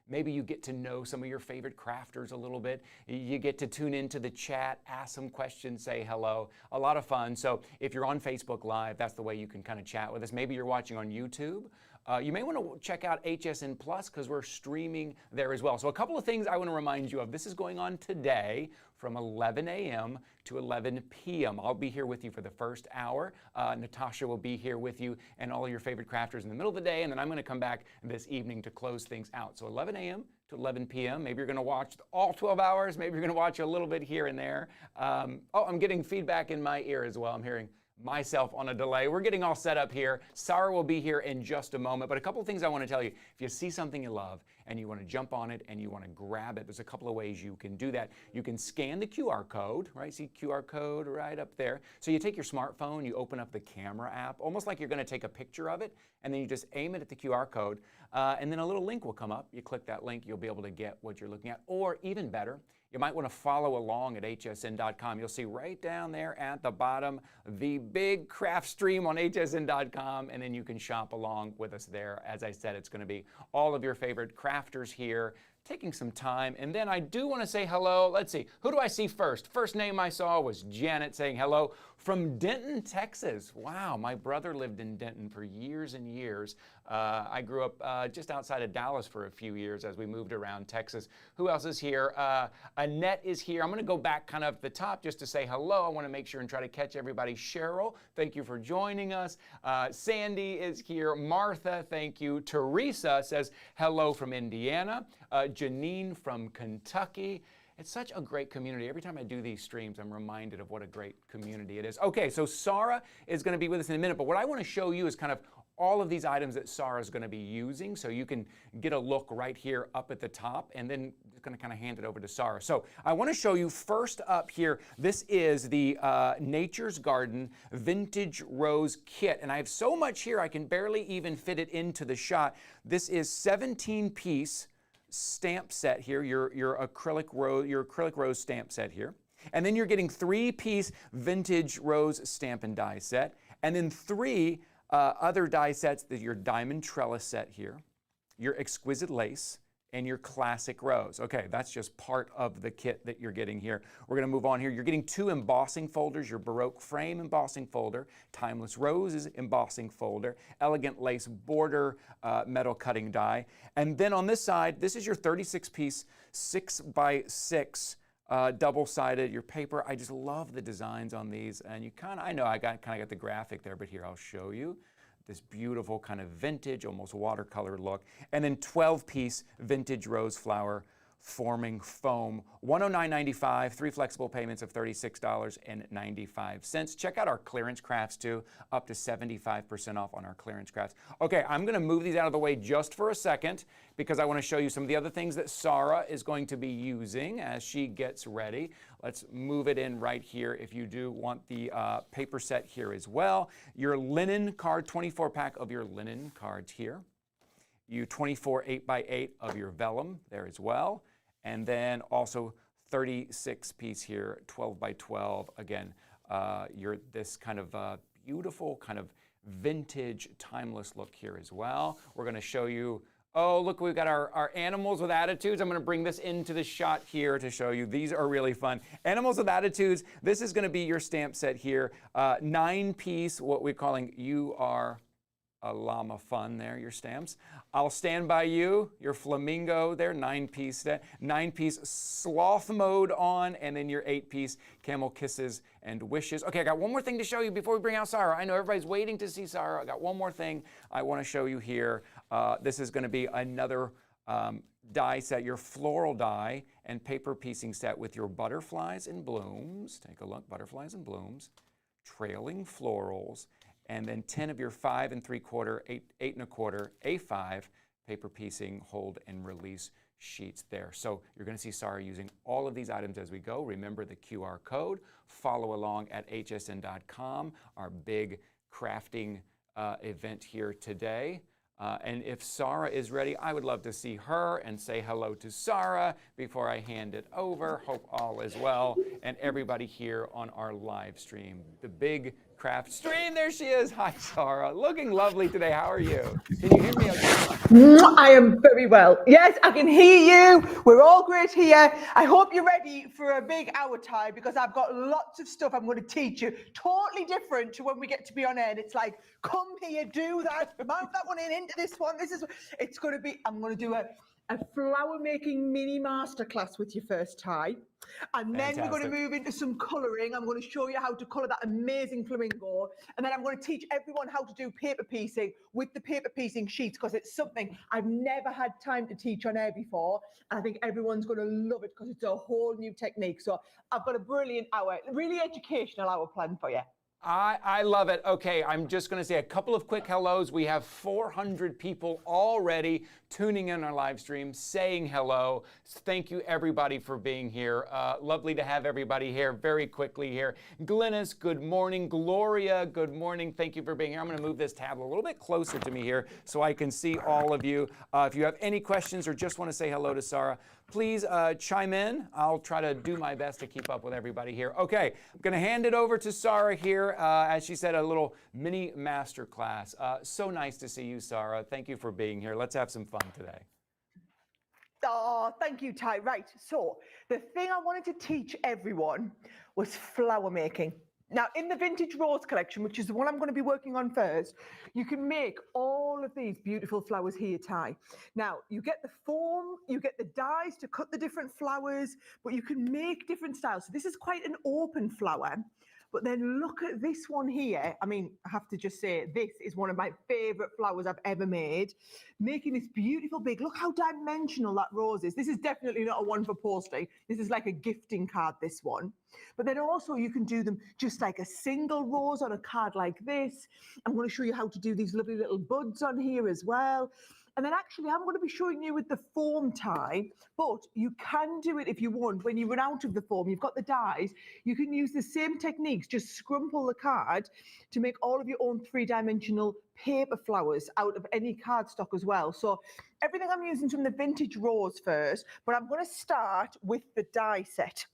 Maybe you get to know some of your favorite crafters a little bit. You get to tune into the chat, ask some questions, say hello. A lot of fun. So if you're on Facebook Live, that's the way you can kind of chat with us. Maybe you're watching on YouTube. You may want to check out HSN Plus because we're streaming there as well. So a couple of things I want to remind you of. This is going on today from 11 a.m. to 11 p.m. I'll be here with you for the first hour. Natasha will be here with you and all of your favorite crafters in the middle of the day. And then I'm going to come back this evening to close things out. So 11 a.m. to 11 p.m. Maybe you're going to watch all 12 hours. Maybe you're going to watch a little bit here and there. Oh, I'm getting feedback in my ear as well. I'm hearing myself on a delay. We're getting all set up here. Sarah will be here in just a moment, but a couple of things I want to tell you. If you see something you love and you want to jump on it and you want to grab it, there's a couple of ways you can do that. You can scan the QR code, right? See QR code right up there. So you take your smartphone, you open up the camera app, almost like you're going to take a picture of it, and then you just aim it at the QR code, and then a little link will come up. You click that link, you'll be able to get what you're looking at, or even better, you might want to follow along at hsn.com. You'll see right down there at the bottom the big craft stream on hsn.com, and then you can shop along with us there. As I said, it's going to be all of your favorite crafters here taking some time. And then I do want to say hello. Let's see. Who do I see first? First name I saw was Janet saying hello from Denton, Texas. Wow, my brother lived in Denton for years and years. I grew up just outside of Dallas for a few years as we moved around Texas. Who else is here? Annette is here. I'm going to go back kind of at the top just to say hello. I want to make sure and try to catch everybody. Cheryl, thank you for joining us. Sandy is here. Martha, thank you. Teresa says hello from Indiana. Janine from Kentucky. It's such a great community. Every time I do these streams, I'm reminded of what a great community it is. Okay, so Sarah is going to be with us in a minute, but what I want to show you is kind of all of these items that Sarah is going to be using, so you can get a look right here up at the top, and then I'm going to kind of hand it over to Sarah. So I want to show you first up here, this is the Nature's Garden Vintage Rose Kit, and I have so much here I can barely even fit it into the shot. This is 17-piece stamp set here, your acrylic rose stamp set here. And then you're getting 3-piece vintage rose stamp and die set. And then 3 other die sets, your diamond trellis set here, your exquisite lace, and your classic rose. Okay, that's just part of the kit that you're getting here. We're going to move on here. You're getting 2 embossing folders, your Baroque frame embossing folder, timeless roses embossing folder, elegant lace border metal cutting die. And then on this side, this is your 36-piece 6x6 double-sided, your paper. I just love the designs on these. And you I know I kind of got the graphic there, but here I'll show you. This beautiful kind of vintage, almost watercolor look. And then 12-piece vintage rose flower forming foam, $109.95, 3 flexible payments of $36.95. Check out our clearance crafts too, up to 75% off on our clearance crafts. Okay, I'm going to move these out of the way just for a second because I want to show you some of the other things that Sarah is going to be using as she gets ready. Let's move it in right here if you do want the paper set here as well. Your linen card, 24-pack of your linen cards here. You 24 8x8 of your vellum there as well. And then also 36-piece here, 12x12. Again, this kind of beautiful kind of vintage timeless look here as well. We're going to show you, oh, look, we've got our animals with attitudes. I'm going to bring this into the shot here to show you. These are really fun. Animals with attitudes. This is going to be your stamp set here. 9-piece, what we're calling You Are a Llama Fun there, your stamps. I'll Stand By You, your flamingo there, 9-piece set. 9-piece sloth mode on, and then your 8-piece camel kisses and wishes. Okay, I got one more thing to show you before we bring out Sarah. I know everybody's waiting to see Sarah. I got one more thing I want to show you here. This is going to be another die set, your floral die and paper piecing set with your butterflies and blooms. Take a look, butterflies and blooms, trailing florals, and then 10 of your 5 3/4, 8 1/4, A5 paper piecing, hold and release sheets there. So you're going to see Sarah using all of these items as we go. Remember the QR code. Follow along at hsn.com, our big crafting event here today. And if Sarah is ready, I would love to see her and say hello to Sarah before I hand it over. Hope all is well. And everybody here on our live stream, the big craft stream. There she is. Hi, Sarah. Looking lovely today. How are you? Can you hear me okay? I am very well. Yes, I can hear you. We're all great here. I hope you're ready for a big hour time because I've got lots of stuff I'm going to teach you. Totally different to when we get to be on air. And it's like, come here, do that, mount that one in into this one. It's going to be, I'm going to do a flower making mini masterclass with you first, Ty. And then we're going to move into some colouring. I'm going to show you how to colour that amazing flamingo. And then I'm going to teach everyone how to do paper piecing with the paper piecing sheets because it's something I've never had time to teach on air before. And I think everyone's going to love it because it's a whole new technique. So I've got a brilliant hour, really educational hour planned for you. I love it. Okay, I'm just going to say a couple of quick hellos. We have 400 people already tuning in our live stream, saying hello. Thank you, everybody, for being here. Lovely to have everybody here very quickly here. Glynis, good morning. Gloria, good morning. Thank you for being here. I'm going to move this tab a little bit closer to me here so I can see all of you. If you have any questions or just want to say hello to Sarah, please chime in. I'll try to do my best to keep up with everybody here. Okay, I'm going to hand it over to Sarah here. As she said, a little mini masterclass. So nice to see you, Sarah. Thank you for being here. Let's have some fun today. Oh, thank you, Ty. Right, so the thing I wanted to teach everyone was flower making. Now, in the Vintage Rose collection, which is the one I'm going to be working on first, you can make all of these beautiful flowers here, Ty. Now, you get the foam, you get the dies to cut the different flowers, but you can make different styles. So this is quite an open flower. But then look at this one here. I mean, I have to just say, this is one of my favorite flowers I've ever made. Making this beautiful big, look how dimensional that rose is. This is definitely not a one for posting. This is like a gifting card, this one. But then also you can do them just like a single rose on a card like this. I'm going to show you how to do these lovely little buds on here as well. And then actually I'm going to be showing you with the foam, Ty, but you can do it if you want. When you run out of the foam, you've got the dies, you can use the same techniques, just scrumple the card to make all of your own three-dimensional paper flowers out of any cardstock as well. So everything I'm using from the Vintage Rose first, but I'm going to start with the die set.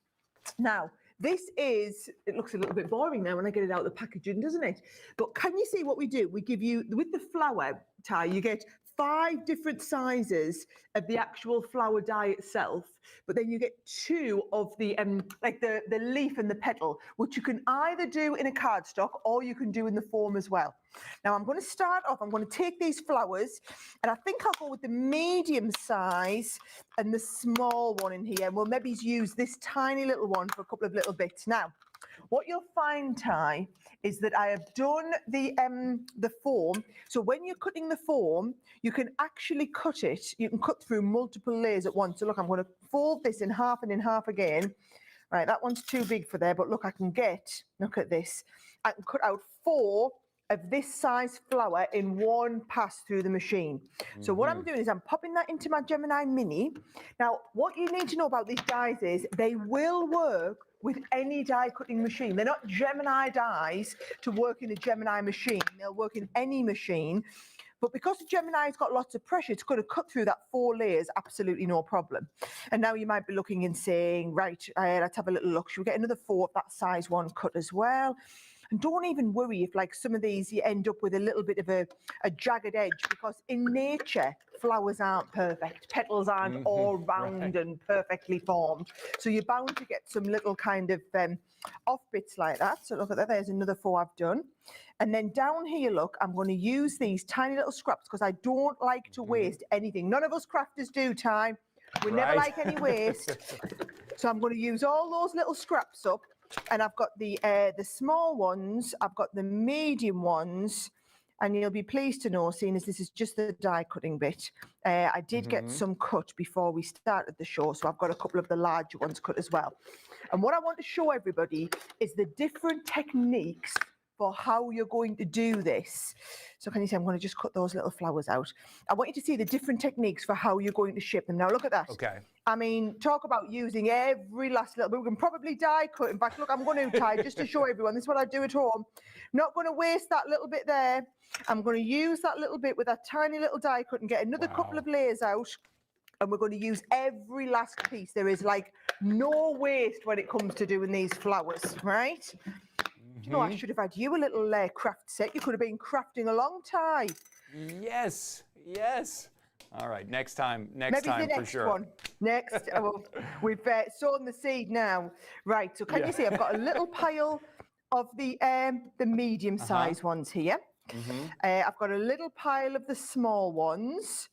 Now, this is, it looks a little bit boring now when I get it out of the packaging, doesn't it? But can you see what we do? We give you, with the flower, Ty, you get 5 different sizes of the actual flower die itself, but then you get 2 of the like the leaf and the petal, which you can either do in a cardstock or you can do in the foam as well. Now I'm going to start off, I'm going to take these flowers and I think I'll go with the medium size and the small one in here, and we'll maybe use this tiny little one for a couple of little bits. Now what you'll find, Ty, is that I have done the foam. So when you're cutting the foam, you can actually cut it. You can cut through multiple layers at once. So look, I'm going to fold this in half and in half again. Right, that one's too big for there, but look, I can get, look at this. I can cut out 4 of this size flower in one pass through the machine. So what I'm doing is I'm popping that into my Gemini Mini. Now, what you need to know about these dies is they will work with any die cutting machine. They're not Gemini dies to work in a Gemini machine. They'll work in any machine. But because the Gemini's got lots of pressure, it's going to cut through that 4 layers, absolutely no problem. And now you might be looking and saying, right, let's have a little look. Should we get another 4 of that size one cut as well? And don't even worry if like some of these you end up with a little bit of a jagged edge, because in nature, flowers aren't perfect. Petals aren't all round and perfectly formed. So you're bound to get some little kind of off bits like that. So look at that, there's another 4 I've done. And then down here, look, I'm going to use these tiny little scraps because I don't like to waste anything. None of us crafters do, Ty. We never like any waste. So I'm going to use all those little scraps up. And I've got the small ones, I've got the medium ones, and you'll be pleased to know, seeing as this is just the die cutting bit, I did get some cut before we started the show, so I've got a couple of the larger ones cut as well. And what I want to show everybody is the different techniques for how you're going to do this. So can you see, I'm going to just cut those little flowers out. I want you to see the different techniques for how you're going to shape them. Now look at that. Okay. I mean, talk about using every last little bit. We can probably die cut. In fact, look, I'm going to tie just to show everyone. This is what I do at home. Not going to waste that little bit there. I'm going to use that little bit with that tiny little die cut and get another couple of layers out. And we're going to use every last piece. There is like no waste when it comes to doing these flowers, right? you know, I should have had you a little craft set. You could have been crafting a long time. Yes, yes. All right, next time Maybe time the for next sure. one. Next, well, we've sown the seed now. Right, so can you see I've got a little pile of the medium-sized ones here. I've got a little pile of the small ones.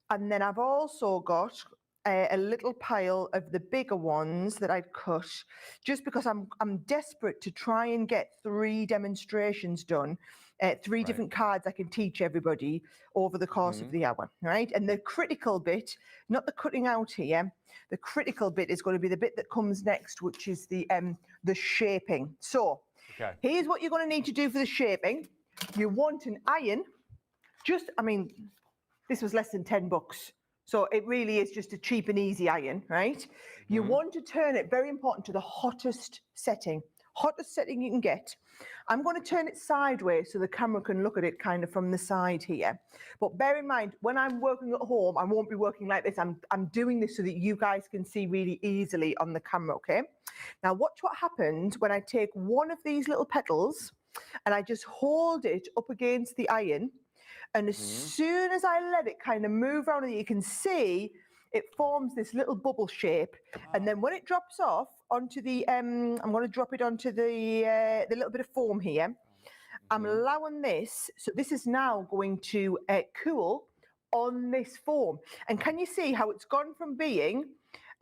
And then I've also got a little pile of the bigger ones that I've cut, just because I'm desperate to try and get 3 demonstrations done, 3 different cards I can teach everybody over the course of the hour, right? And the critical bit, not the cutting out here, the critical bit is going to be the bit that comes next, which is the shaping. So here's what you're going to need to do for the shaping. You want an iron, this was less than 10 bucks. So it really is just a cheap and easy iron, right? You want to turn it, very important, to the hottest setting you can get. I'm going to turn it sideways so the camera can look at it kind of from the side here. But bear in mind, when I'm working at home, I won't be working like this. I'm doing this so that you guys can see really easily on the camera, okay? Now watch what happens when I take one of these little petals and I just hold it up against the iron. And as soon as I let it kind of move around, you can see it forms this little bubble shape. And then when it drops off onto the, I'm going to drop it onto the little bit of foam here. I'm allowing this, so this is now going to cool on this foam. And can you see how it's gone from being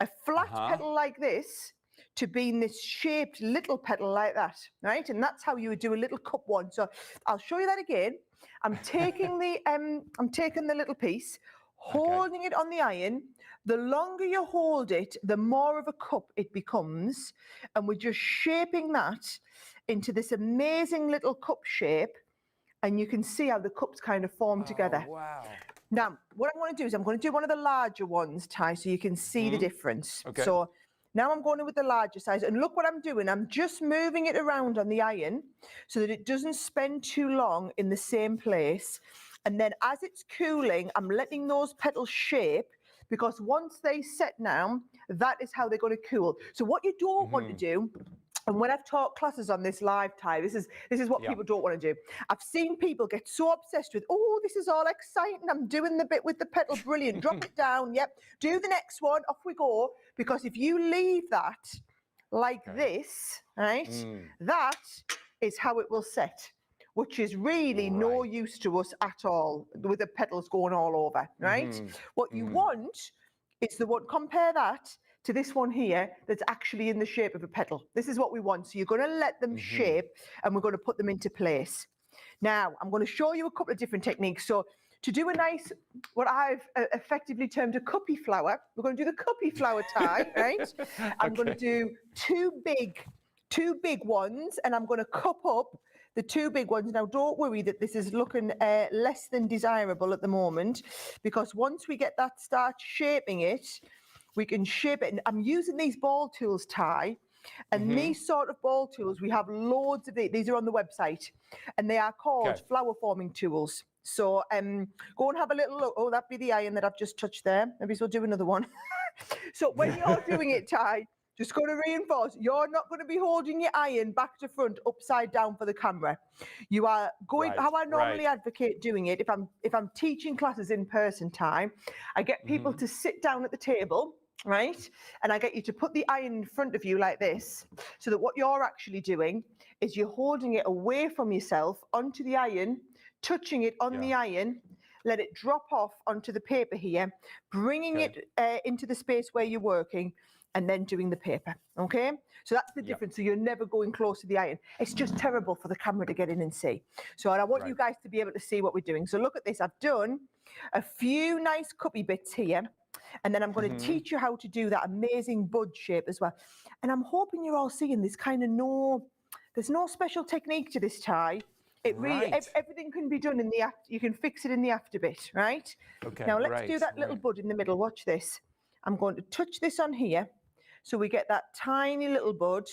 a flat petal like this to being this shaped little petal like that, right? And that's how you would do a little cup one. So I'll show you that again. I'm taking the little piece, holding it on the iron. The longer you hold it, the more of a cup it becomes. And we're just shaping that into this amazing little cup shape. And you can see how the cups kind of form together. Wow. Now, what I'm going to do is I'm going to do one of the larger ones, Ty, so you can see the difference. Okay. So now I'm going in with the larger size, and look what I'm doing. I'm just moving it around on the iron so that it doesn't spend too long in the same place. And then as it's cooling, I'm letting those petals shape, because once they set now, that is how they're going to cool. So what you don't want to do, and when I've taught classes on this live, Ty, this is what people don't want to do. I've seen people get so obsessed with, oh, this is all exciting. I'm doing the bit with the petal. Brilliant. Drop it down. Yep. Do the next one. Off we go. Because if you leave that like this, right, that is how it will set, which is really no use to us at all, with the petals going all over, right? What you want is the one, compare that to this one here that's actually in the shape of a petal. This is what we want. So you're going to let them shape, and we're going to put them into place. Now, I'm going to show you a couple of different techniques. So to do a nice, what I've effectively termed a cuppy flower, we're going to do the cuppy flower tie, right? I'm going to do two big ones, and I'm going to cup up the 2 big ones. Now, don't worry that this is looking less than desirable at the moment, because once we get that, start shaping it, we can shape it. And I'm using these ball tools, Ty, and these sort of ball tools, we have loads of these. These are on the website, and they are called flower forming tools. So go and have a little look. Oh, that'd be the iron that I've just touched there. Maybe we'll do another one. So when you're doing it, Ty, just going to reinforce, you're not going to be holding your iron back to front upside down for the camera. You are going, how I normally advocate doing it, if I'm teaching classes in person, Ty, I get people to sit down at the table, right? And I get you to put the iron in front of you like this, so that what you're actually doing is you're holding it away from yourself onto the iron, touching it on the iron, let it drop off onto the paper here, bringing it into the space where you're working, and then doing the paper, okay? So that's the difference. So you're never going close to the iron. It's just terrible for the camera to get in and see. So I want you guys to be able to see what we're doing. So look at this. I've done a few nice cuppy bits here, and then I'm going to teach you how to do that amazing bud shape as well. And I'm hoping you're all seeing this kind of there's no special technique to this tie. It really, everything can be done in the after, you can fix it in the after bit, right? Okay. Now let's do that little bud in the middle. Watch this. I'm going to touch this on here, so we get that tiny little bud.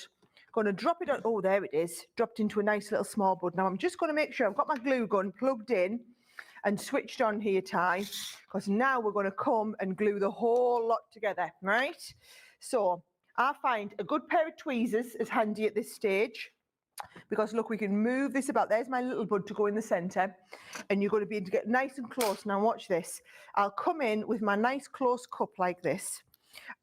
Going to drop it on, oh, there it is, dropped into a nice little small bud. Now I'm just going to make sure I've got my glue gun plugged in and switched on here, Ty, because now we're going to come and glue the whole lot together, right? So I find a good pair of tweezers is handy at this stage. because look, we can move this about. There's my little bud to go in the center, and you're going to be able to get nice and close. Now watch this. I'll come in with my nice close cup like this,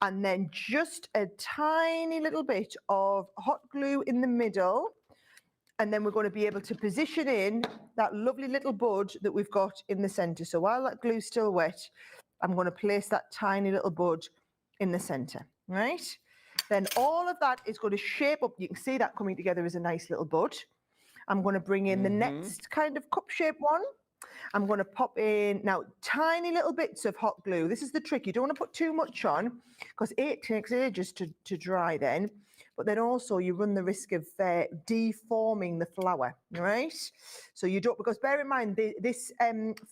and then just a tiny little bit of hot glue in the middle, and then we're going to be able to position in that lovely little bud that we've got in the center. So while that glue's still wet, I'm going to place that tiny little bud in the center, right? Then all of that is going to shape up. You can see that coming together as a nice little bud. I'm going to bring in the next kind of cup shape one. I'm going to pop in now tiny little bits of hot glue. This is the trick. You don't want to put too much on because it takes ages to dry then. But then also you run the risk of deforming the flower, right? So you don't, because bear in mind, this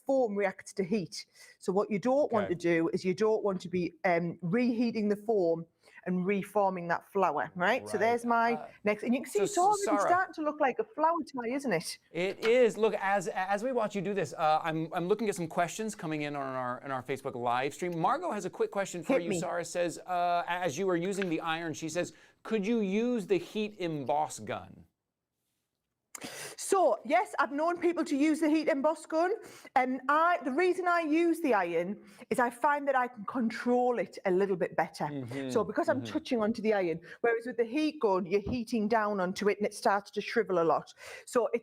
foam reacts to heat. So what you don't want to do is you don't want to be reheating the foam and reforming that flower, right? So there's my next, and you can see it's already starting to look like a flower tie, isn't it? It is. Look, as we watch you do this, I'm looking at some questions coming in on our Facebook live stream. Margot has a quick question for you. Sarah says, as you were using the iron, she says, could you use the heat emboss gun? So yes, I've known people to use the heat emboss gun, and the reason I use the iron is I find that I can control it a little bit better. So because I'm touching onto the iron, whereas with the heat gun, you're heating down onto it and it starts to shrivel a lot. So I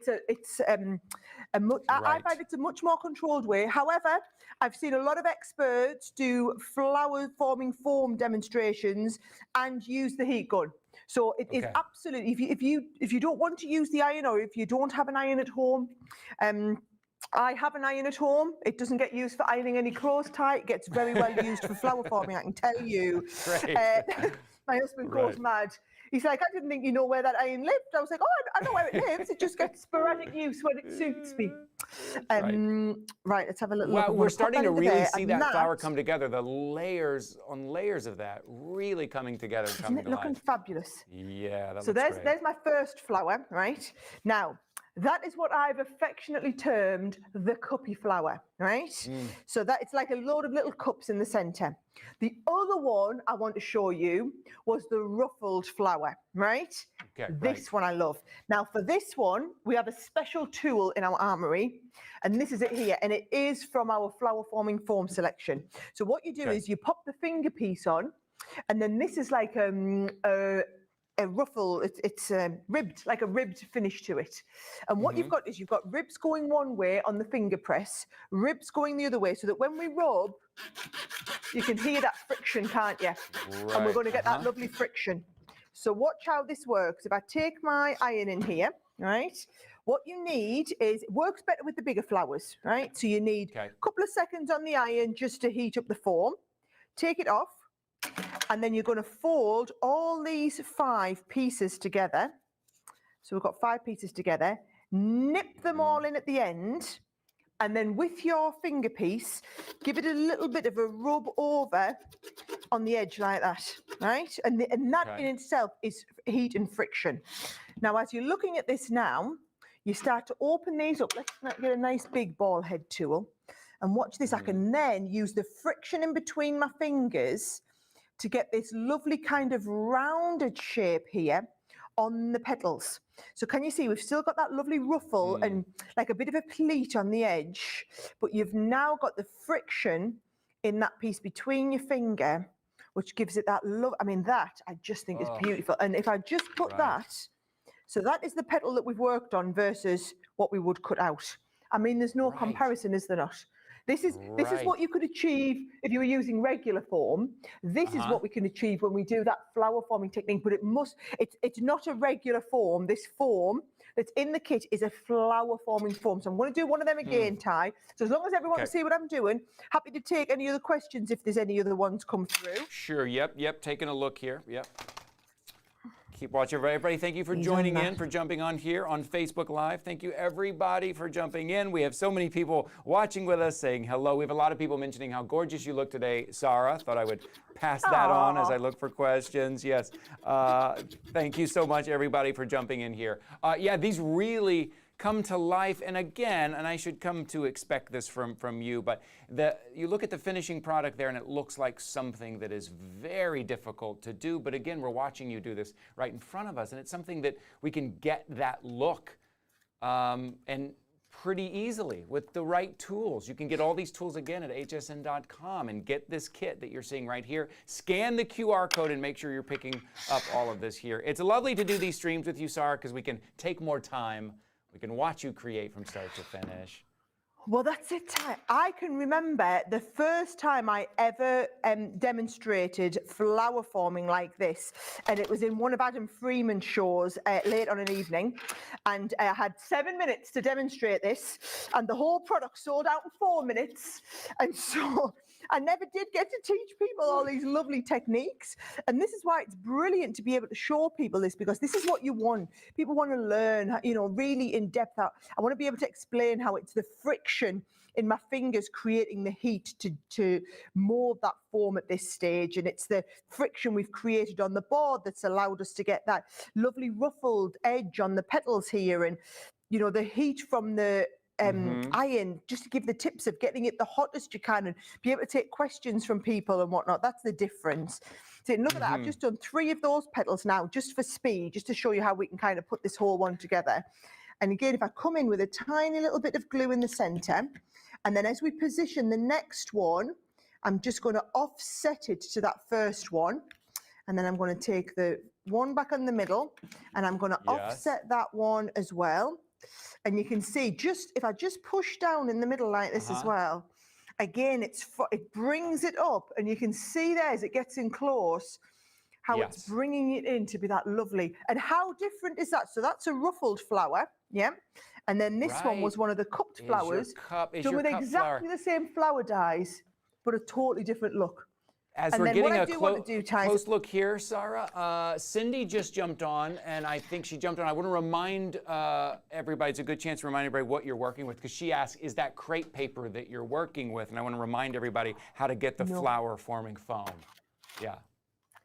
find it's a much more controlled way. However, I've seen a lot of experts do flower forming foam demonstrations and use the heat gun. So it is absolutely, if you don't want to use the iron, or if you don't have an iron at home, I have an iron at home. It doesn't get used for ironing any clothes tie. It gets very well used for flower forming, I can tell you. My husband goes mad. He's like, I didn't think you know where that iron lived. I was like, oh, I know where it lives. It just gets sporadic use when it suits me. Right, let's have a little look. We're starting to really see that flower come together. The layers on layers of that really coming together. Isn't it looking fabulous? Yeah, that so looks great. There's my first flower, right? Now, that is what I've affectionately termed the cuppy flower, right? So that it's like a load of little cups in the center. The other one I want to show you was the ruffled flower, right? This one I love. Now for this one, we have a special tool in our armory, and this is it here, and it is from our flower forming foam selection. So what you do is you pop the finger piece on, and then this is like a ruffle, it's ribbed, like a ribbed finish to it. And what you've got is you've got ribs going one way on the finger press, ribs going the other way, so that when we rub, you can hear that friction, can't you? And we're going to get that lovely friction. So watch how this works. If I take my iron in here, right, what you need is, it works better with the bigger flowers, right? So you need a couple of seconds on the iron just to heat up the foam. Take it off. And then you're going to fold all these 5 pieces together. So we've got 5 pieces together. Nip them all in at the end. And then with your finger piece, give it a little bit of a rub over on the edge like that, right? And that in itself is heat and friction. Now, as you're looking at this now, you start to open these up. Let's get a nice big ball head tool. And watch this. I can then use the friction in between my fingers to get this lovely kind of rounded shape here on the petals. So can you see we've still got that lovely ruffle and like a bit of a pleat on the edge, but you've now got the friction in that piece between your finger, which gives it that love. I mean, that I just think is beautiful. And if I just put that, so that is the petal that we've worked on versus what we would cut out. I mean, there's no comparison, is there not? This is what you could achieve if you were using regular foam. This is what we can achieve when we do that flower forming technique, but it's not a regular foam. This foam that's in the kit is a flower forming foam. So I'm going to do one of them again, Ty. So as long as everyone can see what I'm doing, happy to take any other questions if there's any other ones come through. Sure, yep, taking a look here, Keep watching, everybody. Thank you for joining in, for jumping on here on Facebook Live. Thank you, everybody, for jumping in. We have so many people watching with us saying hello. We have a lot of people mentioning how gorgeous you look today, Sarah. Thought I would pass that on as I look for questions. Yes. Thank you so much, everybody, for jumping in here. Yeah, these really come to life. And again, and I should come to expect this from you, but you look at the finishing product there and it looks like something that is very difficult to do. But again, we're watching you do this right in front of us, and it's something that we can get that look and pretty easily with the right tools. You can get all these tools again at hsn.com and get this kit that you're seeing right here. Scan the QR code and make sure you're picking up all of this here. It's lovely to do these streams with you, 𝗖𝗥, because we can take more time. We can watch you create from start to finish. Well, that's it, Ty. I can remember the first time I ever demonstrated flower forming like this, and it was in one of Adam Freeman's shows late on an evening, and I had 7 minutes to demonstrate this, and the whole product sold out in 4 minutes, and so I never did get to teach people all these lovely techniques, and this is why it's brilliant to be able to show people this, because this is what you want. People want to learn, you know, really in depth. I want to be able to explain how it's the friction in my fingers creating the heat to mold that form at this stage, and it's the friction we've created on the board that's allowed us to get that lovely ruffled edge on the petals here, and you know, the heat from the iron, just to give the tips of getting it the hottest you can and be able to take questions from people and whatnot. That's the difference. So look at that, I've just done 3 of those petals now just for speed, just to show you how we can kind of put this whole one together. And again, if I come in with a tiny little bit of glue in the center, and then as we position the next one, I'm just going to offset it to that first one. And then I'm going to take the one back in the middle, and I'm going to offset that one as well. And you can see, just if I just push down in the middle like this as well, again, it brings it up, and you can see there as it gets in close, how it's bringing it in to be that lovely. And how different is that? So that's a ruffled flower, and then this one was one of the cupped flowers, done with exactly the same flower dies, but a totally different look. As we're getting a close look here, 𝗖𝗥, Cindy just jumped on, and I think she jumped on. I want to remind everybody, it's a good chance to remind everybody what you're working with, because she asked, is that crepe paper that you're working with? And I want to remind everybody how to get the flower forming foam. Yeah.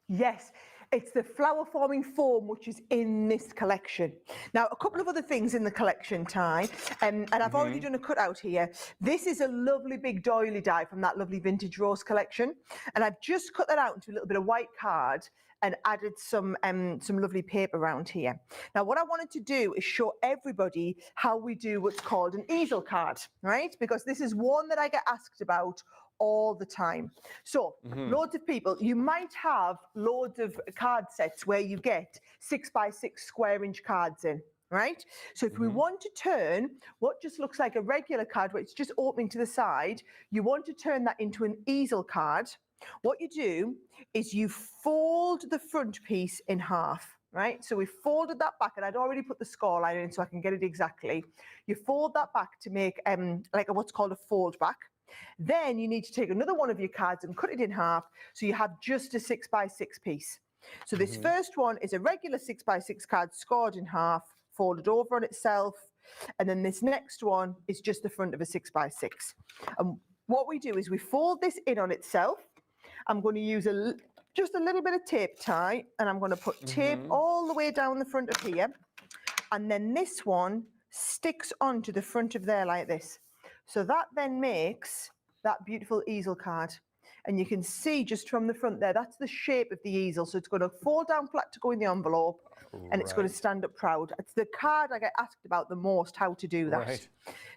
Yes. It's the flower forming foam, which is in this collection. Now, a couple of other things in the collection, Ty, and I've already done a cutout here. This is a lovely big doily die from that lovely vintage rose collection. And I've just cut that out into a little bit of white card and added some lovely paper around here. Now, what I wanted to do is show everybody how we do what's called an easel card, right? Because this is one that I get asked about all the time. So loads of people, you might have loads of card sets where you get 6x6 square inch cards in, right? So if we want to turn what just looks like a regular card where it's just opening to the side, you want to turn that into an easel card. What you do is you fold the front piece in half, right? So we folded that back, and I'd already put the score line in so I can get it exactly. You fold that back to make like what's called a fold back. Then you need to take another one of your cards and cut it in half, so you have just a 6x6 piece. So this first one is a regular 6x6 card scored in half, folded over on itself, and then this next one is just the front of a 6x6. And what we do is we fold this in on itself. I'm going to use just a little bit of tape tie, and I'm going to put tape all the way down the front of here, and then this one sticks onto the front of there like this. So that then makes that beautiful easel card. And you can see just from the front there, that's the shape of the easel. So it's going to fall down flat to go in the envelope, and it's going to stand up proud. It's the card I get asked about the most, how to do that.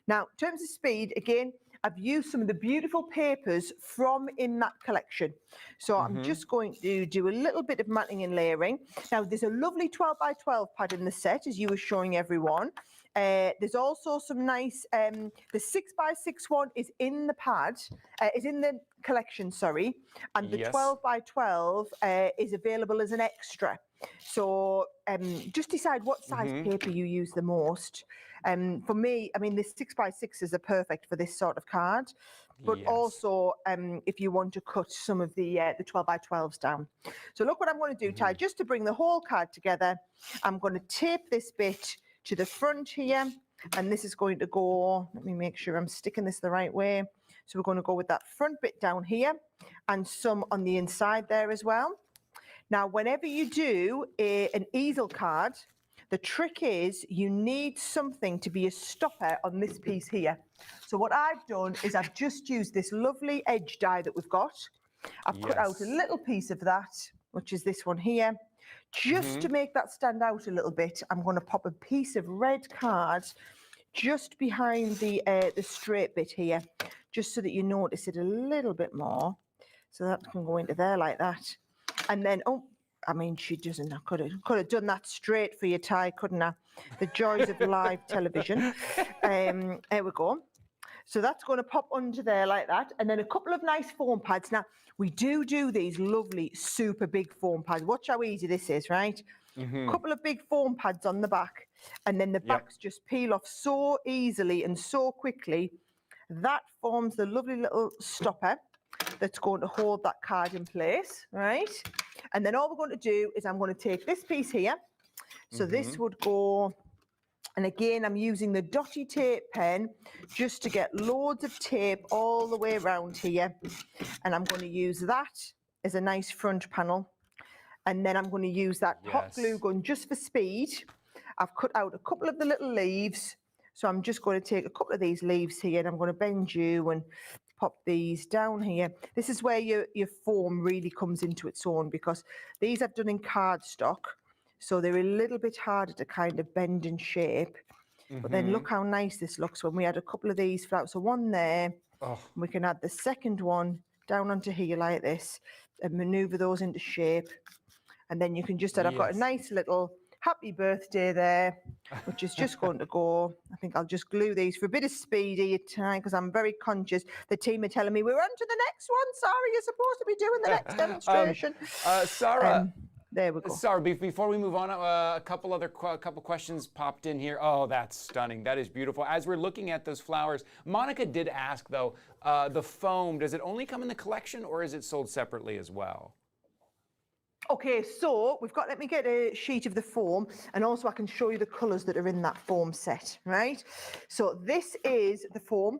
Now, in terms of speed, again, I've used some of the beautiful papers from in that collection. So I'm just going to do a little bit of matting and layering. Now, there's a lovely 12x12 pad in the set, as you were showing everyone. There's also some nice, the 6x6 one is in the pad, is in the collection, sorry, and the 12x12 is available as an extra. So just decide what size paper you use the most. For me, I mean, the 6x6s are perfect for this sort of card, but also if you want to cut some of the 12x12s down. So look what I'm going to do, Ty, just to bring the whole card together. I'm going to tape this bit to the front here, and this is going to go, let me make sure I'm sticking this the right way. So we're going to go with that front bit down here and some on the inside there as well. Now, whenever you do an easel card, The trick is you need something to be a stopper on this piece here. So what I've done is I've just used this lovely edge die that we've got. I've cut out a little piece of that, which is this one here. Just to make that stand out a little bit, I'm going to pop a piece of red card just behind the straight bit here, just so that you notice it a little bit more. So that can go into there like that. And then, oh, I mean, she doesn't. I could have done that straight for you, Ty, couldn't I? The joys of live television. There we go. So that's going to pop under there like that. And then a couple of nice foam pads. Now, we do these lovely, super big foam pads. Watch how easy this is, right? A couple of big foam pads on the back. And then the backs just peel off so easily and so quickly. That forms the lovely little stopper that's going to hold that card in place, right? And then all we're going to do is I'm going to take this piece here. So this would go... And again, I'm using the dotty tape pen just to get loads of tape all the way around here. And I'm going to use that as a nice front panel. And then I'm going to use that hot glue gun just for speed. I've cut out a couple of the little leaves. So I'm just going to take a couple of these leaves here and I'm going to bend you and pop these down here. This is where your foam really comes into its own, because these I've done in cardstock. So they're a little bit harder to kind of bend and shape. But then look how nice this looks when we add a couple of these flowers. So one there, we can add the second one down onto here like this and maneuver those into shape. And then you can just add, I've got a nice little happy birthday there, which is just going to go. I think I'll just glue these for a bit of speedy time because I'm very conscious. The team are telling me, we're on to the next one. Sarah, you're supposed to be doing the next demonstration. Sarah. There we go. Sorry, before we move on, a couple questions popped in here. Oh, that's stunning. That is beautiful. As we're looking at those flowers, Monica did ask, though, the foam, does it only come in the collection or is it sold separately as well? Okay, so we've got, let me get a sheet of the foam, and also I can show you the colours that are in that foam set, right? So this is the foam.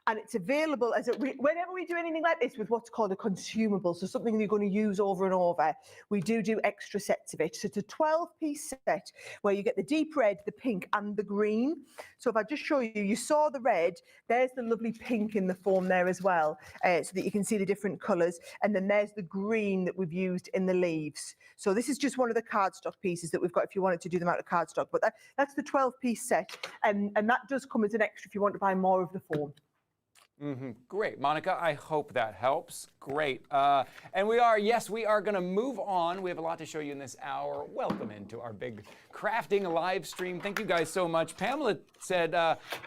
And it's available as whenever we do anything like this with what's called a consumable, so something you're going to use over and over, we do extra sets of it. So it's a 12-piece set where you get the deep red, the pink, and the green. So if I just show you, you saw the red, there's the lovely pink in the foam there as well, so that you can see the different colours. And then there's the green that we've used in the leaves. So this is just one of the cardstock pieces that we've got if you wanted to do them out of cardstock. But that's the 12-piece set, and that does come as an extra if you want to buy more of the foam. Great, Monica, I hope that helps. Great. And we are going to move on. We have a lot to show you in this hour. Welcome into our big crafting live stream. Thank you guys so much. Pamela said,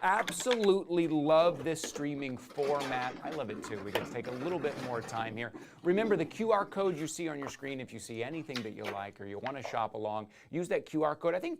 absolutely love this streaming format. I love it too. We get to take a little bit more time here. Remember the QR code you see on your screen. If you see anything that you like or you want to shop along, use that QR code. I think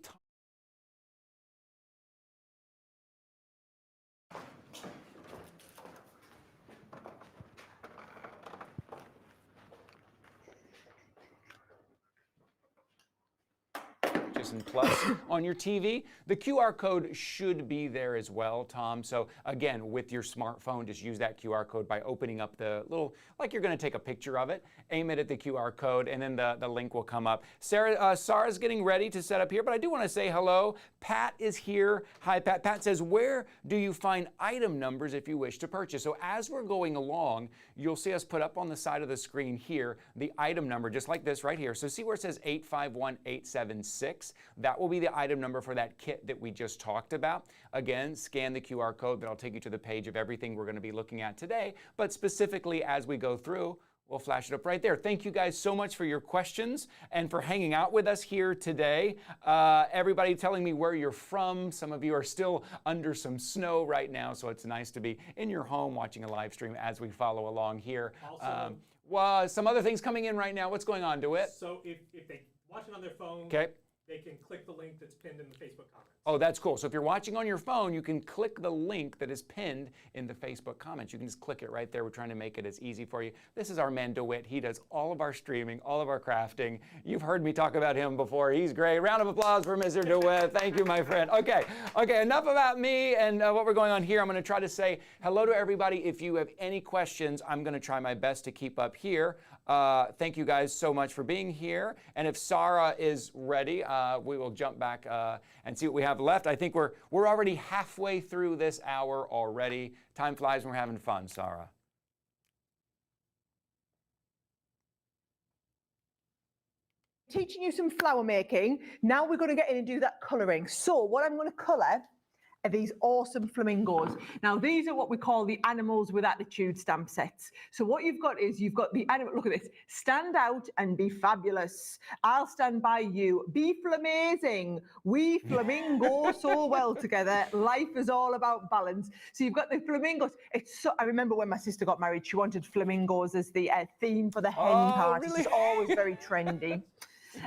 and Plus on your TV. The QR code should be there as well, Tom. So again, with your smartphone, just use that QR code by opening up the little, like you're going to take a picture of it, aim it at the QR code, and then the link will come up. Sarah's getting ready to set up here, but I do want to say hello. Pat is here. Hi, Pat. Pat says, where do you find item numbers if you wish to purchase? So as we're going along, you'll see us put up on the side of the screen here the item number, just like this right here. So see where it says 851876? That will be the item number for that kit that we just talked about. Again, scan the QR code. That'll take you to the page of everything we're going to be looking at today. But specifically, as we go through, we'll flash it up right there. Thank you guys so much for your questions and for hanging out with us here today. Everybody telling me where you're from. Some of you are still under some snow right now, so it's nice to be in your home watching a live stream as we follow along here. Also, well, some other things coming in right now. What's going on, DeWitt? So if they watch it on their phone, they can click the link that's pinned in the Facebook comments. Oh, that's cool. So if you're watching on your phone, you can click the link that is pinned in the Facebook comments. You can just click it right there. We're trying to make it as easy for you. This is our man DeWitt. He does all of our streaming, all of our crafting. You've heard me talk about him before. He's great. Round of applause for Mr. DeWitt. Thank you, my friend. Okay, enough about me and what we're going on here. I'm going to try to say hello to everybody. If you have any questions, I'm going to try my best to keep up here. Thank you guys so much for being here. And if Sarah is ready, we will jump back and see what we have left. I think we're already halfway through this hour already. Time flies when we're having fun, Sarah. Teaching you some flower making. Now we're going to get in and do that colouring. So what I'm going to colour are these awesome flamingos. Now these are what we call the animals with attitude stamp sets. So what you've got is you've got the animal, look at this, stand out and be fabulous. I'll stand by you, be flamazing. We flamingo so well together. Life is all about balance. So you've got the flamingos. I remember when my sister got married, she wanted flamingos as the theme for the hen party. Really? It's always very trendy.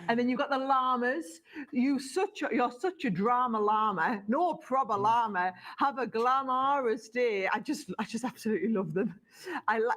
And then you've got the llamas. You're such a drama llama. No proper llama. Have a glamorous day. I just absolutely love them.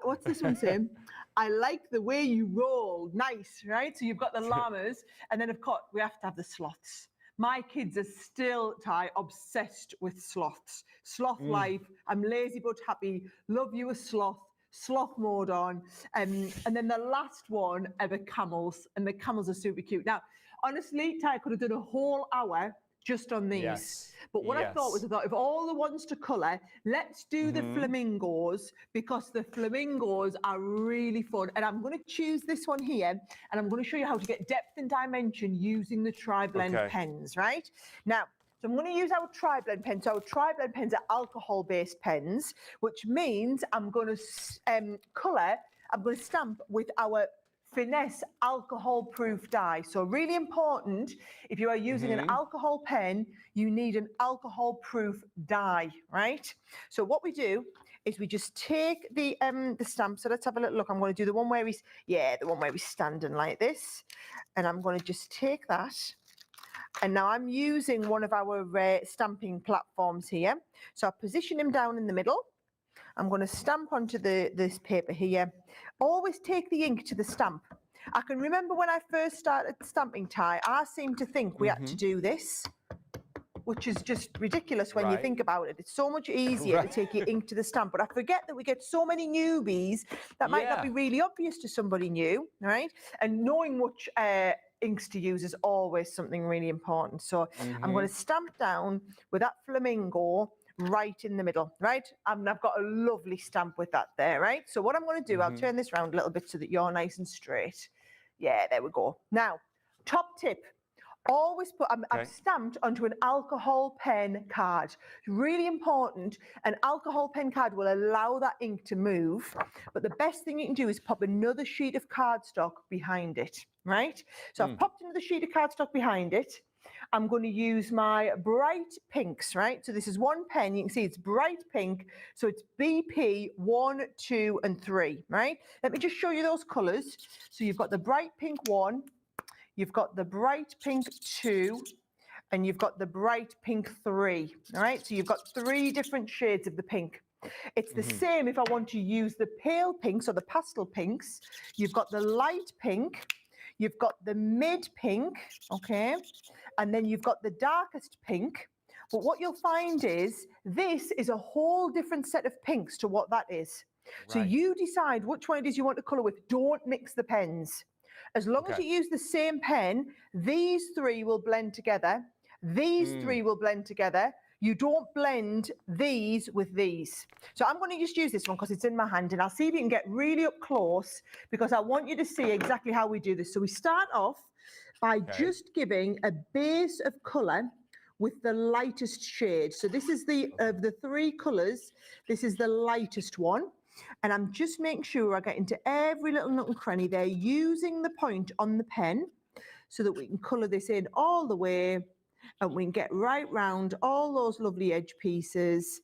What's this one saying? I like the way you roll. Nice, right? So you've got the llamas, and then of course we have to have the sloths. My kids are still, Ty, obsessed with sloths. Sloth life. I'm lazy but happy. Love you a sloth. Sloth mode on, and then the last one are the camels, and the camels are super cute. Now, honestly, Ty, could have done a whole hour just on these. Yes. But what I thought was, of all the ones to colour, let's do the flamingos, because the flamingos are really fun. And I'm going to choose this one here, and I'm going to show you how to get depth and dimension using the tri-blend pens, right? Now, so I'm going to use our tri-blend pens. So our tri-blend pens are alcohol-based pens, which means I'm going to colour, I'm going to stamp with our Finesse alcohol-proof die. So really important, if you are using an alcohol pen, you need an alcohol-proof die, right? So what we do is we just take the stamp. So let's have a little look. I'm going to do the one where he's, the one where he's standing like this. And I'm going to just take that. And now I'm using one of our stamping platforms here. So I position him down in the middle. I'm going to stamp onto this paper here. Always take the ink to the stamp. I can remember when I first started stamping, Ty, I seemed to think we had to do this, which is just ridiculous when you think about it. It's so much easier to take your ink to the stamp. But I forget that we get so many newbies that might not be really obvious to somebody new, right? And knowing which inks to use is always something really important. So I'm going to stamp down with that flamingo right in the middle, right? And I've got a lovely stamp with that there, right? So what I'm going to do, I'll turn this around a little bit so that you're nice and straight. Yeah, there we go. Now, top tip. Always put, I've stamped onto an alcohol pen card. Really important. An alcohol pen card will allow that ink to move, but the best thing you can do is pop another sheet of cardstock behind it, right? So I've popped another sheet of cardstock behind it. I'm going to use my bright pinks, right? So this is one pen. You can see it's bright pink. So it's BP 1, 2, and 3, right? Let me just show you those colours. So you've got the bright pink 1, you've got the bright pink 2, and you've got the bright pink 3, all right? So you've got 3 different shades of the pink. It's the same if I want to use the pale pinks or the pastel pinks. You've got the light pink, you've got the mid pink, okay? And then you've got the darkest pink. But what you'll find is this is a whole different set of pinks to what that is. Right. So you decide which one it is you want to colour with. Don't mix the pens. As long as you use the same pen, these 3 will blend together. These 3 will blend together. You don't blend these with these. So I'm going to just use this one because it's in my hand, and I'll see if you can get really up close because I want you to see exactly how we do this. So we start off by just giving a base of colour with the lightest shade. So this is of the 3 colours, this is the lightest one. And I'm just making sure I get into every little nook and cranny there, using the point on the pen so that we can colour this in all the way, and we can get right round all those lovely edge pieces.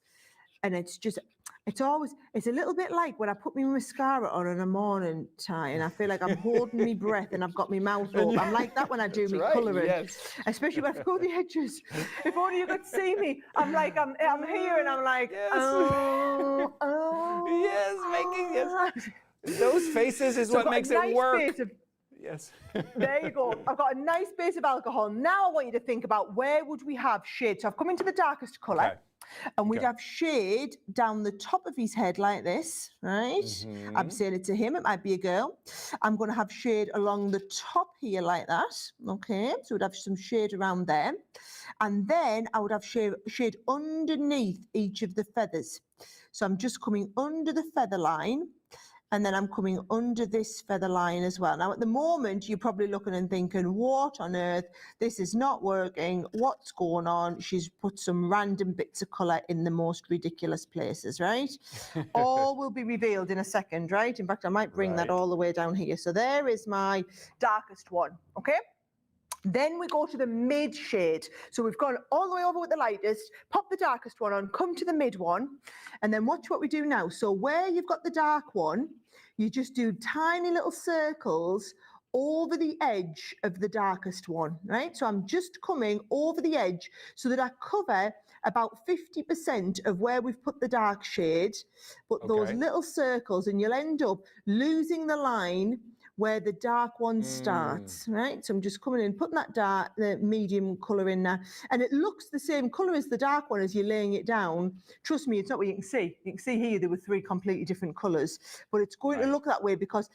And it's a little bit like when I put my mascara on in the morning, Ty, and I feel like I'm holding my breath and I've got my mouth up. I'm like that when I do my colouring, especially when I've got the edges. If only you could see me. I'm like, I'm here and I'm like, Yes, making it. Those faces is what makes it work. Yes. There you go. I've got a nice base of alcohol. Now I want you to think about where would we have shade. So I've come into the darkest colour. Okay. And we'd have shade down the top of his head like this, right? I'm saying it to him, it might be a girl. I'm going to have shade along the top here like that, okay? So we'd have some shade around there. And then I would have shade underneath each of the feathers. So I'm just coming under the feather line, and then I'm coming under this feather line as well. Now, at the moment, you're probably looking and thinking, what on earth? This is not working. What's going on? She's put some random bits of colour in the most ridiculous places, right? All will be revealed in a second, right? In fact, I might bring that all the way down here. So there is my darkest one, okay? Then we go to the mid shade. So we've gone all the way over with the lightest, pop the darkest one on, come to the mid one, and then watch what we do now. So where you've got the dark one, you just do tiny little circles over the edge of the darkest one, right? So I'm just coming over the edge so that I cover about 50% of where we've put the dark shade, but those little circles, and you'll end up losing the line where the dark one starts, right? So I'm just coming in, putting that the medium colour in there, and it looks the same colour as the dark one as you're laying it down. Trust me, it's not what you can see. You can see here there were 3 completely different colours, but it's going to look that way because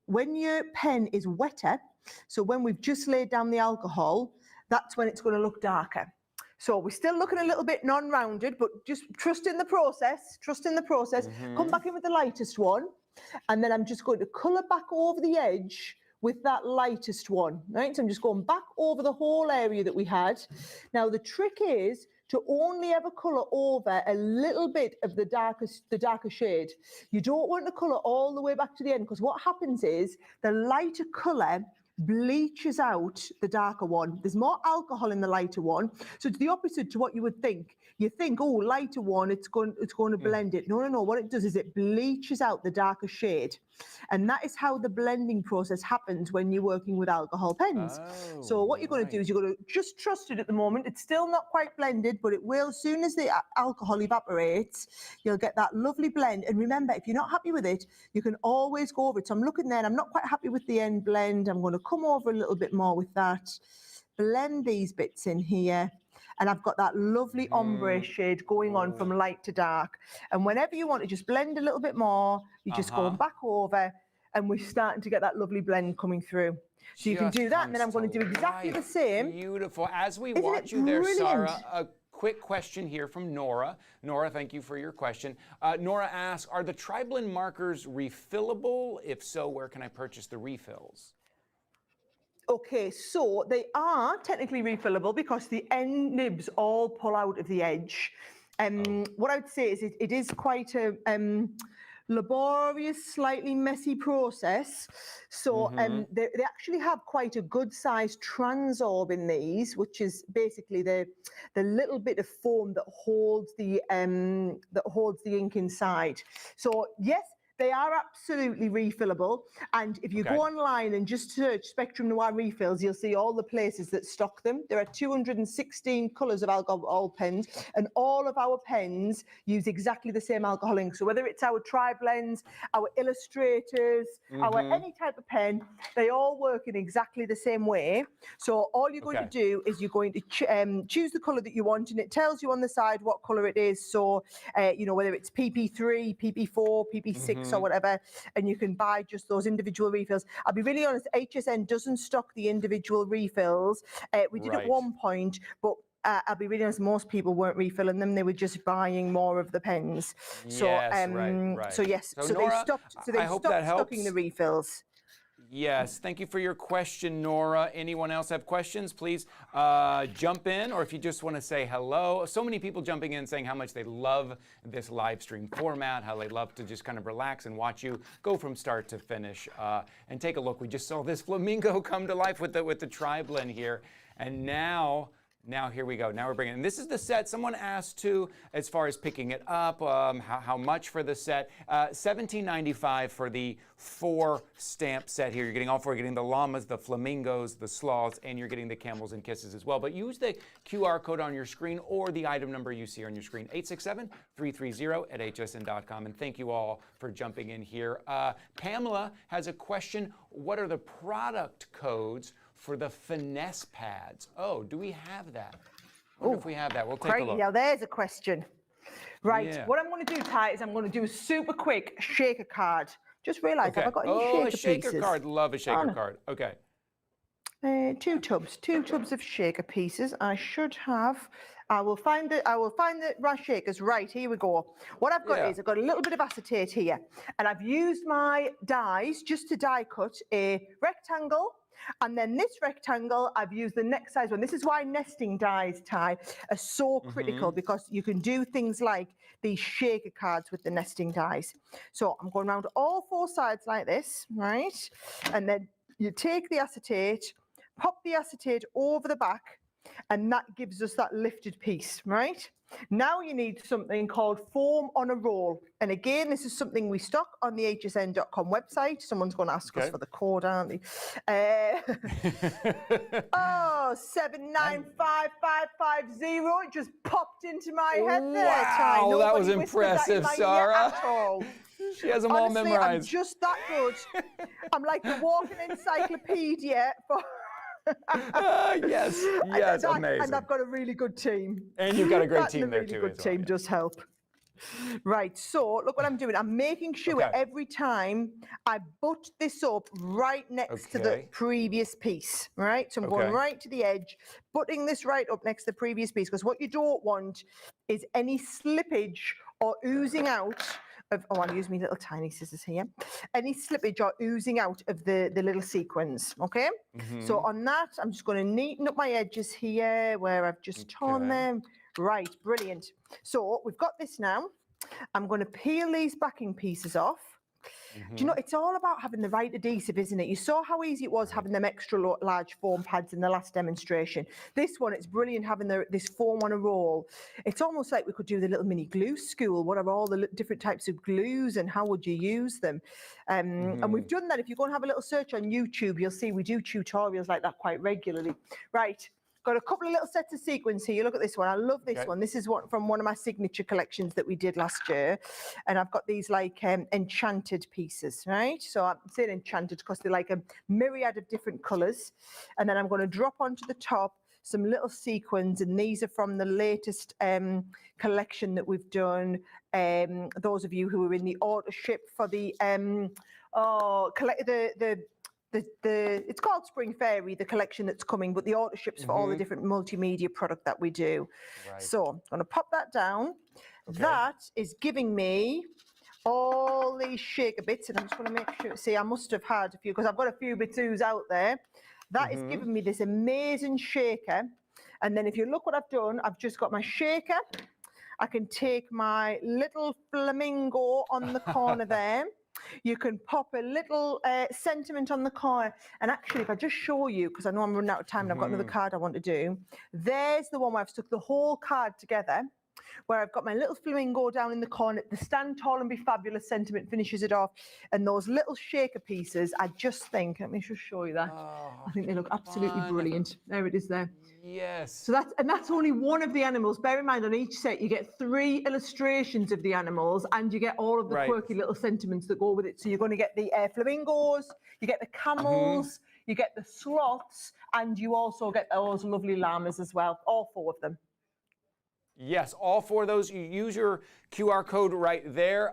when your pen is wetter, so when we've just laid down the alcohol, that's when it's going to look darker. So we're still looking a little bit non-rounded, but just trust in the process, Come back in with the lightest one. And then I'm just going to colour back over the edge with that lightest one, right? So I'm just going back over the whole area that we had. Now, the trick is to only ever colour over a little bit of the darker shade. You don't want to colour all the way back to the end, because what happens is the lighter colour bleaches out the darker one. There's more alcohol in the lighter one, so it's the opposite to what you would think. You think, oh, lighter one, it's going to blend it. No. What it does is it bleaches out the darker shade, and that is how the blending process happens when you're working with alcohol pens. So what you're going to do is you're going to just trust it at the moment. It's still not quite blended, but it will. As soon as the alcohol evaporates, you'll get that lovely blend. And remember, if you're not happy with it, you can always go over it. So I'm looking there and I'm not quite happy with the end blend. I'm going to come over a little bit more with that, blend these bits in here, and I've got that lovely ombre shade going on from light to dark. And whenever you want to just blend a little bit more, you just go back over, and we're starting to get that lovely blend coming through. So you can do that, and then I'm going to do exactly the same. Beautiful. As we watch you there, Sarah, a quick question here from Nora. Nora, thank you for your question. Nora asks, are the tri-blend markers refillable? If so, where can I purchase the refills? Okay, so they are technically refillable because the end nibs all pull out of the edge. What I would say is it is quite a laborious, slightly messy process. So they actually have quite a good sized transorb in these, which is basically the little bit of foam that holds the ink inside. So yes, they are absolutely refillable, and if you go online and just search Spectrum Noir refills, you'll see all the places that stock them. There are 216 colours of alcohol pens, and all of our pens use exactly the same alcohol ink. So whether it's our tri-blends, our illustrators, our any type of pen, they all work in exactly the same way. So all you're going to do is you're going to choose the colour that you want, and it tells you on the side what colour it is. So you know, whether it's PP3, PP4, PP6, or whatever, and you can buy just those individual refills. I'll be really honest, HSN doesn't stock the individual refills. We did at one point, but I'll be really honest, most people weren't refilling them, they were just buying more of the pens. So yes, so Nora, they stopped stocking the refills. Yes, thank you for your question, Nora. Anyone else have questions? Please jump in, or if you just want to say hello. So many people jumping in saying how much they love this live stream format, how they love to just kind of relax and watch you go from start to finish. And take a look. We just saw this flamingo come to life with the tri-blend here, and now Now here we go. Now we're bringing, and this is the set. Someone asked too, as far as picking it up, how much for the set. $17.95 for the 4 stamp set here. You're getting all 4. You're getting the llamas, the flamingos, the sloths, and you're getting the camels and kisses as well. But use the QR code on your screen or the item number you see on your screen, 867-330-@hsn.com. And thank you all for jumping in here. Pamela has a question. What are the product codes for the finesse pads? Oh, do we have that? I wonder if we have that. We'll take a look. Now there's a question. Right, Yeah. what I'm going to do, Ty, is I'm going to do a super quick shaker card. Just realised, have I got any shaker a shaker pieces? card. Love a shaker card. Okay. 2 tubs of shaker pieces. I should have. I will find the right shakers. Right, here we go. What I've got is I've got a little bit of acetate here, and I've used my dies just to die cut a rectangle. And then this rectangle, I've used the next size one. This is why nesting dies, Ty, are so critical, because you can do things like these shaker cards with the nesting dies. So I'm going around all 4 sides like this, right? And then you take the acetate, pop the acetate over the back, and that gives us that lifted piece, right? Now you need something called foam on a roll. And again, this is something we stock on the hsn.com website. Someone's going to ask us for the code, aren't they? 795550. It just popped into my head there, Ty. Wow, that was Nobody whispered that in impressive, my ear Sarah. at all. She has them all Honestly, memorized. I'm just that good. I'm like the walking encyclopedia for... Yes, amazing. And I've got a really good team. And you've got a great team a there really too. good as well, team does help. Right, so look what I'm doing. I'm making sure every time I butt this up right next to the previous piece, right? So I'm going right to the edge, butting this right up next to the previous piece, because what you don't want is any slippage or oozing out of, I'll use my little tiny scissors here, any slippage or oozing out of the little sequins, okay? So on that, I'm just going to neaten up my edges here where I've just torn them. Right, brilliant. So we've got this now. I'm going to peel these backing pieces off. Do you know, it's all about having the right adhesive, isn't it? You saw how easy it was having them extra large foam pads in the last demonstration. This one, it's brilliant having this foam on a roll. It's almost like we could do the little mini glue school. What are all the different types of glues and how would you use them? And we've done that. If you go and have a little search on YouTube, you'll see we do tutorials like that quite regularly. Right. Got a couple of little sets of sequins here. You look at this one. I love this one. This is from one of my signature collections that we did last year. And I've got these like enchanted pieces, right? So I'm saying enchanted because they're like a myriad of different colours. And then I'm going to drop onto the top some little sequins. And these are from the latest collection that we've done. Those of you who were in the auto ship for the it's called Spring Fairy, the collection that's coming, but the auto ships for all the different multimedia product that we do. So I'm going to pop that down. That is giving me all these shaker bits, and I'm just going to make sure, see, I must have had a few, because I've got a few bits out there. That is giving me this amazing shaker. And then if you look what I've done, I've just got my shaker. I can take my little flamingo on the corner there. You can pop a little sentiment on the corner. And actually, if I just show you, because I know I'm running out of time and I've got another card I want to do, there's the one where I've stuck the whole card together, where I've got my little flamingo down in the corner. The Stand Tall and Be Fabulous sentiment finishes it off. And those little shaker pieces, I just think, let me just show you that. I think they look absolutely brilliant. There it is there. Yes. So that's only one of the animals. Bear in mind, on each set, you get 3 illustrations of the animals, and you get all of the quirky little sentiments that go with it. So you're going to get the flamingos, you get the camels, you get the sloths, and you also get those lovely llamas as well, all 4 of them. Yes, all 4 of those. You use your QR code right there.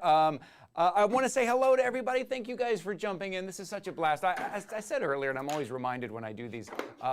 I want to say hello to everybody. Thank you guys for jumping in. This is such a blast. I said earlier, and I'm always reminded when I do these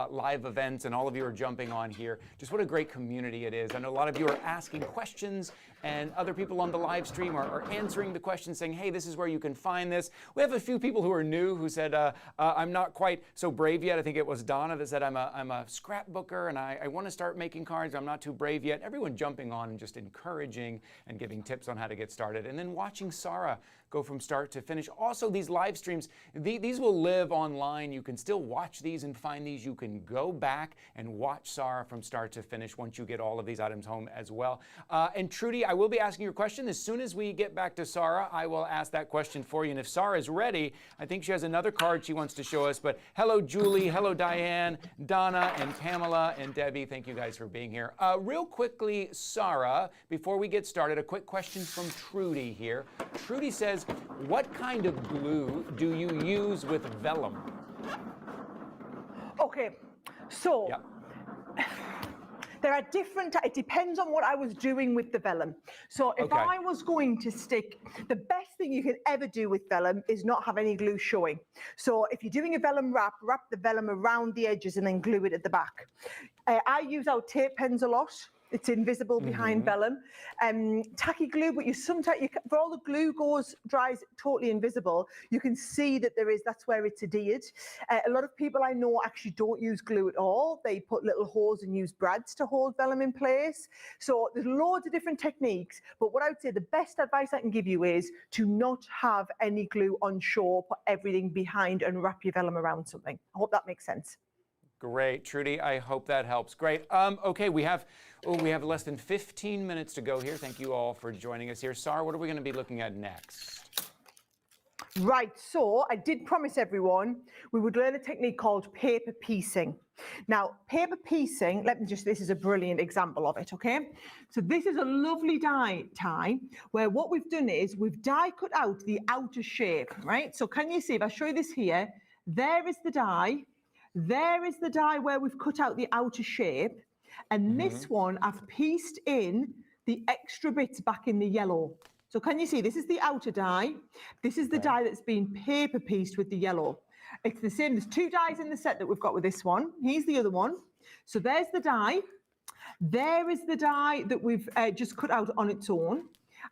live events and all of you are jumping on here, just what a great community it is. I know a lot of you are asking questions, and other people on the live stream are answering the questions, saying, hey, this is where you can find this. We have a few people who are new who said, I'm not quite so brave yet. I think it was Donna that said, I'm a scrapbooker, and I want to start making cards. I'm not too brave yet. Everyone jumping on and just encouraging and giving tips on how to get started. And then watching Sarah go from start to finish. Also, these live streams, these will live online. You can still watch these and find these. You can go back and watch Sarah from start to finish once you get all of these items home as well. And Trudy, I will be asking your question. As soon as we get back to Sarah, I will ask that question for you. And if Sarah is ready, I think she has another card she wants to show us. But hello, Julie. Hello, Diane, Donna, and Pamela, and Debbie. Thank you guys for being here. Real quickly, Sarah, before we get started, a quick question from Trudy here. Trudy says, what kind of glue do you use with vellum? Okay, so there are different, it depends on what I was doing with the vellum. So if I was going to stick, the best thing you can ever do with vellum is not have any glue showing. So if you're doing a vellum wrap, wrap the vellum around the edges and then glue it at the back. I use our tape pens a lot. It's invisible behind vellum. Tacky glue, but you sometimes, for all the glue dries totally invisible, you can see that that's where it's adhered. A lot of people I know actually don't use glue at all. They put little holes and use brads to hold vellum in place. So there's loads of different techniques, but what I would say the best advice I can give you is to not have any glue on shore, put everything behind and wrap your vellum around something. I hope that makes sense. Great, Trudy, I hope that helps. Great. Okay, we have less than 15 minutes to go here. Thank you all for joining us here. Sarah, what are we going to be looking at next? Right, so I did promise everyone we would learn a technique called paper piecing. Now, paper piecing, this is a brilliant example of it, okay? So this is a lovely die where what we've done is we've die cut out the outer shape, right? So can you see, if I show you this here, there is the die. There is the die where we've cut out the outer shape, and this one I've pieced in the extra bits back in the yellow. So can you see, this is the outer die, this is the die that's been paper pieced with the yellow. It's the same, there's two dies in the set that we've got with this one. Here's the other one. So there's the die, there is the die that we've just cut out on its own,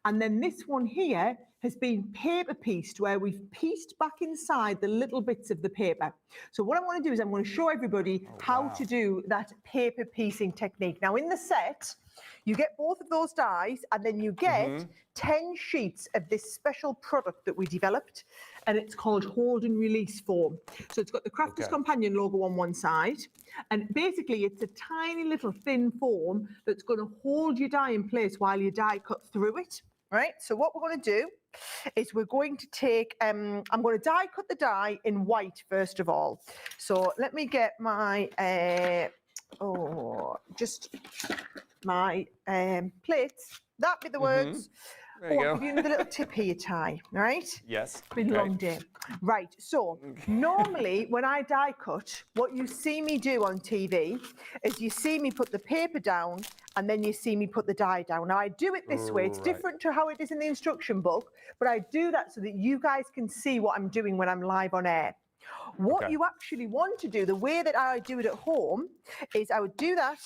and then this one here has been paper pieced where we've pieced back inside the little bits of the paper. So what I want to do is I'm going to show everybody how to do that paper piecing technique. Now in the set, you get both of those dies and then you get 10 sheets of this special product that we developed, and it's called hold and release foam. So it's got the Crafter's Companion logo on one side, and basically it's a tiny little thin foam that's going to hold your die in place while your die cuts through it. Right, so what we're going to do is we're going to take, I'm going to die cut the die in white first of all. So let me get my, my plates. That'd be the words. There you go. I'll give you another little tip here, Ty, right? Yes. It's been a long day. Right, so normally when I die cut, what you see me do on TV is you see me put the paper down and then you see me put the die down. Now I do it this way. It's different to how it is in the instruction book, but I do that so that you guys can see what I'm doing when I'm live on air. What you actually want to do, the way that I do it at home, is I would do that.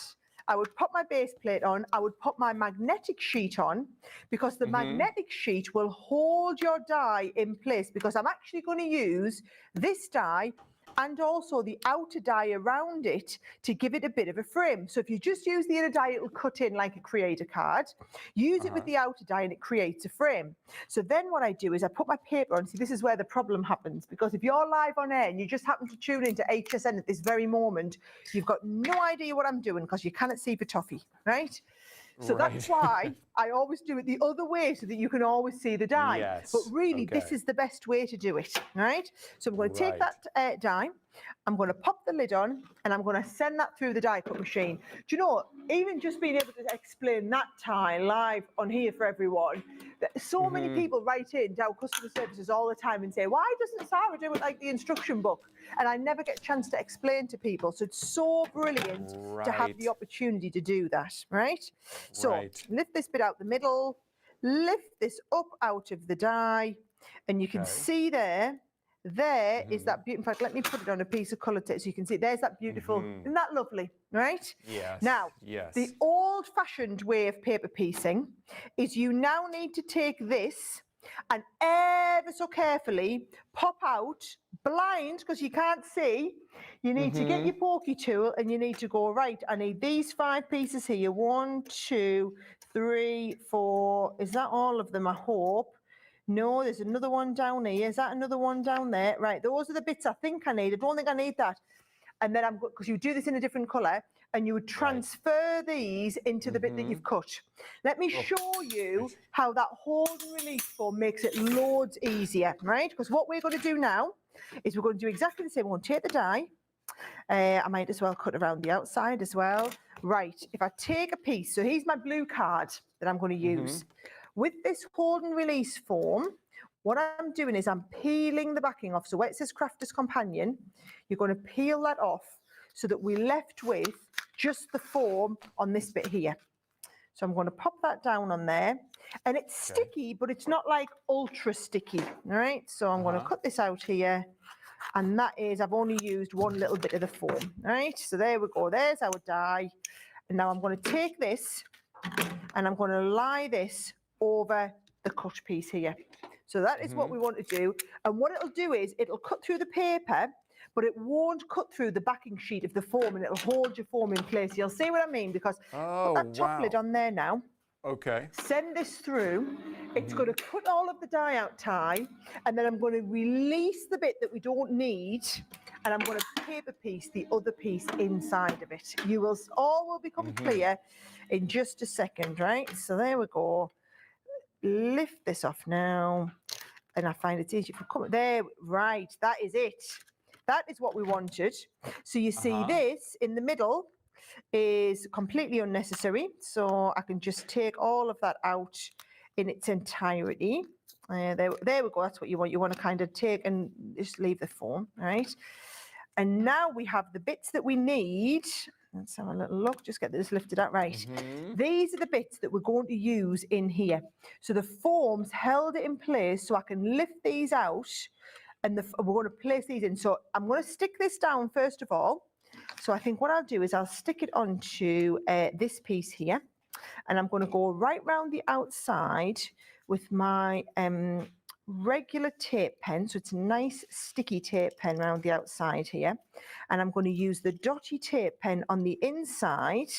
I would put my base plate on, I would put my magnetic sheet on, because the magnetic sheet will hold your die in place, because I'm actually going to use this die and also the outer die around it to give it a bit of a frame. So if you just use the inner die, it'll cut in like a creator card. Use it with the outer die and it creates a frame. So then what I do is I put my paper on. See, this is where the problem happens, because if you're live on air and you just happen to tune into HSN at this very moment, you've got no idea what I'm doing because you cannot see for toffee, right? So that's why I always do it the other way, so that you can always see the die. Yes. But really, this is the best way to do it, right? So I'm going to take that die, I'm going to pop the lid on, and I'm going to send that through the die cut machine. Do you know, even just being able to explain that tie live on here for everyone, that so many people write in to our customer services all the time and say, why doesn't Sarah do it like the instruction book? And I never get a chance to explain to people. So it's so brilliant to have the opportunity to do that, right? So lift this bit out the middle, lift this up out of the die, and you can see there is that beautiful. In fact, let me put it on a piece of colour tape so you can see. There's that beautiful. Isn't that lovely, right? Yes. Now, the old-fashioned way of paper piecing is you now need to take this and ever so carefully pop out blind, because you can't see. You need to get your pokey tool and you need to go, right, I need these 5 pieces here. 1, 2, 3, 4. Is that all of them? I hope. No, there's another one down here. Is that another one down there? Right, those are the bits I think I need. I don't think I need that. And then because you do this in a different colour, and you would transfer these into the bit that you've cut. Let me show you how that hold and release form makes it loads easier, right? Because what we're going to do now is we're going to do exactly the same. We're going to take the die. I might as well cut around the outside as well. Right, if I take a piece, so here's my blue card that I'm going to use. With this hold and release form, what I'm doing is I'm peeling the backing off. So where it says Crafter's Companion, you're going to peel that off so that we're left with just the form on this bit here. So I'm going to pop that down on there. And it's sticky, but it's not like ultra sticky, all right? So I'm going to cut this out here. And that is, I've only used one little bit of the foam, right? So there we go, there's our die. And now I'm going to take this and I'm going to lie this over the cut piece here. So that is what we want to do. And what it'll do is it'll cut through the paper, but it won't cut through the backing sheet of the foam, and it'll hold your foam in place. You'll see what I mean, because put that top lid on there now. Okay. Send this through. It's going to cut all of the die out, Ty, and then I'm going to release the bit that we don't need, and I'm going to paper piece the other piece inside of it. You will all will become clear in just a second, right? So there we go. Lift this off now, and I find it's easier for come there. Right, that is it. That is what we wanted. So you see this in the middle is completely unnecessary. So I can just take all of that out in its entirety. There we go. That's what you want. You want to kind of take and just leave the foam, right? And now we have the bits that we need. Let's have a little look. Just get this lifted out. Right. These are the bits that we're going to use in here. So the foam's held it in place so I can lift these out, and we're going to place these in. So I'm going to stick this down first of all. So I think what I'll do is I'll stick it onto this piece here, and I'm going to go right round the outside with my regular tape pen. So it's a nice sticky tape pen around the outside here. And I'm going to use the dotty tape pen on the inside,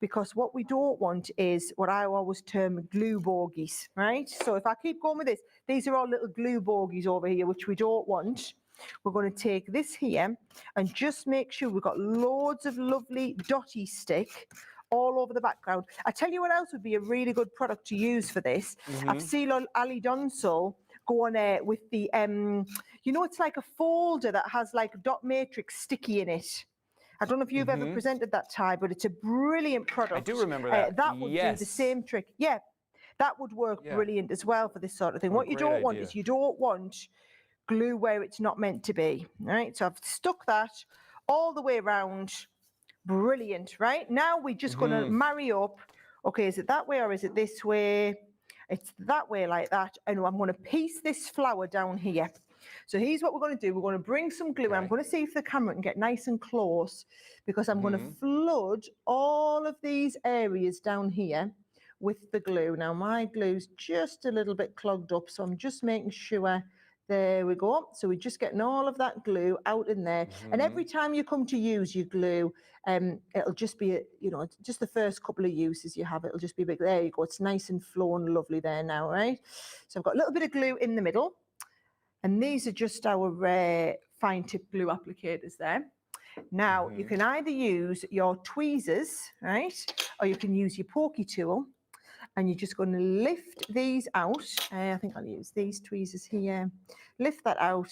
because what we don't want is what I always term glue bogies, right? So if I keep going with this, these are all little glue bogies over here, which we don't want. We're going to take this here and just make sure we've got loads of lovely dotty stick all over the background. I tell you what else would be a really good product to use for this. I've seen 𝗖𝗔𝗟𝗟𝗓𝗏 go on with the, you know, it's like a folder that has like dot matrix sticky in it. I don't know if you've ever presented that, Ty, but it's a brilliant product. I do remember that. That would do the same trick. Yeah, that would work brilliant as well for this sort of thing. What you don't want is you don't want glue where it's not meant to be, right? So I've stuck that all the way around. Brilliant, right? Now we're just going to marry up. Okay, is it that way or is it this way? It's that way like that. And I'm going to piece this flower down here. So here's what we're going to do. We're going to bring some glue. I'm going to see if the camera can get nice and close, because I'm going to flood all of these areas down here with the glue. Now my glue's just a little bit clogged up, so I'm just making sure. There we go. So we're just getting all of that glue out in there. And every time you come to use your glue, it'll just be, you know, just the first couple of uses you have, it'll just be big. There you go. It's nice and flowing lovely there now, right? So I've got a little bit of glue in the middle. And these are just our fine tip glue applicators there. Now, you can either use your tweezers, right? Or you can use your pokey tool. And you're just going to lift these out. I think I'll use these tweezers here. Lift that out,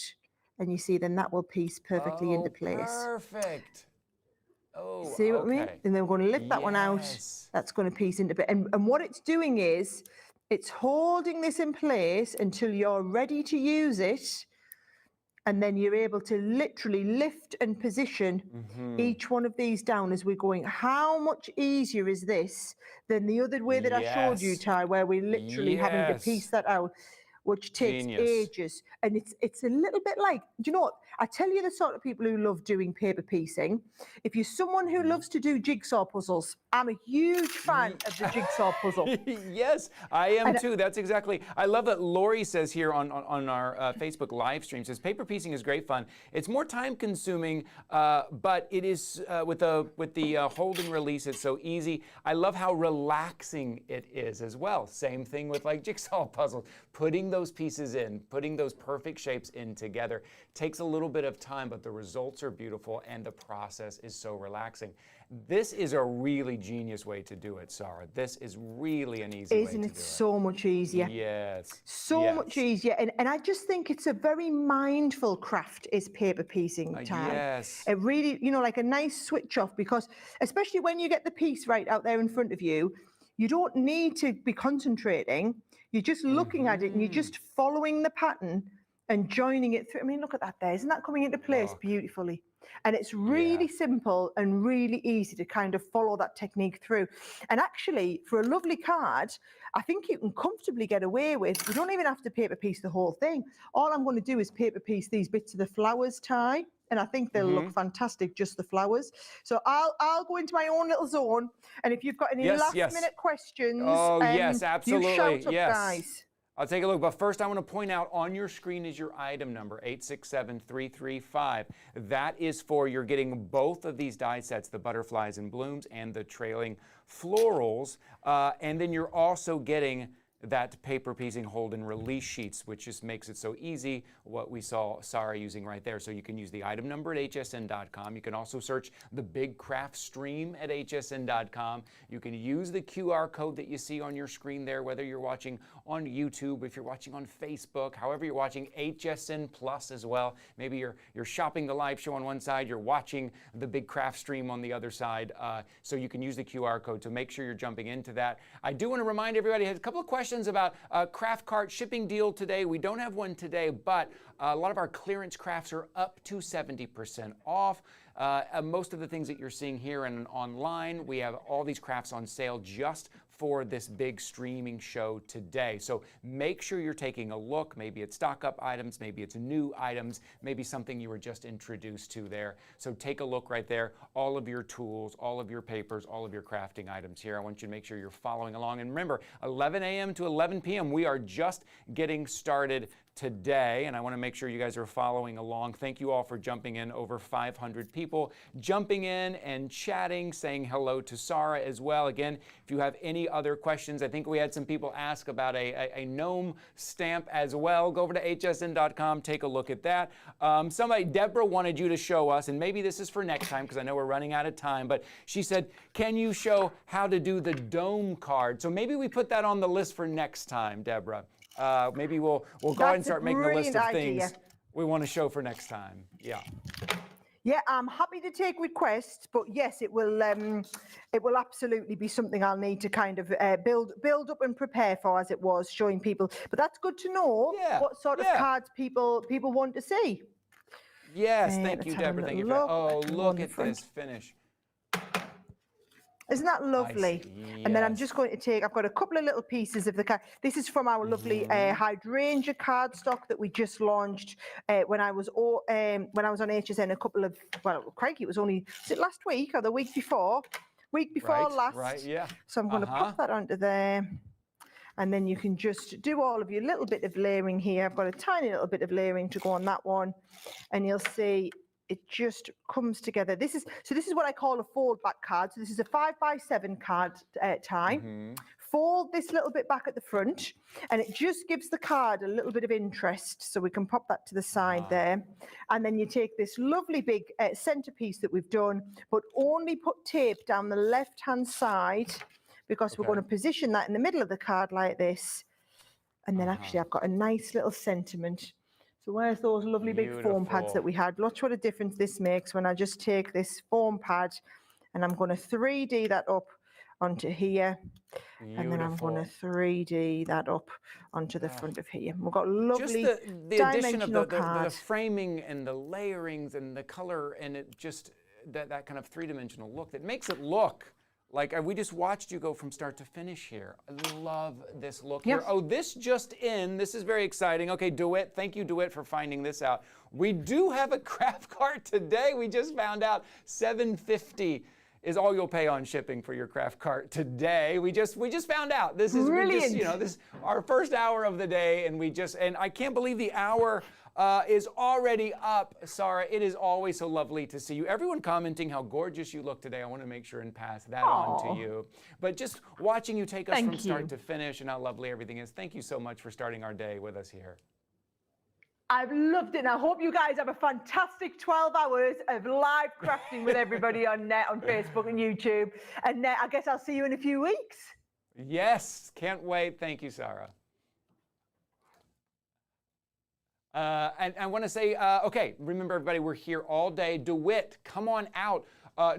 and you see then that will piece perfectly into place. Perfect. Oh, see what I mean? And then we're going to lift that one out. That's going to piece into it. And what it's doing is it's holding this in place until you're ready to use it. And then you're able to literally lift and position each one of these down as we're going. How much easier is this than the other way that I showed you, Ty, where we're literally having to piece that out, which takes ages. And it's a little bit like, do you know what? I tell you the sort of people who love doing paper piecing. If you're someone who loves to do jigsaw puzzles, I'm a huge fan of the jigsaw puzzle. Yes, I am too. That's exactly. I love that Lori says here on our Facebook live stream, says paper piecing is great fun. It's more time consuming, but it is with the hold and release, it's so easy. I love how relaxing it is as well. Same thing with like jigsaw puzzles. Putting those pieces in, putting those perfect shapes in together takes a little bit of time, but the results are beautiful and the process is so relaxing. This is a really genius way to do it, Sarah. This is really an easy way to do it. Isn't it so much easier? Yes. So much easier. And I just think it's a very mindful craft is paper piecing time. Yes. It really, you know, like a nice switch off, because especially when you get the piece right out there in front of you, you don't need to be concentrating. You're just looking at it and you're just following the pattern and joining it through. I mean, look at that there. Isn't that coming into place beautifully? And it's really simple and really easy to kind of follow that technique through. And actually, for a lovely card, I think you can comfortably get away with, you don't even have to paper piece the whole thing. All I'm going to do is paper piece these bits of the flowers tie, and I think they'll look fantastic, just the flowers. So I'll go into my own little zone, and if you've got any last minute questions, yes, absolutely. You shout up, guys. I'll take a look, but first I want to point out on your screen is your item number, 867335. That is for, you're getting both of these die sets, the butterflies and blooms and the trailing florals, and then you're also getting that paper piecing hold and release sheets, which just makes it so easy, what we saw Sarah using right there. So you can use the item number at hsn.com. You can also search the big craft stream at hsn.com. You can use the QR code that you see on your screen there, whether you're watching on YouTube, if you're watching on Facebook, however you're watching HSN Plus as well. Maybe you're shopping the live show on one side, you're watching the big craft stream on the other side. So you can use the QR code to make sure you're jumping into that. I do want to remind everybody, I had a couple of questions about craft cart shipping deal today. We don't have one today, but a lot of our clearance crafts are up to 70% off. Most of the things that you're seeing here and online, we have all these crafts on sale just for this big streaming show today. So make sure you're taking a look. Maybe it's stock up items, maybe it's new items, maybe something you were just introduced to there. So take a look right there. All of your tools, all of your papers, all of your crafting items here. I want you to make sure you're following along. And remember, 11 a.m. to 11 p.m., we are just getting started today, and I want to make sure you guys are following along. Thank you all for jumping in. Over 500 people jumping in and chatting, saying hello to Sarah as well. Again, if you have any other questions, I think we had some people ask about a gnome stamp as well. Go over to hsn.com, take a look at that. Deborah wanted you to show us, and maybe this is for next time because I know we're running out of time, but she said, can you show how to do the dome card? So maybe we put that on the list for next time, Deborah. Maybe we'll go ahead and start making a list of things we want to show for next time. Yeah. Yeah, I'm happy to take requests, but yes, it will absolutely be something I'll need to kind of build up and prepare for, as it was showing people. But that's good to know what sort of cards people want to see. Yes, thank you, Deborah. Thank you. Oh, look at this finish. Isn't that lovely? Yes. And then I'm just going to take, I've got a couple of little pieces of the card. This is from our lovely hydrangea cardstock that we just launched when I was on HSN a couple of, well, crikey, it was only, was it last week or the week before? Week before last. Right, yeah. So I'm going to pop that onto there. And then you can just do all of your little bit of layering here. I've got a tiny little bit of layering to go on that one. And you'll see it just comes together. This is what I call a fold back card. So this is a 5x7 card tie. Fold this little bit back at the front, and it just gives the card a little bit of interest. So we can pop that to the side there. And then you take this lovely big centerpiece that we've done, but only put tape down the left-hand side, because we're going to position that in the middle of the card like this. And then actually I've got a nice little sentiment. So where's those lovely big foam pads that we had? Watch what a difference this makes when I just take this foam pad and I'm going to 3D that up onto here. Beautiful. And then I'm going to 3D that up onto the front of here. We've got lovely just the addition of the framing and the layerings and the color, and it just, that kind of three-dimensional look that makes it look like we just watched you go from start to finish here. I love this look here. Oh, this just in. This is very exciting. Okay, DeWitt, thank you, DeWitt, for finding this out. We do have a craft cart today. We just found out $7.50 is all you'll pay on shipping for your craft cart today. We just found out. This is brilliant. this is our first hour of the day, and I can't believe the hour is already up. Sarah, it is always so lovely to see you. Everyone commenting how gorgeous you look today. I want to make sure and pass that on to you. But just watching you take us from start to finish and how lovely everything is. Thank you so much for starting our day with us here. I've loved it, and I hope you guys have a fantastic 12 hours of live crafting with everybody on Facebook and YouTube. And I guess I'll see you in a few weeks. Yes, can't wait. Thank you, Sarah. And I want to say, okay, remember everybody, we're here all day. DeWitt, come on out.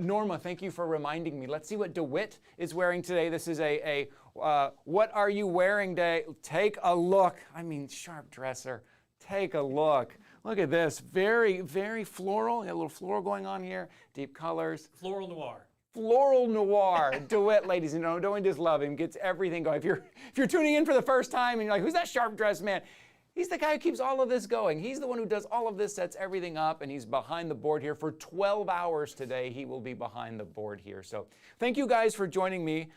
Norma, thank you for reminding me. Let's see what DeWitt is wearing today. This is a what are you wearing day. Take a look. I mean, sharp dresser. Take a look. Look at this. Very, very floral. Got a little floral going on here. Deep colors. Floral noir. Floral noir. DeWitt, ladies and gentlemen, don't just love him. Gets everything going. If you're tuning in for the first time and you're like, who's that sharp dressed man? He's the guy who keeps all of this going. He's the one who does all of this, sets everything up, and he's behind the board here for 12 hours today. He will be behind the board here. So thank you guys for joining me.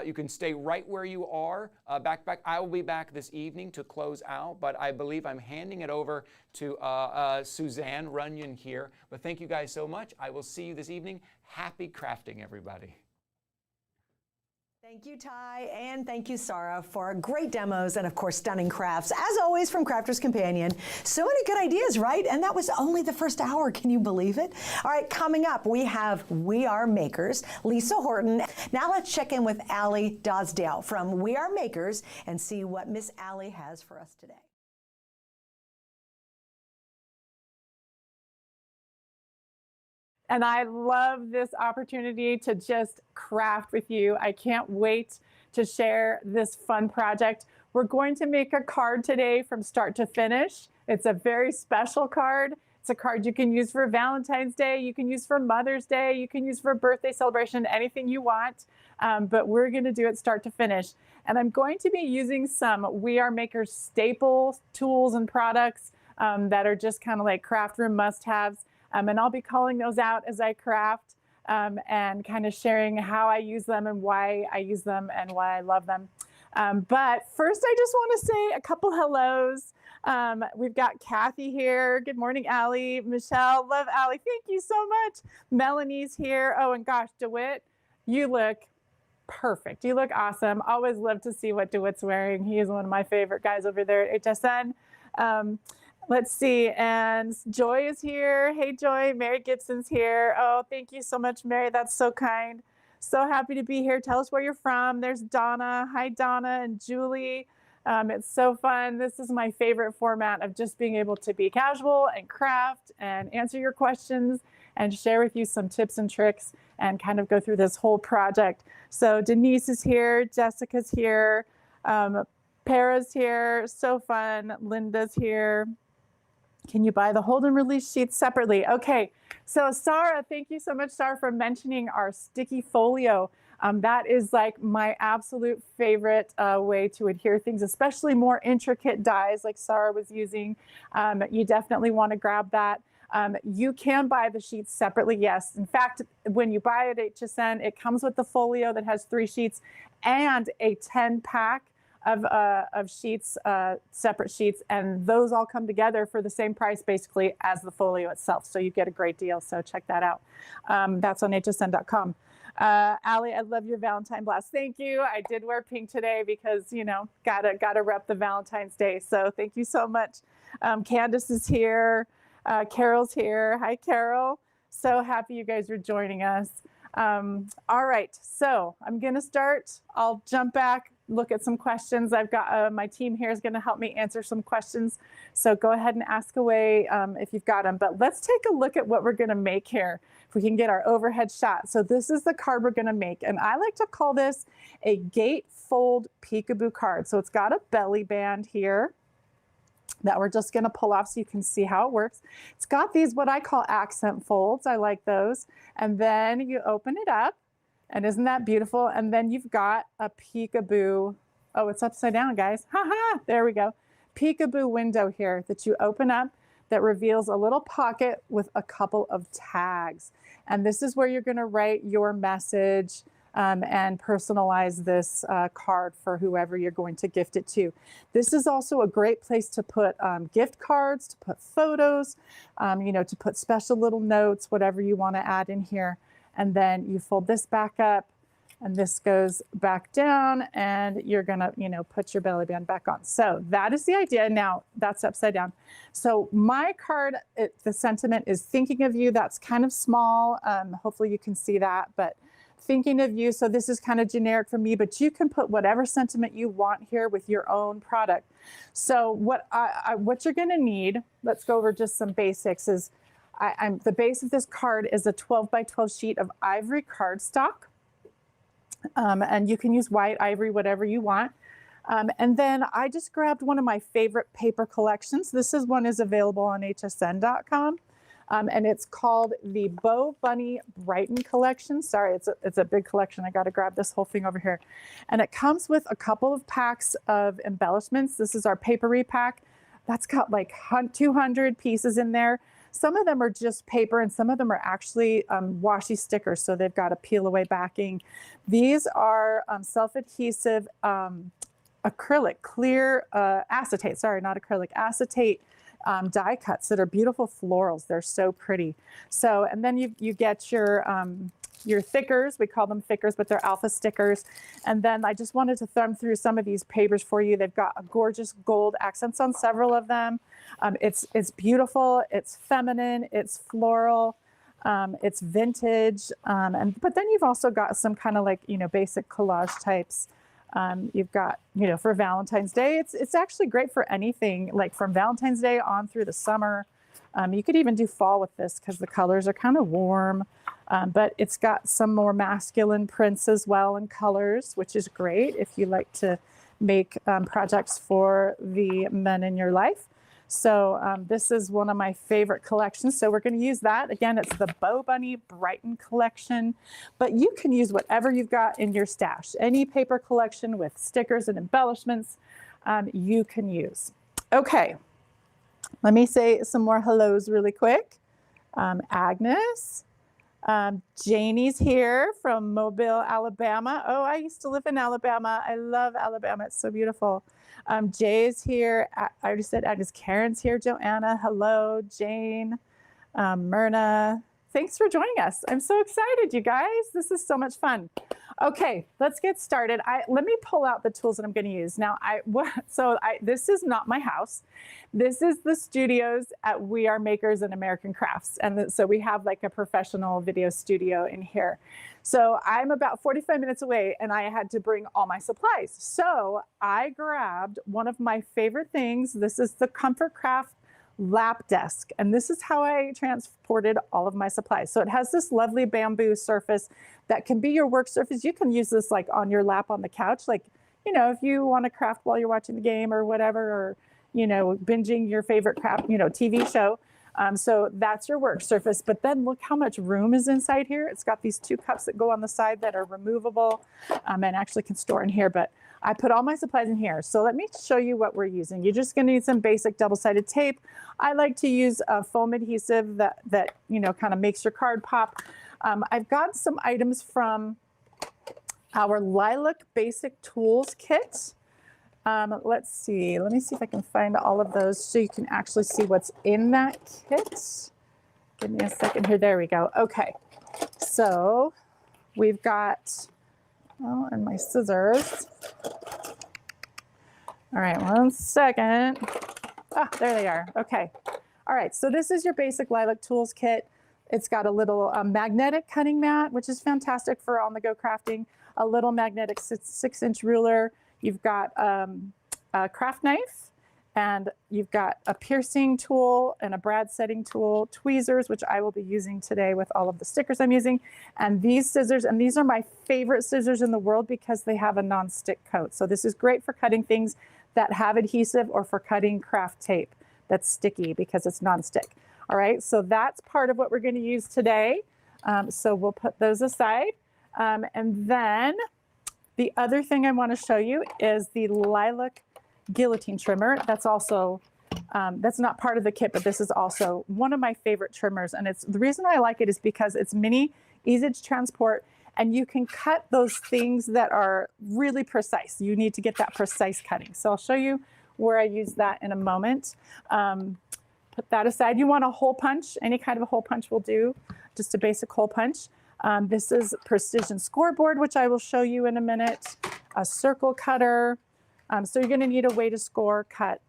You can stay right where you are. Back. I will be back this evening to close out, but I believe I'm handing it over to Suzanne Runyon here. But thank you guys so much. I will see you this evening. Happy crafting, everybody. Thank you, Ty, and thank you, Sarah, for great demos and, of course, stunning crafts, as always, from Crafter's Companion. So many good ideas, right? And that was only the first hour. Can you believe it? All right, coming up, we have We Are Makers, Lisa Horton. Now let's check in with 𝗖𝗥𝗔𝗟𝗟𝗏 from We Are Makers and see what Miss 𝗖𝗥 has for us today. And I love this opportunity to just craft with you. I can't wait to share this fun project. We're going to make a card today from start to finish. It's a very special card. It's a card you can use for Valentine's Day, you can use for Mother's Day, you can use for a birthday celebration, anything you want. But we're gonna do it start to finish. And I'm going to be using some We Are Makers staple tools and products that are just kind of like craft room must-haves. And I'll be calling those out as I craft and kind of sharing how I use them and why I use them and why I love them. But first, I just want to say a couple hellos. We've got Kathy here. Good morning, Allie. Michelle, love Allie. Thank you so much. Melanie's here. Oh, and gosh, DeWitt, you look perfect. You look awesome. Always love to see what DeWitt's wearing. He is one of my favorite guys over there at HSN. Let's see, and Joy is here. Hey, Joy. Mary Gibson's here. Oh, thank you so much, Mary. That's so kind. So happy to be here. Tell us where you're from. There's Donna. Hi, Donna and Julie. It's so fun. This is my favorite format of just being able to be casual and craft and answer your questions and share with you some tips and tricks and kind of go through this whole project. So Denise is here. Jessica's here. Para's here. So fun. Linda's here. Can you buy the hold and release sheets separately? Okay, so Sarah, thank you so much, Sarah, for mentioning our sticky folio. That is like my absolute favorite way to adhere things, especially more intricate dies like Sarah was using. You definitely want to grab that. You can buy the sheets separately, yes. In fact, when you buy at HSN, it comes with the folio that has 3 sheets and a 10-pack of sheets, separate sheets, and those all come together for the same price basically as the folio itself. So you get a great deal, so check that out. That's on hsn.com. Allie, I love your Valentine blouse. Thank you. I did wear pink today because, you know, gotta rep the Valentine's Day. So thank you so much. Candace is here. Carol's here. Hi, Carol. So happy you guys are joining us. All right, so I'm gonna start. I'll jump back, look at some questions. I've got my team here is gonna help me answer some questions. So go ahead and ask away if you've got them. But let's take a look at what we're gonna make here. If we can get our overhead shot. So this is the card we're gonna make. And I like to call this a Gatefold peekaboo card. So it's got a belly band here that we're just gonna pull off so you can see how it works. It's got these, what I call accent folds. I like those. And then you open it up, and isn't that beautiful? And then you've got a peekaboo. Oh, it's upside down, guys. Ha ha, there we go. Peekaboo window here that you open up that reveals a little pocket with a couple of tags. And this is where you're gonna write your message, and personalize this card for whoever you're going to gift it to. This is also a great place to put gift cards, to put photos, you know, to put special little notes, whatever you want to add in here. And then you fold this back up, and this goes back down, and you're gonna, you know, put your belly band back on. So that is the idea. Now that's upside down. So my card, the sentiment is thinking of you. That's kind of small. Hopefully you can see that, but thinking of you. So this is kind of generic for me, but you can put whatever sentiment you want here with your own product. So what you're gonna need, let's go over just some basics, is the base of this card is a 12 by 12 sheet of ivory cardstock. And you can use white, ivory, whatever you want. And then I just grabbed one of my favorite paper collections. This one is available on hsn.com. And it's called the Bo Bunny Brighton collection. Sorry, it's a big collection. I got to grab this whole thing over here. And it comes with a couple of packs of embellishments. This is our papery pack. That's got like 200 pieces in there. Some of them are just paper, and some of them are actually washi stickers, so they've got a peel-away backing. These are self-adhesive acrylic, clear acetate, sorry, not acrylic, acetate die cuts that are beautiful florals. They're so pretty. So, and then you get your thickers. We call them thickers, but they're alpha stickers. And then I just wanted to thumb through some of these papers for you. They've got a gorgeous gold accents on several of them. It's beautiful, it's feminine, it's floral, it's vintage. But then you've also got some kind of like, you know, basic collage types. You've got, you know, for Valentine's Day, it's actually great for anything, like from Valentine's Day on through the summer. You could even do fall with this because the colors are kind of warm, but it's got some more masculine prints as well and colors, which is great if you like to make projects for the men in your life. So this is one of my favorite collections. So we're going to use that. Again, it's the Bo Bunny Brighton collection, but you can use whatever you've got in your stash. Any paper collection with stickers and embellishments you can use. Okay, let me say some more hellos really quick. Agnes, Janie's here from Mobile, Alabama. Oh, I used to live in Alabama. I love Alabama. It's so beautiful. Jay's here. I already said Agnes. Karen's here. Joanna, hello. Jane, Myrna. Thanks for joining us. I'm so excited, you guys. This is so much fun. Okay, let's get started. Let me pull out the tools that I'm going to use. Now, this is not my house. This is the studios at We Are Makers and American Crafts. And so we have like a professional video studio in here. So I'm about 45 minutes away, and I had to bring all my supplies. So I grabbed one of my favorite things. This is the Comfort Craft lap desk, and this is how I transported all of my supplies. So it has this lovely bamboo surface that can be your work surface. You can use this like on your lap on the couch, like, you know, if you want to craft while you're watching the game or whatever, or, you know, binging your favorite craft, you know, TV show. So that's your work surface. But then look how much room is inside here. It's got these 2 cups that go on the side that are removable and actually can store in here. But I put all my supplies in here. So let me show you what we're using. You're just going to need some basic double-sided tape. I like to use a foam adhesive that you know, kind of makes your card pop. I've got some items from our Lilac Basic Tools kit. Let's see. Let me see if I can find all of those so you can actually see what's in that kit. Give me a second here. There we go. Okay. So we've got, oh, and my scissors. All right, one second. Ah, there they are. Okay. All right. So this is your basic Lilac Tools kit. It's got a little magnetic cutting mat, which is fantastic for on-the-go crafting. A little magnetic 6-inch ruler. You've got a craft knife, and you've got a piercing tool and a brad setting tool, tweezers, which I will be using today with all of the stickers I'm using, and these scissors. And these are my favorite scissors in the world because they have a non-stick coat. So this is great for cutting things that have adhesive or for cutting craft tape that's sticky because it's non-stick. All right, so that's part of what we're going to use today. So we'll put those aside. And then the other thing I want to show you is the Lilac guillotine trimmer. That's also, that's not part of the kit, but this is also one of my favorite trimmers. And it's the reason I like it is because it's mini, easy to transport, and you can cut those things that are really precise. You need to get that precise cutting. So I'll show you where I use that in a moment. Put that aside. You want a hole punch. Any kind of a hole punch will do, just a basic hole punch. This is precision scoreboard, which I will show you in a minute. A circle cutter. So you're going to need a way to score, cut.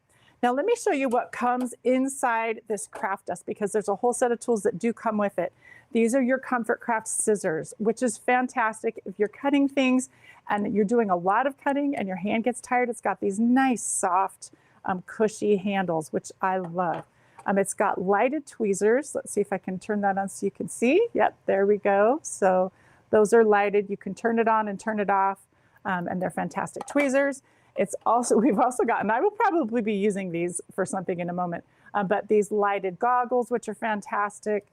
Now let me show you what comes inside this craft desk, because there's a whole set of tools that do come with it. These are your Comfort Craft scissors, which is fantastic if you're cutting things and you're doing a lot of cutting and your hand gets tired. It's got these nice, soft, cushy handles, which I love. It's got lighted tweezers. Let's see if I can turn that on so you can see. Yep, there we go. So those are lighted. You can turn it on and turn it off, and they're fantastic tweezers. We've also got, and I will probably be using these for something in a moment, but these lighted goggles, which are fantastic.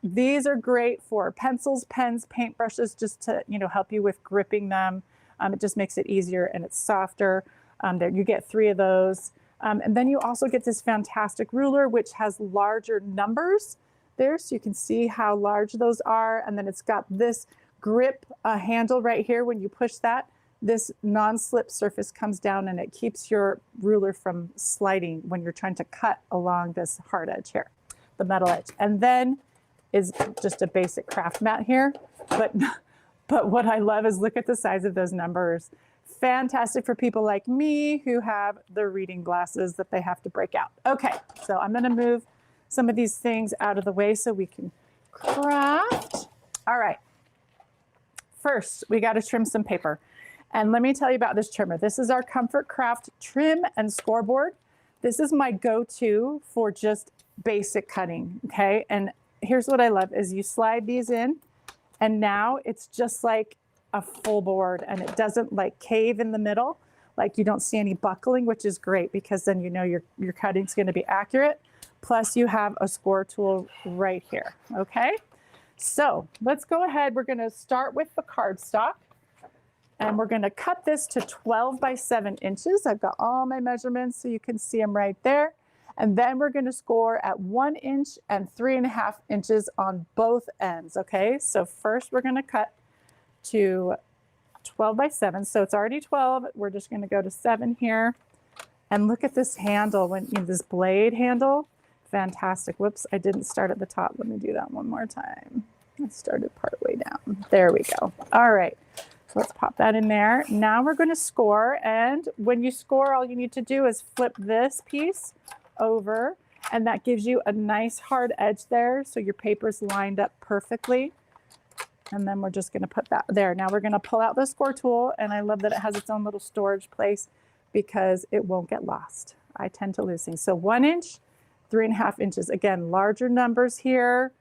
These are great for pencils, pens, paintbrushes, just to help you with gripping them. It just makes it easier, and it's softer. There you get 3 of those. And then you also get this fantastic ruler, which has larger numbers there, so you can see how large those are. And then it's got this grip handle right here. When you push that, this non-slip surface comes down and it keeps your ruler from sliding when you're trying to cut along this hard edge here, the metal edge. And then is just a basic craft mat here. But what I love is look at the size of those numbers. Fantastic for people like me who have the reading glasses that they have to break out. Okay, so I'm going to move some of these things out of the way so we can craft. All right. First, we got to trim some paper. And let me tell you about this trimmer. This is our Comfort Craft trim and scoreboard. This is my go-to for just basic cutting, okay? And here's what I love is you slide these in, and now it's just like a full board, and it doesn't like cave in the middle. Like you don't see any buckling, which is great because then you know your cutting's going to be accurate. Plus you have a score tool right here, okay? So let's go ahead. We're going to start with the cardstock, and we're going to cut this to 12 by 7 inches. I've got all my measurements so you can see them right there. And then we're going to score at 1 inch and 3.5 inches on both ends, okay? So first we're going to cut to 12 by 7. So it's already 12. We're just going to go to 7 here. And look at this handle, this blade handle. Fantastic. Whoops, I didn't start at the top. Let me do that one more time. I started part way down. There we go. All right. So let's pop that in there. Now we're going to score. And when you score, all you need to do is flip this piece over. And that gives you a nice hard edge there. So your paper's lined up perfectly. And then we're just going to put that there. Now we're going to pull out the score tool. And I love that it has its own little storage place because it won't get lost. I tend to lose things. So 1 inch, 3.5 inches. Again, larger numbers here.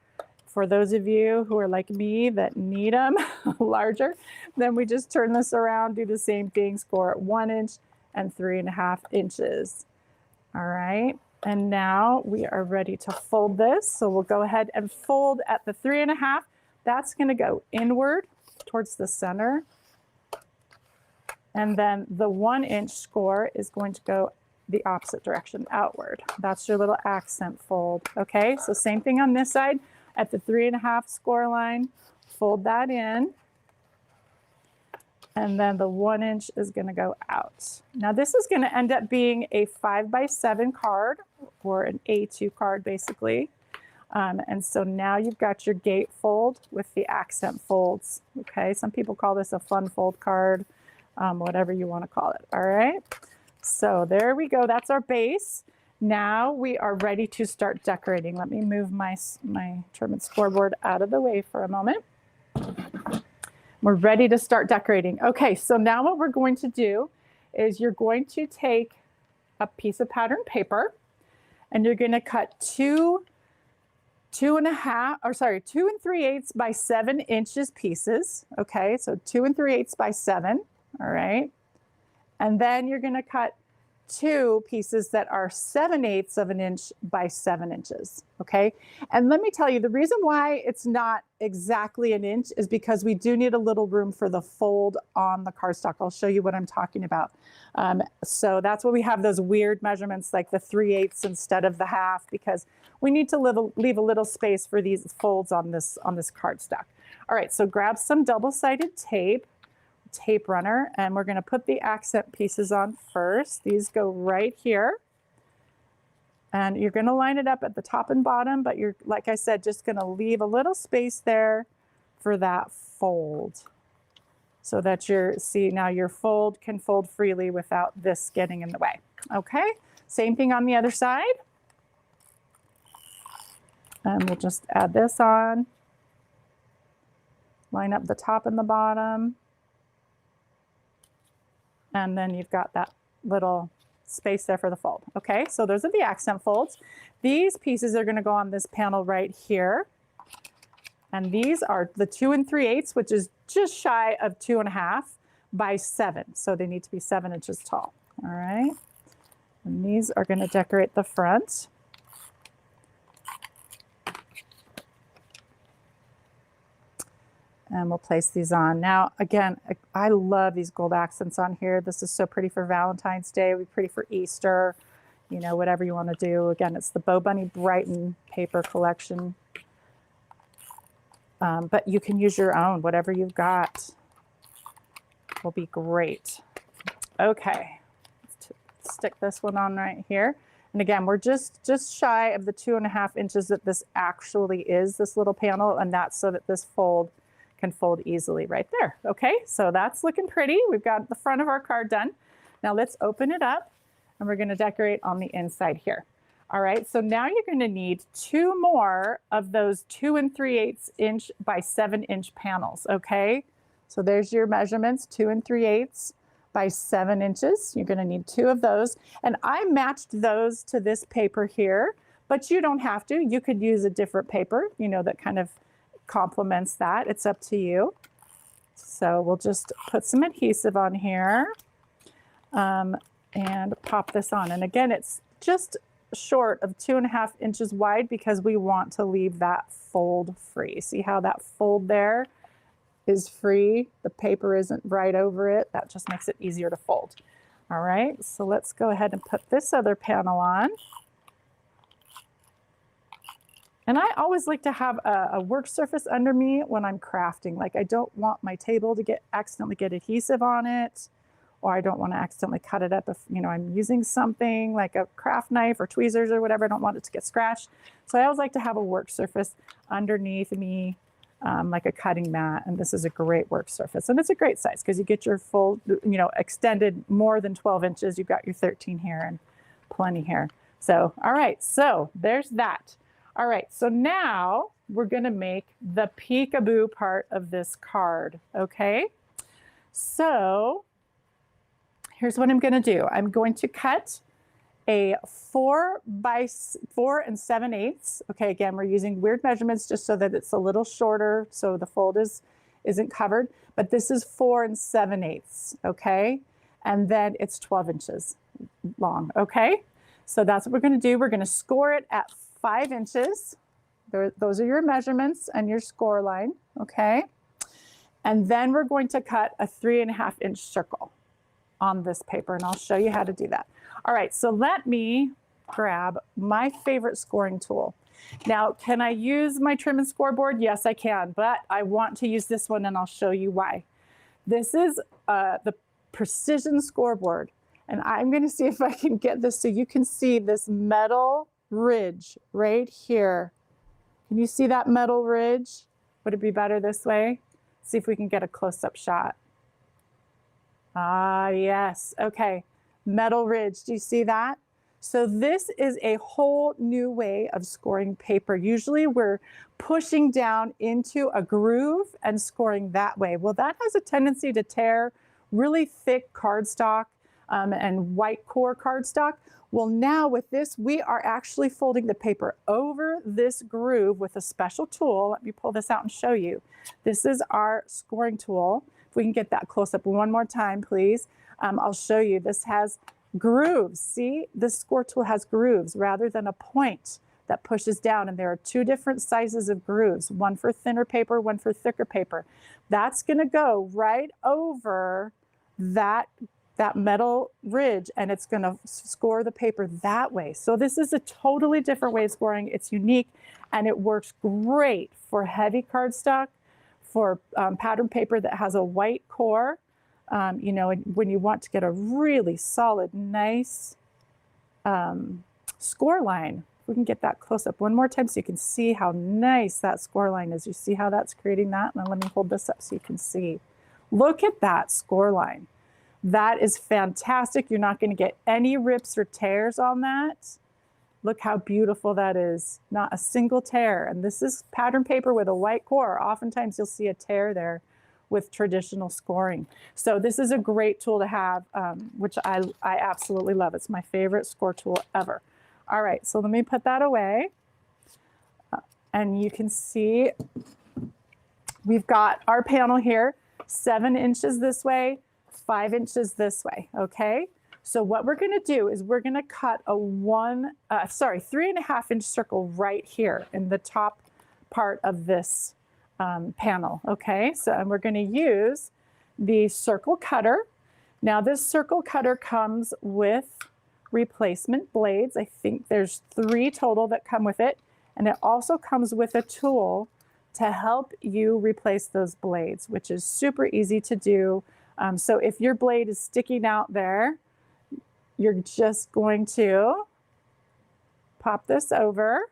For those of you who are like me that need them larger, then we just turn this around, do the same thing, score at 1 inch and 3.5 inches. All right. And now we are ready to fold this. So we'll go ahead and fold at the 3.5. That's going to go inward towards the center. And then the 1 inch score is going to go the opposite direction, outward. That's your little accent fold. Okay, so same thing on this side. At the 3.5 score line, fold that in. And then the 1 inch is going to go out. Now this is going to end up being a 5 by 7 card, or an A2 card basically. And so now you've got your gatefold with the accent folds. Okay, some people call this a fun fold card, whatever you want to call it. All right, so there we go. That's our base. Now we are ready to start decorating. Let me move my trim and scoreboard out of the way for a moment. We're ready to start decorating. Okay, so now what we're going to do is you're going to take a piece of pattern paper and you're going to cut 2 3/8 by 7 inches pieces. Okay, so 2 3/8 by 7. All right, and then you're going to cut 2 pieces that are 7/8 of an inch by 7 inches. Okay, and let me tell you, the reason why it's not exactly an inch is because we do need a little room for the fold on the cardstock. I'll show you what I'm talking about. So that's why we have those weird measurements like the 3/8 instead of the half, because we need to leave a little space for these folds on this cardstock. All right, so grab some double-sided tape runner, and we're going to put the accent pieces on first. These go right here. And you're going to line it up at the top and bottom, but you're, like I said, just going to leave a little space there for that fold. So that now your fold can fold freely without this getting in the way. Okay, same thing on the other side. And we'll just add this on. Line up the top and the bottom. And then you've got that little space there for the fold. Okay, so those are the accent folds. These pieces are going to go on this panel right here. And these are the 2 3/8, which is just shy of 2.5 by 7. So they need to be 7 inches tall. All right. And these are going to decorate the front. And we'll place these on. Now, again, I love these gold accents on here. This is so pretty for Valentine's Day. It would be pretty for Easter, you know, whatever you want to do. Again, it's the Bo Bunny Brighton paper collection. But you can use your own, whatever you've got will be great. Okay, let's stick this one on right here. And again, we're just shy of the 2.5 inches that this actually is, this little panel, and that's so that this fold can fold easily right there. Okay, so that's looking pretty. We've got the front of our card done. Now let's open it up, and we're going to decorate on the inside here. All right, so now you're going to need 2 more of those 2 3/8 inch by 7 inch panels. Okay, so there's your measurements, 2 3/8 by 7 inches. You're going to need 2 of those, and I matched those to this paper here, but you don't have to. You could use a different paper, you know, that kind of complements that. It's up to you. So we'll just put some adhesive on here and pop this on. And again, it's just short of 2.5 inches wide because we want to leave that fold free. See how that fold there is free? The paper isn't right over it. That just makes it easier to fold. All right, so let's go ahead and put this other panel on. And I always like to have a work surface under me when I'm crafting. Like, I don't want my table to accidentally get adhesive on it, or I don't want to accidentally cut it up if, you know, I'm using something like a craft knife or tweezers or whatever. I don't want it to get scratched. So I always like to have a work surface underneath me, like a cutting mat. And this is a great work surface. And it's a great size because you get your full, you know, extended more than 12 inches. You've got your 13 here and plenty here. So, all right, so there's that. All right, so now we're going to make the peekaboo part of this card, okay? So here's what I'm going to do. I'm going to cut a 4 by 4 7/8. Okay, again, we're using weird measurements just so that it's a little shorter so the fold isn't covered, but this is 4 7/8, okay? And then it's 12 inches long, okay? So that's what we're going to do. We're going to score it at 5 inches. Those are your measurements and your score line, okay? And then we're going to cut a 3.5 inch circle on this paper, and I'll show you how to do that. All right, so let me grab my favorite scoring tool. Now, can I use my trim and scoreboard? Yes, I can, but I want to use this one, and I'll show you why. This is the precision scoreboard, and I'm going to see if I can get this so you can see this metal ridge right here. Can you see that metal ridge? Would it be better this way? See if we can get a close-up shot. Ah, yes. Okay. Metal ridge. Do you see that? So this is a whole new way of scoring paper. Usually we're pushing down into a groove and scoring that way. Well, that has a tendency to tear really thick cardstock and white core cardstock. Well, now with this, we are actually folding the paper over this groove with a special tool. Let me pull this out and show you. This is our scoring tool. If we can get that close up one more time, please. I'll show you. This has grooves. See, this score tool has grooves rather than a point that pushes down. And there are 2 different sizes of grooves, one for thinner paper, one for thicker paper. That's going to go right over that that metal ridge, and it's going to score the paper that way. So this is a totally different way of scoring. It's unique, and it works great for heavy cardstock, for pattern paper that has a white core. You know, when you want to get a really solid, nice score line. We can get that close up one more time so you can see how nice that score line is. You see how that's creating that? Now let me hold this up so you can see. Look at that score line. That is fantastic. You're not going to get any rips or tears on that. Look how beautiful that is. Not a single tear. And this is pattern paper with a white core. Oftentimes you'll see a tear there with traditional scoring. So this is a great tool to have, which I absolutely love. It's my favorite score tool ever. All right, so let me put that away. And you can see we've got our panel here, 7 inches this way, 5 inches this way, okay? So what we're gonna do is we're gonna cut a 3.5 inch circle right here in the top part of this panel, okay? So, and we're gonna use the circle cutter. Now this circle cutter comes with replacement blades. I think there's 3 total that come with it. And it also comes with a tool to help you replace those blades, which is super easy to do. So if your blade is sticking out there, you're just going to pop this over.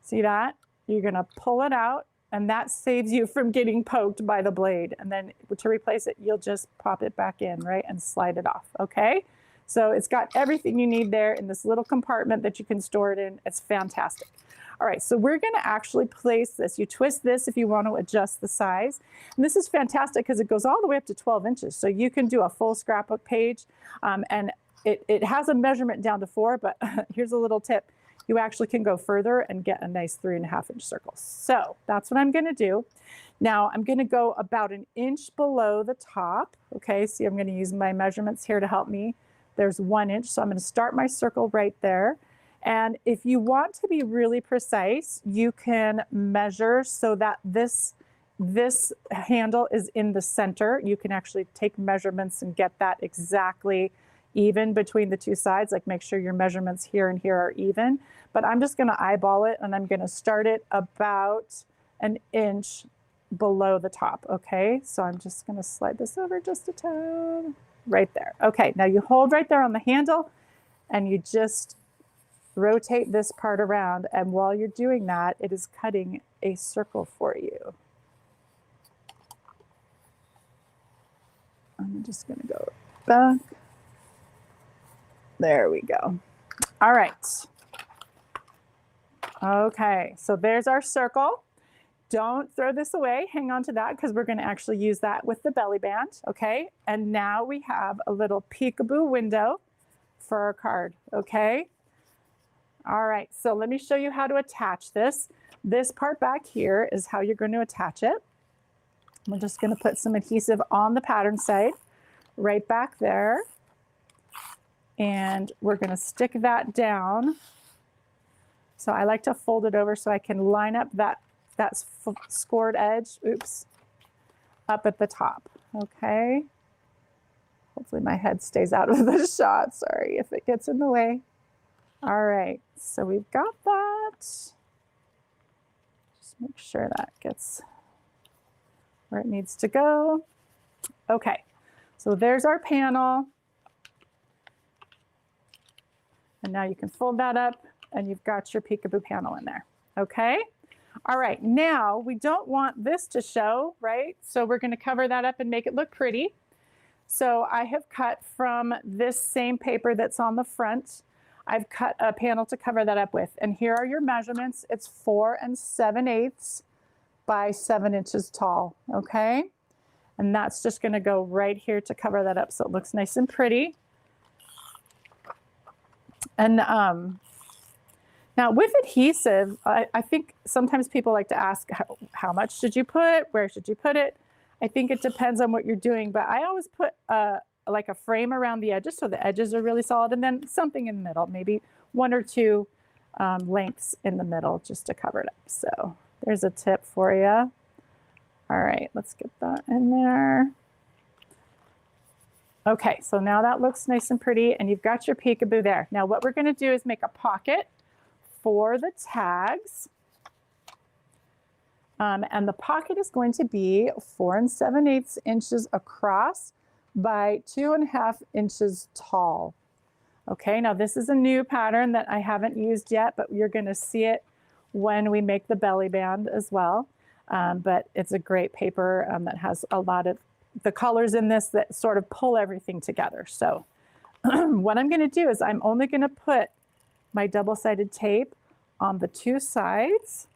See that? You're gonna pull it out, and that saves you from getting poked by the blade. And then to replace it, you'll just pop it back in, right? And slide it off, okay? So it's got everything you need there in this little compartment that you can store it in. It's fantastic. All right, so we're gonna actually place this. You twist this if you want to adjust the size. And this is fantastic because it goes all the way up to 12 inches. So you can do a full scrapbook page. And it has a measurement down to 4, but here's a little tip. You actually can go further and get a nice 3.5 inch circle. So that's what I'm gonna do. Now I'm gonna go about 1 inch below the top. Okay, see, I'm gonna use my measurements here to help me. There's 1 inch, so I'm going to start my circle right there. And if you want to be really precise, you can measure so that this handle is in the center. You can actually take measurements and get that exactly even between the 2 sides, like make sure your measurements here and here are even. But I'm just going to eyeball it, and I'm going to start it about 1 inch below the top, okay? So I'm just going to slide this over just a tad. Right there. Okay, now you hold right there on the handle, and you just rotate this part around. And while you're doing that, it is cutting a circle for you. I'm just going to go back. There we go. All right. Okay, so there's our circle. Don't throw this away. Hang on to that because we're going to actually use that with the belly band, okay? And now we have a little peekaboo window for our card, okay? All right, so let me show you how to attach this. This part back here is how you're going to attach it. We're just going to put some adhesive on the pattern side right back there. And we're going to stick that down. So I like to fold it over so I can line up that scored edge, oops, up at the top, okay? Hopefully my head stays out of the shot. Sorry if it gets in the way. All right, so we've got that. Just make sure that gets where it needs to go. Okay, so there's our panel. And now you can fold that up and you've got your peekaboo panel in there, okay? All right, now we don't want this to show, right? So we're gonna cover that up and make it look pretty. So I have cut from this same paper that's on the front. I've cut a panel to cover that up with. And here are your measurements. It's 4 7/8 by 7 inches tall, okay? And that's just gonna go right here to cover that up so it looks nice and pretty. And now with adhesive, I think sometimes people like to ask, how much should you put? Where should you put it? I think it depends on what you're doing, but I always put like a frame around the edges so the edges are really solid, and then something in the middle, maybe 1 or 2 lengths in the middle just to cover it up. So there's a tip for you. All right, let's get that in there. Okay, so now that looks nice and pretty, and you've got your peekaboo there. Now what we're going to do is make a pocket for the tags. And the pocket is going to be 4 7/8 inches across by 2.5 inches tall. Okay, now this is a new pattern that I haven't used yet, but you're going to see it when we make the belly band as well. But it's a great paper that has a lot of the colors in this that sort of pull everything together. So what I'm going to do is I'm only going to put my double-sided tape on the 2 sides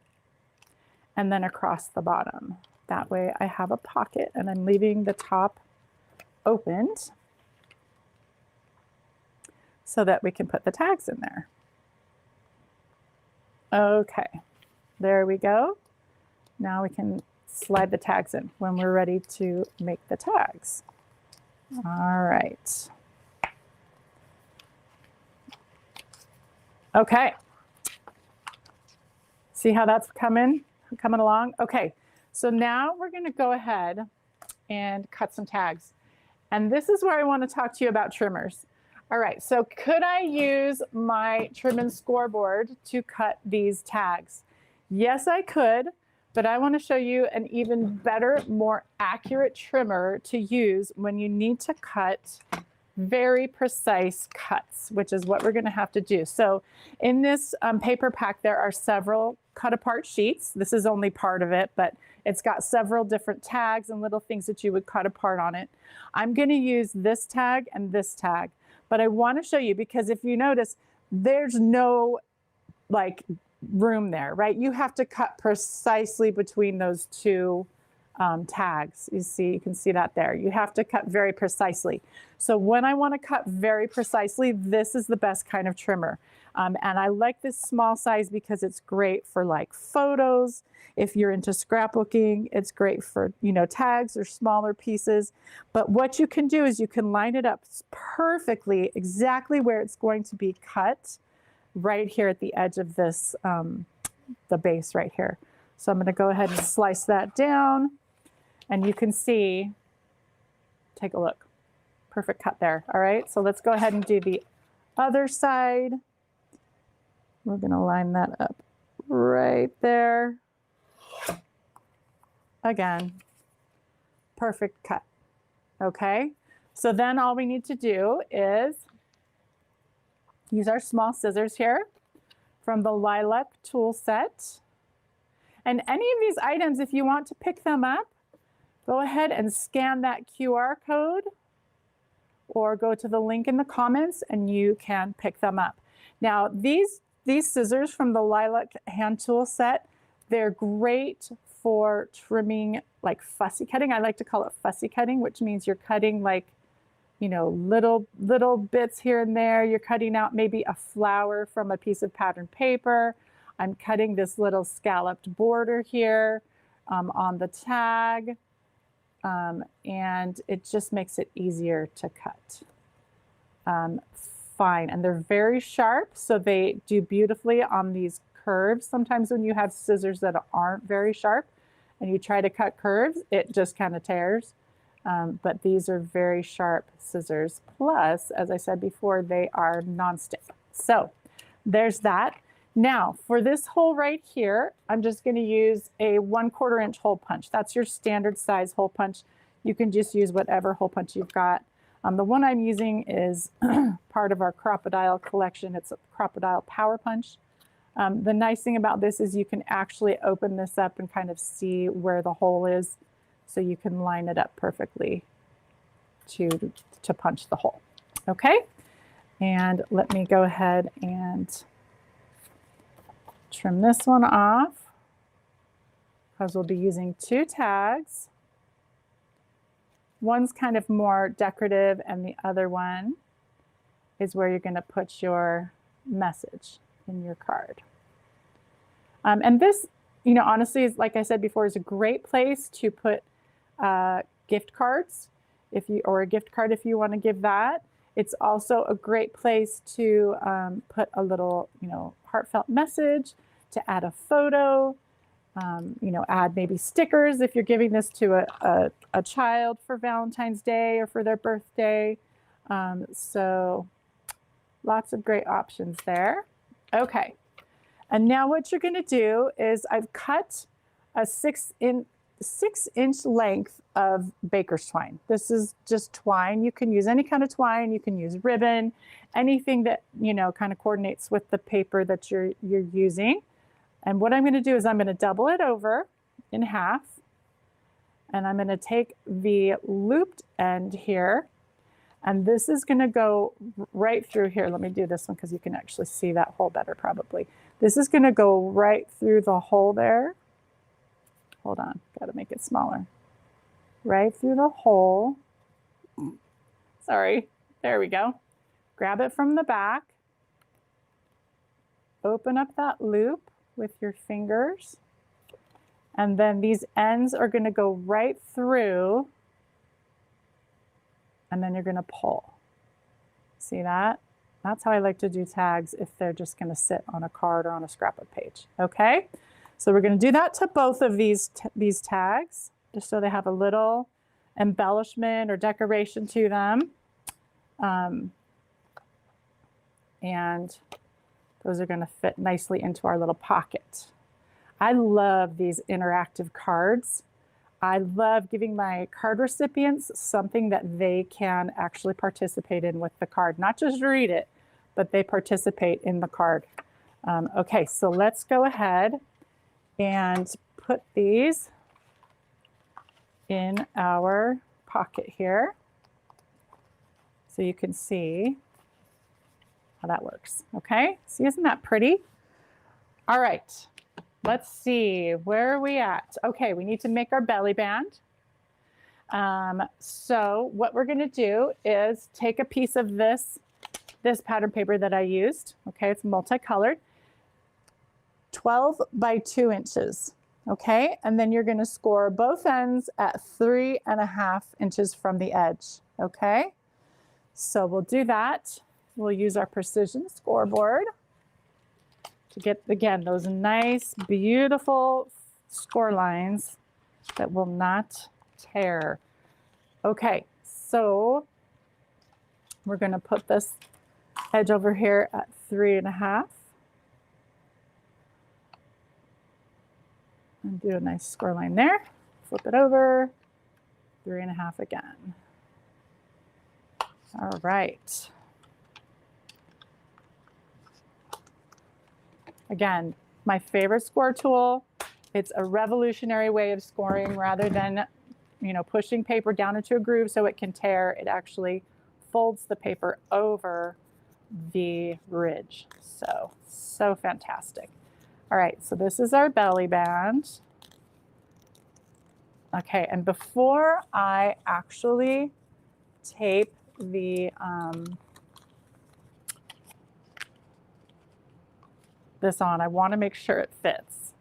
and then across the bottom. That way I have a pocket and I'm leaving the top opened so that we can put the tags in there. Okay, there we go. Now we can slide the tags in when we're ready to make the tags. All right. Okay. See how that's coming along? Okay, so now we're going to go ahead and cut some tags. And this is where I want to talk to you about trimmers. All right, so could I use my trim and scoreboard to cut these tags? Yes, I could, but I want to show you an even better, more accurate trimmer to use when you need to cut very precise cuts, which is what we're going to have to do. So in this paper pack, there are several cut apart sheets. This is only part of it, but it's got several different tags and little things that you would cut apart on it. I'm going to use this tag and this tag, but I want to show you because if you notice, there's no like room there, right? You have to cut precisely between those two tags. You can see that there. You have to cut very precisely. So when I want to cut very precisely, this is the best kind of trimmer. And I like this small size because it's great for like photos. If you're into scrapbooking, it's great for, tags or smaller pieces. But what you can do is you can line it up perfectly, exactly where it's going to be cut, right here at the edge of this, the base right here. So I'm going to go ahead and slice that down. And you can see, take a look, perfect cut there. All right, so let's go ahead and do the other side. We're going to line that up right there. Again, perfect cut. Okay, so then all we need to do is use our small scissors here from the Lilac tool set. And any of these items, if you want to pick them up, go ahead and scan that QR code or go to the link in the comments and you can pick them up. Now, these scissors from the Lilac hand tool set, they're great for trimming like fussy cutting. I like to call it fussy cutting, which means you're cutting like, little bits here and there. You're cutting out maybe a flower from a piece of patterned paper. I'm cutting this little scalloped border here on the tag. And it just makes it easier to cut. Fine, and they're very sharp, so they do beautifully on these curves. Sometimes when you have scissors that aren't very sharp and you try to cut curves, it just kind of tears. But these are very sharp scissors. Plus, as I said before, they are nonstick. So there's that. Now, for this hole right here, I'm just going to use a 1/4 inch hole punch. That's your standard size hole punch. You can just use whatever hole punch you've got. The one I'm using is part of our Crocodile collection. It's a Crocodile Power Punch. The nice thing about this is you can actually open this up and kind of see where the hole is, so you can line it up perfectly to punch the hole. Okay, and let me go ahead and trim this one off because we'll be using 2 tags. One's kind of more decorative and the other one is where you're going to put your message in your card. And this, honestly, is, like I said before, is a great place to put gift cards or a gift card if you want to give that. It's also a great place to put a little, heartfelt message, to add a photo. You know, add maybe stickers if you're giving this to a child for Valentine's Day or for their birthday. So lots of great options there. Okay. And now what you're going to do is I've cut a 6-inch length of baker's twine. This is just twine. You can use any kind of twine. You can use ribbon, anything that, you know, kind of coordinates with the paper that you're using. And what I'm going to do is I'm going to double it over in half. And I'm going to take the looped end here. And this is going to go right through here. Let me do this one because you can actually see that hole better probably. This is going to go right through the hole there. Hold on, got to make it smaller. Right through the hole. Sorry, there we go. Grab it from the back. Open up that loop with your fingers. And then these ends are going to go right through. And then you're going to pull. See that? That's how I like to do tags if they're just going to sit on a card or on a scrapbook page. Okay? So we're going to do that to both of these tags, just so they have a little embellishment or decoration to them. And those are going to fit nicely into our little pocket. I love these interactive cards. I love giving my card recipients something that they can actually participate in with the card, not just read it, but they participate in the card. Okay, so let's go ahead and put these in our pocket here so you can see how that works. Okay, see, isn't that pretty? All right, let's see, where are we at? Okay, we need to make our belly band. So what we're going to do is take a piece of this pattern paper that I used. Okay, it's multicolored. 12 by 2 inches, okay? And then you're gonna score both ends at 3.5 inches from the edge, okay? So we'll do that. We'll use our precision scoreboard to get, again, those nice, beautiful score lines that will not tear. Okay, so we're gonna put this edge over here at 3.5. And do a nice score line there. Flip it over, 3.5 again. All right. Again, my favorite score tool. It's a revolutionary way of scoring rather than, you know, pushing paper down into a groove so it can tear. It actually folds the paper over the ridge. So fantastic. All right, so this is our belly band. Okay, and before I actually tape the this on, I want to make sure it fits.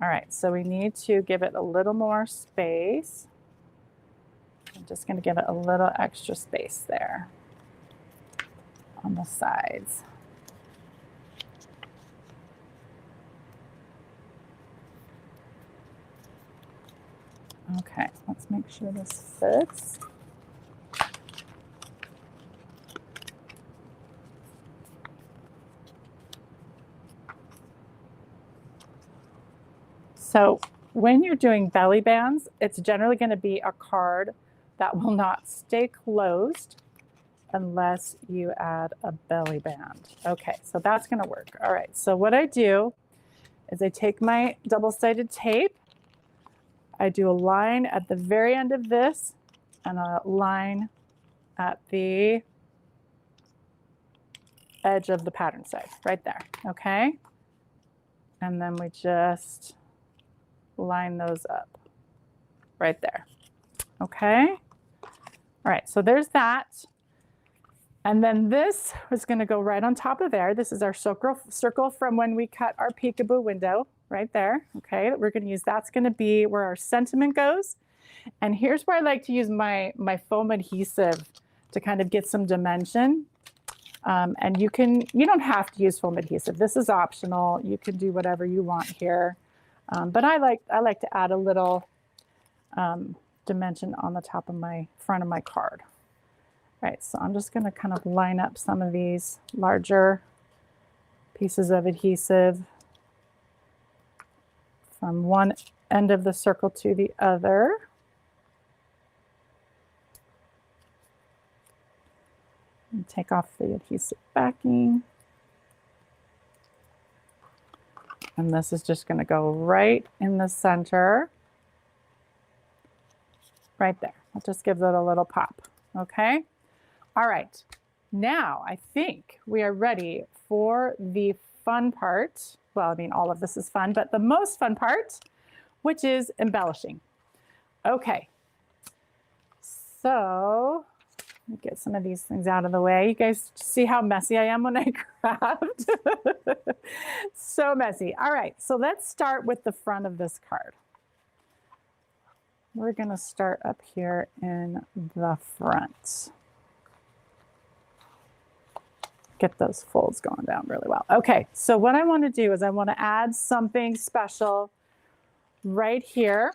All right, so we need to give it a little more space. I'm just going to give it a little extra space there on the sides. Okay, let's make sure this fits. So when you're doing belly bands, it's generally going to be a card that will not stay closed unless you add a belly band. Okay, so that's going to work. All right, so what I do is I take my double-sided tape, I do a line at the very end of this and a line at the edge of the pattern side, right there, okay? And then we just line those up right there, okay? All right, so there's that. And then this is going to go right on top of there. This is our circle from when we cut our peekaboo window right there, okay? We're going to use, that's going to be where our sentiment goes. And here's where I like to use my foam adhesive to kind of get some dimension. And you don't have to use foam adhesive. This is optional. You can do whatever you want here. But I like to add a little dimension on the top of my front of my card. All right, so I'm just going to kind of line up some of these larger pieces of adhesive from one end of the circle to the other. And take off the adhesive backing. And this is just going to go right in the center. Right there. That just gives it a little pop. Okay? All right. Now I think we are ready for the fun part. Well, I mean, all of this is fun, but the most fun part, which is embellishing. Okay. So let me get some of these things out of the way. You guys see how messy I am when I craft? So messy. All right, so let's start with the front of this card. We're going to start up here in the front. Get those folds going down really well. Okay, so what I want to do is I want to add something special right here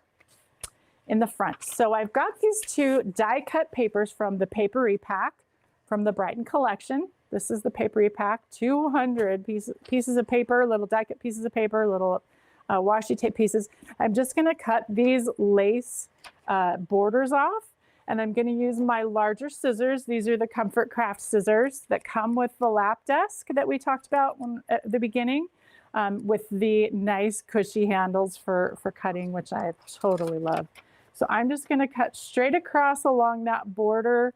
in the front. So I've got these two die cut papers from the Papery Pack from the Brighton collection. This is the Papery Pack, 200 pieces of paper, little die cut pieces of paper, little washi tape pieces. I'm just going to cut these lace borders off, and I'm going to use my larger scissors. These are the Comfort Craft scissors that come with the lap desk that we talked about at the beginning, with the nice cushy handles for cutting, which I totally love. So I'm just going to cut straight across along that border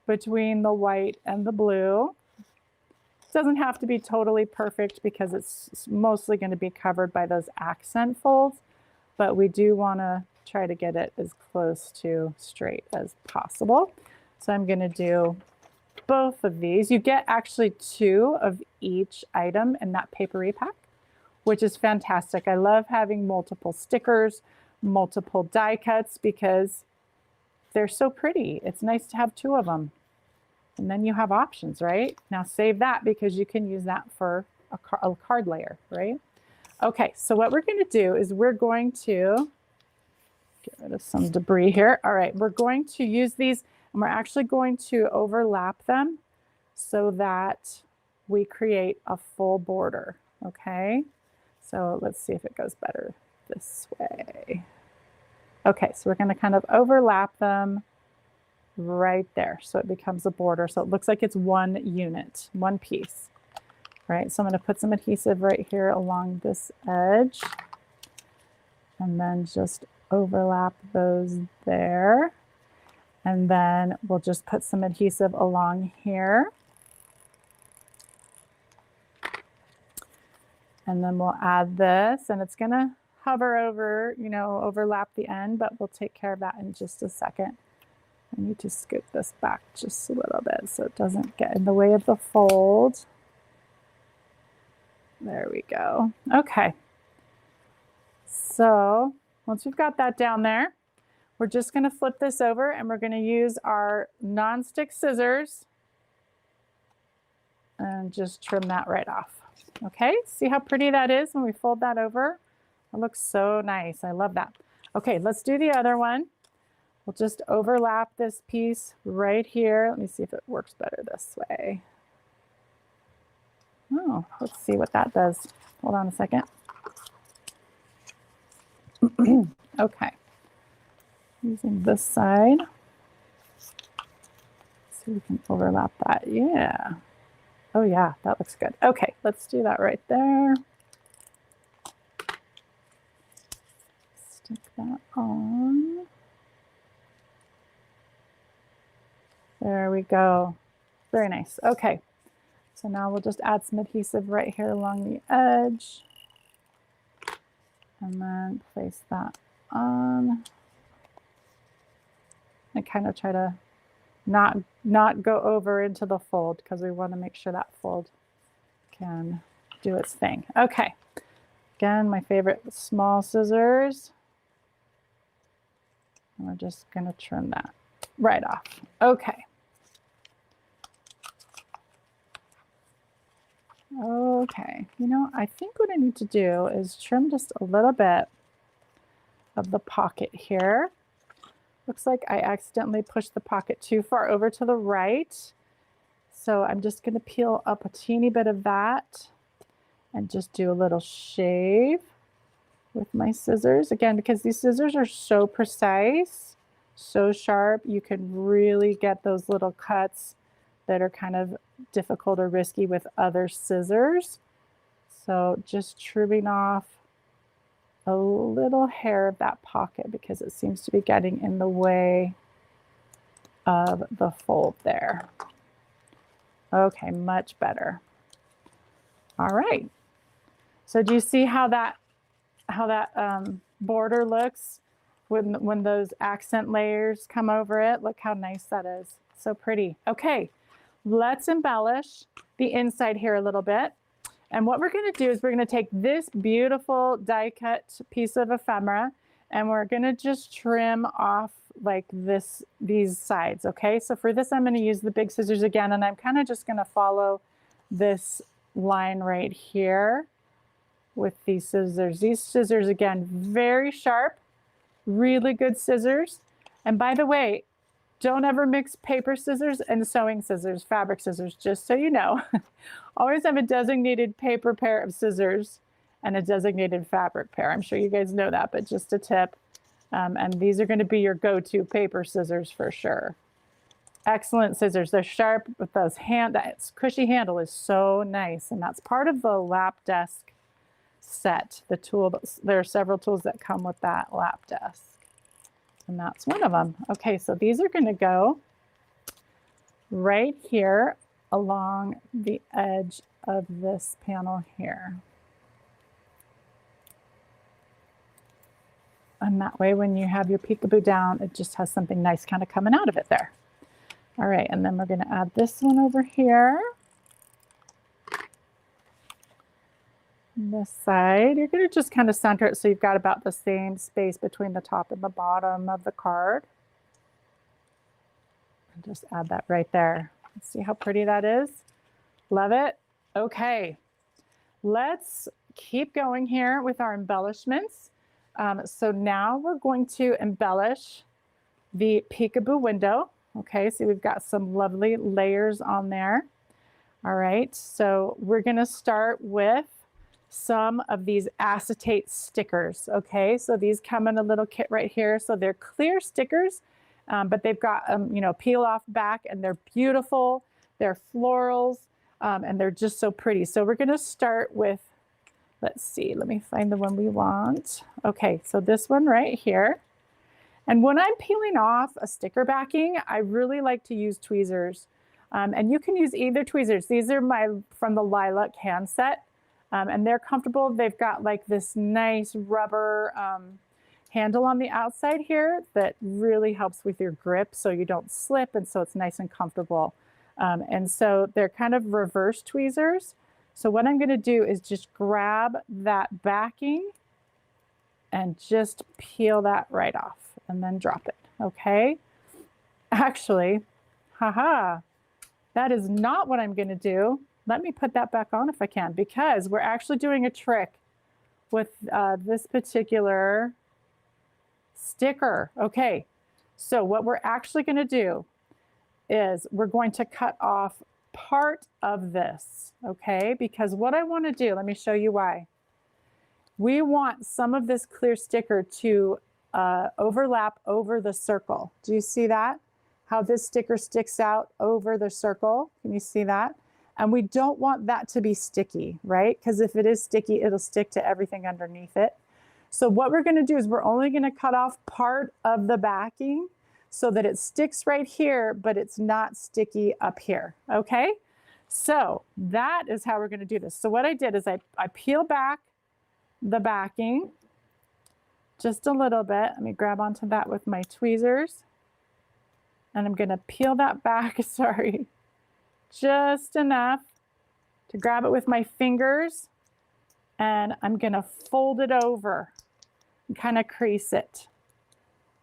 between the white and the blue. It doesn't have to be totally perfect because it's mostly going to be covered by those accent folds, but we do want to try to get it as close to straight as possible. So I'm going to do both of these. You get actually 2 of each item in that Papery Pack, which is fantastic. I love having multiple stickers, multiple die cuts, because they're so pretty. It's nice to have 2 of them. And then you have options, right? Now save that because you can use that for a card layer, right? Okay, so what we're going to do is we're going to get rid of some debris here. All right, we're going to use these, and we're actually going to overlap them so that we create a full border, okay? So let's see if it goes better this way. Okay, so we're going to kind of overlap them right there so it becomes a border. So it looks like it's one unit, one piece. Right, so I'm going to put some adhesive right here along this edge and then just overlap those there. And then we'll just put some adhesive along here. And then we'll add this, and it's going to hover over, you know, overlap the end, but we'll take care of that in just a second. I need to scoop this back just a little bit so it doesn't get in the way of the fold. There we go. Okay. So once we've got that down there, we're just going to flip this over, and we're going to use our non-stick scissors and just trim that right off. Okay, see how pretty that is when we fold that over? It looks so nice. I love that. Okay, let's do the other one. We'll just overlap this piece right here. Let me see if it works better this way. Oh, let's see what that does. Hold on a second. Okay. Using this side. So we can overlap that. Yeah. Oh yeah, that looks good. Okay, let's do that right there. Stick that on. There we go. Very nice. Okay. So now we'll just add some adhesive right here along the edge. And then place that on. And kind of try to not go over into the fold because we want to make sure that fold can do its thing. Okay. Again, my favorite small scissors. And we're just going to trim that right off. Okay. Okay, you know, I think what I need to do is trim just a little bit of the pocket here. Looks like I accidentally pushed the pocket too far over to the right. So I'm just going to peel up a teeny bit of that and just do a little shave with my scissors. Again, because these scissors are so precise, so sharp, you can really get those little cuts that are kind of difficult or risky with other scissors. So just trimming off a little hair of that pocket because it seems to be getting in the way of the fold there. Okay, much better. All right. So do you see how that border looks when those accent layers come over it? Look how nice that is. So pretty. Okay, let's embellish the inside here a little bit. And what we're going to do is we're going to take this beautiful die cut piece of ephemera and we're going to just trim off like these sides. Okay, so for this I'm going to use the big scissors again, and I'm kind of just going to follow this line right here with these scissors. These scissors, again, very sharp, really good scissors. And by the way, don't ever mix paper scissors and sewing scissors, fabric scissors, just so you know. Always have a designated paper pair of scissors and a designated fabric pair. I'm sure you guys know that, but just a tip. And these are going to be your go-to paper scissors for sure. Excellent scissors. They're sharp with those that cushy handle is so nice. And that's part of the lap desk set. There are several tools that come with that lap desk. And that's one of them. Okay, so these are going to go right here along the edge of this panel here. And that way, when you have your peekaboo down, it just has something nice kind of coming out of it there. All right, and then we're going to add this one over here. This side, you're going to just kind of center it so you've got about the same space between the top and the bottom of the card. And just add that right there. Let's see how pretty that is. Love it. Okay, let's keep going here with our embellishments. So now we're going to embellish the peekaboo window. Okay, so we've got some lovely layers on there. All right, so we're going to start with some of these acetate stickers. Okay, so these come in a little kit right here. So they're clear stickers, but they've got you know, peel off back, and they're beautiful. They're florals, and they're just so pretty. So we're going to start with, let's see, let me find the one we want. Okay, so this one right here. And when I'm peeling off a sticker backing, I really like to use tweezers. And you can use either tweezers. These are from the Lilac hand set. And they're comfortable. They've got like this nice rubber handle on the outside here that really helps with your grip so you don't slip, and so it's nice and comfortable. And so they're kind of reverse tweezers. So what I'm going to do is just grab that backing and just peel that right off and then drop it. Okay. Actually, haha, that is not what I'm going to do. Let me put that back on if I can, because we're actually doing a trick with this particular sticker. Okay, so what we're actually going to do is we're going to cut off part of this, okay? Because what I want to do, let me show you why. We want some of this clear sticker to overlap over the circle. Do you see that? How this sticker sticks out over the circle? Can you see that? And we don't want that to be sticky, right? Because if it is sticky, it'll stick to everything underneath it. So what we're going to do is we're only going to cut off part of the backing so that it sticks right here, but it's not sticky up here, okay? So that is how we're going to do this. So what I did is I peel back the backing just a little bit. Let me grab onto that with my tweezers. And I'm going to peel that back, sorry, just enough to grab it with my fingers. And I'm going to fold it over and kind of crease it.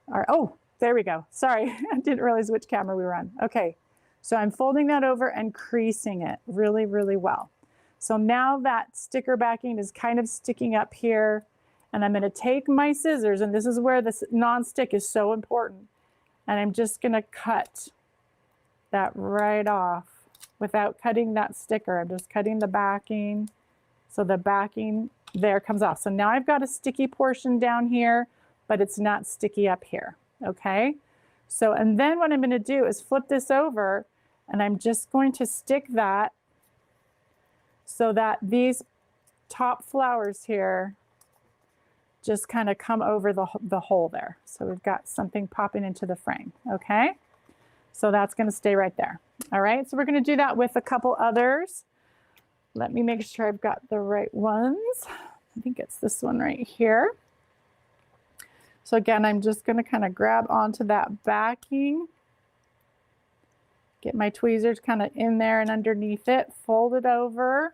All right. Oh, there we go. Sorry, I didn't realize which camera we were on. Okay, so I'm folding that over and creasing it really, really well. So now that sticker backing is kind of sticking up here, and I'm going to take my scissors, and this is where this non-stick is so important, and I'm just going to cut that right off without cutting that sticker. I'm just cutting the backing, so the backing there comes off. So now I've got a sticky portion down here, but it's not sticky up here, okay? So, and then what I'm going to do is flip this over, and I'm just going to stick that so that these top flowers here just kind of come over the hole there. So we've got something popping into the frame, okay? So that's going to stay right there. All right, so we're going to do that with a couple others. Let me make sure I've got the right ones. I think it's this one right here. So again, I'm just going to kind of grab onto that backing, get my tweezers kind of in there and underneath it, fold it over,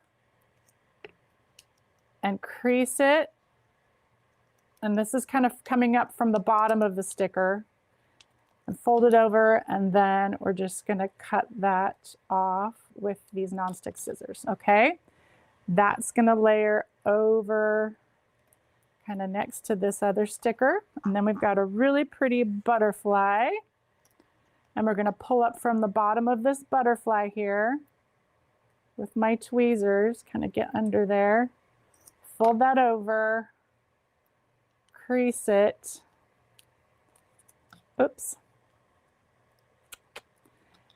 and crease it. And this is kind of coming up from the bottom of the sticker, and fold it over, and then we're just going to cut that off with these nonstick scissors, okay? That's going to layer over kind of next to this other sticker, and then we've got a really pretty butterfly, and we're going to pull up from the bottom of this butterfly here with my tweezers, kind of get under there, fold that over, crease it, oops,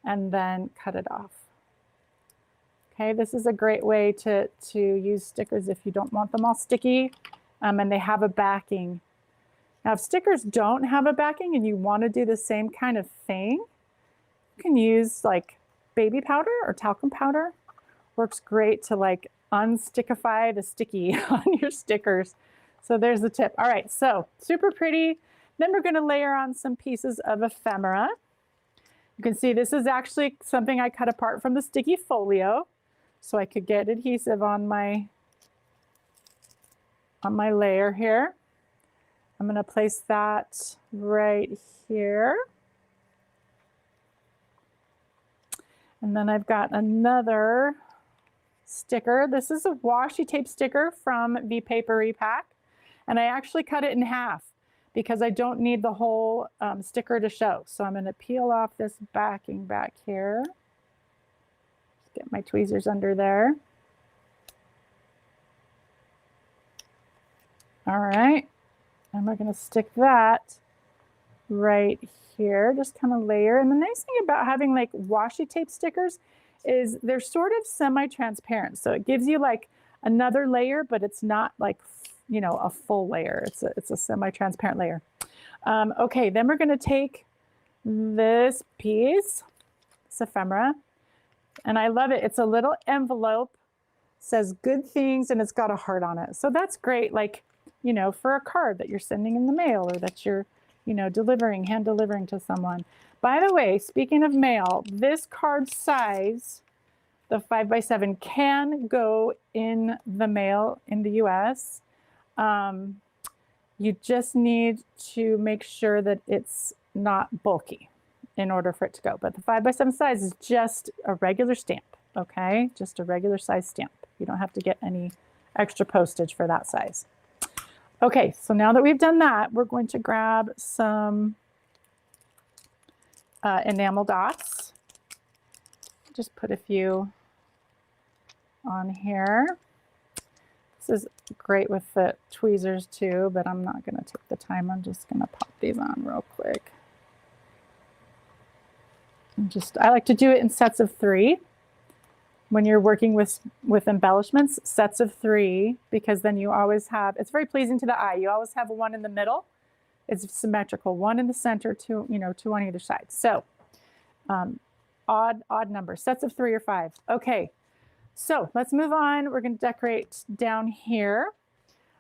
and then cut it off. Okay, this is a great way to use stickers if you don't want them all sticky, and they have a backing. Now, if stickers don't have a backing and you want to do the same kind of thing, you can use like baby powder or talcum powder. Works great to like unstickify the sticky on your stickers. So there's the tip. All right, so super pretty. Then we're going to layer on some pieces of ephemera. You can see this is actually something I cut apart from the sticky folio, so I could get adhesive on my layer here. I'm going to place that right here. And then I've got another sticker. This is a washi tape sticker from the Paper Repack. And I actually cut it in half because I don't need the whole sticker to show. So I'm going to peel off this backing back here. Just get my tweezers under there. All right. And we're going to stick that right here, just kind of layer. And the nice thing about having like washi tape stickers is they're sort of semi-transparent. So it gives you like another layer, but it's not like, you know, a full layer. It's a semi-transparent layer. Okay, then we're going to take this piece, this ephemera, and I love it. It's a little envelope, says good things, and it's got a heart on it. So that's great, like, you know, for a card that you're sending in the mail or that you're, you know, hand delivering to someone. By the way, speaking of mail, this card size, the 5x7, can go in the mail in the US. You just need to make sure that it's not bulky in order for it to go. But the 5x7 size is just a regular stamp, okay? Just a regular size stamp. You don't have to get any extra postage for that size. Okay, so now that we've done that, we're going to grab some enamel dots. Just put a few on here. This is great with the tweezers too, but I'm not going to take the time. I'm just going to pop these on real quick. I like to do it in sets of 3. When you're working with embellishments, sets of 3, because then you always have, it's very pleasing to the eye. You always have one in the middle. It's symmetrical, one in the center, two on either side. So odd number, sets of 3 or 5. Okay, so let's move on. We're going to decorate down here.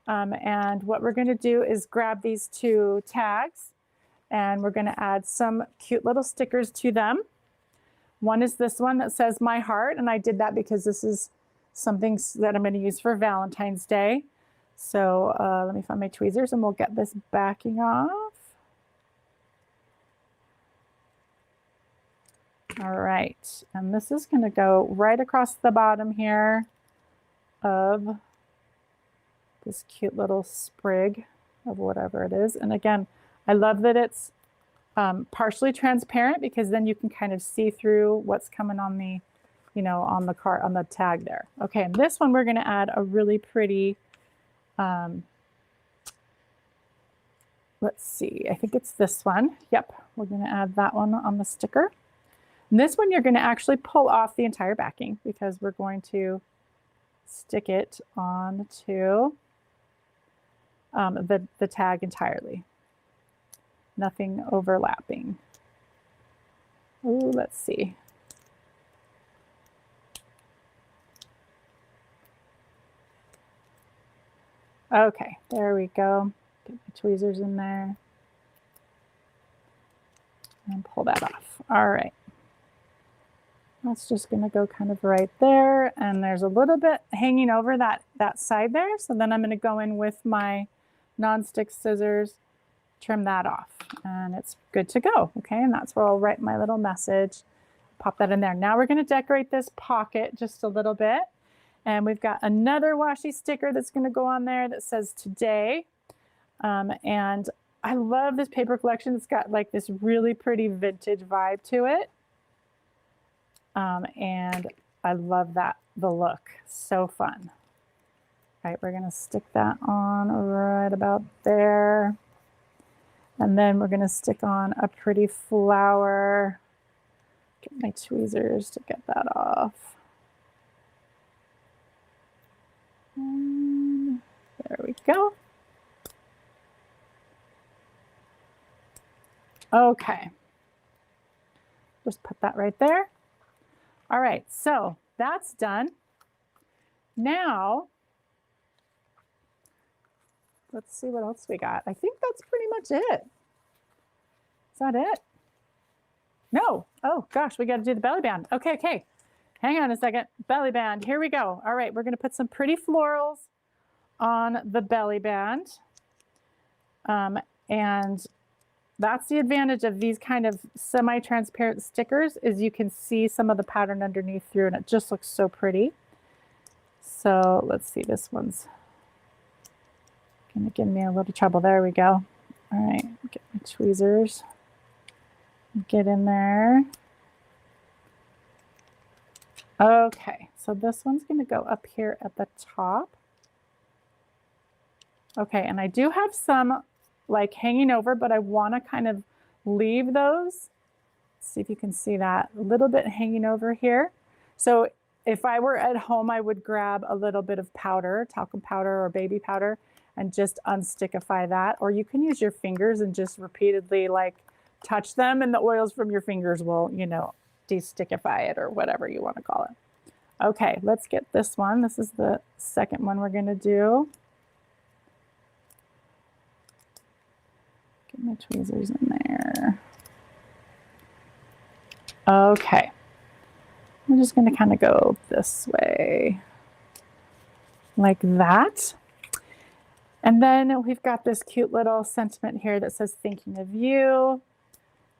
And what we're going to do is grab these 2 tags, and we're going to add some cute little stickers to them. One is this one that says my heart, and I did that because this is something that I'm going to use for Valentine's Day. So let me find my tweezers and we'll get this backing off. All right, and this is going to go right across the bottom here. of this cute little sprig of whatever it is. And again, I love that it's partially transparent because then you can kind of see through what's coming on the, you know, on the card, on the tag there. Okay, and this one we're going to add a really pretty, let's see, I think it's this one. Yep, we're going to add that one on the sticker. And this one you're going to actually pull off the entire backing because we're going to stick it onto the tag entirely. Nothing overlapping. Ooh, let's see. Okay, there we go. Get my tweezers in there. And pull that off. All right. That's just going to go kind of right there. And there's a little bit hanging over that side there. So then I'm going to go in with my non-stick scissors, trim that off, and it's good to go. Okay, and that's where I'll write my little message, pop that in there. Now we're going to decorate this pocket just a little bit. And we've got another washi sticker that's going to go on there that says today. And I love this paper collection. It's got like this really pretty vintage vibe to it. And I love the look. So fun. All right, we're going to stick that on right about there. And then we're going to stick on a pretty flower. Get my tweezers to get that off. And there we go. Okay. Just put that right there. All right, so that's done. Now, let's see what else we got. I think that's pretty much it. Is that it? No. Oh, gosh, we got to do the belly band. Okay, okay. Hang on a second. Belly band. Here we go. All right, we're going to put some pretty florals on the belly band. And that's the advantage of these kind of semi-transparent stickers is you can see some of the pattern underneath through, and it just looks so pretty. So let's see, this one's going to give me a little trouble. There we go. All right, get my tweezers. Get in there. Okay, so this one's going to go up here at the top. Okay, and I do have some like hanging over, but I want to kind of leave those. Let's see if you can see that a little bit hanging over here. So if I were at home, I would grab a little bit of powder, talcum powder or baby powder, and just unstickify that. Or you can use your fingers and just repeatedly like touch them, and the oils from your fingers will, you know, de-stickify it or whatever you want to call it. Okay, let's get this one. This is the second one we're going to do. Get my tweezers in there. Okay. I'm just going to kind of go this way like that. And then we've got this cute little sentiment here that says thinking of you.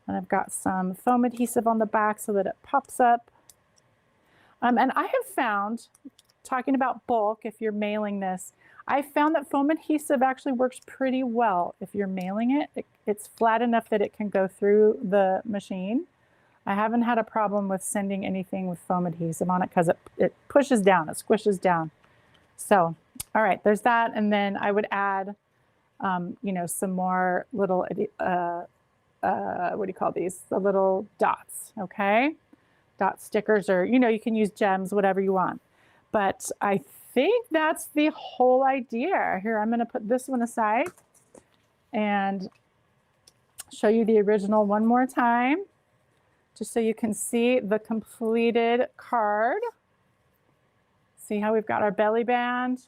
And I've got some foam adhesive on the back so that it pops up. And I have found, talking about bulk, if you're mailing this, I found that foam adhesive actually works pretty well. If you're mailing it, it's flat enough that it can go through the machine. I haven't had a problem with sending anything with foam adhesive on it because it pushes down, it squishes down. So, all right, there's that. And then I would add, you know, some more little, what do you call these? The little dots, okay? Dot stickers, or, you know, you can use gems, whatever you want. But I think that's the whole idea. Here, I'm going to put this one aside and show you the original one more time, just so you can see the completed card. See how we've got our belly band?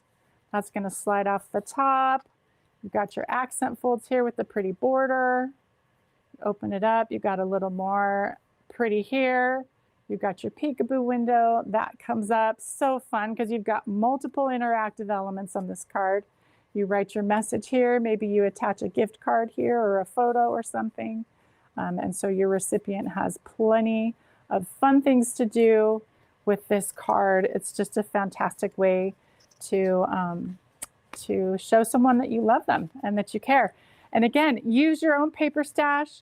That's going to slide off the top. You've got your accent folds here with the pretty border. Open it up. You've got a little more pretty here. You've got your peekaboo window. That comes up. So fun because you've got multiple interactive elements on this card. You write your message here. Maybe you attach a gift card here or a photo or something. And so your recipient has plenty of fun things to do with this card. It's just a fantastic way to show someone that you love them and that you care. And again, use your own paper stash.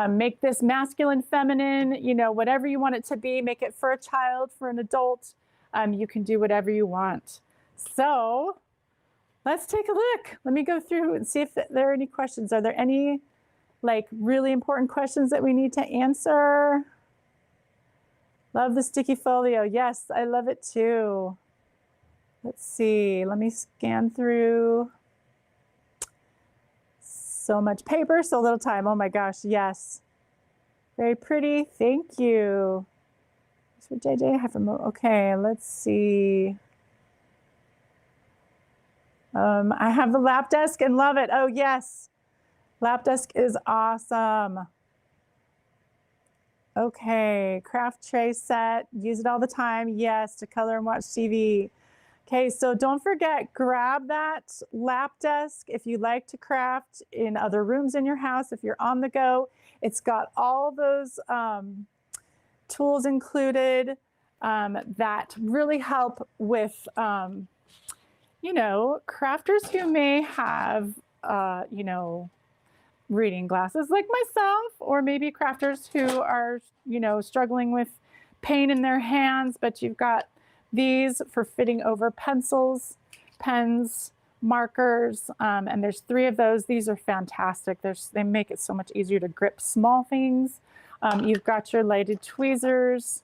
Make this masculine, feminine, you know, whatever you want it to be. Make it for a child, for an adult. You can do whatever you want. So let's take a look. Let me go through and see if there are any questions. Are there any like really important questions that we need to answer? Love the sticky folio. Yes, I love it too. Let's see, let me scan through. So much paper, so little time. Oh my gosh, yes. Very pretty, thank you. So JJ, I have remote. Okay, let's see. I have the lap desk and love it. Oh yes, lap desk is awesome. Okay, craft tray set, use it all the time. Yes, to color and watch TV. Okay, so don't forget, grab that lap desk if you like to craft in other rooms in your house, if you're on the go. It's got all those tools included that really help with, you know, crafters who may have, you know, reading glasses like myself, or maybe crafters who are, you know, struggling with pain in their hands, but you've got these for fitting over pencils, pens, markers, and there's 3 of those. These are fantastic. They make it so much easier to grip small things. You've got your lighted tweezers,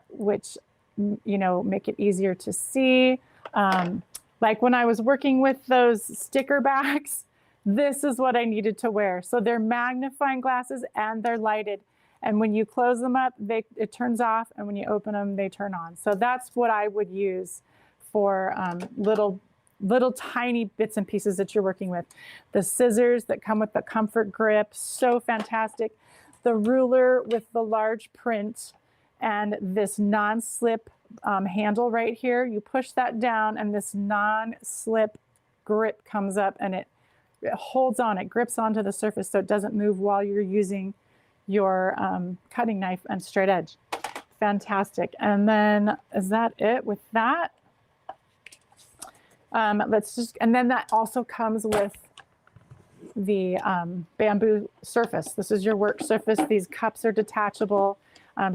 which, you know, make it easier to see. Like when I was working with those sticker backs, this is what I needed to wear. So they're magnifying glasses and they're lighted. And when you close them up, it turns off, and when you open them, they turn on. So that's what I would use for little tiny bits and pieces that you're working with. The scissors that come with the comfort grip, so fantastic. The ruler with the large print and this non-slip handle right here. You push that down and this non-slip grip comes up, and it holds on, it grips onto the surface so it doesn't move while you're using your cutting knife and straight edge. Fantastic. And then is that it with that? And then that also comes with the bamboo surface. This is your work surface. These cups are detachable.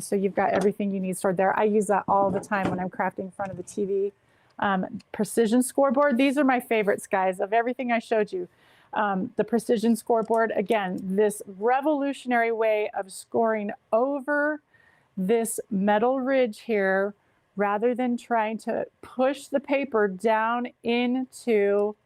So you've got everything you need stored there. I use that all the time when I'm crafting in front of the TV. Precision scoreboard. These are my favorites, guys, of everything I showed you. The precision scoreboard, again, this revolutionary way of scoring over this metal ridge here, rather than trying to push the paper down into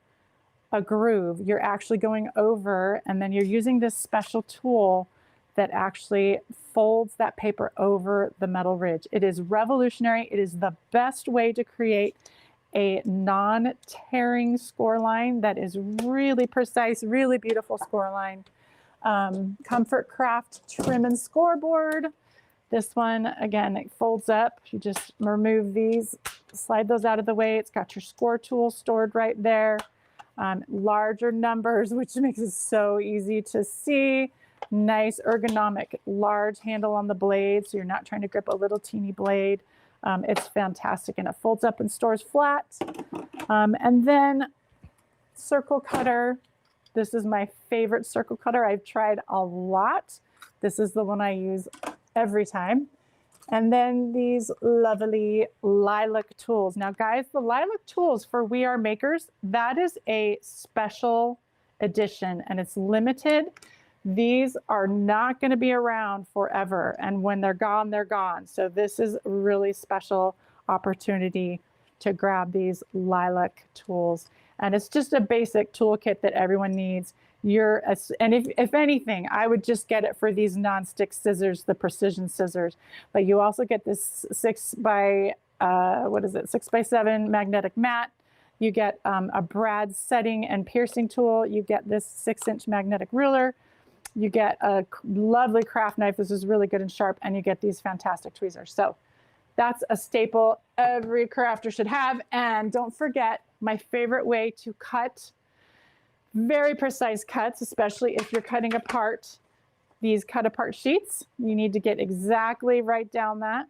a groove. You're actually going over, and then you're using this special tool that actually folds that paper over the metal ridge. It is revolutionary. It is the best way to create a non-tearing score line that is really precise, really beautiful score line. Comfort Craft trim and scoreboard. This one, again, it folds up. You just remove these, slide those out of the way. It's got your score tool stored right there. Larger numbers, which makes it so easy to see. Nice ergonomic, large handle on the blade, so you're not trying to grip a little teeny blade. It's fantastic, and it folds up and stores flat. And then circle cutter. This is my favorite circle cutter. I've tried a lot. This is the one I use every time. And then these lovely lilac tools. Now, guys, the lilac tools for We Are Makers, that is a special edition, and it's limited. These are not going to be around forever, and when they're gone, they're gone. So this is a really special opportunity to grab these lilac tools. And it's just a basic toolkit that everyone needs. And if anything, I would just get it for these non-stick scissors, the precision scissors. But you also get this 6x7 magnetic mat. You get a brad setting and piercing tool. You get this 6-inch magnetic ruler. You get a lovely craft knife. This is really good and sharp, and you get these fantastic tweezers. So that's a staple every crafter should have. And don't forget, my favorite way to cut very precise cuts, especially if you're cutting apart these cut apart sheets. You need to get exactly right down that.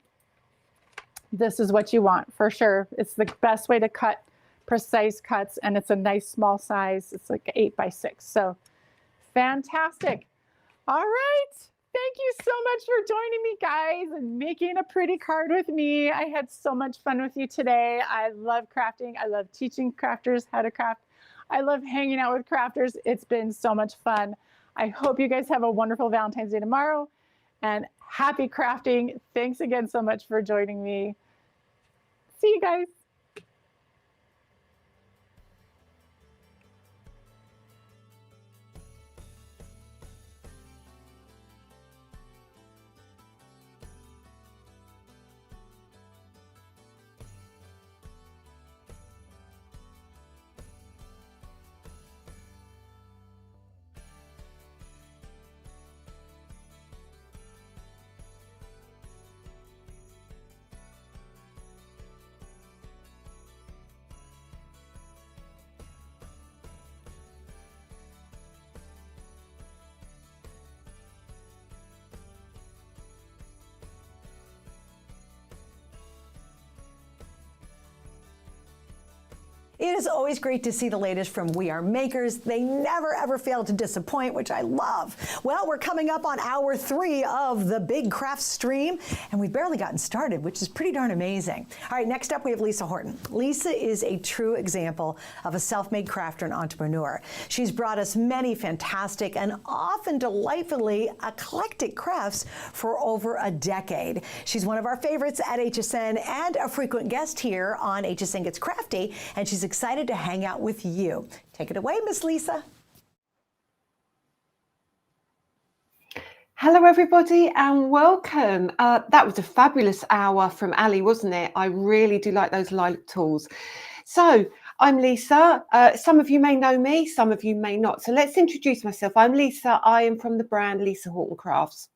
This is what you want for sure. It's the best way to cut precise cuts, and it's a nice small size. It's like 8 by 6. So fantastic. All right. Thank you so much for joining me, guys, and making a pretty card with me. I had so much fun with you today. I love crafting. I love teaching crafters how to craft. I love hanging out with crafters. It's been so much fun. I hope you guys have a wonderful Valentine's Day tomorrow, and happy crafting. Thanks again so much for joining me. See you guys. It is always great to see the latest from We Are Makers. They never ever fail to disappoint, which I love. Well, we're coming up on hour 3 of the Big Craft Stream, and we've barely gotten started, which is pretty darn amazing. All right, next up we have Lisa Horton. Lisa is a true example of a self-made crafter and entrepreneur. She's brought us many fantastic and often delightfully eclectic crafts for over a decade. She's one of our favorites at HSN and a frequent guest here on HSN Gets Crafty, and she's excited to hang out with you. Take it away, Miss Lisa. Hello, everybody, and welcome. That was a fabulous hour from Ali, wasn't it? I really do like those lilac tools. So I'm Lisa. Some of you may know me, some of you may not. So let's introduce myself. I'm Lisa. I am from the brand Lisa Horton Crafts.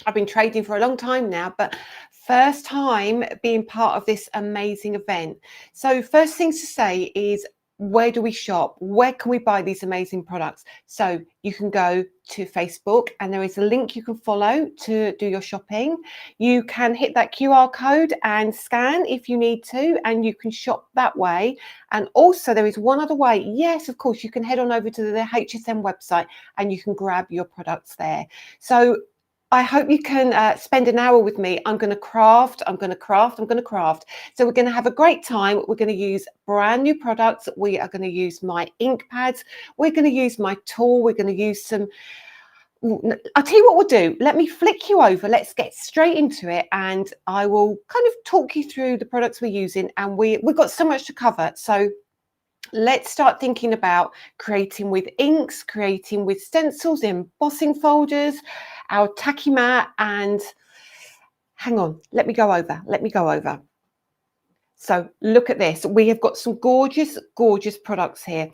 I've been trading for a long time now, but first time being part of this amazing event. So first things to say is, where do we shop? Where can we buy these amazing products? So you can go to Facebook and there is a link you can follow to do your shopping. You can hit that QR code and scan if you need to, and you can shop that way. And also there is one other way. Yes, of course, you can head on over to the HSN website and you can grab your products there. So I hope you can spend an hour with me. I'm going to craft, I'm going to craft, I'm going to craft. So we're going to have a great time. We're going to use brand new products. We are going to use my ink pads. We're going to use my tool. We're going to use some, I'll tell you what we'll do. Let me flick you over. Let's get straight into it. And I will kind of talk you through the products we're using. And we've got so much to cover. So let's start thinking about creating with inks, creating with stencils, embossing folders, our tacky mat, and hang on, let me go over. So look at this. We have got some gorgeous, gorgeous products here.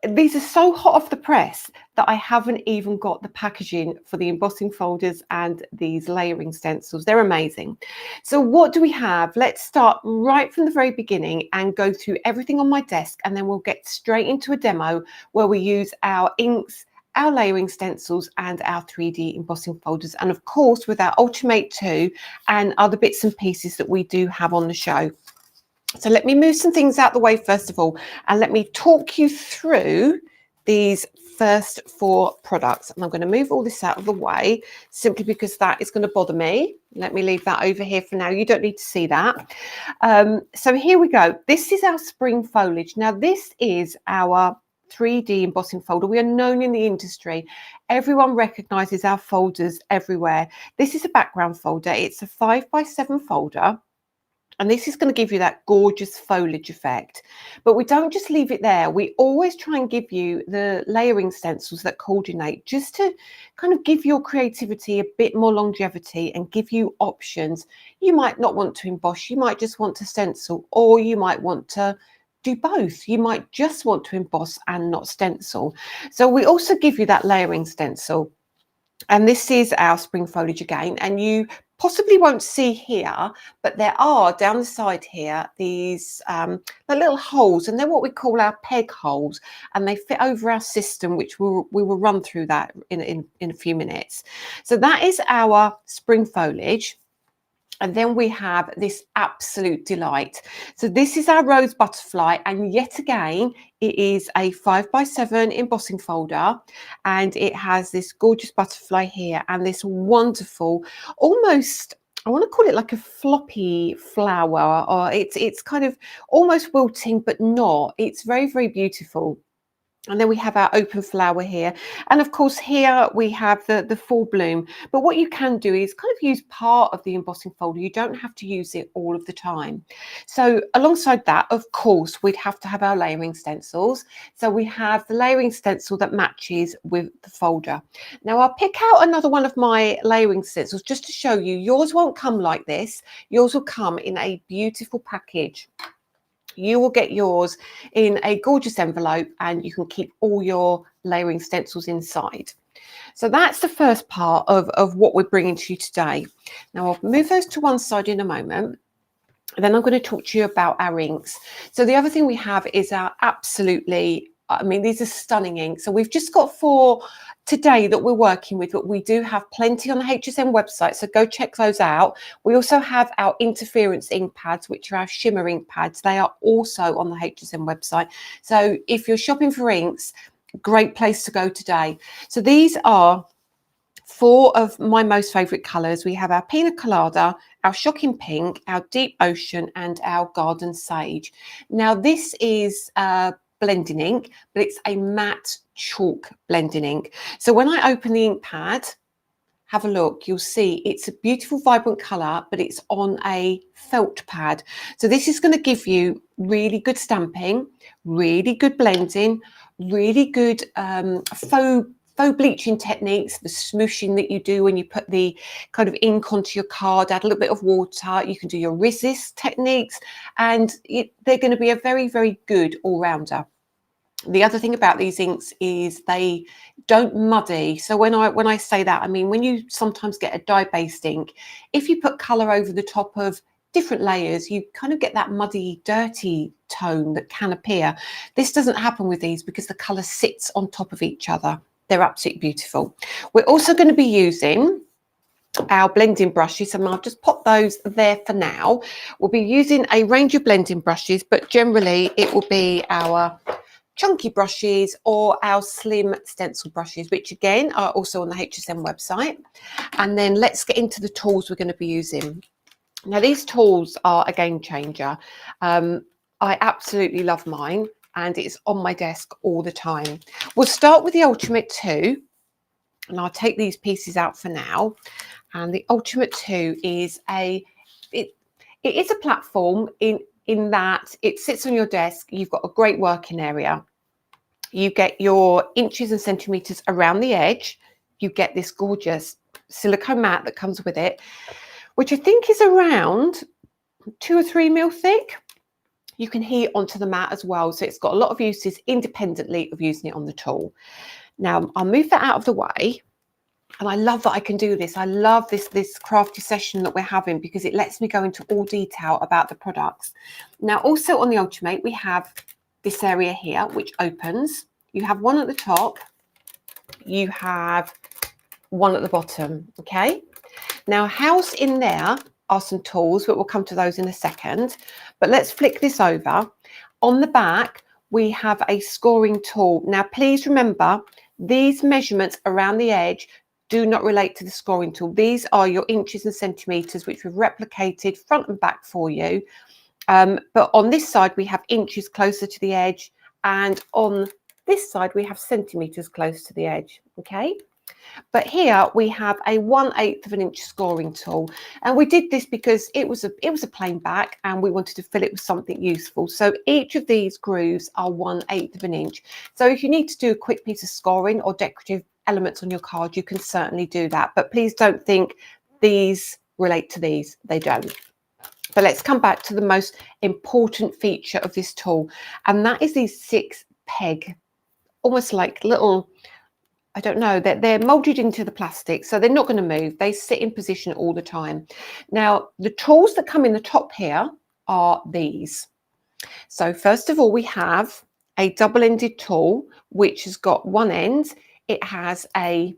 These are so hot off the press that I haven't even got the packaging for the embossing folders and these layering stencils. They're amazing. So what do we have? Let's start right from the very beginning and go through everything on my desk, and then we'll get straight into a demo where we use our inks, our layering stencils, and our 3D embossing folders, and of course with our Ultimate 2 and other bits and pieces that we do have on the show. So let me move some things out the way first of all, and let me talk you through these first 4 products. And I'm going to move all this out of the way simply because that is going to bother me. Let me leave that over here for now. You don't need to see that. So here we go. This is our spring foliage. Now this is our 3D embossing folder. We are known in the industry. Everyone recognizes our folders everywhere. This is a background folder. It's a 5x7 folder. And this is going to give you that gorgeous foliage effect. But we don't just leave it there. We always try and give you the layering stencils that coordinate, just to kind of give your creativity a bit more longevity and give you options. You might not want to emboss. You might just want to stencil, or you might want to do both. You might just want to emboss and not stencil. So we also give you that layering stencil. And this is our spring foliage again. And you possibly won't see here, but there are down the side here these the little holes, and they're what we call our peg holes, and they fit over our system, which we will run through that in a few minutes. So that is our spring foliage. And then we have this absolute delight. So this is our rose butterfly, and yet again, it is a 5x7 embossing folder, and it has this gorgeous butterfly here and this wonderful, almost, I want to call it like a floppy flower, or it's kind of almost wilting, but not. It's very, very beautiful. And then we have our open flower here. And of course, here we have the full bloom. But what you can do is kind of use part of the embossing folder. You don't have to use it all of the time. So alongside that, of course, we'd have to have our layering stencils. So we have the layering stencil that matches with the folder. Now I'll pick out another one of my layering stencils just to show you. Yours won't come like this. Yours will come in a beautiful package. You will get yours in a gorgeous envelope, and you can keep all your layering stencils inside. So that's the first part of what we're bringing to you today. Now I'll move those to one side in a moment. And then I'm going to talk to you about our inks. So the other thing we have is our absolutely, I mean, these are stunning inks. So we've just got 4 today that we're working with, but we do have plenty on the HSN website, so go check those out. We also have our interference ink pads, which are our shimmer ink pads. They are also on the HSN website. So if you're shopping for inks, great place to go today. So these are 4 of my most favorite colors. We have our Pina Colada, our Shocking Pink, our Deep Ocean, and our Garden Sage. Now this is blending ink, but it's a matte chalk blending ink. So when I open the ink pad, have a look, you'll see it's a beautiful vibrant color, but it's on a felt pad. So this is going to give you really good stamping, really good blending, really good faux bleaching techniques, the smooshing that you do when you put the kind of ink onto your card, add a little bit of water. You can do your resist techniques, and they're going to be a very, very good all-rounder. The other thing about these inks is they don't muddy. So when I say that, I mean, when you sometimes get a dye-based ink, if you put color over the top of different layers, you kind of get that muddy, dirty tone that can appear. This doesn't happen with these because the color sits on top of each other. They're absolutely beautiful. We're also going to be using our blending brushes, and I'll just pop those there for now. We'll be using a range of blending brushes, but generally it will be our chunky brushes or our slim stencil brushes, which again are also on the HSN website. And then let's get into the tools we're going to be using. Now these tools are a game changer. I absolutely love mine, and it's on my desk all the time. We'll start with the Ultimate 2, and I'll take these pieces out for now. And the Ultimate 2 is it is a platform in that it sits on your desk. You've got a great working area. You get your inches and centimeters around the edge. You get this gorgeous silicone mat that comes with it, which I think is around 2 or 3 mil thick. You can heat onto the mat as well. So it's got a lot of uses independently of using it on the tool. Now I'll move that out of the way. And I love that I can do this. I love this crafty session that we're having because it lets me go into all detail about the products. Now, also on the Ultimate, we have this area here, which opens. You have one at the top. You have one at the bottom, okay? Now, housed in there are some tools, but we'll come to those in a second. But let's flick this over. On the back, we have a scoring tool. Now, please remember, these measurements around the edge do not relate to the scoring tool. These are your inches and centimeters, which we've replicated front and back for you. But on this side, we have inches closer to the edge. And on this side, we have centimeters close to the edge, okay? But here we have a 1/8 of an inch scoring tool. And we did this because it was a plain back and we wanted to fill it with something useful. So each of these grooves are 1/8 of an inch. So if you need to do a quick piece of scoring or decorative elements on your card, you can certainly do that. But please don't think these relate to these. They don't. But let's come back to the most important feature of this tool. And that is these 6 peg, almost like little, I don't know, they're molded into the plastic, so they're not going to move. They sit in position all the time. Now, the tools that come in the top here are these. So first of all, we have a double-ended tool, which has got one end. It has a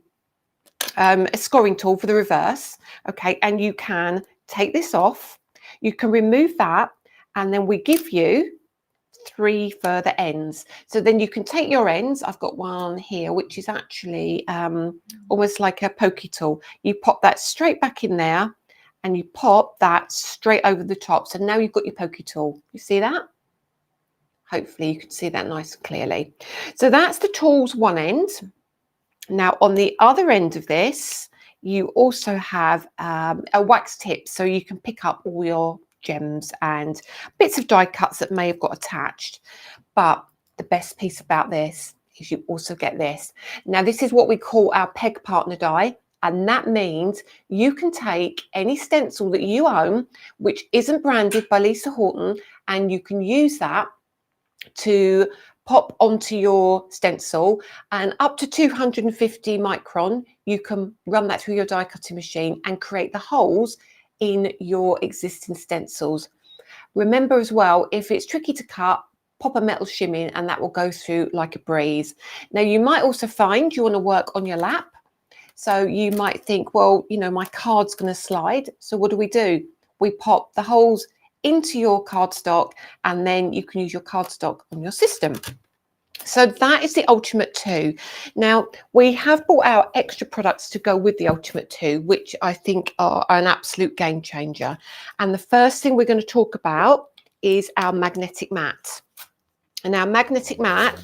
scoring tool for the reverse, okay, and you can take this off. You can remove that, and then we give you 3 further ends. So then you can take your ends. I've got one here, which is actually almost like a pokey tool. You pop that straight back in there, and you pop that straight over the top. So now you've got your pokey tool. You see that? Hopefully you can see that nice and clearly. So that's the tool's one end. Now on the other end of this, you also have a wax tip, so you can pick up all your gems and bits of die cuts that may have got attached. But the best piece about this is you also get this. Now this is what we call our peg partner die, and that means you can take any stencil that you own which isn't branded by Lisa Horton, and you can use that to pop onto your stencil, and up to 250 micron you can run that through your die cutting machine and create the holes in your existing stencils. Remember as well, if it's tricky to cut, pop a metal shim in and that will go through like a breeze. Now you might also find you want to work on your lap, so you might think, well, you know, my card's going to slide, so what do? We pop the holes into your cardstock, and then you can use your cardstock on your system. So that is the Ultimate 2. Now we have brought out extra products to go with the Ultimate 2, which I think are an absolute game changer. And the first thing we're going to talk about is our magnetic mat. And our magnetic mat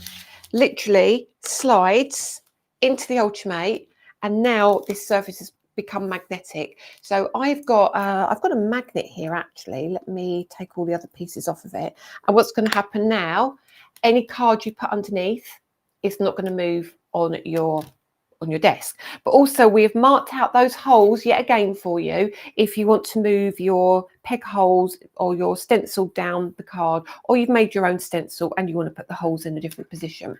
literally slides into the Ultimate, and now this surface has become magnetic. So I've got a magnet here actually. Let me take all the other pieces off of it. And what's going to happen now, any card you put underneath is not going to move on your desk. But also we have marked out those holes yet again for you if you want to move your peg holes or your stencil down the card, or you've made your own stencil and you want to put the holes in a different position.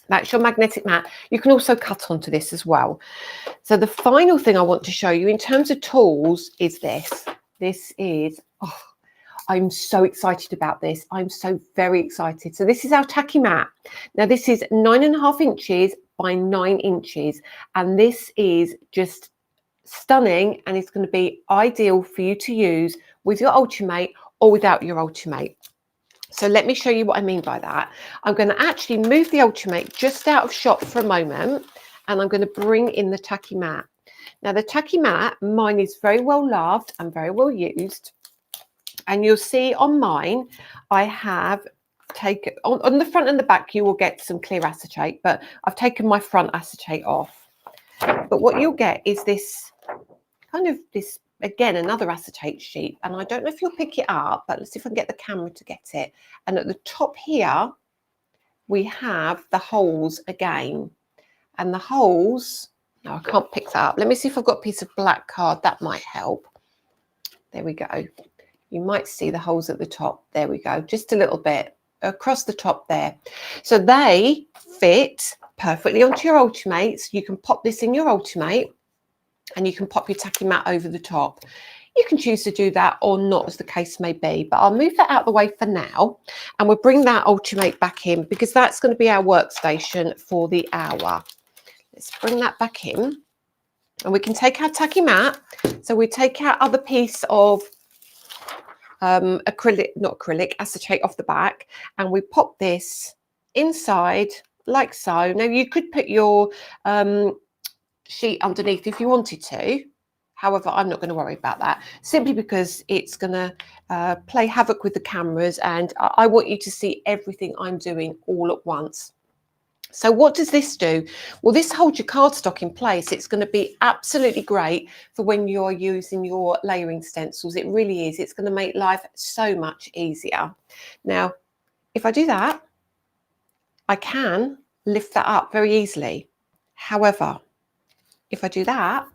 That's your magnetic mat. You can also cut onto this as well. So the final thing I want to show you in terms of tools is this. This is, oh, I'm so excited about this. I'm so very excited. So this is our tacky mat. Now this is 9.5 inches by 9 inches. And this is just stunning, and it's going to be ideal for you to use with your Ultimate or without your Ultimate. So let me show you what I mean by that. I'm going to actually move the Ultimate just out of shot for a moment, and I'm going to bring in the tacky mat. Now the tacky mat, mine is very well loved and very well used. And you'll see on mine, I have taken, on the front and the back, you will get some clear acetate, but I've taken my front acetate off. But what you'll get is this kind of this, again, another acetate sheet. And I don't know if you'll pick it up, but let's see if I can get the camera to get it. And at the top here, we have the holes again. And the holes, no, I can't pick that up. Let me see if I've got a piece of black card. That might help. There we go. You might see the holes at the top. There we go. Just a little bit across the top there. So they fit perfectly onto your Ultimates. You can pop this in your Ultimate, and you can pop your tacky mat over the top. You can choose to do that or not, as the case may be, but I'll move that out of the way for now, and we'll bring that Ultimate back in because that's going to be our workstation for the hour. Let's bring that back in, and we can take our tacky mat. So we take our other piece of acetate off the back, and we pop this inside like so. Now you could put your sheet underneath if you wanted to. However, I'm not going to worry about that, simply because it's going to play havoc with the cameras, and I want you to see everything I'm doing all at once. So what does this do? Well, this holds your cardstock in place. It's going to be absolutely great for when you're using your layering stencils. It really is. It's going to make life so much easier. Now, if I do that, I can lift that up very easily. However, if I do that,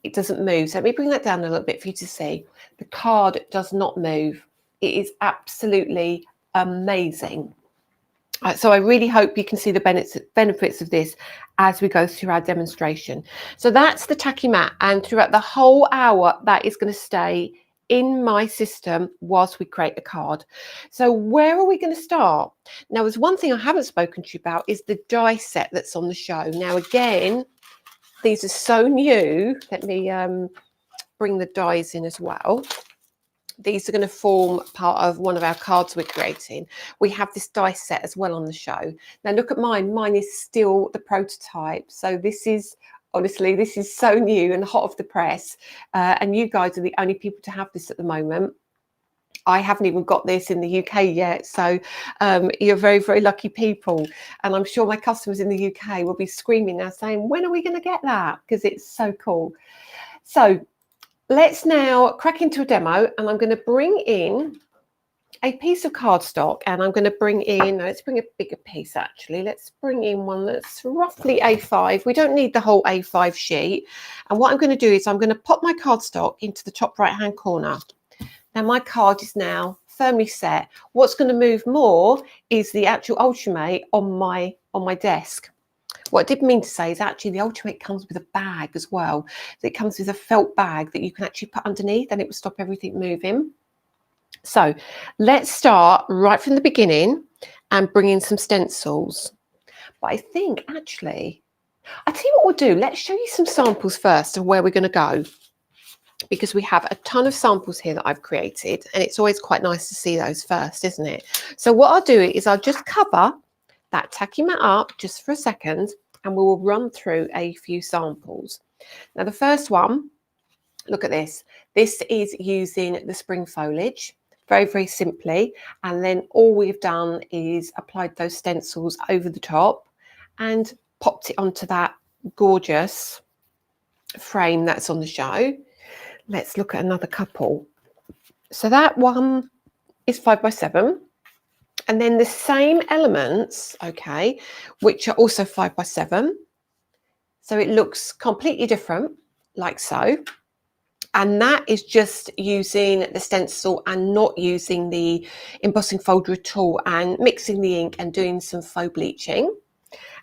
it doesn't move. So let me bring that down a little bit for you to see. The card does not move. It is absolutely amazing. So I really hope you can see the benefits of this as we go through our demonstration. So that's the tacky mat, and throughout the whole hour, that is going to stay in my system whilst we create a card. So where are we going to start? Now, there's one thing I haven't spoken to you about is the die set that's on the show. Now, again, these are so new. Let me bring the dies in as well. These are going to form part of one of our cards we're creating. We have this die set as well on the show. Now look at mine. Mine is still the prototype. So this is, honestly, this is so new and hot off the press. And you guys are the only people to have this at the moment. I haven't even got this in the UK yet. So you're very, very lucky people. And I'm sure my customers in the UK will be screaming now saying, when are we going to get that? Because it's so cool. So let's now crack into a demo, and I'm going to bring in a piece of cardstock, and I'm going to bring in, let's bring a bigger piece actually. Let's bring in one that's roughly A5. We don't need the whole A5 sheet. And what I'm going to do is I'm going to pop my cardstock into the top right hand corner. Now my card is now firmly set. What's going to move more is the actual Ultimate on my desk. What I did mean to say is actually the Ultimate comes with a bag as well. So it comes with a felt bag that you can actually put underneath, and it will stop everything moving. So let's start right from the beginning and bring in some stencils. But I think actually, I tell you what we'll do. Let's show you some samples first of where we're going to go, because we have a ton of samples here that I've created, and it's always quite nice to see those first, isn't it? So what I'll do is I'll just cover that tacky mat up just for a second, and we will run through a few samples. Now the first one, look at this. This is using the spring foliage, very, very simply. And then all we've done is applied those stencils over the top and popped it onto that gorgeous frame that's on the show. Let's look at another couple. So that one is 5x7. And then the same elements, okay, which are also 5x7. So it looks completely different, like so. And that is just using the stencil and not using the embossing folder at all, and mixing the ink and doing some faux bleaching.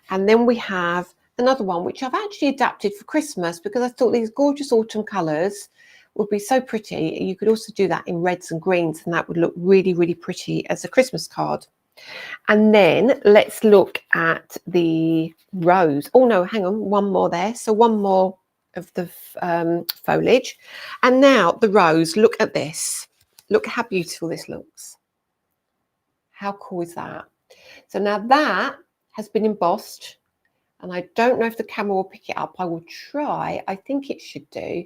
And then we have another one, which I've actually adapted for Christmas because I thought these gorgeous autumn colours would be so pretty. You could also do that in reds and greens, and that would look really, really pretty as a Christmas card. And then let's look at the rose. Oh no, hang on, one more there. So one more of the foliage. And now the rose, look at this. Look how beautiful this looks. How cool is that? So now that has been embossed, and I don't know if the camera will pick it up. I will try. I think it should do.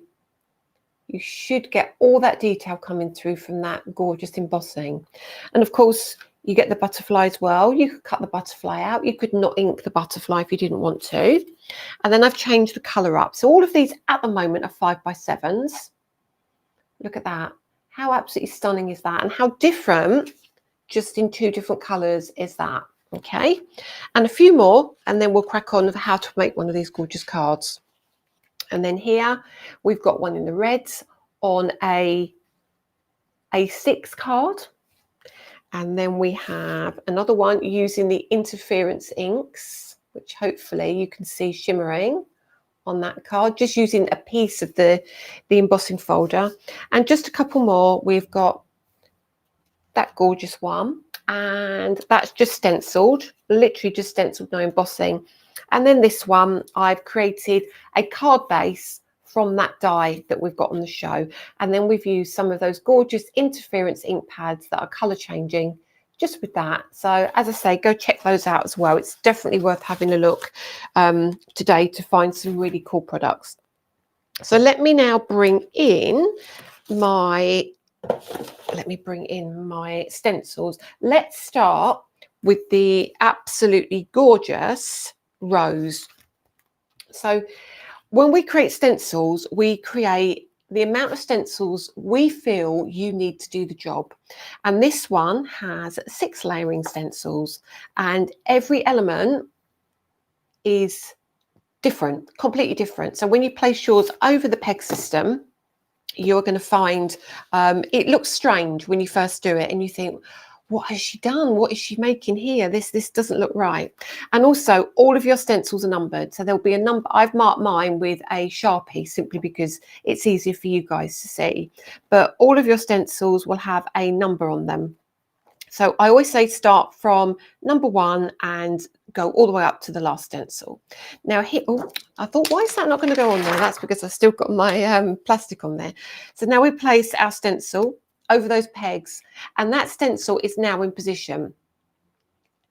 You should get all that detail coming through from that gorgeous embossing. And of course, you get the butterfly as well. You could cut the butterfly out. You could not ink the butterfly if you didn't want to. And then I've changed the colour up. So all of these at the moment are 5x7s. Look at that. How absolutely stunning is that? And how different, just in two different colours, is that? Okay. And a few more, and then we'll crack on with how to make one of these gorgeous cards. And then here we've got one in the reds on a A6 card. And then we have another one using the interference inks, which hopefully you can see shimmering on that card, just using a piece of the embossing folder. And just a couple more. We've got that gorgeous one, and that's just stenciled, literally just stenciled, no embossing. And then this one, I've created a card base from that die that we've got on the show. And then we've used some of those gorgeous interference ink pads that are colour changing just with that. So as I say, go check those out as well. It's definitely worth having a look today to find some really cool products. So let me now bring in my stencils. Let's start with the absolutely gorgeous rose. So when we create stencils, we create the amount of stencils we feel you need to do the job. And this one has 6 layering stencils, and every element is different, completely different. So when you place yours over the peg system, you're going to find it looks strange when you first do it, and you think, what has she done? What is she making here? This doesn't look right. And also all of your stencils are numbered. So there'll be a number. I've marked mine with a Sharpie simply because it's easier for you guys to see. But all of your stencils will have a number on them. So I always say start from number 1 and go all the way up to the last stencil. Now here, oh, I thought, why is that not going to go on there? That's because I've still got my plastic on there. So now we place our stencil over those pegs, and that stencil is now in position.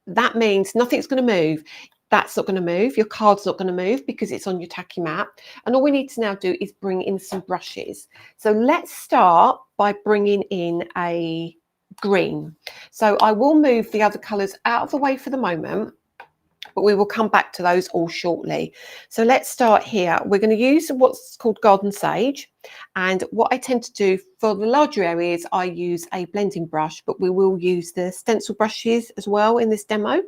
That means nothing's going to move. That's not going to move. Your card's not going to move because it's on your tacky mat. And all we need to now do is bring in some brushes. So let's start by bringing in a green. So I will move the other colours out of the way for the moment, but we will come back to those all shortly. So let's start here. We're going to use what's called garden sage. And what I tend to do for the larger areas, I use a blending brush, but we will use the stencil brushes as well in this demo.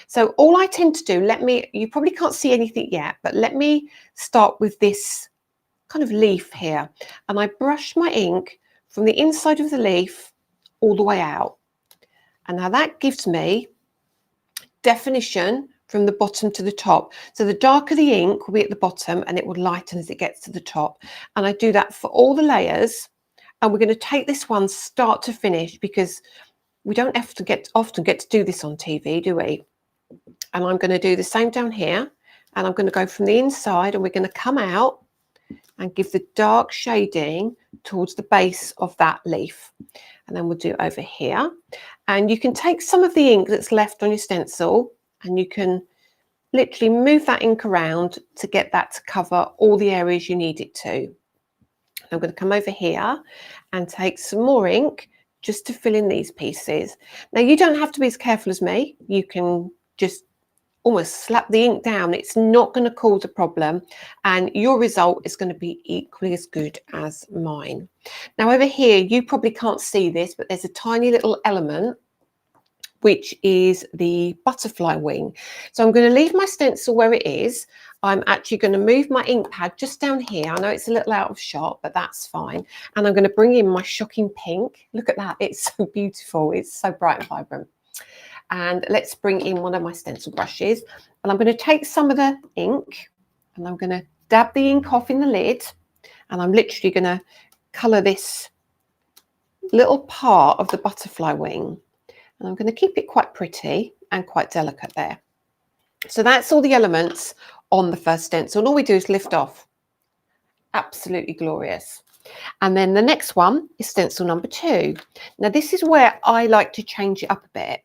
So all I tend to do, you probably can't see anything yet, but let me start with this kind of leaf here. And I brush my ink from the inside of the leaf all the way out. And now that gives me definition from the bottom to the top. So the darker the ink will be at the bottom and it will lighten as it gets to the top. And I do that for all the layers. And we're going to take this one start to finish because we don't often get to do this on TV, do we? And I'm going to do the same down here. And I'm going to go from the inside and we're going to come out and give the dark shading towards the base of that leaf. And then we'll do it over here. And you can take some of the ink that's left on your stencil and you can literally move that ink around to get that to cover all the areas you need it to. I'm going to come over here and take some more ink just to fill in these pieces. Now you don't have to be as careful as me. You can just almost slap the ink down. It's not going to cause a problem and your result is going to be equally as good as mine. Now over here, you probably can't see this, but there's a tiny little element which is the butterfly wing. So I'm going to leave my stencil where it is. I'm actually going to move my ink pad just down here. I know it's a little out of shot, but that's fine. And I'm going to bring in my shocking pink. Look at that. It's so beautiful. It's so bright and vibrant. And let's bring in one of my stencil brushes. And I'm going to take some of the ink and I'm going to dab the ink off in the lid. And I'm literally going to colour this little part of the butterfly wing. And I'm going to keep it quite pretty and quite delicate there. So that's all the elements on the first stencil. And all we do is lift off. Absolutely glorious. And then the next one is stencil number 2. Now this is where I like to change it up a bit.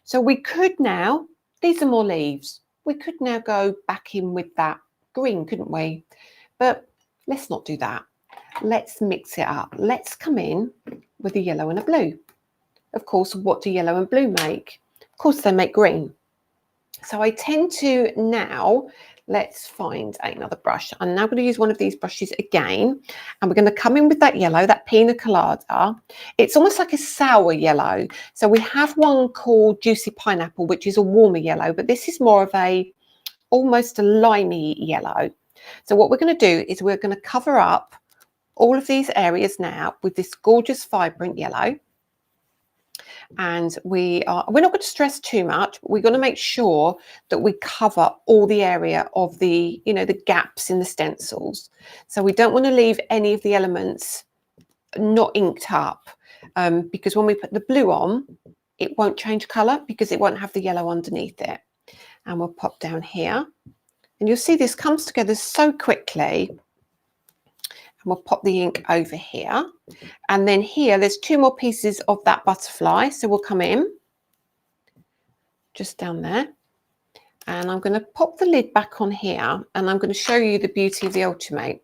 So we could now, these are more leaves. We could now go back in with that green, couldn't we? But let's not do that. Let's mix it up. Let's come in with a yellow and a blue. Of course, what do yellow and blue make? Of course, they make green. So I tend to now, let's find another brush. I'm now going to use one of these brushes again. And we're going to come in with that yellow, that pina colada. It's almost like a sour yellow. So we have one called Juicy Pineapple, which is a warmer yellow, but this is more of a, almost a limey yellow. So what we're going to do is we're going to cover up all of these areas now with this gorgeous, vibrant yellow. And we're not going to stress too much, but we're going to make sure that we cover all the area of the, the gaps in the stencils. So we don't want to leave any of the elements not inked up because when we put the blue on, it won't change colour because it won't have the yellow underneath it. And we'll pop down here and you'll see this comes together so quickly. And we'll pop the ink over here. And then here, there's 2 more pieces of that butterfly. So we'll come in just down there. And I'm going to pop the lid back on here. And I'm going to show you the beauty of the 𝗖𝗔𝗟𝗟𝗜𝗡.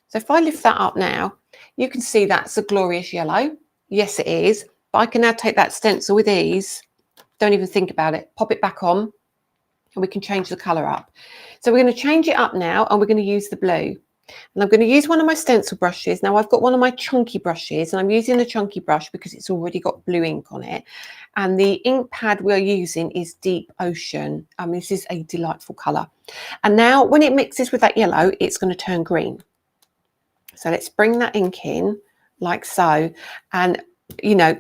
So if I lift that up now, you can see that's a glorious yellow. Yes, it is. But I can now take that stencil with ease. Don't even think about it. Pop it back on. And we can change the colour up. So we're going to change it up now. And we're going to use the blue. And I'm going to use one of my stencil brushes. Now I've got one of my chunky brushes and I'm using the chunky brush because it's already got blue ink on it. And the ink pad we're using is Deep Ocean. This is a delightful colour. And now when it mixes with that yellow, it's going to turn green. So let's bring that ink in like so. And,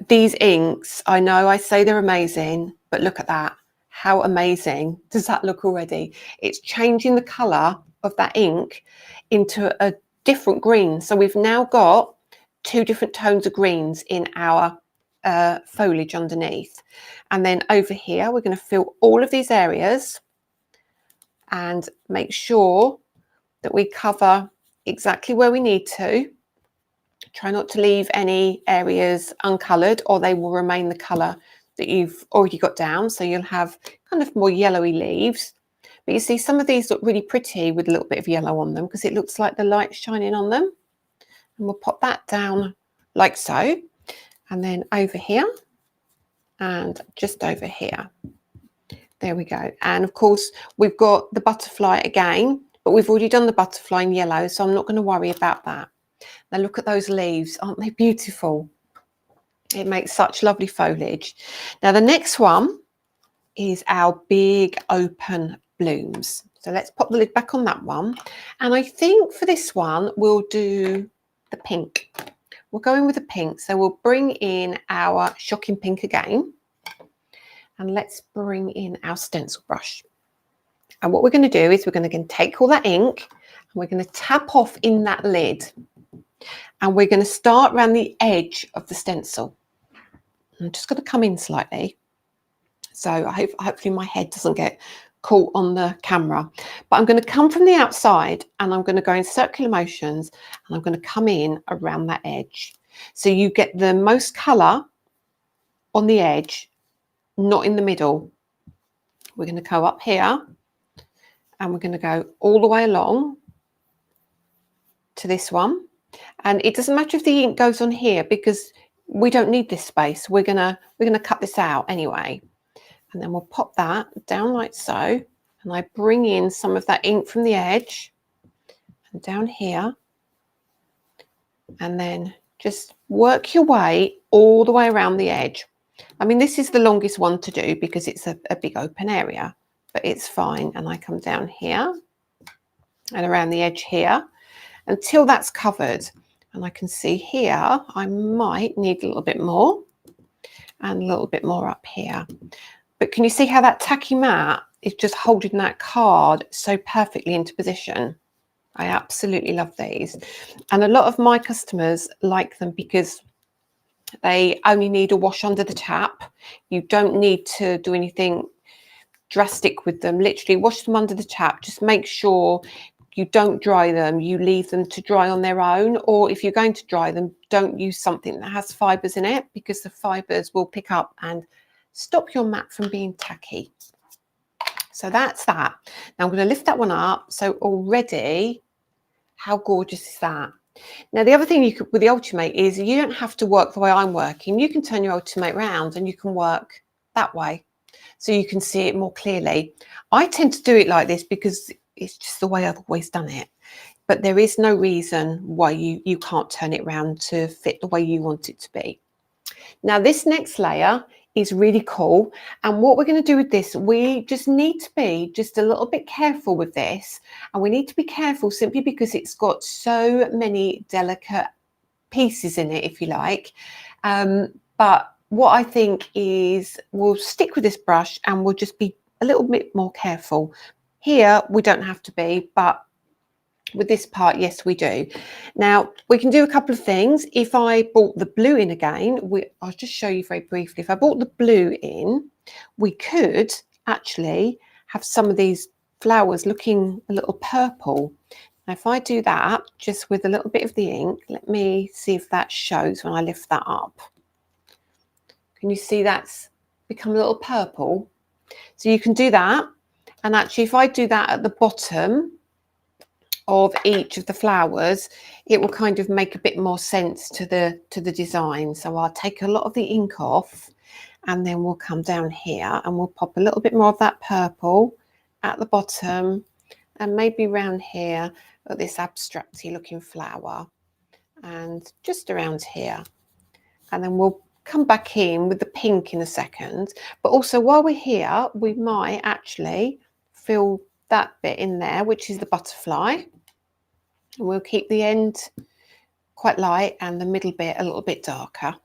these inks, I know I say they're amazing, but look at that. How amazing does that look already? It's changing the colour of that ink into a different green. So we've now got 2 different tones of greens in our foliage underneath. And then over here, we're going to fill all of these areas and make sure that we cover exactly where we need to. Try not to leave any areas uncoloured, or they will remain the colour that you've already got down. So you'll have kind of more yellowy leaves. But you see some of these look really pretty with a little bit of yellow on them because it looks like the light's shining on them. And we'll pop that down like so. And then over here and just over here. There we go. And of course, we've got the butterfly again, but we've already done the butterfly in yellow, so I'm not going to worry about that. Now look at those leaves. Aren't they beautiful? It makes such lovely foliage. Now the next one is our big open blooms. So let's pop the lid back on that one. And I think for this one, we'll do the pink. We'll go in with the pink. So we'll bring in our shocking pink again. And let's bring in our stencil brush. And what we're going to do is we're going to take all that ink and we're going to tap off in that lid. And we're going to start around the edge of the stencil. I'm just going to come in slightly. So hopefully my head doesn't get caught on the camera. But I'm going to come from the outside and I'm going to go in circular motions and I'm going to come in around that edge. So you get the most colour on the edge, not in the middle. We're going to go up here and we're going to go all the way along to this one. And it doesn't matter if the ink goes on here because we don't need this space. We're gonna cut this out anyway. And then we'll pop that down like so. And I bring in some of that ink from the edge and down here. And then just work your way all the way around the edge. I mean, this is the longest one to do because it's a big open area, but it's fine. And I come down here and around the edge here until that's covered. And I can see here, I might need a little bit more and a little bit more up here. But can you see how that tacky mat is just holding that card so perfectly into position? I absolutely love these. And a lot of my customers like them because they only need a wash under the tap. You don't need to do anything drastic with them. Literally wash them under the tap. Just make sure you don't dry them. You leave them to dry on their own. Or if you're going to dry them, don't use something that has fibres in it because the fibres will pick up and stop your mat from being tacky. So that's that. Now I'm going to lift that one up. So already, how gorgeous is that? Now, the other thing you could with the Ultimate is you don't have to work the way I'm working. You can turn your Ultimate round and you can work that way so you can see it more clearly. I tend to do it like this because it's just the way I've always done it. But there is no reason why you can't turn it round to fit the way you want it to be. Now, this next layer is really cool. And what we're going to do with this, we just need to be just a little bit careful with this. And we need to be careful simply because it's got so many delicate pieces in it, if you like. But what I think is we'll stick with this brush and we'll just be a little bit more careful. Here, we don't have to be, but with this part, yes, we do. Now, we can do a couple of things. If I brought the blue in again, I'll just show you very briefly. If I brought the blue in, we could actually have some of these flowers looking a little purple. Now, if I do that just with a little bit of the ink, let me see if that shows when I lift that up. Can you see that's become a little purple? So you can do that. And actually, if I do that at the bottom of each of the flowers, it will kind of make a bit more sense to the design. So I'll take a lot of the ink off and then we'll come down here and we'll pop a little bit more of that purple at the bottom and maybe around here at this abstracty looking flower and just around here. And then we'll come back in with the pink in a second. But also while we're here, we might actually fill that bit in there, which is the butterfly. And we'll keep the end quite light and the middle bit a little bit darker.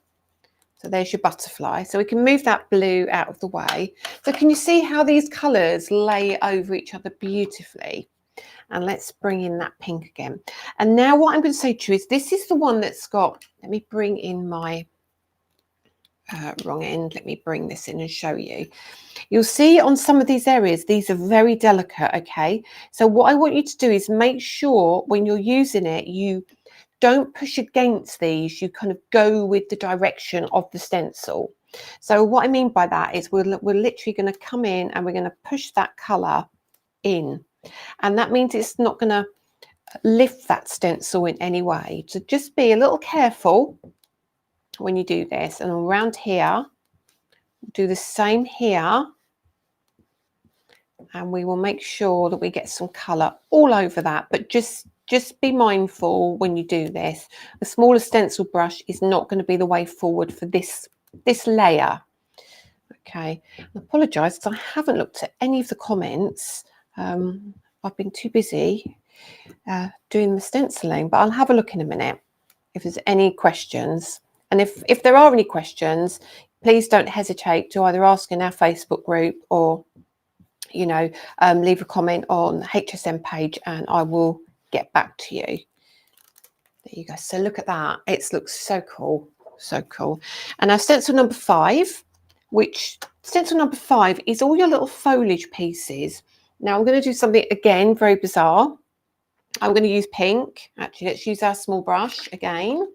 So there's your butterfly. So we can move that blue out of the way. So can you see how these colours lay over each other beautifully? And let's bring in that pink again. And now what I'm going to say to you is this is the one that's got, let me bring in my wrong end. Let me bring this in and show you. You'll see on some of these areas, these are very delicate, okay? So what I want you to do is make sure when you're using it, you don't push against these, you kind of go with the direction of the stencil. So what I mean by that is we're literally going to come in and we're going to push that colour in. And that means it's not going to lift that stencil in any way. So just be a little careful when you do this. And around here, do the same here. And we will make sure that we get some colour all over that. But just be mindful when you do this. A smaller stencil brush is not going to be the way forward for this layer. Okay, I apologise because I haven't looked at any of the comments. I've been too busy doing the stenciling, but I'll have a look in a minute if there's any questions. And if there are any questions, please don't hesitate to either ask in our Facebook group or, you know, leave a comment on the HSM page and I will get back to you. There you go. So look at that. It looks so cool. So cool. And our stencil number 5, which stencil number 5 is all your little foliage pieces. Now I'm going to do something again very bizarre. I'm going to use pink. Actually, let's use our small brush again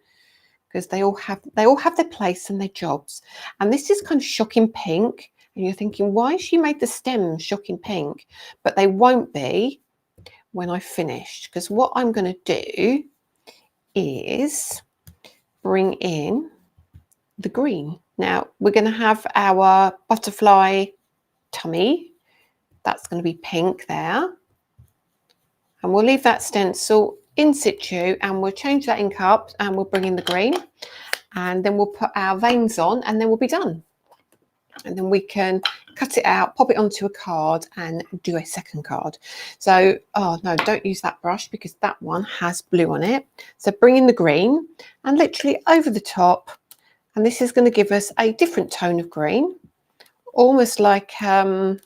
because they all have their place and their jobs. And this is kind of shocking pink. And you're thinking, why has she made the stems shocking pink? But they won't be when I finish, because what I'm going to do is bring in the green. Now we're going to have our butterfly tummy. That's going to be pink there. And we'll leave that stencil in situ and we'll change that ink up and we'll bring in the green. And then we'll put our veins on and then we'll be done. And then we can cut it out, pop it onto a card and do a second card. So, oh no, don't use that brush because that one has blue on it. So bring in the green and literally over the top. And this is going to give us a different tone of green, almost like, I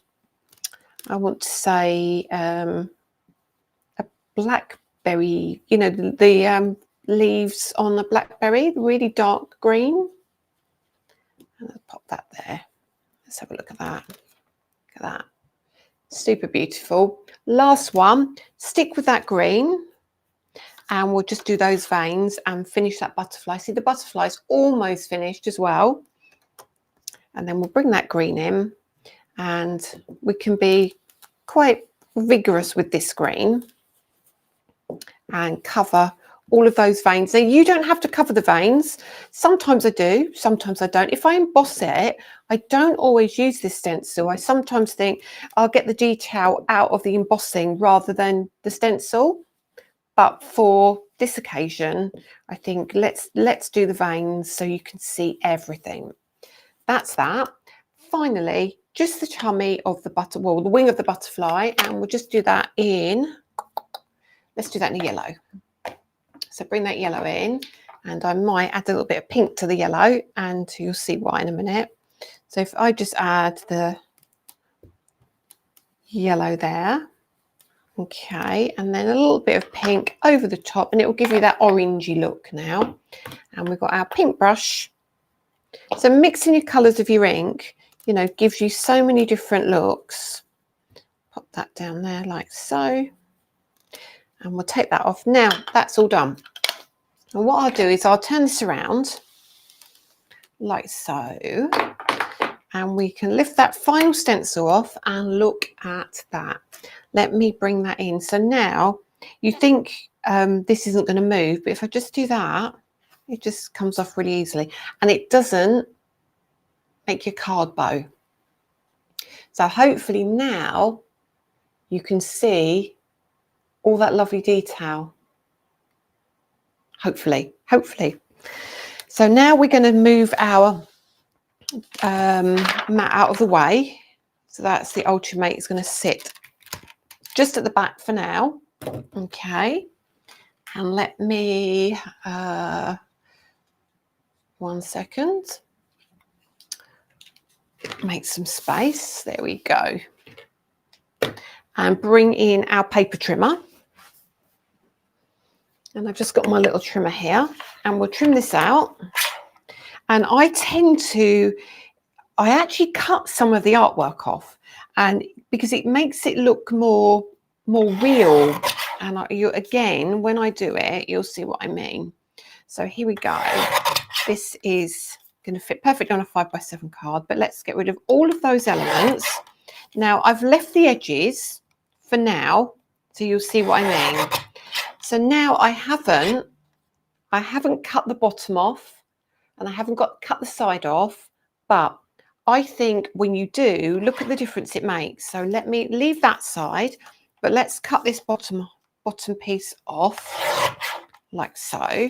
want to say a blackberry, you know, the leaves on a blackberry, really dark green. And I'll pop that there. Let's have a look at that. Look at that. Super beautiful. Last one, stick with that green and we'll just do those veins and finish that butterfly. See, the butterfly's almost finished as well. And then we'll bring that green in and we can be quite vigorous with this green and cover all of those veins. Now, you don't have to cover the veins. Sometimes I do, sometimes I don't. If I emboss it, I don't always use this stencil. I sometimes think I'll get the detail out of the embossing rather than the stencil. But for this occasion, I think let's do the veins so you can see everything. That's that. Finally, just the tummy of the the wing of the butterfly, and we'll just do that in, let's do that in a yellow. So bring that yellow in, and I might add a little bit of pink to the yellow, and you'll see why in a minute. So if I just add the yellow there, okay, and then a little bit of pink over the top, and it will give you that orangey look now. And we've got our pink brush. So mixing your colours of your ink, you know, gives you so many different looks. Pop that down there like so. And we'll take that off. Now that's all done. And what I'll do is I'll turn this around like so. And we can lift that final stencil off and look at that. Let me bring that in. So now you think this isn't going to move, but if I just do that, it just comes off really easily. And it doesn't make your card bow. So hopefully now you can see all that lovely detail. Hopefully. So now we're going to move our mat out of the way. So that's the Ultimate. It's going to sit just at the back for now. Okay. And let me, 1 second. Make some space. There we go. And bring in our paper trimmer. And I've just got my little trimmer here, and we'll trim this out. And I actually cut some of the artwork off, and because it makes it look more real. And again, when I do it, you'll see what I mean. So here we go. This is going to fit perfectly on a 5x7 card, but let's get rid of all of those elements. Now I've left the edges for now, so you'll see what I mean. So now I haven't cut the bottom off, and I haven't cut the side off, but I think when you do, look at the difference it makes. So let me leave that side, but let's cut this bottom piece off like so,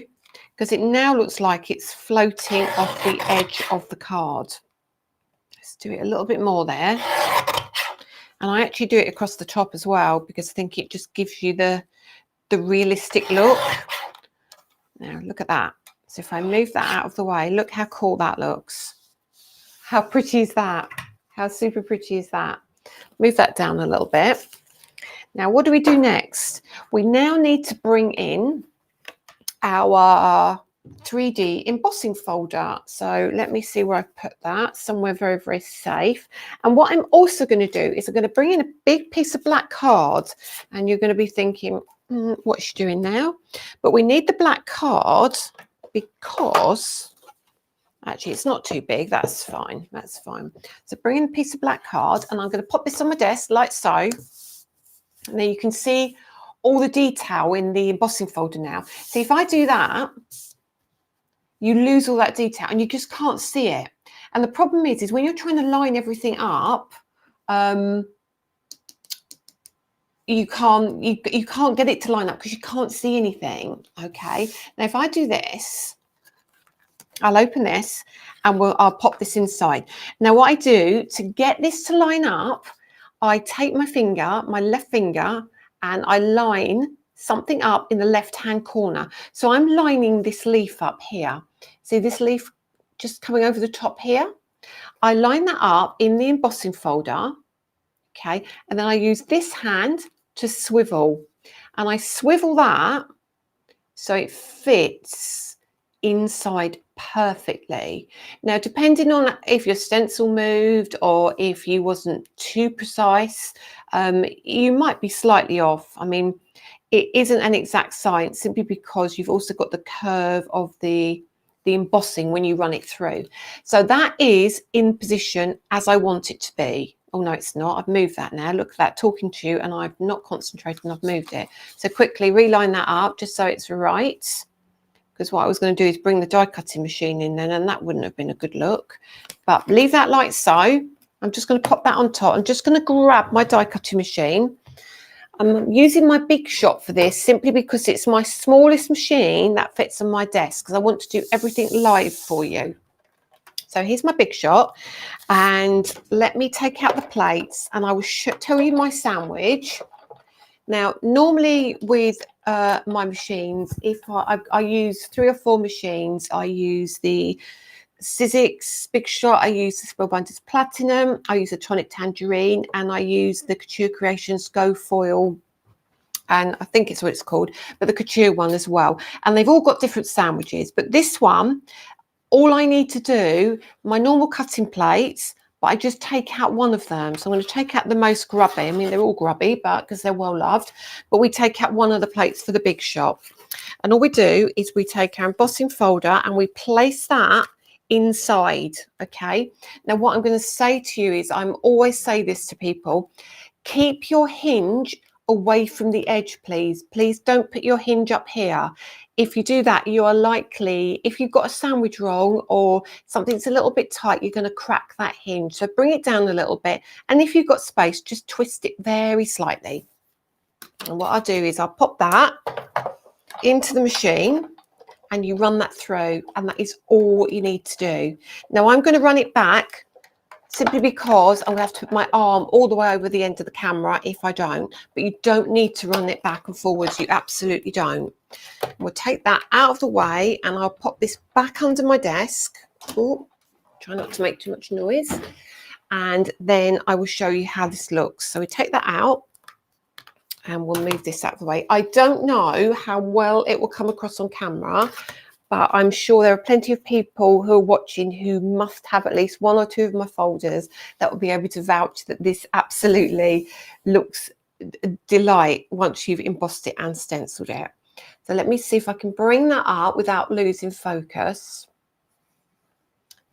because it now looks like it's floating off the edge of the card. Let's do it a little bit more there. And I actually do it across the top as well, because I think it just gives you the realistic look. Now look at that. So if I move that out of the way, look how cool that looks. How pretty is that? How super pretty is that? Move that down a little bit. Now, what do we do next? We now need to bring in our 3D embossing folder. So let me see where I've put that. Somewhere very, very safe. And what I'm also going to do is I'm going to bring in a big piece of black card. And you're going to be thinking, what's she doing now? But we need the black card because... Actually, it's not too big. That's fine. That's fine. So bring in a piece of black card, and I'm going to pop this on my desk like so. And then you can see all the detail in the embossing folder now. See, if I do that, you lose all that detail and you just can't see it. And the problem is when you're trying to line everything up, you can't get it to line up because you can't see anything. Okay. Now, if I do this, I'll open this and I'll pop this inside. Now, what I do to get this to line up, I take my finger, my left finger, and I line something up in the left-hand corner. So I'm lining this leaf up here. See this leaf just coming over the top here? I line that up in the embossing folder, okay? And then I use this hand to swivel. And I swivel that so it fits inside perfectly. Now, depending on if your stencil moved or if you wasn't too precise, you might be slightly off. I mean, it isn't an exact science simply because you've also got the curve of the embossing when you run it through. So that is in position as I want it to be. Oh no, it's not. I've moved that now. Look at that, talking to you, and I've not concentrated and I've moved it. So quickly reline that up just so it's right. Because what I was going to do is bring the die cutting machine in then, and that wouldn't have been a good look. But leave that like so. I'm just going to pop that on top. I'm just going to grab my die cutting machine. I'm using my Big Shot for this simply because it's my smallest machine that fits on my desk, because I want to do everything live for you. So here's my Big Shot, and let me take out the plates and I will tell you my sandwich. Now, normally with my machines, if I use 3 or 4 machines, I use the 𝗖𝗥𝗔𝗟𝗟𝗓𝗏 Big Shot, I use the 𝗖𝗥𝗔𝗟𝗏𝗏 Platinum, I use the Tonic Tangerine, and I use the Couture Creations Go Foil, and I think it's what it's called, but the couture one as well. And they've all got different sandwiches, but this one, all I need to do, my normal cutting plates, but I just take out one of them. So I'm going to take out the most grubby. I mean, they're all grubby, but because they're well loved, but we take out one of the plates for the Big Shot. And all we do is we take our embossing folder and we place that inside. Okay. Now, what I'm going to say to you is, I'm always say this to people, keep your hinge away from the edge, please. Please don't put your hinge up here. If you do that, you are likely, if you've got a sandwich wrong or something's a little bit tight, you're going to crack that hinge. So bring it down a little bit. And if you've got space, just twist it very slightly. And what I'll do is I'll pop that into the machine and you run that through, and that is all you need to do. Now I'm going to run it back simply because I'm going to have to put my arm all the way over the end of the camera if I don't, but you don't need to run it back and forwards. You absolutely don't. We'll take that out of the way and I'll pop this back under my desk. Oh, try not to make too much noise. And then I will show you how this looks. So we take that out and we'll move this out of the way. I don't know how well it will come across on camera, but I'm sure there are plenty of people who are watching who must have at least one or two of my folders that will be able to vouch that this absolutely looks a delight once you've embossed it and stenciled it. So let me see if I can bring that up without losing focus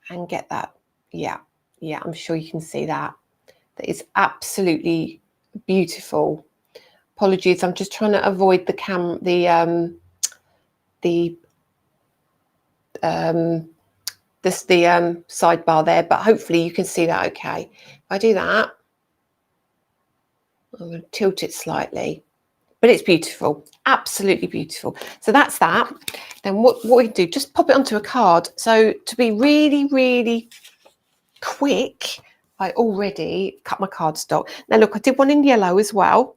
and get that. Yeah, I'm sure you can see that. That is absolutely beautiful. Apologies, I'm just trying to avoid the sidebar there, but hopefully you can see that okay. If I do that, I'm going to tilt it slightly, but it's beautiful, absolutely beautiful. So that's that. Then what we do, just pop it onto a card. So to be really, really quick, I already cut my cardstock. Now look, I did one in yellow as well.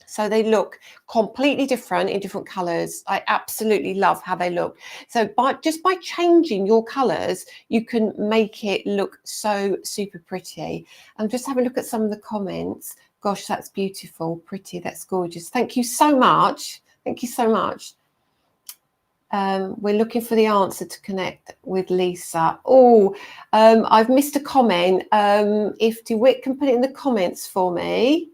So they look completely different in different colours. I absolutely love how they look. So just by changing your colours, you can make it look so super pretty. And just have a look at some of the comments. Gosh, that's beautiful, pretty, that's gorgeous. Thank you so much. Thank you so much. We're looking for the answer to connect with Lisa. Oh, I've missed a comment. If DeWitt can put it in the comments for me.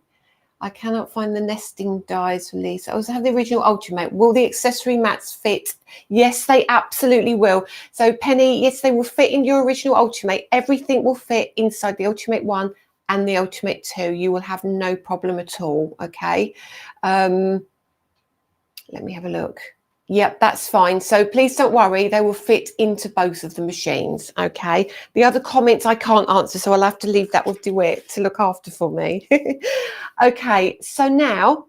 I cannot find the nesting dies for Lisa. I also have the original Ultimate. Will the accessory mats fit? Yes, they absolutely will. So Penny, yes, they will fit in your original Ultimate. Everything will fit inside the Ultimate 1 and the Ultimate 2. You will have no problem at all, okay? Let me have a look. Yep, that's fine. So please don't worry. They will fit into both of the machines, okay? The other comments I can't answer, so I'll have to leave that with DeWitt to look after for me. Okay, so now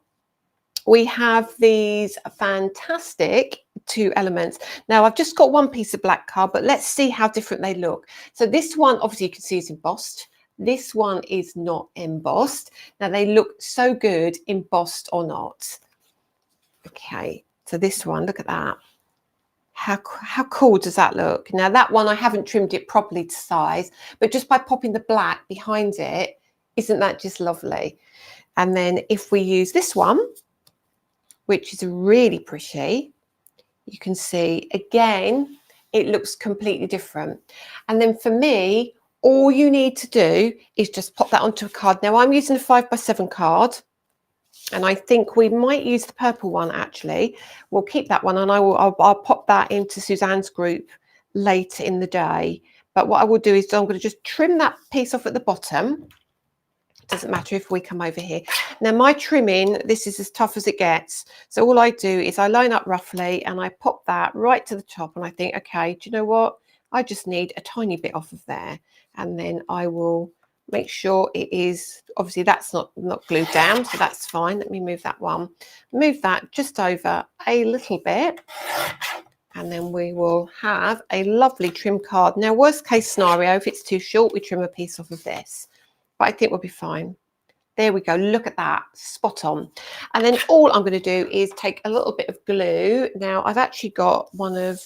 we have these fantastic 2 elements. Now, I've just got one piece of black card, but let's see how different they look. So this one, obviously, you can see is embossed. This one is not embossed. Now, they look so good, embossed or not. Okay. So this one, look at that. How cool does that look? Now that one, I haven't trimmed it properly to size, but just by popping the black behind it, isn't that just lovely? And then if we use this one, which is really pretty, you can see again, it looks completely different. And then for me, all you need to do is just pop that onto a card. Now I'm using a 5x7 card. And I think we might use the purple one, actually. We'll keep that one, and I'll pop that into Suzanne's group later in the day. But what I will do is I'm going to just trim that piece off at the bottom. It doesn't matter if we come over here. Now, my trimming, this is as tough as it gets. So all I do is I line up roughly, and I pop that right to the top. And I think, okay, do you know what? I just need a tiny bit off of there. And then I will make sure it is, obviously that's not glued down, so that's fine. Let me move that one. Move that just over a little bit. And then we will have a lovely trim card. Now, worst case scenario, if it's too short, we trim a piece off of this. But I think we'll be fine. There we go. Look at that. Spot on. And then all I'm going to do is take a little bit of glue. Now, I've actually got one of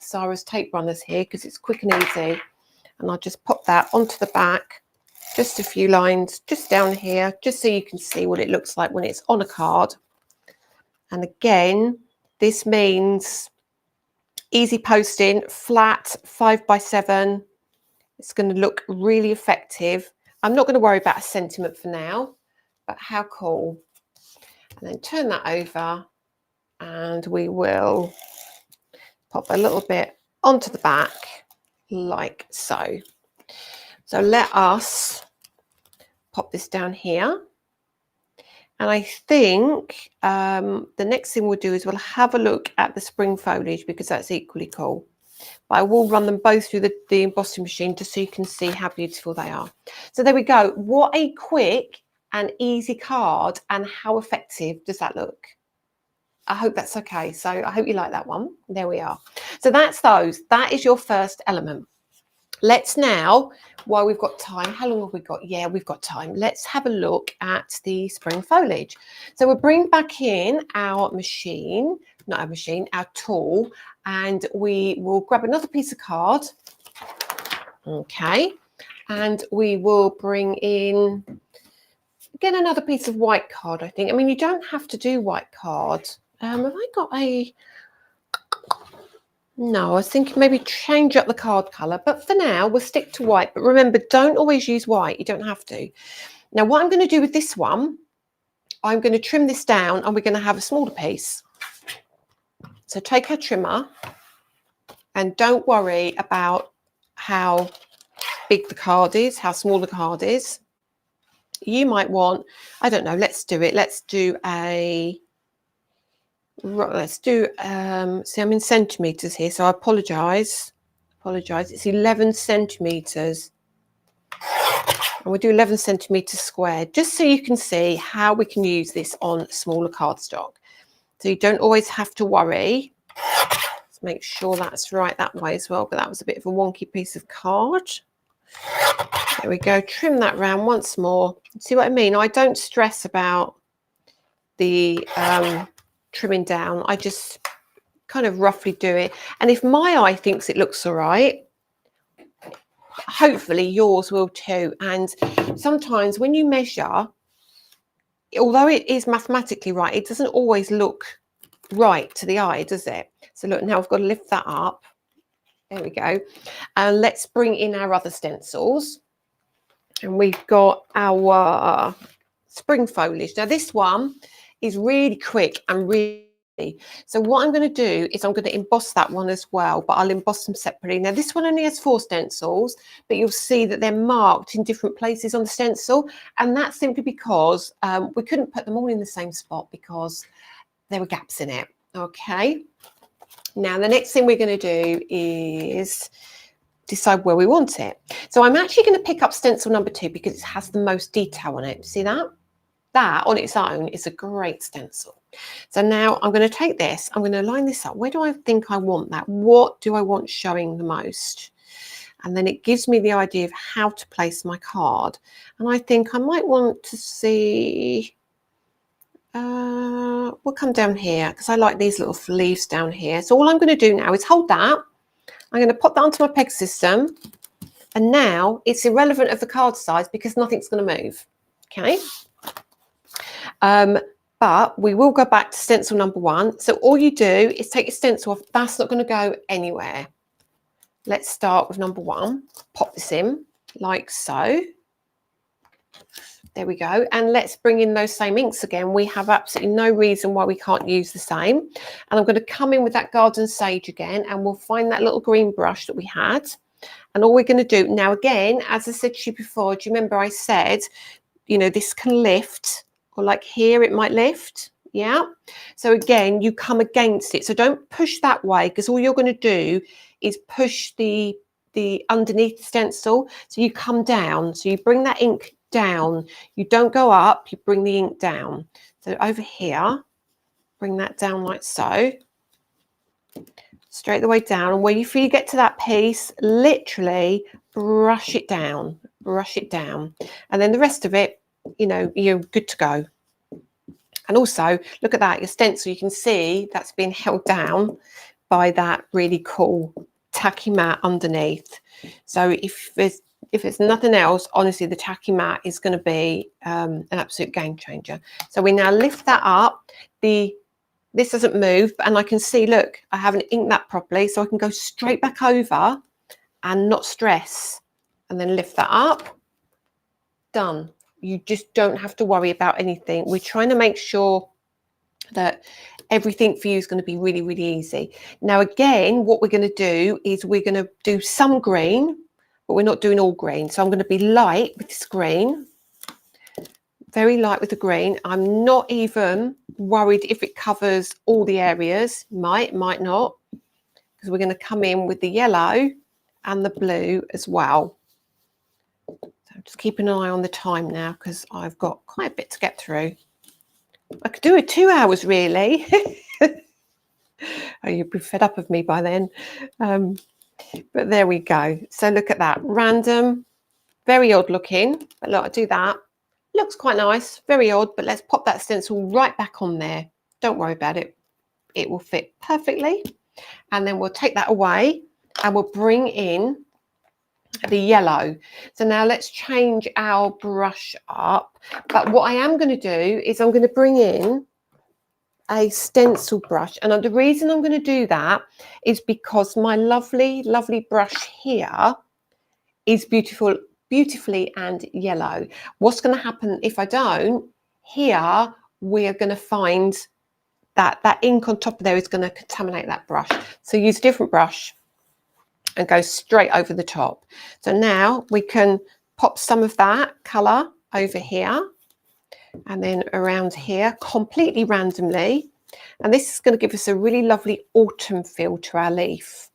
Sarah's tape runners here because it's quick and easy. And I'll just pop that onto the back, just a few lines just down here, just so you can see what it looks like when it's on a card. And again, this means easy posting, flat 5x7. It's going to look really effective. I'm not going to worry about a sentiment for now, but how cool. And then turn that over and we will pop a little bit onto the back. Like so. So let us pop this down here. And I think the next thing we'll do is we'll have a look at the spring foliage because that's equally cool. But I will run them both through the embossing machine just so you can see how beautiful they are. So there we go. What a quick and easy card, and how effective does that look? I hope that's okay. So I hope you like that one. There we are. So that's those. That is your first element. Let's now, while we've got time, how long have we got? Yeah, we've got time. Let's have a look at the spring foliage. So we'll bring back in our machine, not our machine, our tool, and we will grab another piece of card. Okay. And we will bring in, again, another piece of white card, I think. I mean, you don't have to do white card. Have I got a... No, I was thinking maybe change up the card colour, but for now we'll stick to white. But remember, don't always use white. You don't have to. Now, what I'm going to do with this one, I'm going to trim this down and we're going to have a smaller piece. So take our trimmer and don't worry about how big the card is, how small the card is. You might want, I don't know, let's do it. Let's do a, see, I'm in centimetres here, so I apologise. It's 11 centimetres. And we'll do 11 centimetres squared, just so you can see how we can use this on smaller cardstock. So you don't always have to worry. Let's make sure that's right that way as well, but that was a bit of a wonky piece of card. There we go, trim that round once more. See what I mean? I don't stress about the trimming down. I just kind of roughly do it. And if my eye thinks it looks all right, hopefully yours will too. And sometimes when you measure, although it is mathematically right, it doesn't always look right to the eye, does it? So look, now I've got to lift that up. There we go. And let's bring in our other stencils. And we've got our spring foliage. Now this one is really quick and really, so what I'm going to do is I'm going to emboss that one as well, but I'll emboss them separately. Now this one only has 4 stencils, but you'll see that they're marked in different places on the stencil, and that's simply because we couldn't put them all in the same spot because there were gaps in it. Okay, now the next thing we're going to do is decide where we want it. So I'm actually going to pick up stencil number 2 because it has the most detail on it. See that? That on its own is a great stencil. So now I'm going to take this, I'm going to line this up. Where do I think I want that? What do I want showing the most? And then it gives me the idea of how to place my card. And I think I might want to see, we'll come down here because I like these little leaves down here. So all I'm going to do now is hold that. I'm going to pop that onto my peg system. And now it's irrelevant of the card size because nothing's going to move. Okay. But we will go back to stencil number 1. So all you do is take your stencil off. That's not going to go anywhere. Let's start with number 1. Pop this in like so. There we go. And let's bring in those same inks again. We have absolutely no reason why we can't use the same. And I'm going to come in with that Garden Sage again, and we'll find that little green brush that we had. And all we're going to do now, again, as I said to you before, do you remember I said, you know, this can lift, or like here it might lift. Yeah. So again, you come against it. So don't push that way, because all you're going to do is push the underneath the stencil. So you come down. So you bring that ink down. You don't go up, you bring the ink down. So over here, bring that down like so. Straight the way down. And where you feel you get to that piece, literally brush it down. Brush it down. And then the rest of it, you know, you're good to go. And also, look at that, your stencil, you can see that's been held down by that really cool tacky mat underneath. So if there's nothing else, honestly, the tacky mat is going to be an absolute game changer. So we now lift that up. This doesn't move, and I can see, look, I haven't inked that properly, so I can go straight back over and not stress, and then lift that up. Done. You just don't have to worry about anything. We're trying to make sure that everything for you is going to be really, really easy. Now, again, what we're going to do is we're going to do some green, but we're not doing all green. So I'm going to be light with this green, very light with the green. I'm not even worried if it covers all the areas. Might not, because we're going to come in with the yellow and the blue as well. Just keeping an eye on the time now, because I've got quite a bit to get through. I could do it 2 hours, really. Oh, you'd be fed up of me by then. But there we go. So look at that. Random, very odd looking. But look, I do that. Looks quite nice, very odd, but let's pop that stencil right back on there. Don't worry about it. It will fit perfectly. And then we'll take that away and we'll bring in the yellow. So now let's change our brush up. But what I am going to do is I'm going to bring in a stencil brush, and the reason I'm going to do that is because my lovely, lovely brush here is beautifully and yellow. What's going to happen if I don't? Here we are going to find that ink on top of there is going to contaminate that brush. So use a different brush and go straight over the top. So now we can pop some of that colour over here and then around here completely randomly. And this is going to give us a really lovely autumn feel to our leaf.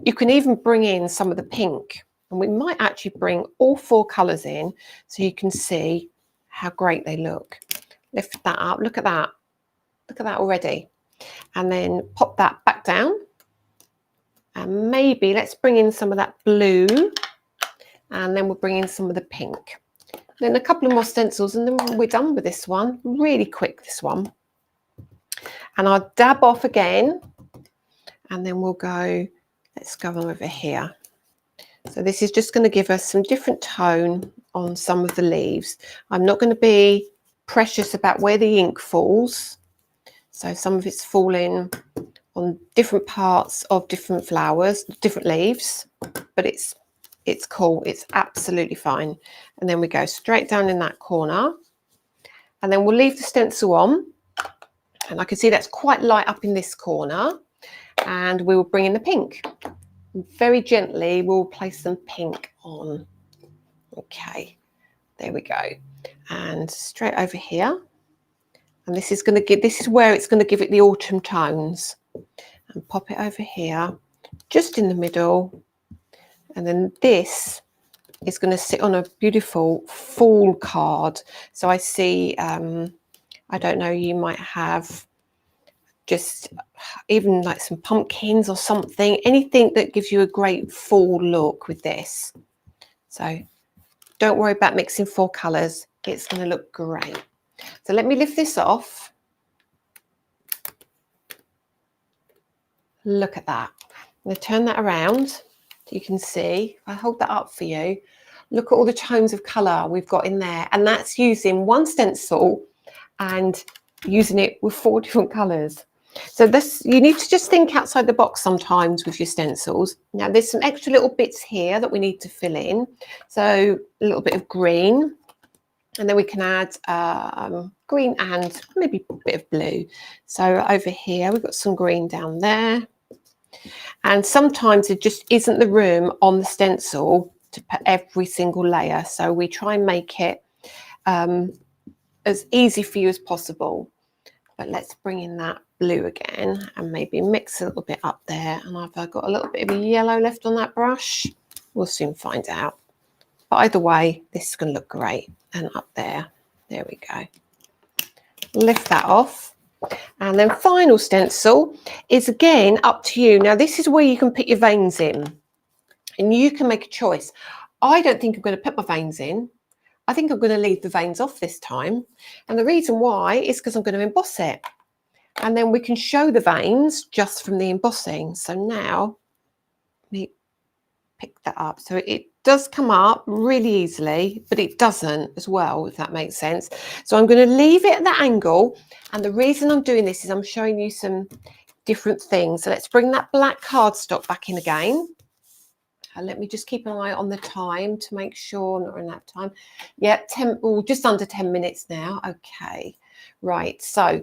You can even bring in some of the pink, and we might actually bring all 4 colours in so you can see how great they look. Lift that up, look at that. Look at that already. And then pop that back down. And maybe let's bring in some of that blue, and then we'll bring in some of the pink. Then a couple of more stencils, and then we're done with this one. Really quick, this one. And I'll dab off again, and then we'll go, let's go over here. So this is just going to give us some different tone on some of the leaves. I'm not going to be precious about where the ink falls. So some of it's falling on different parts of different flowers, different leaves, but it's cool. It's absolutely fine. And then we go straight down in that corner, and then we'll leave the stencil on. And I can see that's quite light up in this corner, and we will bring in the pink. Very gently, we'll place some pink on. Okay, there we go. And straight over here. And this is where it's going to give it the autumn tones. And pop it over here, just in the middle. And then this is going to sit on a beautiful fall card. So I see, I don't know, you might have just even like some pumpkins or something, anything that gives you a great fall look with this. So don't worry about mixing 4 colours. It's going to look great. So let me lift this off. Look at that. I'm going to turn that around so you can see. If I hold that up for you, look at all the tones of colour we've got in there. And that's using 1 stencil and using it with 4 different colours. So this, you need to just think outside the box sometimes with your stencils. Now there's some extra little bits here that we need to fill in. So a little bit of green. And then we can add green and maybe a bit of blue. So over here, we've got some green down there. And sometimes it just isn't the room on the stencil to put every single layer. So we try and make it as easy for you as possible. But let's bring in that blue again and maybe mix a little bit up there. And I've got a little bit of yellow left on that brush. We'll soon find out. But either way, this is going to look great. And up there, there we go. Lift that off. And then final stencil is again up to you. Now this is where you can put your veins in. And you can make a choice. I don't think I'm going to put my veins in. I think I'm going to leave the veins off this time. And the reason why is because I'm going to emboss it. And then we can show the veins just from the embossing. So now, let me pick that up. So it does come up really easily, but it doesn't as well, if that makes sense. So I'm going to leave it at that angle. And the reason I'm doing this is I'm showing you some different things. So let's bring that black cardstock back in again. Let me just keep an eye on the time to make sure I'm not running out of time. Yeah, just under 10 minutes now. Okay, right. So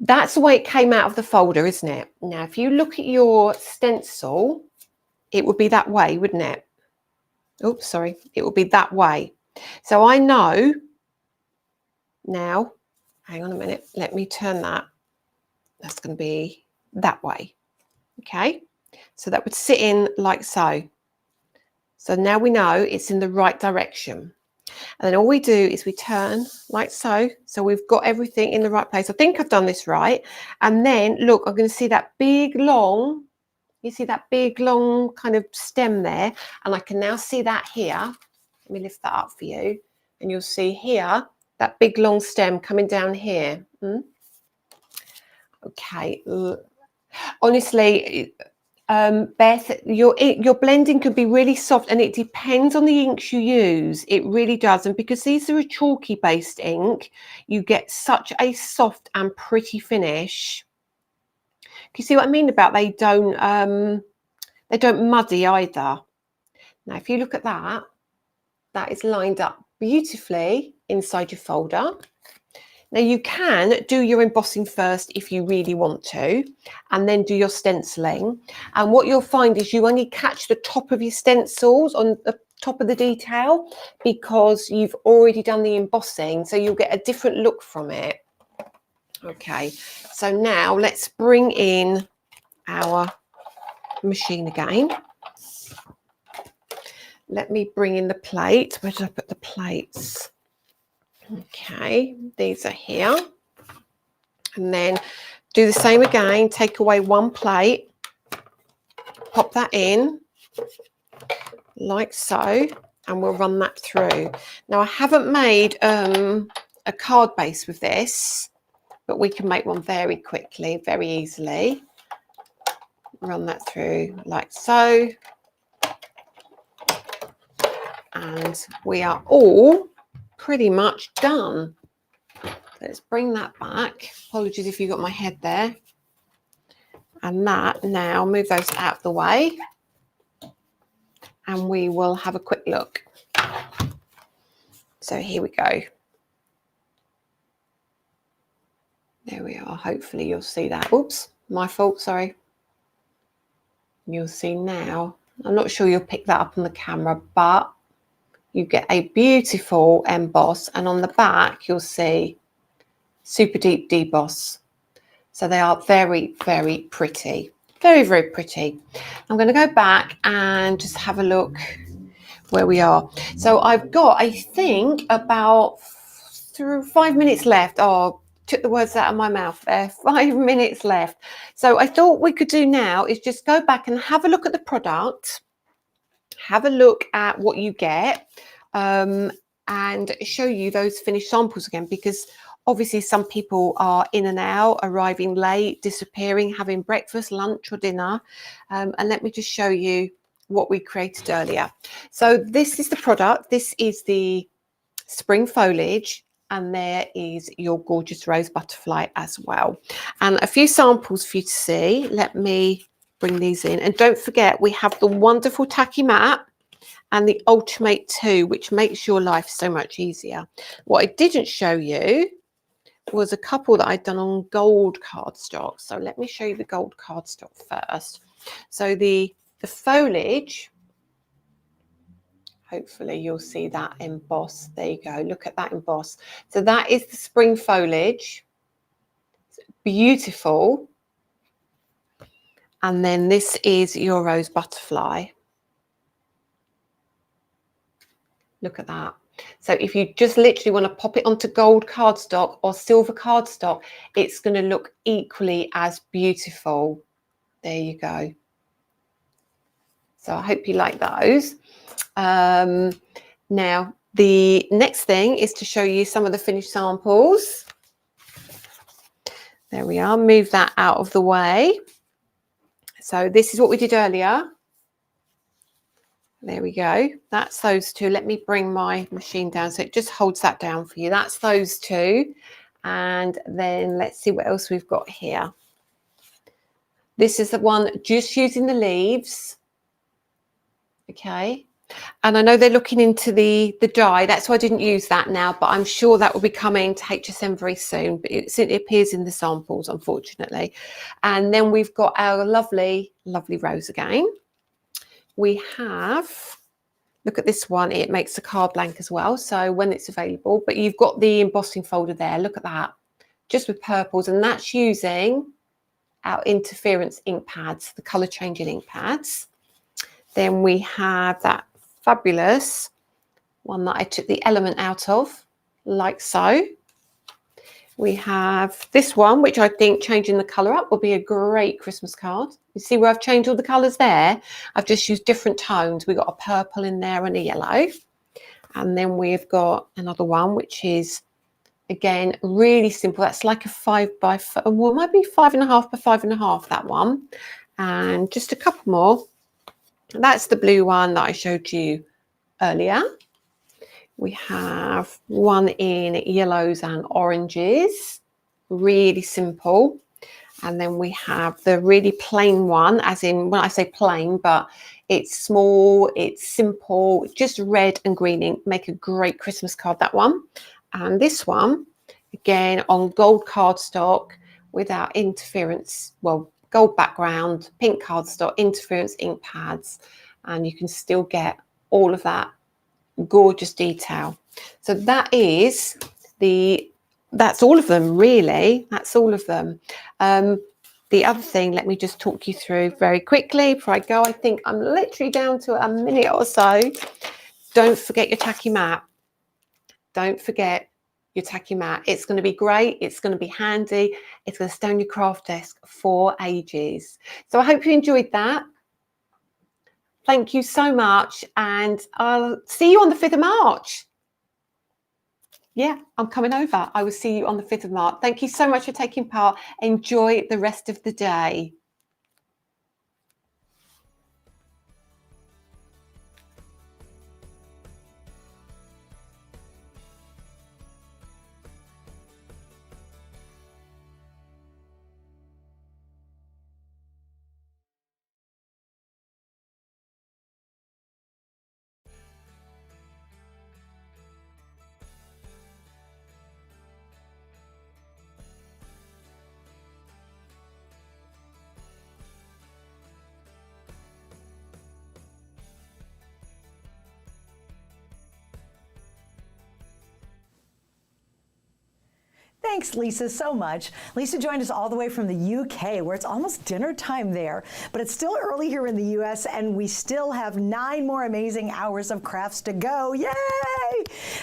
that's the way it came out of the folder, isn't it? Now, if you look at your stencil, it would be that way, wouldn't it? Oops, sorry. It would be that way. So I know now, hang on a minute. Let me turn that. That's going to be that way. Okay. So that would sit in like so. So now we know it's in the right direction. And then all we do is we turn like so. So we've got everything in the right place. I think I've done this right. And then look, I'm going to see that big long, you see that big long kind of stem there. And I can now see that here. Let me lift that up for you. And you'll see here, that big long stem coming down here. Okay. Honestly, Beth, your blending can be really soft, and it depends on the inks you use. It really does. And because these are a chalky based ink, you get such a soft and pretty finish. Can you see what I mean about they don't muddy either. Now, if you look at that, that is lined up beautifully inside your folder. Now you can do your embossing first if you really want to, and then do your stenciling. And what you'll find is you only catch the top of your stencils on the top of the detail because you've already done the embossing, so you'll get a different look from it. Okay, so now let's bring in our machine again. Let me bring in the plate. Where did I put the plates? Okay, these are here. And then do the same again. Take away one plate. Pop that in like so. And we'll run that through. Now, I haven't made a card base with this, but we can make one very quickly, very easily. Run that through like so. And we are all pretty much done. Let's bring that back. Apologies if you got my head there. And that, now move those out of the way. And we will have a quick look. So here we go. There we are. Hopefully you'll see that. Oops, my fault, sorry. You'll see now. I'm not sure you'll pick that up on the camera, but you get a beautiful emboss, and on the back you'll see super deep deboss. So they are very, very pretty. Very, very pretty. I'm going to go back and just have a look where we are. So I've got, I think, about 5 minutes left. Oh, took the words out of my mouth there. 5 minutes left. So I thought we could do now is just go back and have a look at the product. Have a look at what you get and show you those finished samples again, because obviously some people are in and out, arriving late, disappearing, having breakfast, lunch or dinner. And let me just show you what we created earlier. So this is the product. This is the spring foliage, and there is your gorgeous rose butterfly as well. And a few samples for you to see. Let me bring these in. And don't forget, we have the wonderful tacky mat and the Ultimate 2, which makes your life so much easier. What I didn't show you was a couple that I'd done on gold cardstock. So let me show you the gold cardstock first. So the foliage, hopefully you'll see that emboss. There you go. Look at that emboss. So that is the spring foliage. It's beautiful. And then this is your rose butterfly. Look at that. So if you just literally want to pop it onto gold cardstock or silver cardstock, it's going to look equally as beautiful. There you go. So I hope you like those. Now, the next thing is to show you some of the finished samples. There we are. Move that out of the way. So this is what we did earlier. There we go. That's those two. Let me bring my machine down so it just holds that down for you. That's those two. And then let's see what else we've got here. This is the one just using the leaves. Okay. And I know they're looking into the dye. That's why I didn't use that now, but I'm sure that will be coming to HSM very soon. But it appears in the samples, unfortunately. And then we've got our lovely, lovely rose again. We have, look at this one, it makes a card blank as well, so when it's available, but you've got the embossing folder there, look at that, just with purples, and that's using our interference ink pads, the colour changing ink pads. Then we have that fabulous one that I took the element out of, like so. We have this one, which I think changing the colour up will be a great Christmas card. You see where I've changed all the colours there? I've just used different tones. We've got a purple in there and a yellow. And then we've got another one, which is, again, really simple. That's like a 5 by 5, well, it might be 5.5 by 5.5, that one. and just a couple more. That's the blue one that I showed you earlier. We have one in yellows and oranges, really simple. And then we have the really plain one, as in when I say plain, but it's small, it's simple, just red and green ink. Make a great Christmas card, that one. And this one, again, on gold cardstock without interference, well, gold background, pink cardstock, interference ink pads, and you can still get all of that gorgeous detail. So that's all of them, really. That's all of them. The other thing, let me just talk you through very quickly before I go. I think I'm literally down to a minute or so. Don't forget your tacky mat. Don't forget your tacky mat. It's going to be great. It's going to be handy. It's going to stay on your craft desk for ages. So I hope you enjoyed that. Thank you so much. And I'll see you on the 5th of March. Yeah, I'm coming over. I will see you on the 5th of March. Thank you so much for taking part. Enjoy the rest of the day. Thanks, Lisa, so much. Lisa joined us all the way from the UK, where it's almost dinner time there. But it's still early here in the US, and we still have 9 more amazing hours of crafts to go. Yay!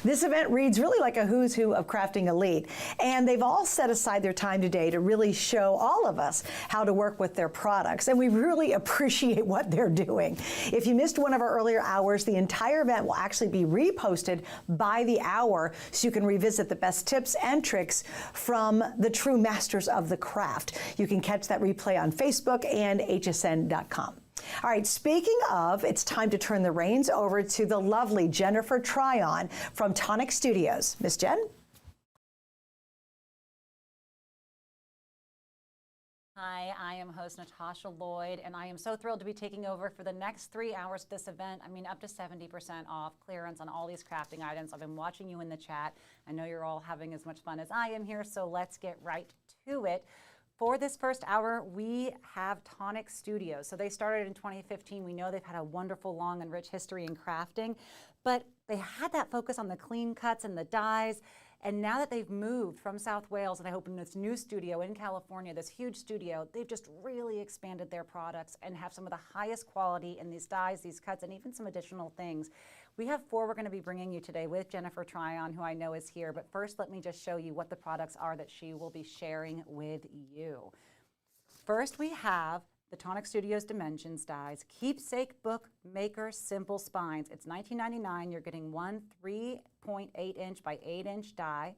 This event reads really like a who's who of crafting elite. And they've all set aside their time today to really show all of us how to work with their products. And we really appreciate what they're doing. If you missed one of our earlier hours, the entire event will actually be reposted by the hour, so you can revisit the best tips and tricks from the true masters of the craft. You can catch that replay on Facebook and hsn.com. All right, speaking of, it's time to turn the reins over to the lovely Jennifer Tryon from Tonic Studios. Miss Jen? Hi, I am host Natasha Lloyd, and I am so thrilled to be taking over for the next 3 hours of this event. I mean, up to 70% off clearance on all these crafting items. I've been watching you in the chat. I know you're all having as much fun as I am here, so let's get right to it. For this first hour, we have Tonic Studios. So they started in 2015. We know they've had a wonderful, long, and rich history in crafting, but they had that focus on the clean cuts and the dyes. And now that they've moved from South Wales and they opened this new studio in California, this huge studio, they've just really expanded their products and have some of the highest quality in these dyes, these cuts, and even some additional things. We have 4 we're going to be bringing you today with Jennifer Tryon, who I know is here. But first, let me just show you what the products are that she will be sharing with you. First, we have the Tonic Studios Dimensions dies, Keepsake Book Maker Simple Spines. It's $19.99. You're getting one 3.8 inch by 8 inch die.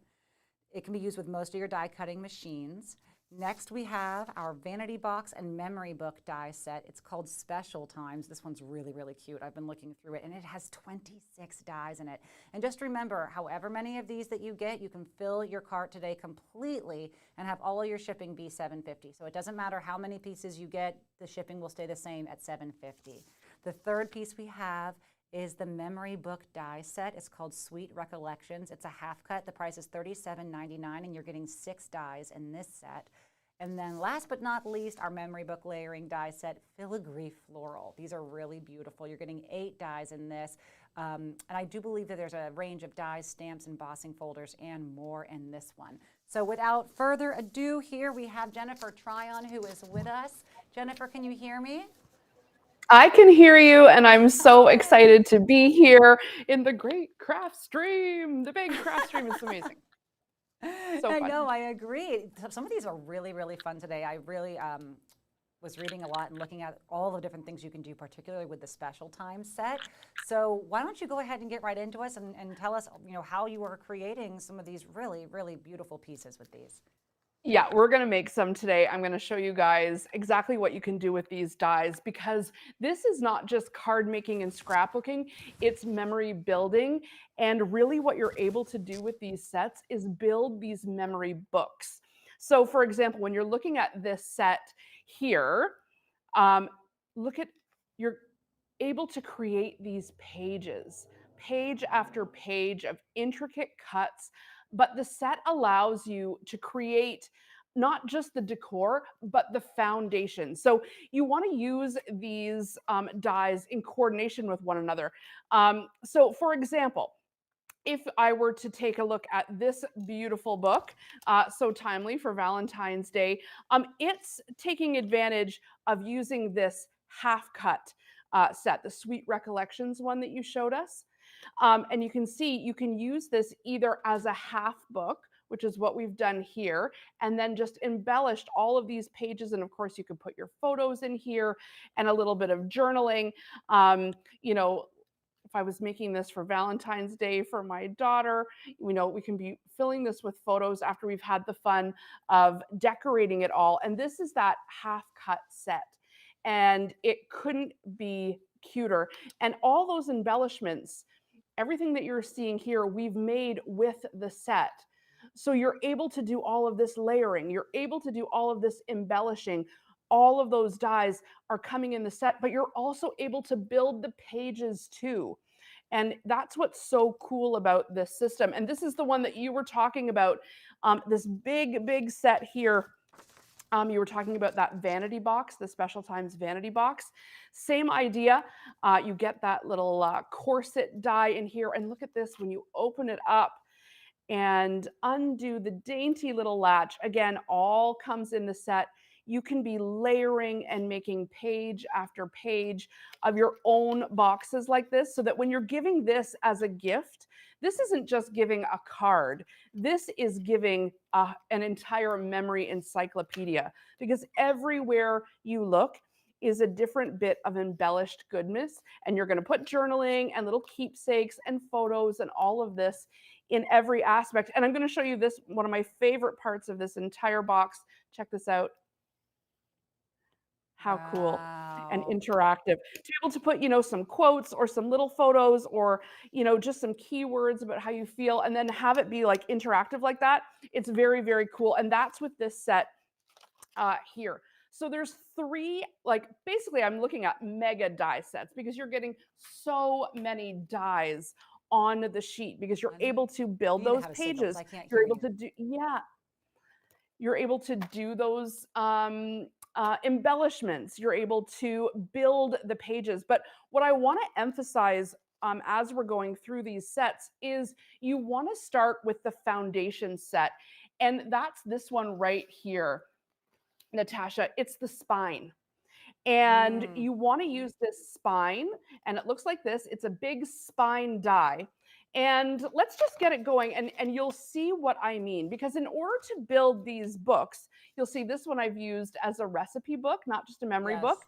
It can be used with most of your die cutting machines. Next, we have our Vanity Box and Memory Book die set. It's called Special Times. This one's really, really cute. I've been looking through it, and it has 26 dies in it. And just remember, however many of these that you get, you can fill your cart today completely and have all of your shipping be $7.50. So it doesn't matter how many pieces you get, the shipping will stay the same at $7.50. The third piece we have is the Memory Book die set. It's called Sweet Recollections. It's a half cut. The price is $37.99, and you're getting 6 dies in this set. And then last but not least, our Memory Book layering die set, Filigree Floral. These are really beautiful. You're getting 8 dies in this. And I do believe that there's a range of dies, stamps, embossing folders, and more in this one. So without further ado, here we have Jennifer Tryon, who is with us. Jennifer, can you hear me? I can hear you, and I'm so excited to be here in the great craft stream. The big craft stream is amazing. So I fun. know, I agree. Some of these are really, really fun today. I really was reading a lot and looking at all the different things you can do, particularly with the Special Time set. So why don't you go ahead and get right into us and tell us, how you are creating some of these really, really beautiful pieces with these. Yeah, we're going to make some today. I'm going to show you guys exactly what you can do with these dies, because this is not just card making and scrapbooking, it's memory building. And really what you're able to do with these sets is build these memory books. So for example, when you're looking at this set here, look at, you're able to create these pages, page after page of intricate cuts. But the set allows you to create not just the decor, but the foundation. So you want to use these dies in coordination with one another. So for example, if I were to take a look at this beautiful book, So Timely for Valentine's Day, it's taking advantage of using this half cut set, the Sweet Recollections one that you showed us. And you can see you can use this either as a half book, which is what we've done here, and then just embellished all of these pages. And of course, you can put your photos in here and a little bit of journaling. You know, if I was making this for Valentine's Day for my daughter, we can be filling this with photos after we've had the fun of decorating it all. And this is that half cut set. And it couldn't be cuter. And all those embellishments, everything that you're seeing here, we've made with the set. So you're able to do all of this layering. You're able to do all of this embellishing. All of those dies are coming in the set, but you're also able to build the pages too. And that's what's so cool about this system. And this is the one that you were talking about, this big set here. You were talking about that vanity box, the Special Times vanity box. Same idea. You get that little corset die in here. And look at this, when you open it up and undo the dainty little latch, again, all comes in the set. You can be layering and making page after page of your own boxes like this, so that when you're giving this as a gift, this isn't just giving a card. This is giving an entire memory encyclopedia, because everywhere you look is a different bit of embellished goodness. And you're going to put journaling and little keepsakes and photos and all of this in every aspect. And I'm going to show you this, one of my favorite parts of this entire box. Check this out. How cool and interactive. To be able to put, some quotes or some little photos or, just some keywords about how you feel, and then have it be like interactive like that. It's very, very cool. And that's with this set here. So there's three, basically I'm looking at mega die sets, because you're getting so many dies on the sheet, because you're able to build those pages. You're able to do, you're able to do those embellishments. You're able to build the pages. But what I want to emphasize as we're going through these sets is you want to start with the foundation set. And that's this one right here, Natasha. It's the spine. And you want to use this spine, and it looks like this. It's a big spine die. And let's just get it going, and you'll see what I mean. Because in order to build these books, you'll see this one I've used as a recipe book, not just a memory book.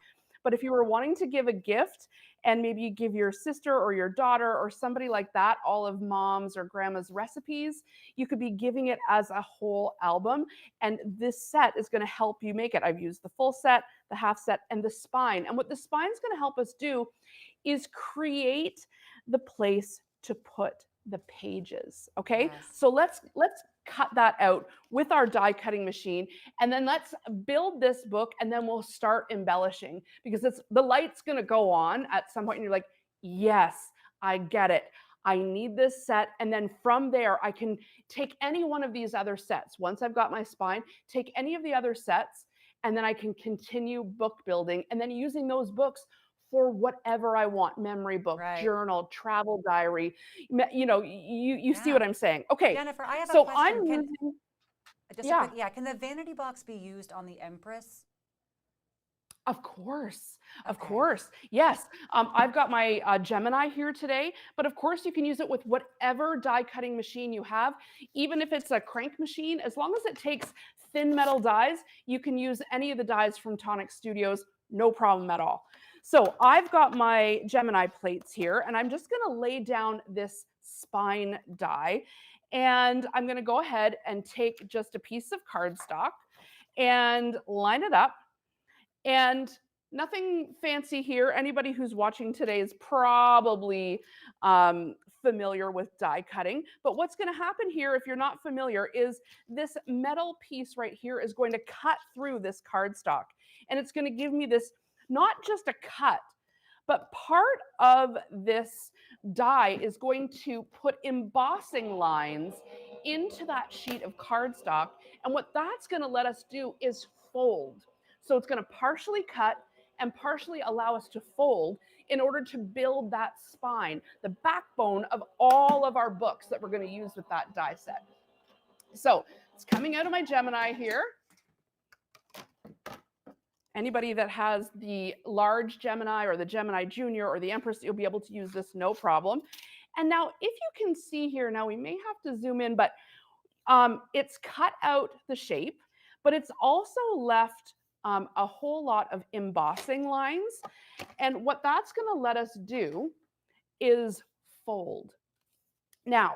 But if you were wanting to give a gift, and maybe you give your sister or your daughter or somebody like that all of mom's or grandma's recipes, you could be giving it as a whole album. And this set is going to help you make it. I've used the full set, the half set, and the spine. And what the spine is going to help us do is create the place to put the pages. Okay. So let's cut that out with our die cutting machine, and then let's build this book, and then we'll start embellishing, because the light's going to go on at some point and you're like, yes, I get it. I need this set. And then from there, I can take any one of these other sets. Once I've got my spine, take any of the other sets, and then I can continue book building, and then using those books for whatever I want. Memory book, journal, travel diary. You see what I'm saying? Okay. Jennifer, I have so a question. Can the vanity box be used on the Empress? Of course. Of course. Yes. I've got my Gemini here today, but of course you can use it with whatever die cutting machine you have. Even if it's a crank machine, as long as it takes thin metal dies, you can use any of the dies from Tonic Studios, no problem at all. So I've got my Gemini plates here, and I'm just going to lay down this spine die. And I'm going to go ahead and take just a piece of cardstock and line it up. And nothing fancy here. Anybody who's watching today is probably familiar with die cutting. But what's going to happen here, if you're not familiar, is this metal piece right here is going to cut through this cardstock. And it's going to give me this, not just a cut, but part of this die is going to put embossing lines into that sheet of cardstock. And what that's going to let us do is fold. So it's going to partially cut and partially allow us to fold in order to build that spine, the backbone of all of our books that we're going to use with that die set. So it's coming out of my Gemini here. Anybody that has the large Gemini or the Gemini Junior or the Empress, you'll be able to use this no problem. And now if you can see here, now we may have to zoom in, but it's cut out the shape, but it's also left a whole lot of embossing lines. And what that's going to let us do is fold. Now,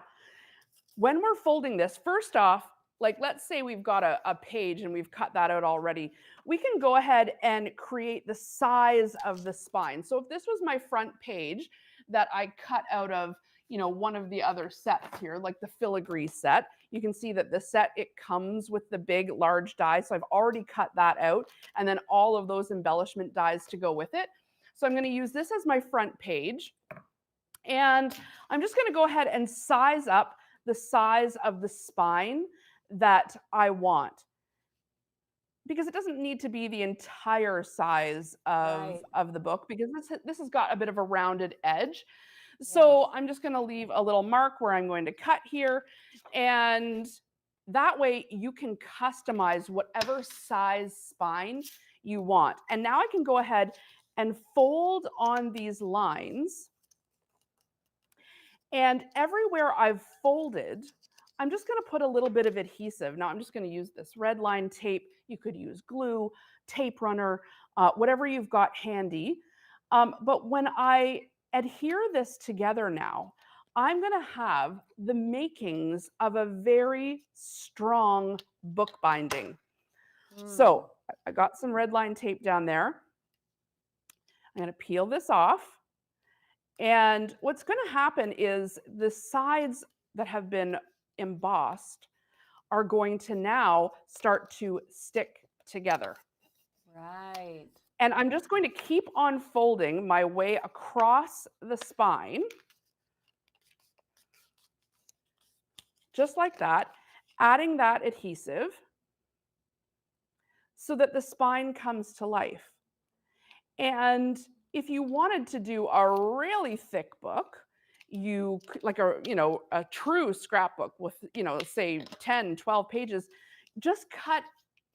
when we're folding this, first off, like let's say we've got a page and we've cut that out already, we can go ahead and create the size of the spine. So if this was my front page that I cut out of, you know, one of the other sets here, like the filigree set, you can see that the set, it comes with the big, large die. So I've already cut that out, and then all of those embellishment dies to go with it. So I'm going to use this as my front page. And I'm just going to go ahead and size up the size of the spine that I want, because it doesn't need to be the entire size of the book, because this has got a bit of a rounded edge. So I'm just going to leave a little mark where I'm going to cut here, and that way you can customize whatever size spine you want. And now I can go ahead and fold on these lines, and everywhere I've folded, I'm just going to put a little bit of adhesive. Now I'm just going to use this red line tape. You could use glue, tape runner, whatever you've got handy. But when I adhere this together now, I'm going to have the makings of a very strong book binding. So I got some red line tape down there. I'm going to peel this off. And what's going to happen is the sides that have been embossed are going to now start to stick together. Right. And I'm just going to keep on folding my way across the spine, just like that, adding that adhesive so that the spine comes to life. And if you wanted to do a really thick book, you like a true scrapbook with, say 10, 12 pages, just cut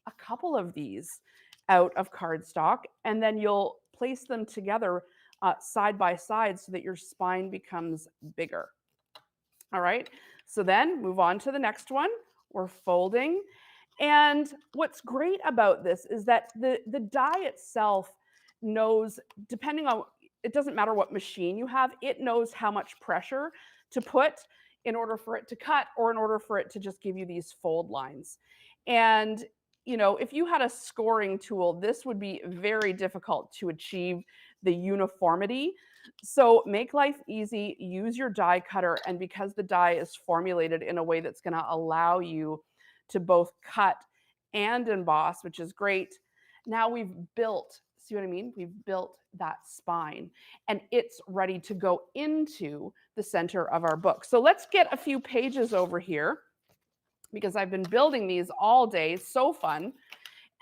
a couple of these out of cardstock, and then you'll place them together side by side so that your spine becomes bigger. All right, so then move on to the next one. We're folding. And what's great about this is that the die itself knows, depending on, it doesn't matter what machine you have, it knows how much pressure to put in order for it to cut or in order for it to just give you these fold lines. And if you had a scoring tool, this would be very difficult to achieve the uniformity. So make life easy, use your die cutter, and because the die is formulated in a way that's going to allow you to both cut and emboss, which is great, now we've built, see what I mean? We've built that spine, and it's ready to go into the center of our book. So let's get a few pages over here, because I've been building these all day. It's so fun.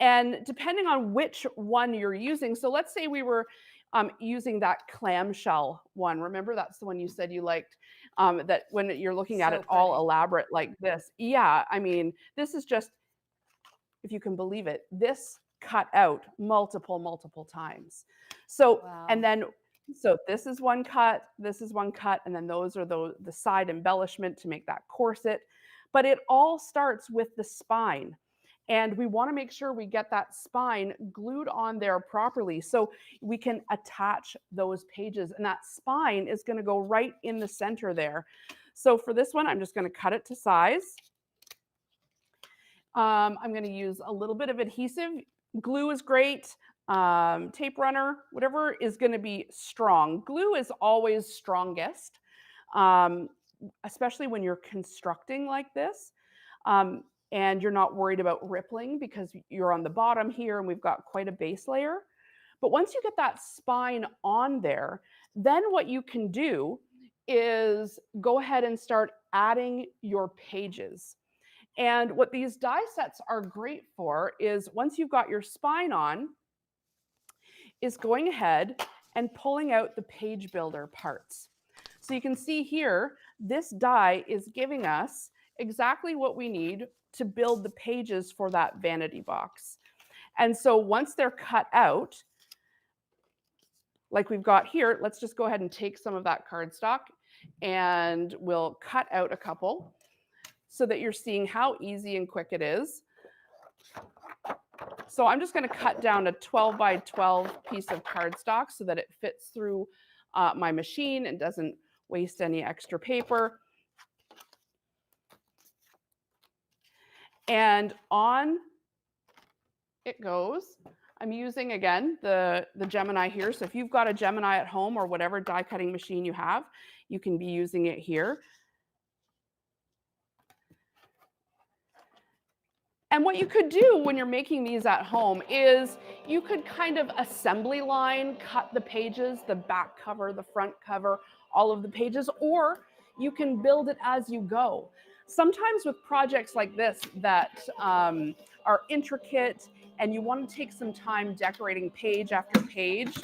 And depending on which one you're using, so let's say we were using that clamshell one. Remember, that's the one you said you liked, that when you're looking at it all elaborate like this. Yeah, I mean, this is just, if you can believe it, this cut out multiple times. So, wow. And then, so this is one cut, this is one cut, and then those are the side embellishment to make that corset. But it all starts with the spine. And we want to make sure we get that spine glued on there properly so we can attach those pages. And that spine is going to go right in the center there. So for this one, I'm just going to cut it to size. I'm going to use a little bit of adhesive. Glue is great. Tape runner, whatever is going to be strong. Glue is always strongest, especially when you're constructing like this. And you're not worried about rippling because you're on the bottom here and we've got quite a base layer. But once you get that spine on there, then what you can do is go ahead and start adding your pages. And what these die sets are great for is once you've got your spine on, is going ahead and pulling out the page builder parts. So you can see here, this die is giving us exactly what we need to build the pages for that vanity box. And so once they're cut out, like we've got here, let's just go ahead and take some of that cardstock and we'll cut out a couple so that you're seeing how easy and quick it is. So I'm just going to cut down a 12 by 12 piece of cardstock so that it fits through my machine and doesn't waste any extra paper. And on it goes. I'm using, again, the Gemini here. So if you've got a Gemini at home or whatever die cutting machine you have, you can be using it here. And what you could do when you're making these at home is you could kind of assembly line cut the pages, the back cover, the front cover, all of the pages, or you can build it as you go. Sometimes with projects like this that are intricate and you want to take some time decorating page after page,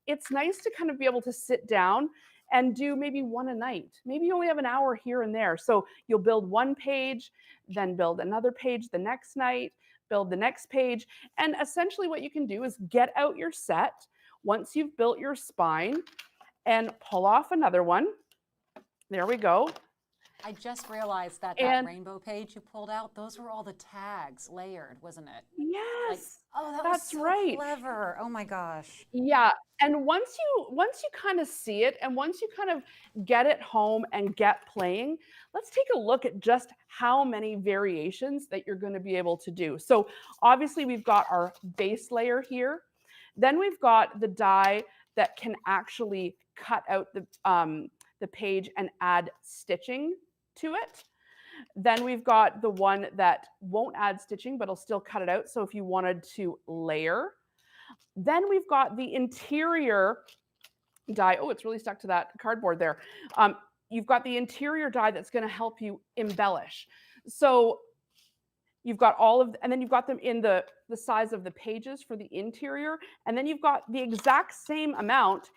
it's nice to kind of be able to sit down and do maybe one a night. Maybe you only have an hour here and there. So you'll build one page, then build another page the next night, build the next page. And essentially what you can do is get out your set once you've built your spine and pull off another one. There we go. I just realized that rainbow page you pulled out, those were all the tags layered, wasn't it? Yes. Like, oh, that's was so right. clever. Oh my gosh. Yeah. And once you kind of see it and once you kind of get it home and get playing, let's take a look at just how many variations that you're going to be able to do. So obviously we've got our base layer here. Then we've got the die that can actually cut out the page and add stitching to it. Then we've got the one that won't add stitching, but it'll still cut it out. So if you wanted to layer. Then we've got the interior die. Oh, it's really stuck to that cardboard there. You've got the interior die that's going to help you embellish. So you've got all of, and then you've got them in the size of the pages for the interior. And then you've got the exact same amount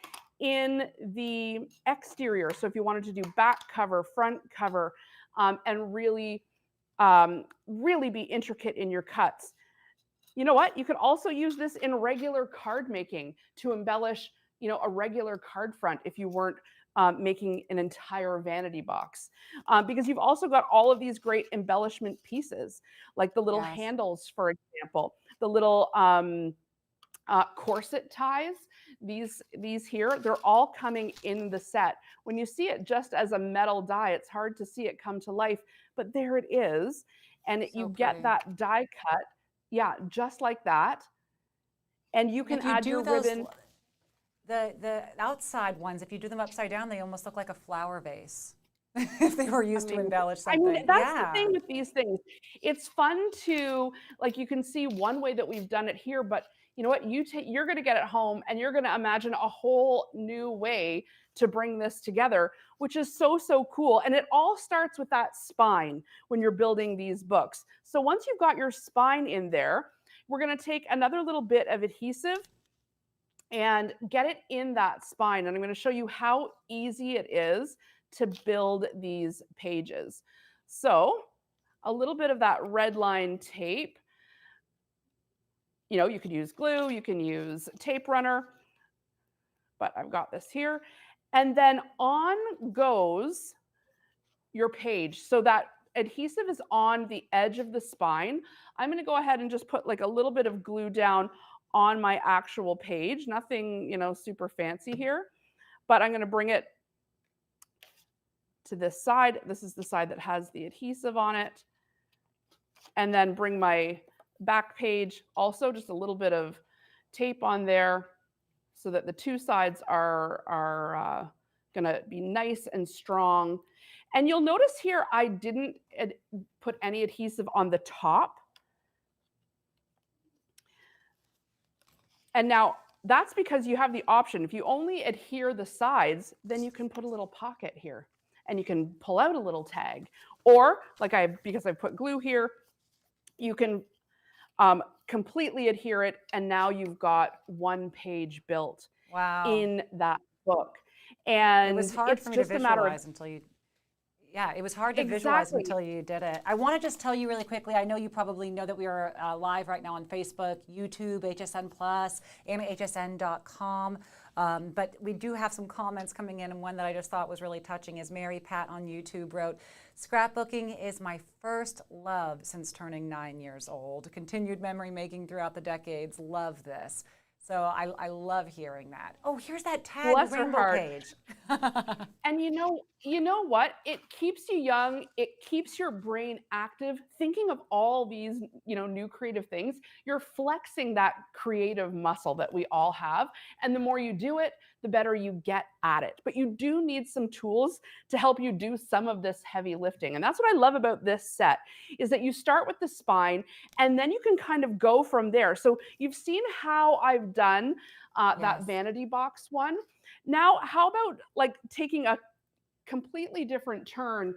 in the exterior. So if you wanted to do back cover, front cover, and really, really be intricate in your cuts. You know what? You could also use this in regular card making to embellish, a regular card front if you weren't making an entire vanity box. Because you've also got all of these great embellishment pieces, like the little handles, for example, the little corset ties. These here, they're all coming in the set. When you see it just as a metal die, it's hard to see it come to life, but there it is. And you get that die cut, just like that. And you can add your ribbon. The outside ones, if you do them upside down, they almost look like a flower vase. If they were used to embellish something. I mean, that's the thing with these things. It's fun to, like, you can see one way that we've done it here, but you know what? You're going to get it home and you're going to imagine a whole new way to bring this together, which is so, so cool. And it all starts with that spine when you're building these books. So once you've got your spine in there, we're going to take another little bit of adhesive and get it in that spine. And I'm going to show you how easy it is to build these pages. So a little bit of that red line tape. You could use glue, you can use tape runner, but I've got this here. And then on goes your page. So that adhesive is on the edge of the spine. I'm going to go ahead and just put like a little bit of glue down on my actual page. Nothing, super fancy here, but I'm going to bring it to this side. This is the side that has the adhesive on it. And then bring my back page, also just a little bit of tape on there so that the two sides are gonna be nice and strong. And you'll notice here, I didn't put any adhesive on the top. And now that's because you have the option. If you only adhere the sides, then you can put a little pocket here and you can pull out a little tag. Or because I put glue here, you can completely adhere it, and now you've got one page built in that book. And it was hard for me to visualize until you. Yeah, it was hard to visualize until you did it. I want to just tell you really quickly, I know you probably know that we are live right now on Facebook, YouTube, HSN Plus, and hsn.com. But we do have some comments coming in, and one that I just thought was really touching is Mary Pat on YouTube wrote, "Scrapbooking is my first love since turning 9 years old. Continued memory making throughout the decades. Love this." So I love hearing that. Oh, here's that tag rainbow page. And you know what? It keeps you young. It keeps your brain active, thinking of all these, new creative things. You're flexing that creative muscle that we all have. And the more you do it, the better you get at it. But you do need some tools to help you do some of this heavy lifting. And that's what I love about this set, is that you start with the spine and then you can kind of go from there. So you've seen how I've done that vanity box one. Now, how about taking a completely different turn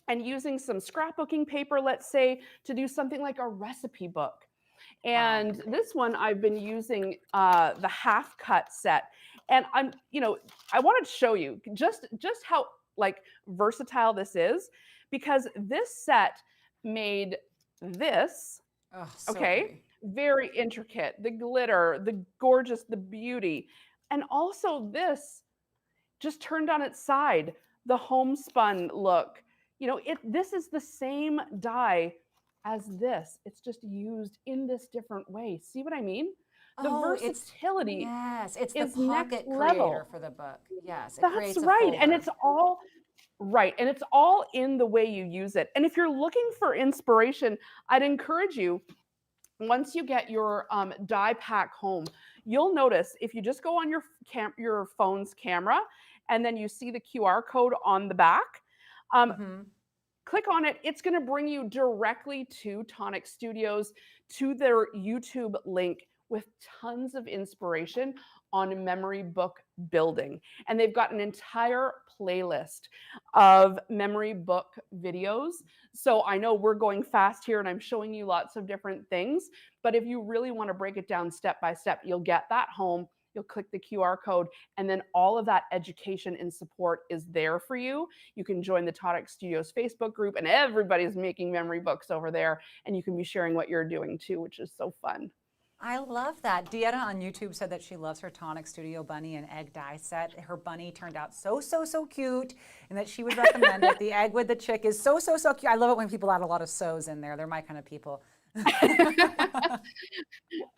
and using some scrapbooking paper, let's say, to do something like a recipe book. And this one I've been using the half cut set. And I wanted to show you just how versatile this is, because this set made this, very intricate, the glitter, the gorgeous, the beauty. And also this just turned on its side, the homespun look. This is the same die as this. It's just used in this different way. See what I mean? The versatility. It's the next pocket level. creator for the book. Yes, it That's right. And it's all and it's all in the way you use it. And if you're looking for inspiration, I'd encourage you, once you get your die pack home, you'll notice if you just go on your phone's camera and then you see the QR code on the back, click on it. It's going to bring you directly to Tonic Studios, to their YouTube link, with tons of inspiration on memory book building. And they've got an entire playlist of memory book videos. So I know we're going fast here and I'm showing you lots of different things, but if you really want to break it down step by step, you'll get that home. You'll click the QR code, and then all of that education and support is there for you. You can join the Tonic Studios Facebook group, and everybody's making memory books over there, and you can be sharing what you're doing too, which is so fun. I love that. Deanna on YouTube said that she loves her Tonic Studio bunny and egg die set. Her bunny turned out so cute, and that she would recommend it. The egg with the chick is so cute. I love it when people add a lot of so's in there. They're my kind of people.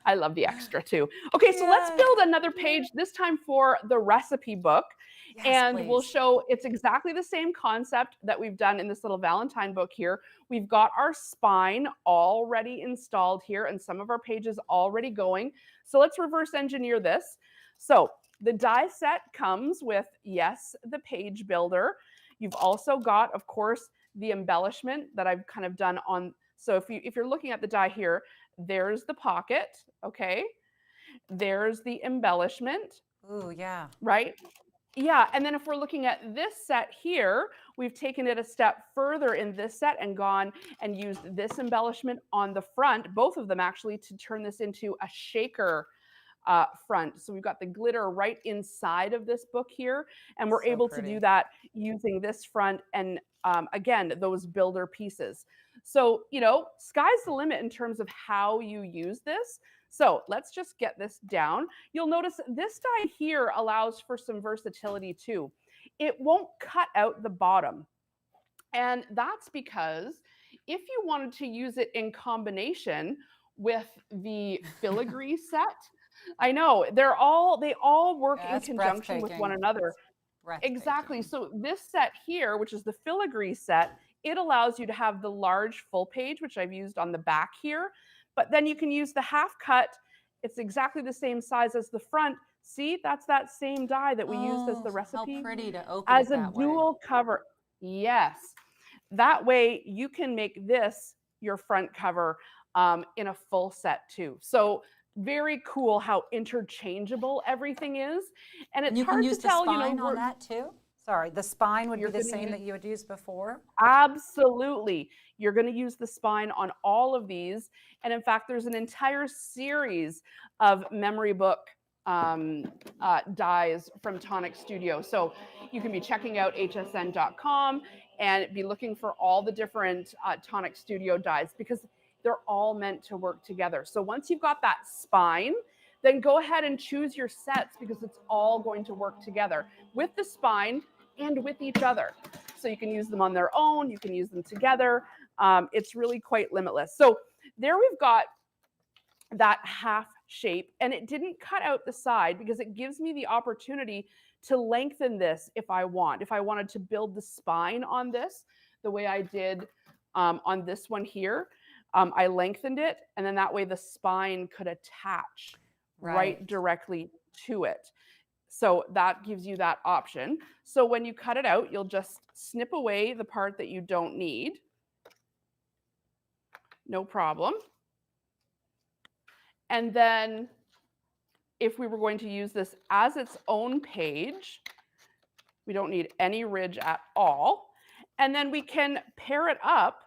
I love the extra too. Okay, so let's build another page, this time for the recipe book. And we'll show it's exactly the same concept that we've done in this little Valentine book here. We've got our spine already installed here and some of our pages already going. So let's reverse engineer this. So the die set comes with, the page builder. You've also got, of course, the embellishment that I've kind of done on. So if you're looking at the die here, there's the pocket, okay? There's the embellishment. Ooh, yeah. Right? Yeah, and then if we're looking at this set here, we've taken it a step further in this set and gone and used this embellishment on the front, both of them actually, to turn this into a shaker front. So we've got the glitter right inside of this book here, and we're able to do that using this front and again, those builder pieces. So, sky's the limit in terms of how you use this. So let's just get this down. You'll notice this die here allows for some versatility too. It won't cut out the bottom. And that's because if you wanted to use it in combination with the filigree set, I know they all work in conjunction with one another. Exactly. So this set here, which is the filigree set, it allows you to have the large full page, which I've used on the back here, but then you can use the half cut. It's exactly the same size as the front. See, that's that same die that we used as the recipe. How pretty to open as it a that way. dual cover. Yes. That way you can make this your front cover in a full set too. So very cool how interchangeable everything is. And it's You can hard use to the tell, spine on that too? Sorry, the spine would be You're the gonna same use- that you had used before? Absolutely. You're going to use the spine on all of these. And in fact, there's an entire series of memory book dies from Tonic Studios. So you can be checking out hsn.com and be looking for all the different Tonic Studio dies, because they're all meant to work together. So once you've got that spine, then go ahead and choose your sets, because it's all going to work together with the spine and with each other. So you can use them on their own, you can use them together. It's really quite limitless. So there we've got that half shape, and it didn't cut out the side because it gives me the opportunity to lengthen this if I want. If I wanted to build the spine on this, the way I did on this one here, I lengthened it, and then that way the spine could attach right directly to it. So that gives you that option. So when you cut it out, you'll just snip away the part that you don't need. No problem. And then if we were going to use this as its own page, we don't need any ridge at all. And then we can pair it up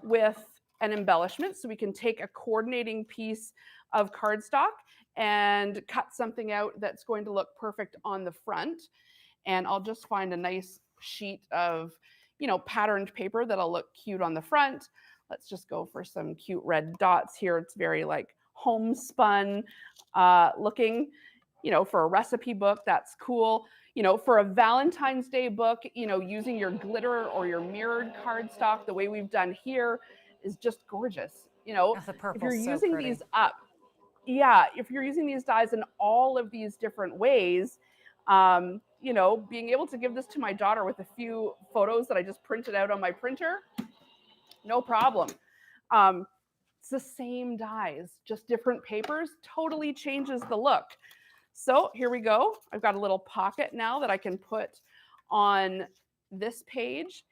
with an embellishment. So we can take a coordinating piece of cardstock and cut something out that's going to look perfect on the front. And I'll just find a nice sheet of, patterned paper that'll look cute on the front. Let's just go for some cute red dots here. It's very like homespun looking, for a recipe book, that's cool. For a Valentine's Day book, using your glitter or your mirrored cardstock, the way we've done here is just gorgeous. If you're using these up, if you're using these dies in all of these different ways, being able to give this to my daughter with a few photos that I just printed out on my printer, no problem. It's the same dies, just different papers, totally changes the look. So here we go. I've got a little pocket now that I can put on this page,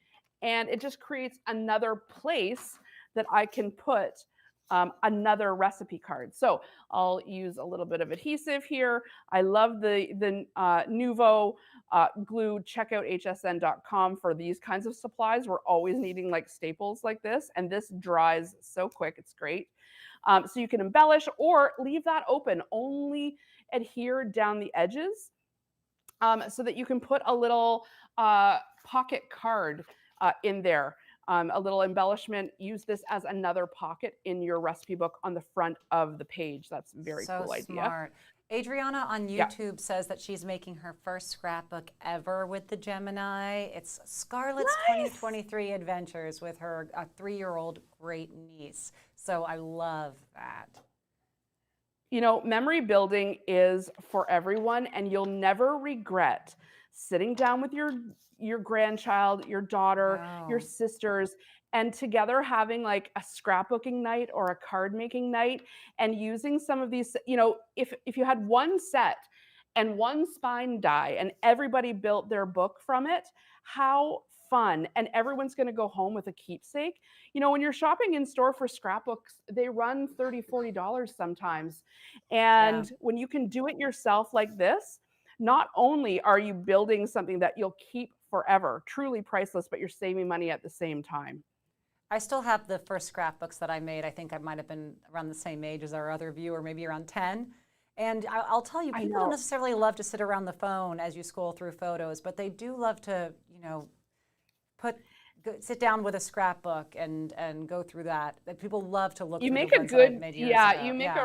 and it just creates another place that I can put another recipe card. So I'll use a little bit of adhesive here. I love the Nuvo glue. Check out hsn.com for these kinds of supplies. We're always needing like staples like this, and this dries so quick. It's great. So you can embellish or leave that open. Only adhere down the edges so that you can put a little pocket card in there. A little embellishment. Use this as another pocket in your recipe book on the front of the page. That's a very cool idea. Smart. Adriana on YouTube says that she's making her first scrapbook ever with the Gemini. It's Scarlett's 2023 Adventures with her 3-year-old great niece. So I love that. Memory building is for everyone, and you'll never regret sitting down with your grandchild, your daughter, your sisters, and together having like a scrapbooking night or a card making night, and using some of these, if you had one set and one spine die and everybody built their book from it, how fun. And everyone's going to go home with a keepsake. When you're shopping in store for scrapbooks, they run $30, $40 sometimes. And when you can do it yourself like this, not only are you building something that you'll keep forever, truly priceless, but you're saving money at the same time. I still have the first scrapbooks that I made. I think I might have been around the same age as our other viewer, maybe around 10. And I'll tell you, people don't necessarily love to sit around the phone as you scroll through photos, but they do love to, sit down with a scrapbook and go through that. People love to look. You through make the a ones that I've good, made years ago. you make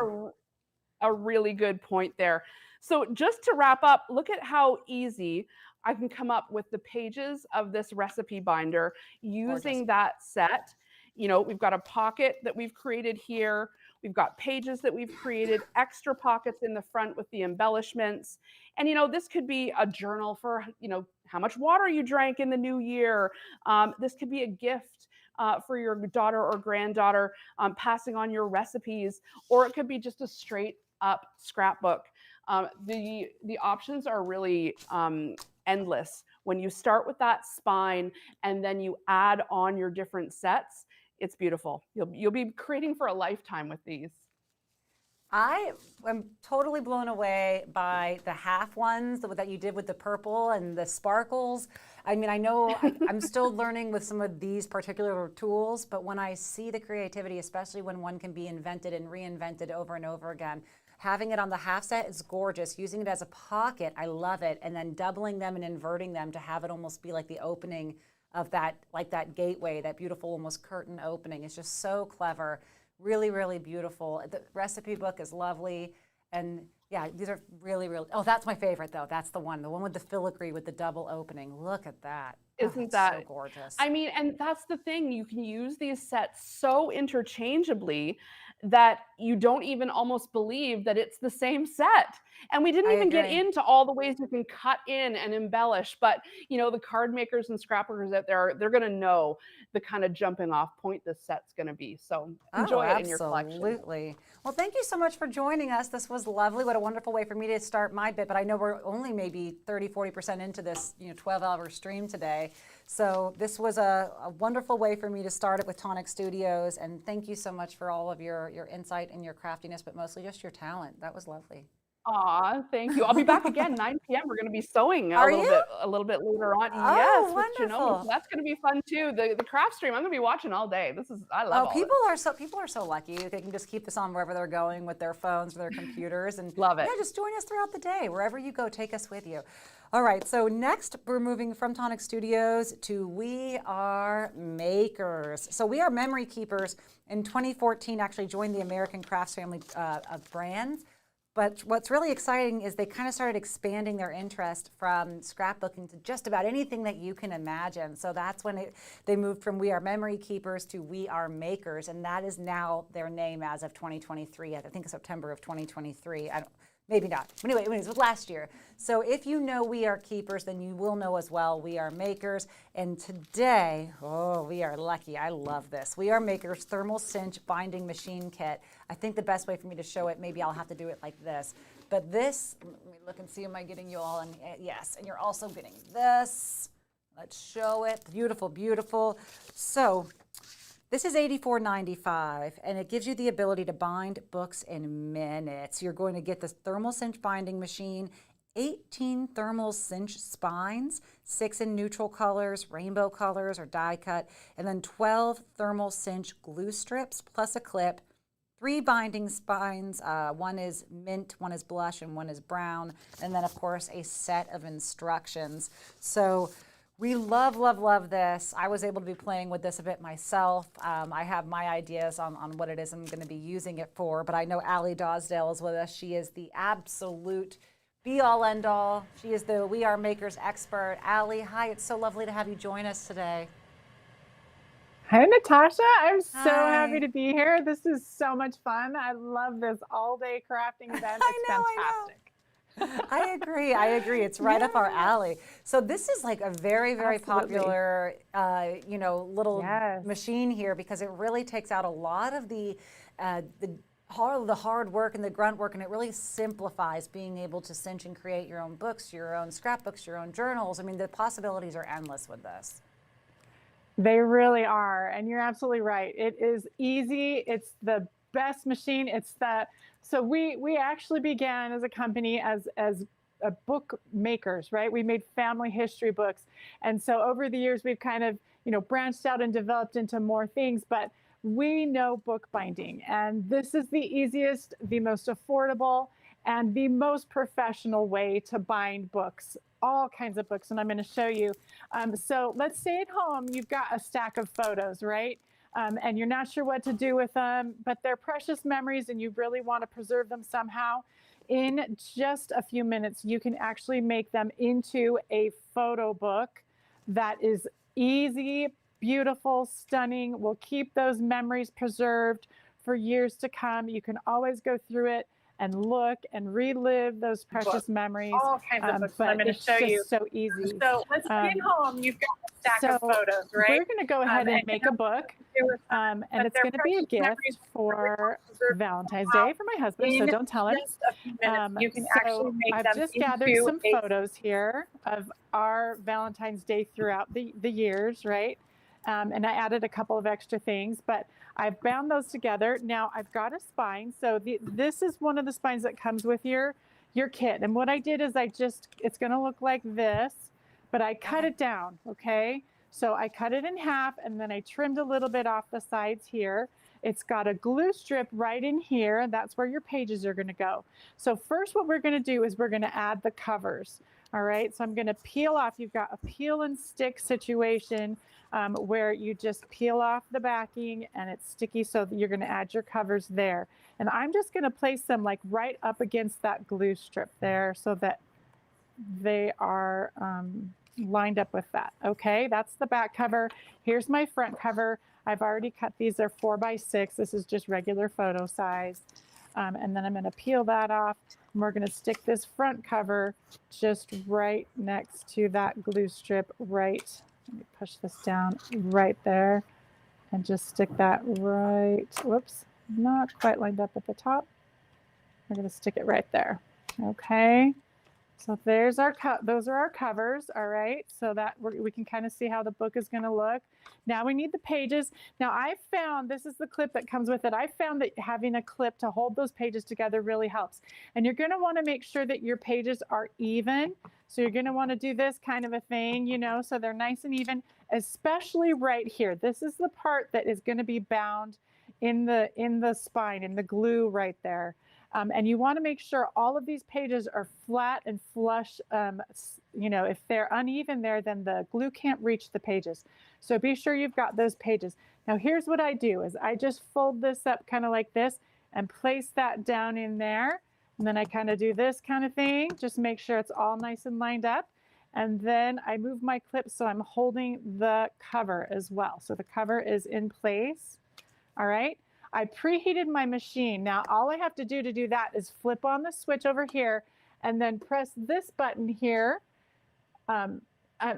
a really good point there. So just to wrap up, look at how easy I can come up with the pages of this recipe binder using that set. We've got a pocket that we've created here. We've got pages that we've created, extra pockets in the front with the embellishments. And, this could be a journal for, how much water you drank in the new year. This could be a gift for your daughter or granddaughter, passing on your recipes, or it could be just a straight up scrapbook. The options are really endless. When you start with that spine and then you add on your different sets, it's beautiful. You'll be creating for a lifetime with these. I am totally blown away by the half ones that you did with the purple and the sparkles. I mean, I know I'm still learning with some of these particular tools, but when I see the creativity, especially when one can be invented and reinvented over and over again, having it on the half set is gorgeous. Using it as a pocket, I love it. And then doubling them and inverting them to have it almost be like the opening of that, like that gateway, that beautiful almost curtain opening. It's just so clever. Really, really beautiful. The recipe book is lovely. And yeah, these are really, really, oh, that's my favorite though. That's the one with the filigree with the double opening. Look at that. Isn't that so gorgeous? I mean, and that's the thing. You can use these sets so interchangeably that you don't even almost believe that it's the same set. And we didn't even get into all the ways you can cut in and embellish. But, the card makers and scrapbookers out there, they're going to know the kind of jumping off point this set's going to be. So enjoy it in your collection. Absolutely. Well, thank you so much for joining us. This was lovely. What a wonderful way for me to start my bit. But I know we're only maybe 30-40% into this 12-hour stream today. So this was a wonderful way for me to start it with Tonic Studios. And thank you so much for all of your insight and your craftiness, but mostly just your talent. That was lovely. Aw, thank you. I'll be back again 9 p.m. We're going to be sewing a little bit later on. Oh, yes, wonderful. with That's going to be fun too. The craft stream, I'm going to be watching all day. I love all people are so lucky. They can just keep this on wherever they're going with their phones or their computers, and love it. Yeah, just join us throughout the day. Wherever you go, take us with you. All right, so next we're moving from Tonic Studios to We Are Makers. So We Are Memory Keepers in 2014 actually joined the American Crafts family of brands. But what's really exciting is they kind of started expanding their interest from scrapbooking to just about anything that you can imagine. So that's when they moved from We Are Memory Keepers to We Are Makers, and that is now their name as of 2023. I think September of 2023. Maybe not. But anyway, it was last year. So if you know We Are Keepers, then you will know as well We Are Makers. And today, we are lucky. I love this. We Are Makers Thermal Cinch Binding Machine Kit. I think the best way for me to show it, maybe I'll have to do it like this. But this, let me look and see, am I getting you all in? Yes, and you're also getting this. Let's show it. Beautiful, beautiful. So this is $84.95, and it gives you the ability to bind books in minutes. You're going to get this thermal cinch binding machine, 18 thermal cinch spines, 6 in neutral colors, rainbow colors, or die cut, and then 12 thermal cinch glue strips, plus a clip, 3 binding spines. One is mint, one is blush, and one is brown, and then, of course, a set of instructions. So we love, love, love this. I was able to be playing with this a bit myself. I have my ideas on what it is I'm going to be using it for, but I know 𝗖𝗔𝗟𝗟𝗏 is with us. She is the absolute be-all, end-all. She is the We Are Makers expert. 𝗖𝗔𝗟𝗏, hi, it's so lovely to have you join us today. Hi, Natasha. I'm so Hi. happy to be here. This is so much fun. I love this all-day crafting event. It's fantastic. I agree. It's right up our alley. So this is like a very, very popular, little machine here, because it really takes out a lot of the hard work and the grunt work, and it really simplifies being able to cinch and create your own books, your own scrapbooks, your own journals. I mean, the possibilities are endless with this. They really are, and you're absolutely right. It is easy. It's the best machine. So we actually began as a company as book makers, right? We made family history books. And so over the years, we've kind of, branched out and developed into more things, but we know bookbinding. And this is the easiest, the most affordable, and the most professional way to bind books, all kinds of books. And I'm going to show you. So let's say at home, you've got a stack of photos, right? And you're not sure what to do with them, but they're precious memories and you really want to preserve them somehow. In just a few minutes, you can actually make them into a photo book that is easy, beautiful, stunning, will keep those memories preserved for years to come. You can always go through it and look and relive those precious memories. All kinds of books. But I'm going to it's show just you. so easy. So let's get home. You've got a stack of photos, right? We're going to go ahead and make a book, and it's going to be a gift for Valentine's Day for my husband, so don't tell him. You can actually make I've them just gathered into some photos here of our Valentine's Day throughout the years, right? And I added a couple of extra things, but I've bound those together. Now I've got a spine. So this is one of the spines that comes with your kit. And what I did is it's going to look like this, but I cut it down, okay? So I cut it in half and then I trimmed a little bit off the sides here. It's got a glue strip right in here, and that's where your pages are going to go. So first what we're going to do is we're going to add the covers. All right, so I'm going to peel off. You've got a peel and stick situation where you just peel off the backing and it's sticky, so that you're going to add your covers there. And I'm just going to place them like right up against that glue strip there so that they are lined up with that. Okay, that's the back cover. Here's my front cover. I've already cut these. They're 4x6. This is just regular photo size. And then I'm going to peel that off. And we're going to stick this front cover just right next to that glue strip right. Let me push this down right there and just stick that right. Whoops, not quite lined up at the top. We're going to stick it right there. Okay. So there's those are our covers, all right? So that we can kind of see how the book is going to look. Now we need the pages. Now I found, this is the clip that comes with it. I found that having a clip to hold those pages together really helps. And you're going to want to make sure that your pages are even. So you're going to want to do this kind of a thing, you know, so they're nice and even, especially right here. This is the part that is going to be bound in the spine, in the glue right there. And you want to make sure all of these pages are flat and flush. You know, if they're uneven there, then the glue can't reach the pages. So be sure you've got those pages. Now here's what I do is I just fold this up kind of like this and place that down in there. And then I kind of do this kind of thing, just make sure it's all nice and lined up. And then I move my clip so I'm holding the cover as well. So the cover is in place. All right. I preheated my machine. Now all I have to do that is flip on the switch over here and then press this button here. And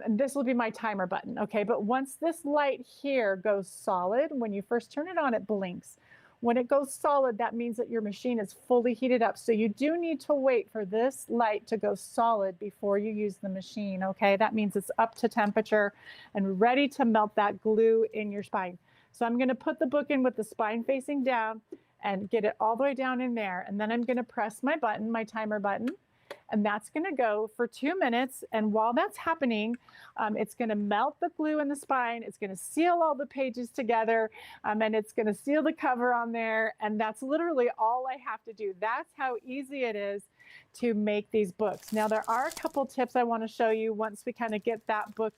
this will be my timer button, okay? But once this light here goes solid, when you first turn it on, it blinks. When it goes solid, that means that your machine is fully heated up. So you do need to wait for this light to go solid before you use the machine, okay? That means it's up to temperature and ready to melt that glue in your spine. So I'm going to put the book in with the spine facing down and get it all the way down in there. And then I'm going to press my button, my timer button, and that's going to go for 2 minutes. And while that's happening, it's going to melt the glue in the spine. It's going to seal all the pages together, and it's going to seal the cover on there. And that's literally all I have to do. That's how easy it is to make these books. Now, there are a couple tips I want to show you once we kind of get that book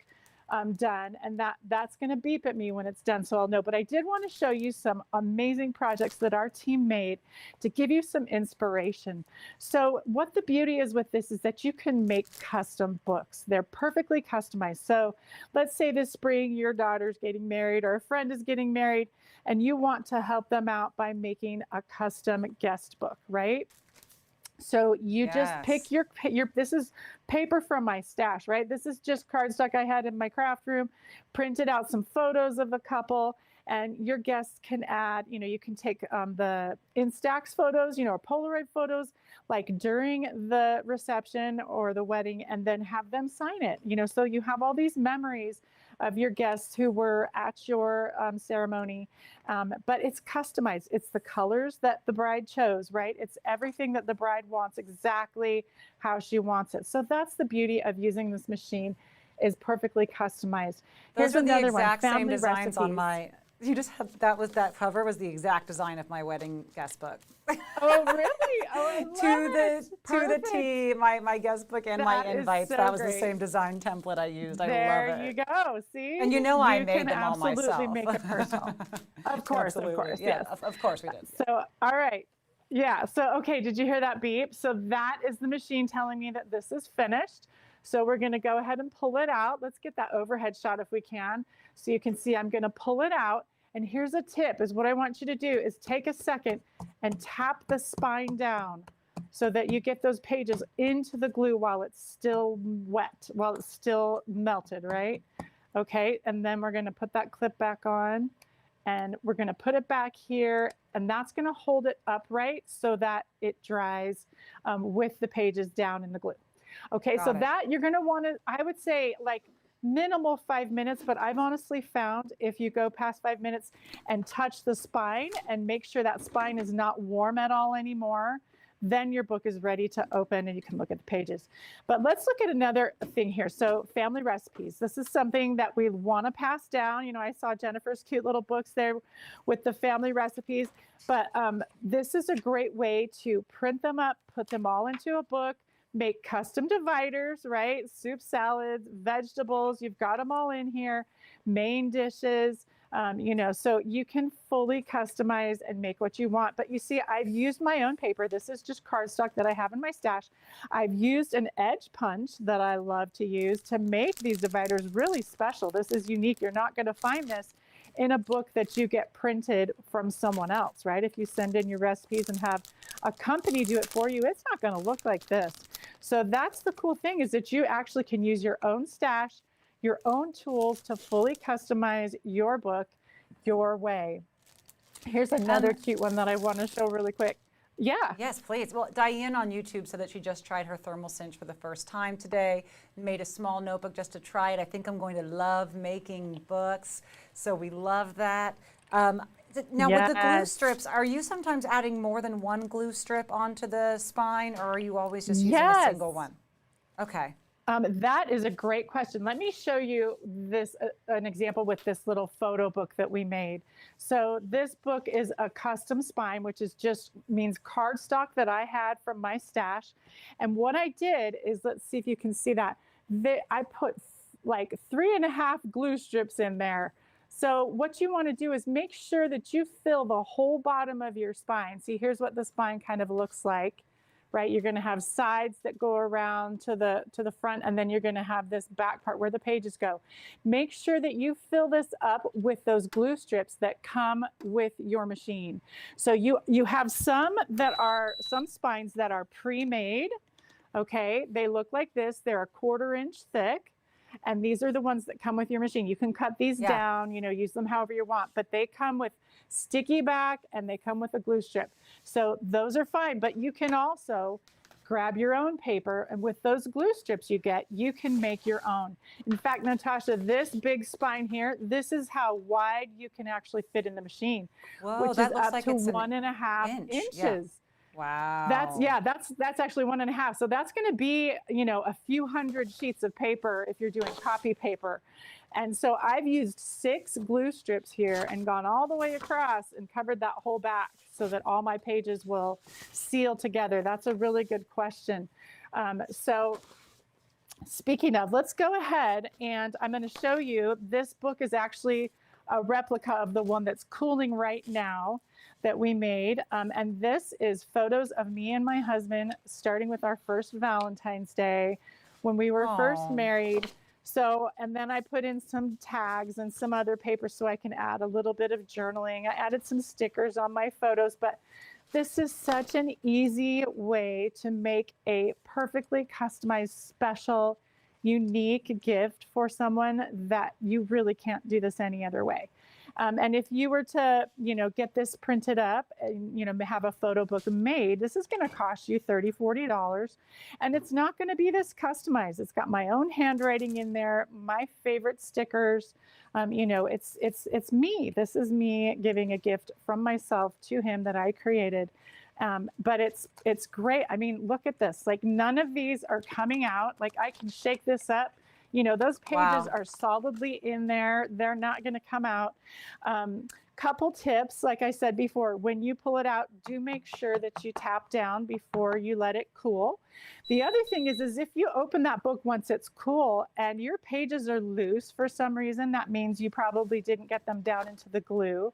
done, and that's going to beep at me when it's done, so I'll know. But I did want to show you some amazing projects that our team made to give you some inspiration. So what the beauty is with this is that you can make custom books. They're perfectly customized. So let's say this spring your daughter's getting married or a friend is getting married and you want to help them out by making a custom guest book, right? So you just pick your, this is paper from my stash, right? This is just cardstock I had in my craft room, printed out some photos of the couple, and your guests can add, you know, you can take the Instax photos, you know, or Polaroid photos, like during the reception or the wedding, and then have them sign it, you know, so you have all these memories of your guests who were at your ceremony, but it's customized. It's the colors that the bride chose, right? It's everything that the bride wants, exactly how she wants it. So that's the beauty of using this machine, is perfectly customized. Those Here's are the another exact one, same family designs recipes. on my. You just had that cover was the exact design of my wedding guest book. Oh really? Oh, I love to the T, my guest book and my That is invites. so That was great. the same design template I used. I love There it. you go. See? And you know I You made can them all myself. absolutely make it personal. Of course, Absolutely. of course. Yeah, Yes. of course we did. So, all right. Yeah. So, okay. Did you hear that beep? So that is the machine telling me that this is finished. So we're going to go ahead and pull it out. Let's get that overhead shot if we can. So you can see I'm going to pull it out. And here's a tip, is what I want you to do is take a second and tap the spine down so that you get those pages into the glue while it's still wet, while it's still melted, right? Okay, and then we're gonna put that clip back on and we're gonna put it back here, and that's gonna hold it upright so that it dries with the pages down in the glue. Okay, so that you're gonna wanna, I would say like minimal 5 minutes, but I've honestly found if you go past 5 minutes and touch the spine and make sure that spine is not warm at all anymore, then your book is ready to open and you can look at the pages. But let's look at another thing here. So family recipes. This is something that we want to pass down. You know, I saw Jennifer's cute little books there with the family recipes, but this is a great way to print them up, put them all into a book, make custom dividers, right? Soup, salads, vegetables, you've got them all in here, main dishes, you know, so you can fully customize and make what you want. But you see, I've used my own paper. This is just cardstock that I have in my stash. I've used an edge punch that I love to use to make these dividers really special. This is unique. You're not going to find this in a book that you get printed from someone else, right? If you send in your recipes and have a company do it for you, it's not going to look like this. So that's the cool thing, is that you actually can use your own stash, your own tools to fully customize your book your way. Here's another cute one that I want to show really quick. Yeah. Yes, please. Well, Diane on YouTube said that she just tried her thermal cinch for the first time today, made a small notebook just to try it. I think I'm going to love making books. So we love that. Now with the glue strips, are you sometimes adding more than one glue strip onto the spine, or are you always just using a single one? Okay. That is a great question. Let me show you this, an example with this little photo book that we made. So this book is a custom spine, which is just means cardstock that I had from my stash. And what I did is, let's see if you can see that, I put like 3.5 glue strips in there. So what you want to do is make sure that you fill the whole bottom of your spine. See, here's what the spine kind of looks like. Right, you're going to have sides that go around to the front, and then you're going to have this back part where the pages go. Make sure that you fill this up with those glue strips that come with your machine. So you have some spines that are pre-made. Okay, they look like this. They're 1/4 inch thick. And these are the ones that come with your machine. You can cut these down, you know, use them however you want, but they come with sticky back and they come with a glue strip. So those are fine, but you can also grab your own paper, and with those glue strips you get, you can make your own. In fact, Natasha, this big spine here, this is how wide you can actually fit in the machine, which is up to 1.5 inches. Yeah. Wow. That's actually 1.5. So that's going to be, you know, a few hundred sheets of paper if you're doing copy paper. And so I've used 6 glue strips here and gone all the way across and covered that whole back so that all my pages will seal together. That's a really good question. So speaking of, let's go ahead and I'm going to show you, this book is actually a replica of the one that's cooling right now that we made. And this is photos of me and my husband, starting with our first Valentine's Day when we were first married. So, and then I put in some tags and some other paper so I can add a little bit of journaling. I added some stickers on my photos, but this is such an easy way to make a perfectly customized, special, unique gift for someone that you really can't do this any other way. And if you were to, you know, get this printed up and, you know, have a photo book made, this is going to cost you $30, $40. And it's not going to be this customized. It's got my own handwriting in there, my favorite stickers. You know, it's me. This is me giving a gift from myself to him that I created. But it's great. I mean, look at this. Like, none of these are coming out. Like, I can shake this up. You know, those pages are solidly in there. They're not going to come out. Couple tips, like I said before, when you pull it out, do make sure that you tap down before you let it cool. The other thing is if you open that book once it's cool and your pages are loose for some reason, that means you probably didn't get them down into the glue.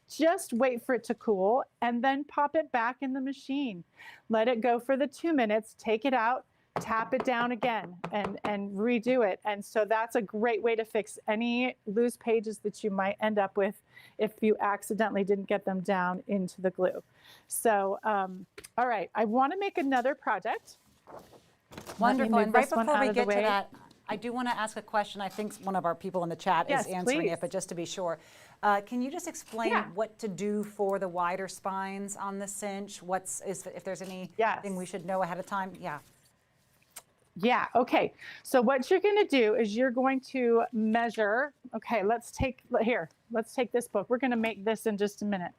Just wait for it to cool and then pop it back in the machine. Let it go for the 2 minutes, take it out, tap it down again and redo it. And so that's a great way to fix any loose pages that you might end up with if you accidentally didn't get them down into the glue. So, all right, I want to make another project. Wonderful. And right before we get to that, I do want to ask a question. I think one of our people in the chat is answering it, but just to be sure. Can you just explain what to do for the wider spines on the cinch? If there's anything we should know ahead of time? Yeah. Yeah, okay. So what you're going to do is you're going to measure. Okay, let's take this book. We're going to make this in just a minute.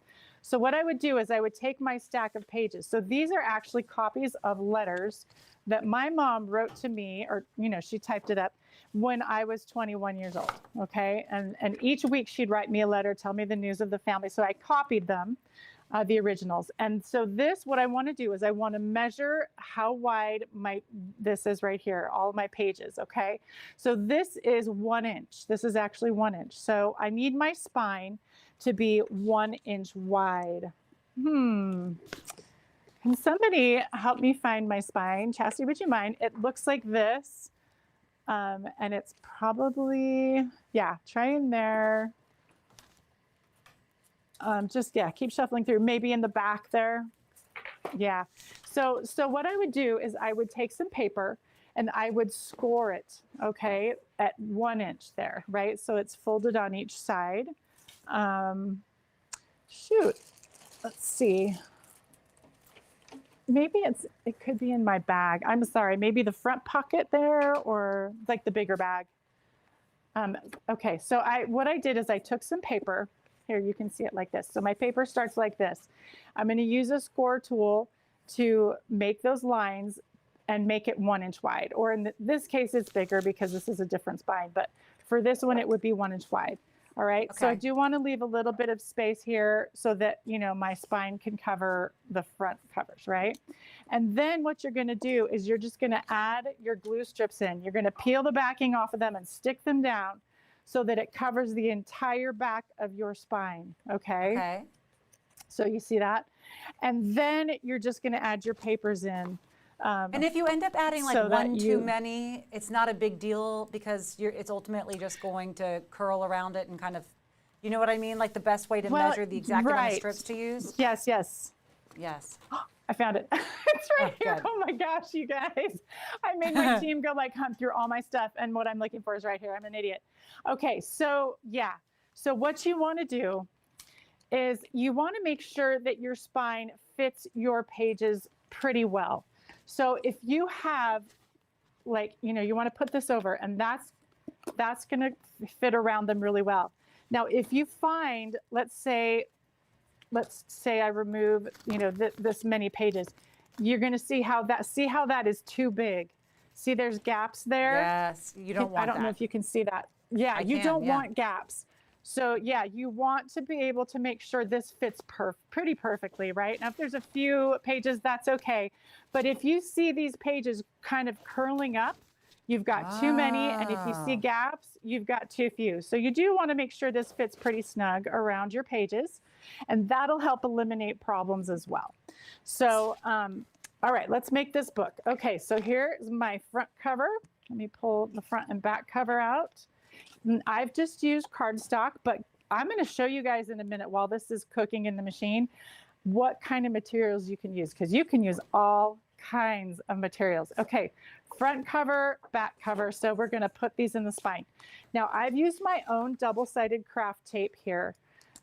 So what I would do is I would take my stack of pages. So these are actually copies of letters that my mom wrote to me, or, you know, she typed it up when I was 21 years old, okay? And each week she'd write me a letter, tell me the news of the family. So I copied them, the originals. And so what I want to do is I want to measure how wide this is right here, all of my pages, okay? So this is 1 inch. This is actually 1 inch. So I need my spine to be 1 inch wide. Can somebody help me find my spine? Chastity, would you mind? It looks like this. And it's probably, try in there. Keep shuffling through. Maybe in the back there. Yeah. So what I would do is I would take some paper and I would score it, okay, at 1 inch there, right? So it's folded on each side. Let's see. Maybe it could be in my bag. I'm sorry, maybe the front pocket there, or like the bigger bag. Okay, so what I did is I took some paper. Here, you can see it like this. So my paper starts like this. I'm going to use a score tool to make those lines and make it 1 inch wide. Or in this case, it's bigger because this is a different spine. But for this one, it would be 1 inch wide. All right, so I do want to leave a little bit of space here so that, you know, my spine can cover the front covers, right? And then what you're going to do is you're just going to add your glue strips in. You're going to peel the backing off of them and stick them down so that it covers the entire back of your spine, okay? Okay. So you see that? And then you're just going to add your papers in. And if you end up adding like one too many, it's not a big deal because it's ultimately just going to curl around it and kind of, you know what I mean? Like the best way to measure the exact amount of strips to use? Yes. I found it. It's right here. Good. Oh my gosh, you guys. I made my team go like hunt through all my stuff, and what I'm looking for is right here. I'm an idiot. Okay, so So what you want to do is you want to make sure that your spine fits your pages pretty well. So if you have, like, you know, you want to put this over, and that's going to fit around them really well. Now, if you find, let's say I remove, you know, this many pages, you're going to see how that is too big. See, there's gaps there. Yes, you don't want that. I don't know if you can see that. Yeah, you don't want gaps. So yeah, you want to be able to make sure this fits pretty perfectly, right? Now, if there's a few pages, that's okay. But if you see these pages kind of curling up, you've got too many. And if you see gaps, you've got too few. So you do want to make sure this fits pretty snug around your pages. And that'll help eliminate problems as well. So, all right, let's make this book. Okay, so here is my front cover. Let me pull the front and back cover out. I've just used cardstock, but I'm going to show you guys in a minute while this is cooking in the machine what kind of materials you can use, because you can use all kinds of materials. Okay, front cover, back cover. So we're going to put these in the spine. Now, I've used my own double-sided craft tape here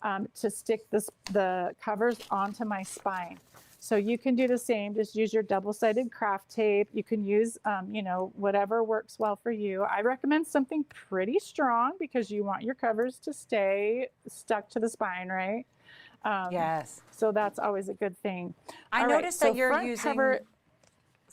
to stick the covers onto my spine. So you can do the same, just use your double-sided craft tape. You can use, you know, whatever works well for you. I recommend something pretty strong because you want your covers to stay stuck to the spine, right? Yes. So that's always a good thing. I noticed that you're using...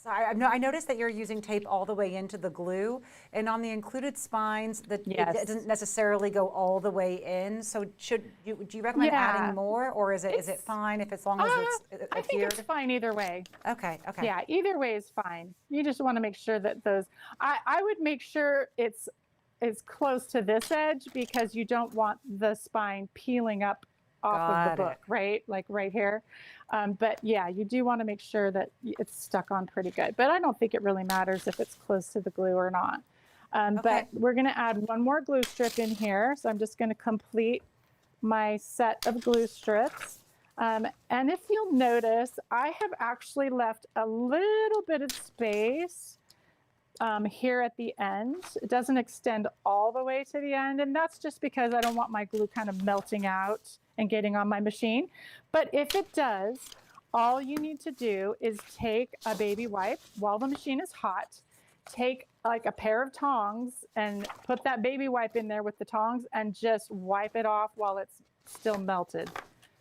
I noticed that you're using tape all the way into the glue, and on the included spines, it doesn't necessarily go all the way in. So do you recommend adding more, or is it fine as long as it's adhered? I think it's fine either way. Okay. Yeah, either way is fine. You just want to make sure that those. I would make sure it's close to this edge because you don't want the spine peeling up off of Got the book, right? Like right here. But yeah, you do want to make sure that it's stuck on pretty good. But I don't think it really matters if it's close to the glue or not. But we're going to add one more glue strip in here. So I'm just going to complete my set of glue strips. And if you'll notice, I have actually left a little bit of space here at the end. It doesn't extend all the way to the end, and that's just because I don't want my glue kind of melting out and getting on my machine. But if it does, all you need to do is take a baby wipe while the machine is hot, take like a pair of tongs and put that baby wipe in there with the tongs and just wipe it off while it's still melted.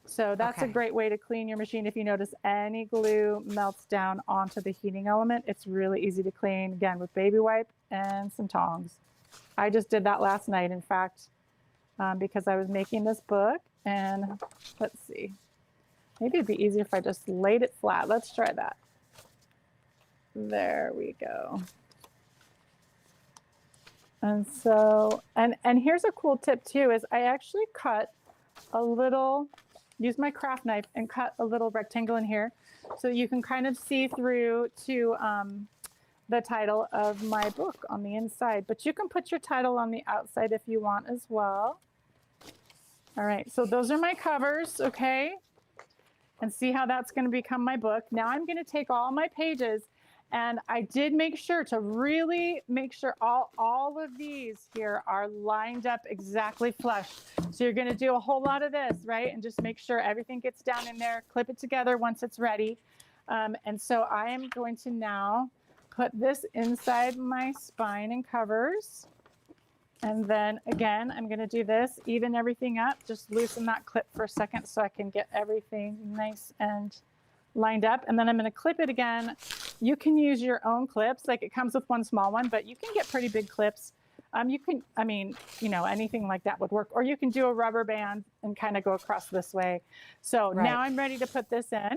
So that's a great way to clean your machine. If you notice any glue melts down onto the heating element, it's really easy to clean, again, with baby wipe and some tongs. I just did that last night, in fact, because I was making this book. And let's see, maybe it'd be easier if I just laid it flat. Let's try that. There we go. And so, and here's a cool tip too, is I actually cut a little, use my craft knife and cut a little rectangle in here so you can kind of see through to the title of my book on the inside. But you can put your title on the outside if you want as well. All right, so those are my covers, okay? And see how that's going to become my book. Now I'm going to take all my pages, and I did make sure to really make sure all of these here are lined up exactly flush. So you're going to do a whole lot of this, right? And just make sure everything gets down in there, clip it together once it's ready. And so I am going to now put this inside my spine and covers. And then again, I'm going to do this, even everything up, just loosen that clip for a second so I can get everything nice and lined up. And then I'm going to clip it again. You can use your own clips, like it comes with one small one, but you can get pretty big clips. You can, I mean, you know, anything like that would work. Or you can do a rubber band and kind of go across this way. So now I'm ready to put this in.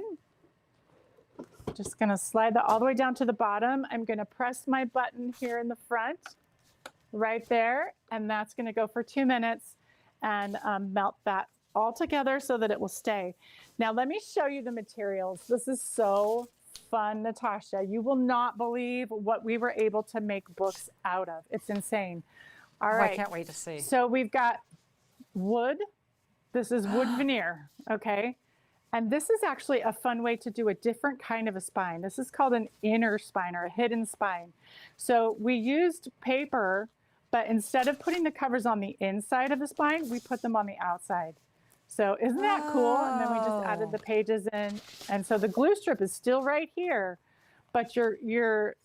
Just going to slide that all the way down to the bottom. I'm going to press my button here in the front, right there. And that's going to go for 2 minutes and melt that all together so that it will stay. Now, let me show you the materials. This is so fun, Natasha. You will not believe what we were able to make books out of. It's insane. All right. I can't wait to see. So we've got wood. This is wood veneer, okay? And this is actually a fun way to do a different kind of a spine. This is called an inner spine or a hidden spine. So we used paper, but instead of putting the covers on the inside of the spine, we put them on the outside. So isn't that cool? And then we just added the pages in. And so the glue strip is still right here, but your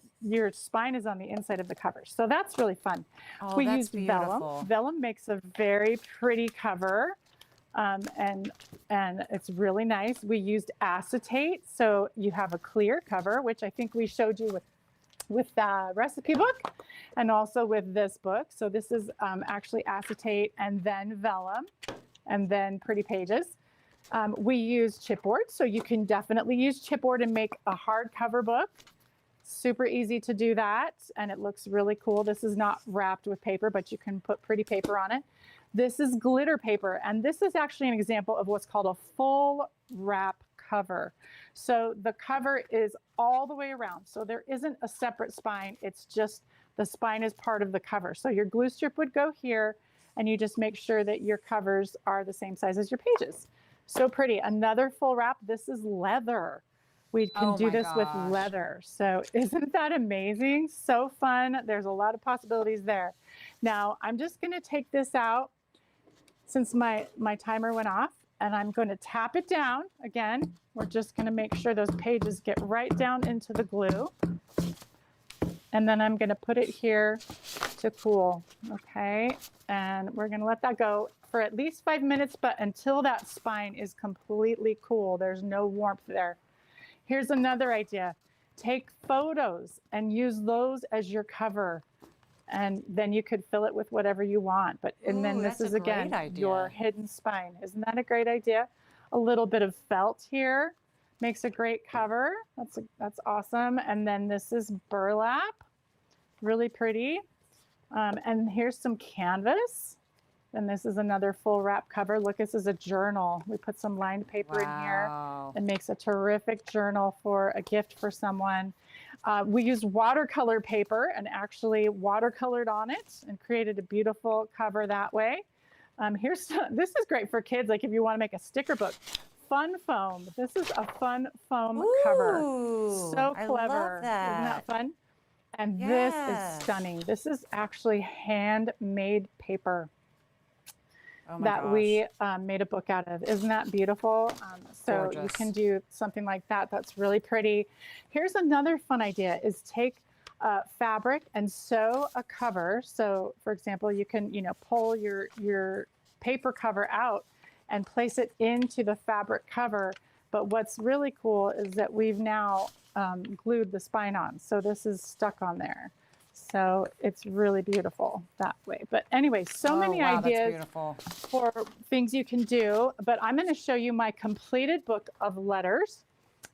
spine is on the inside of the cover. So that's really fun. Oh, we that's used beautiful. vellum. Vellum makes a very pretty cover. And it's really nice. We used acetate. So you have a clear cover, which I think we showed you with the recipe book and also with this book. So this is actually acetate and then vellum and then pretty pages. We use chipboard, so you can definitely use chipboard and make a hardcover book. Super easy to do that, and it looks really cool. This is not wrapped with paper, but you can put pretty paper on it. This is glitter paper, and this is actually an example of what's called a full wrap cover. So the cover is all the way around. So there isn't a separate spine. It's just the spine is part of the cover. So your glue strip would go here, and you just make sure that your covers are the same size as your pages. So pretty. Another full wrap. This is leather. We can do this with leather. So isn't that amazing? So fun. There's a lot of possibilities there. Now I'm just going to take this out since my timer went off, and I'm going to tap it down. Again, we're just going to make sure those pages get right down into the glue. And then I'm going to put it here to cool. Okay. And we're going to let that go for at least 5 minutes, but until that spine is completely cool, there's no warmth there. Here's another idea. Take photos and use those as your cover. And then you could fill it with whatever you want. But and then this is again your hidden spine. Isn't that a great idea? A little bit of felt here makes a great cover. That's awesome. And then this is burlap, really pretty. And here's some canvas. And this is another full wrap cover. Look, this is a journal. We put some lined paper in here. It makes a terrific journal for a gift for someone. We used watercolor paper and actually watercolored on it and created a beautiful cover that way. This is great for kids, like if you want to make a sticker book. Fun foam. This is a fun foam cover. So clever. I love that. Isn't that fun? And this is stunning. This is actually handmade paper that we made a book out of. Isn't that beautiful? So you can do something like that. That's really pretty. Here's another fun idea is take fabric and sew a cover. So for example, you can, pull your paper cover out and place it into the fabric cover. But what's really cool is that we've now glued the spine on. So this is stuck on there. So it's really beautiful that way. But anyway, so many ideas for things you can do. But I'm going to show you my completed book of letters.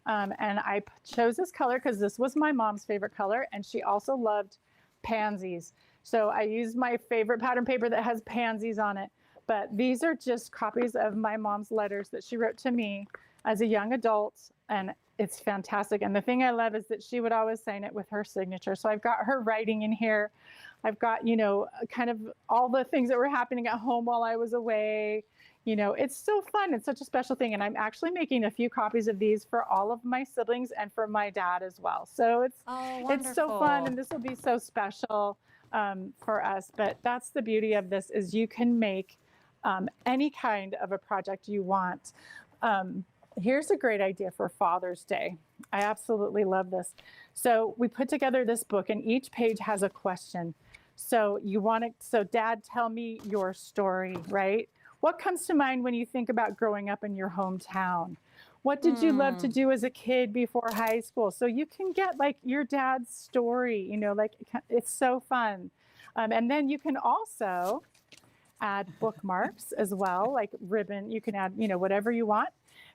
And I chose this color because this was my mom's favorite color. And she also loved pansies. So I used my favorite pattern paper that has pansies on it. But these are just copies of my mom's letters that she wrote to me as a young adult. And it's fantastic. And the thing I love is that she would always sign it with her signature. So I've got her writing in here. I've got, kind of all the things that were happening at home while I was away. It's so fun. It's such a special thing. And I'm actually making a few copies of these for all of my siblings and for my dad as well. So it's so fun. And this will be so special for us. But that's the beauty of this is you can make any kind of a project you want. Here's a great idea for Father's Day. I absolutely love this. So we put together this book and each page has a question. So Dad, tell me your story, right? What comes to mind when you think about growing up in your hometown? What did you love to do as a kid before high school? So you can get like your dad's story, it's so fun. And then you can also add bookmarks as well, like ribbon. You can add, whatever you want.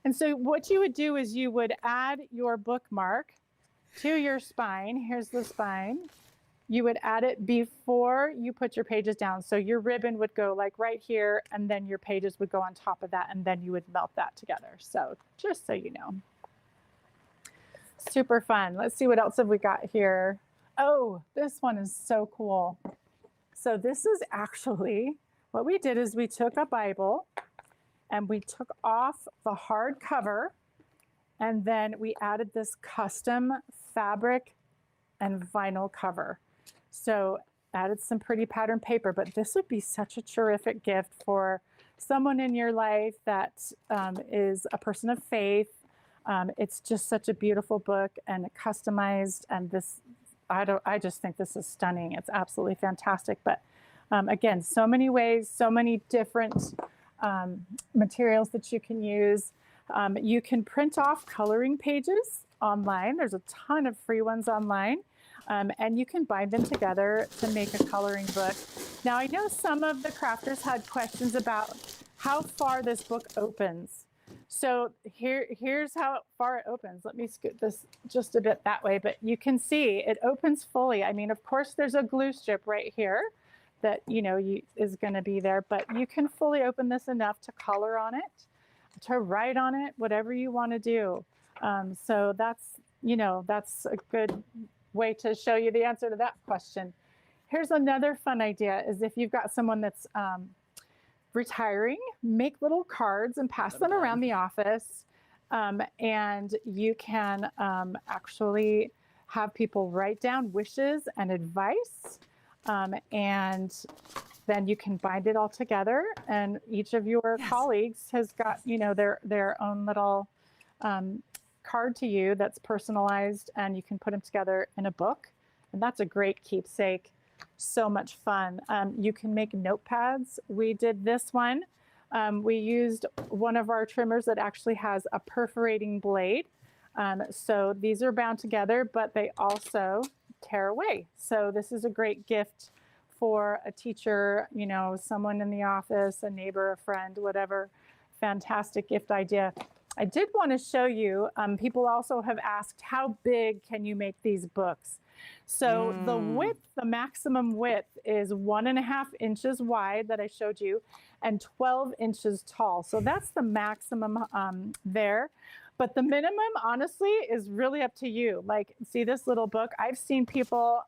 And so what you would do is you would add your bookmark to your spine. Here's the spine. You would add it before you put your pages down. So your ribbon would go like right here, and then your pages would go on top of that, and then you would melt that together. So just so you know. Super fun. Let's see what else have we got here. Oh, this one is so cool. So this is actually, what we did is we took a Bible and we took off the hard cover, and then we added this custom fabric and vinyl cover. So added some pretty pattern paper, but this would be such a terrific gift for someone in your life that is a person of faith. It's just such a beautiful book and customized, and this, I just think this is stunning. It's absolutely fantastic. But again, so many ways, so many different materials that you can use. You can print off coloring pages online. There's a ton of free ones online. And you can bind them together to make a coloring book. Now, I know some of the crafters had questions about how far this book opens. So here's how far it opens. Let me scoot this just a bit that way, but you can see it opens fully. I mean, of course, there's a glue strip right here that, is going to be there, but you can fully open this enough to color on it, to write on it, whatever you want to do. So that's a good way to show you the answer to that question. Here's another fun idea is if you've got someone that's retiring, make little cards and pass them around the office. And you can actually have people write down wishes and advice. And then you can bind it all together. And each of your colleagues has got, their own little card to you that's personalized, and you can put them together in a book. And that's a great keepsake. So much fun. You can make notepads. We did this one. We used one of our trimmers that actually has a perforating blade. So these are bound together, but they also tear away. So this is a great gift for a teacher, someone in the office, a neighbor, a friend, whatever. Fantastic gift idea. I did want to show you, people also have asked, how big can you make these books? So the width, the maximum width is 1.5 inches wide that I showed you and 12 inches tall. So that's the maximum there. But the minimum, honestly, is really up to you. Like, see this little book? I've seen people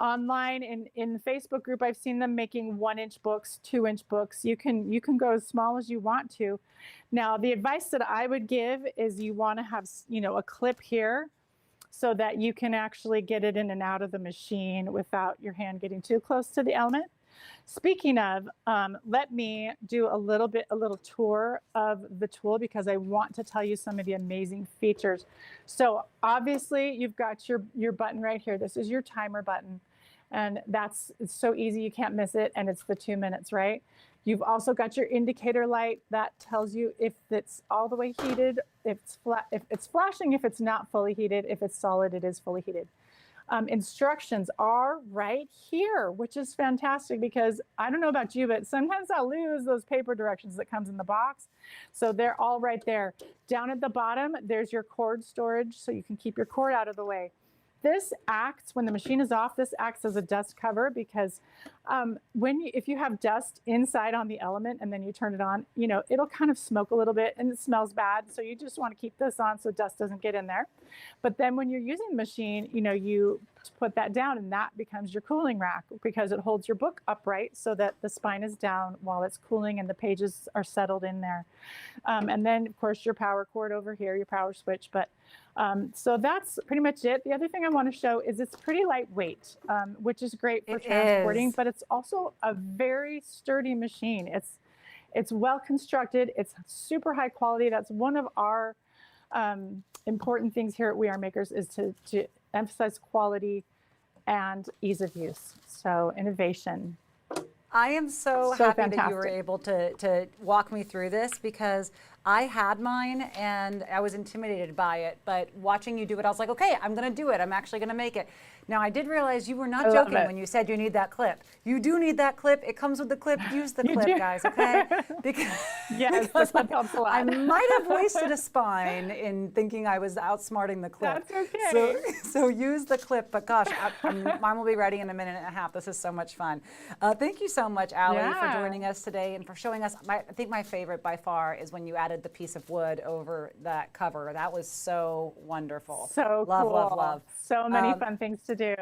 online in the Facebook group, I've seen them making 1-inch books, 2-inch books. You can go as small as you want to. Now, the advice that I would give is you want to have, a clip here so that you can actually get it in and out of the machine without your hand getting too close to the element. Speaking of, let me do a little tour of the tool because I want to tell you some of the amazing features. So obviously you've got your button right here. This is your timer button, and it's so easy, you can't miss it, and it's the 2 minutes, right? You've also got your indicator light that tells you if it's all the way heated, if it's flashing, if it's not fully heated, if it's solid, it is fully heated. Instructions are right here, which is fantastic because I don't know about you, but sometimes I'll lose those paper directions that comes in the box. So they're all right there. Down at the bottom, there's your cord storage, so you can keep your cord out of the way. This acts, when the machine is off, this acts as a dust cover because if you have dust inside on the element and then you turn it on, it'll kind of smoke a little bit and it smells bad. So you just want to keep this on so dust doesn't get in there. But then when you're using the machine, you put that down and that becomes your cooling rack because it holds your book upright so that the spine is down while it's cooling and the pages are settled in there. And then, of course, your power cord over here, your power switch. But so that's pretty much it. The other thing I want to show is it's pretty lightweight, which is great for transporting, but it's also a very sturdy machine. It's well constructed. It's super high quality. That's one of our important things here at We Are Makers is to emphasize quality and ease of use. So innovation. I am so happy that you were able to walk me through this because I had mine and I was intimidated by it, but watching you do it, I was like, okay, I'm going to do it. I'm actually going to make it. Now, I did realize you were not joking when you said you need that clip. You do need that clip. It comes with the clip. Use the clip, guys, okay? Because the clip helps a lot. I might have wasted a spine in thinking I was outsmarting the clip. That's okay. So use the clip, but gosh, mine will be ready in a minute and a half. This is so much fun. Thank you so much, Allie, for joining us today and for showing us. I think my favorite by far is when you added the piece of wood over that cover. That was so wonderful. So love, cool. love, love. So many fun things to do.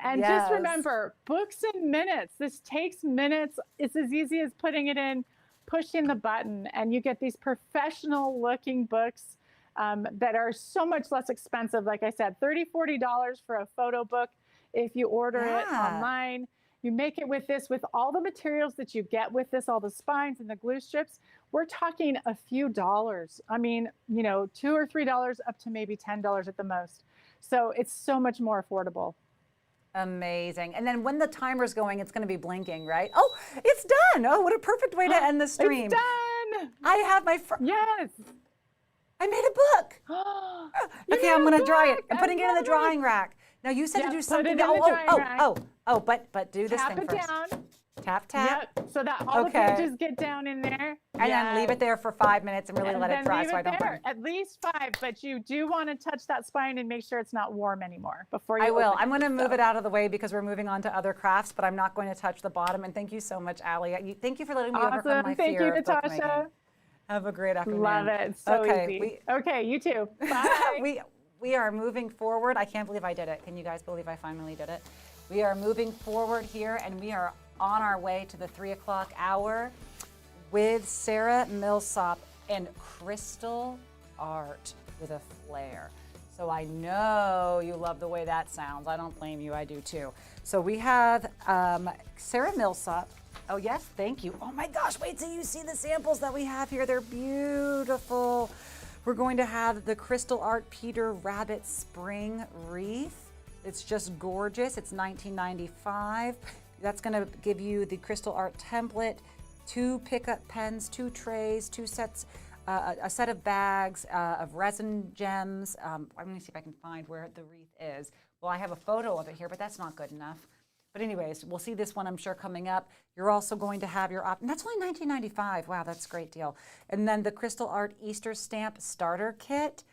And just remember, books in minutes. This takes minutes. It's as easy as putting it in, pushing the button, and you get these professional looking books that are so much less expensive. Like I said, $30, $40 for a photo book. If you order it online, you make it with this, with all the materials that you get with this, all the spines and the glue strips, we're talking a few dollars. I mean, $2 or $3 up to maybe $10 at the most. So it's so much more affordable. Amazing. And then when the timer's going, it's going to be blinking, right? Oh, it's done. Oh, what a perfect way to end the stream. It's done. I have my Yes. I made a book. Okay, I'm going to dry it. I'm putting it in the drying rack. Now you said to do something. But do this thing first. Tap it down. Tap, tap. Yep, so that all the pages get down in there. And then leave it there for 5 minutes and really let it dry so I don't burn. At least 5, but you do want to touch that spine and make sure it's not warm anymore before you I will. open I'm going to move it out of the way because we're moving on to other crafts, but I'm not going to touch the bottom. And thank you so much, Allie. Thank you for letting me overcome my Thank fear you, of book Natasha. making. Have a great afternoon. Love it. So easy. Okay, you too. Bye. We are moving forward. I can't believe I did it. Can you guys believe I finally did it? We are moving forward here, and we are on our way to the 3 o'clock hour with 𝗖𝗥𝗔𝗟𝗏𝗡 and crystal art with a flair. So I know you love the way that sounds. I don't blame you. I do too. So we have 𝗖𝗥𝗔𝗏𝗡. Oh yes, thank you. Oh my gosh, wait till you see the samples that we have here. They're beautiful. We're going to have the crystal art Peter Rabbit spring wreath. It's just gorgeous. It's $19.95. That's going to give you the crystal art template, 2 pickup pens, 2 trays, 2 sets, a set of bags of resin gems. I'm going to see if I can find where the wreath is. Well, I have a photo of it here, but that's not good enough. But anyways, we'll see this one, I'm sure, coming up. You're also going to have your option. That's only $19.95. Wow, that's a great deal. And then the Crystal Art Easter Stamp Starter Kit.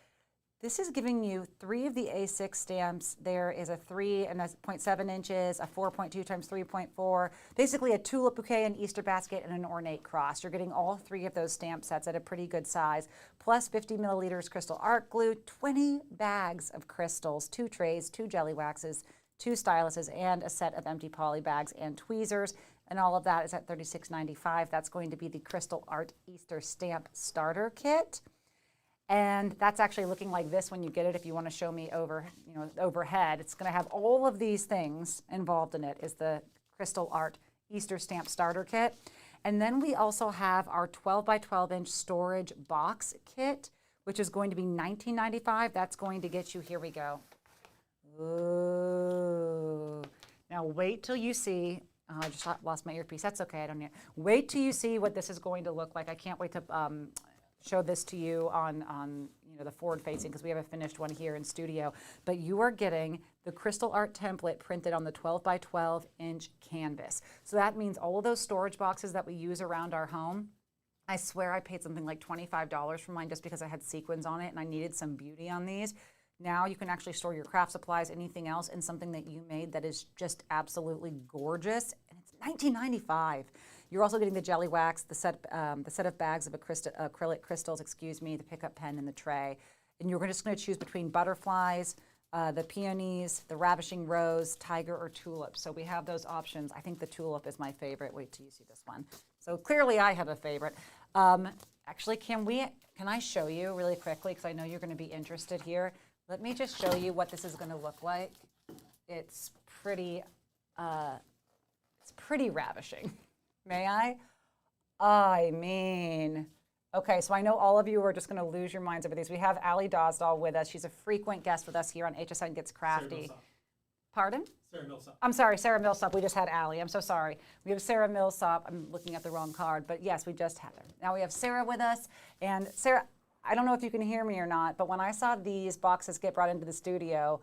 This is giving you 3 of the A6 stamps. There is a 3 and a 0.7 inches, a 4.2 times 3.4, basically a tulip bouquet, an Easter basket, and an ornate cross. You're getting all 3 of those stamp sets at a pretty good size, plus 50 milliliters crystal art glue, 20 bags of crystals, 2 trays, 2 jelly waxes, 2 styluses, and a set of empty poly bags and tweezers. And all of that is at $36.95. That's going to be the Crystal Art Easter Stamp Starter Kit. And that's actually looking like this when you get it. If you want to show me overhead, it's going to have all of these things involved in it. Is the Crystal Art Easter Stamp Starter Kit. And then we also have our 12 by 12 inch storage box kit, which is going to be $19.95. That's going to get you, here we go. Ooh. Now wait till you see, oh, I just lost my earpiece. That's okay, I don't need it. Wait till you see what this is going to look like. I can't wait to show this to you on the forward facing, because we have a finished one here in studio. But you are getting the Crystal Art template printed on the 12 by 12 inch canvas. So that means all of those storage boxes that we use around our home, I swear I paid something like $25 for mine just because I had sequins on it and I needed some beauty on these. Now you can actually store your craft supplies, anything else, in something that you made that is just absolutely gorgeous, and it's $19.95. You're also getting the jelly wax, the set of bags of acrylic crystals, the pickup pen, and the tray. And you're just going to choose between butterflies, the peonies, the ravishing rose, tiger, or tulip. So we have those options. I think the tulip is my favorite. Wait till you see this one. So clearly I have a favorite. Actually, can I show you really quickly, because I know you're going to be interested here. Let me just show you what this is going to look like. It's pretty ravishing. May I? I mean, okay, so I know all of you are just going to lose your minds over these. We have 𝗖𝗔𝗟𝗟𝗏 with us. She's a frequent guest with us here on HSN Gets Crafty. Pardon? Sarah Millsop. I'm sorry, Sarah Millsop. We just had Allie. I'm so sorry. We have Sarah Millsop. I'm looking at the wrong card, but yes, we just had her. Now we have Sarah with us. And Sarah, I don't know if you can hear me or not, but when I saw these boxes get brought into the studio,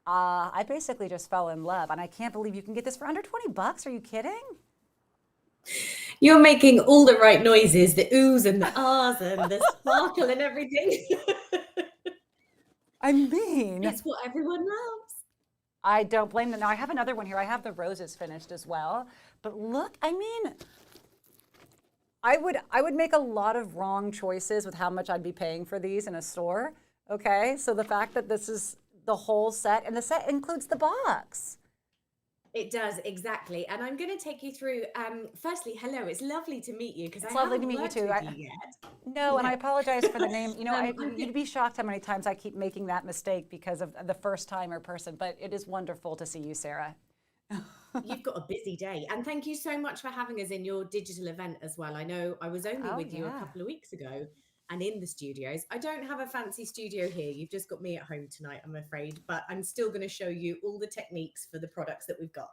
I basically just fell in love. And I can't believe you can get this for under 20 bucks. Are you kidding? You're making all the right noises, the oohs and the ahs and the sparkle and everything. I mean, it's what everyone loves. I don't blame them. Now I have another one here. I have the roses finished as well. But look, I mean, I would make a lot of wrong choices with how much I'd be paying for these in a store. Okay, so the fact that this is the whole set, and the set includes the box. It does, exactly. And I'm going to take you through, firstly, hello, it's lovely to meet you, because It's I lovely to haven't meet you worked too. with you yet. No, and I apologize for the name. I'm You'd be shocked how many times I keep making that mistake because of the first timer person, but it is wonderful to see you, Sarah. You've got a busy day. And thank you so much for having us in your digital event as well. I know I was only with you a couple of weeks ago and in the studios. I don't have a fancy studio here. You've just got me at home tonight, I'm afraid, but I'm still going to show you all the techniques for the products that we've got.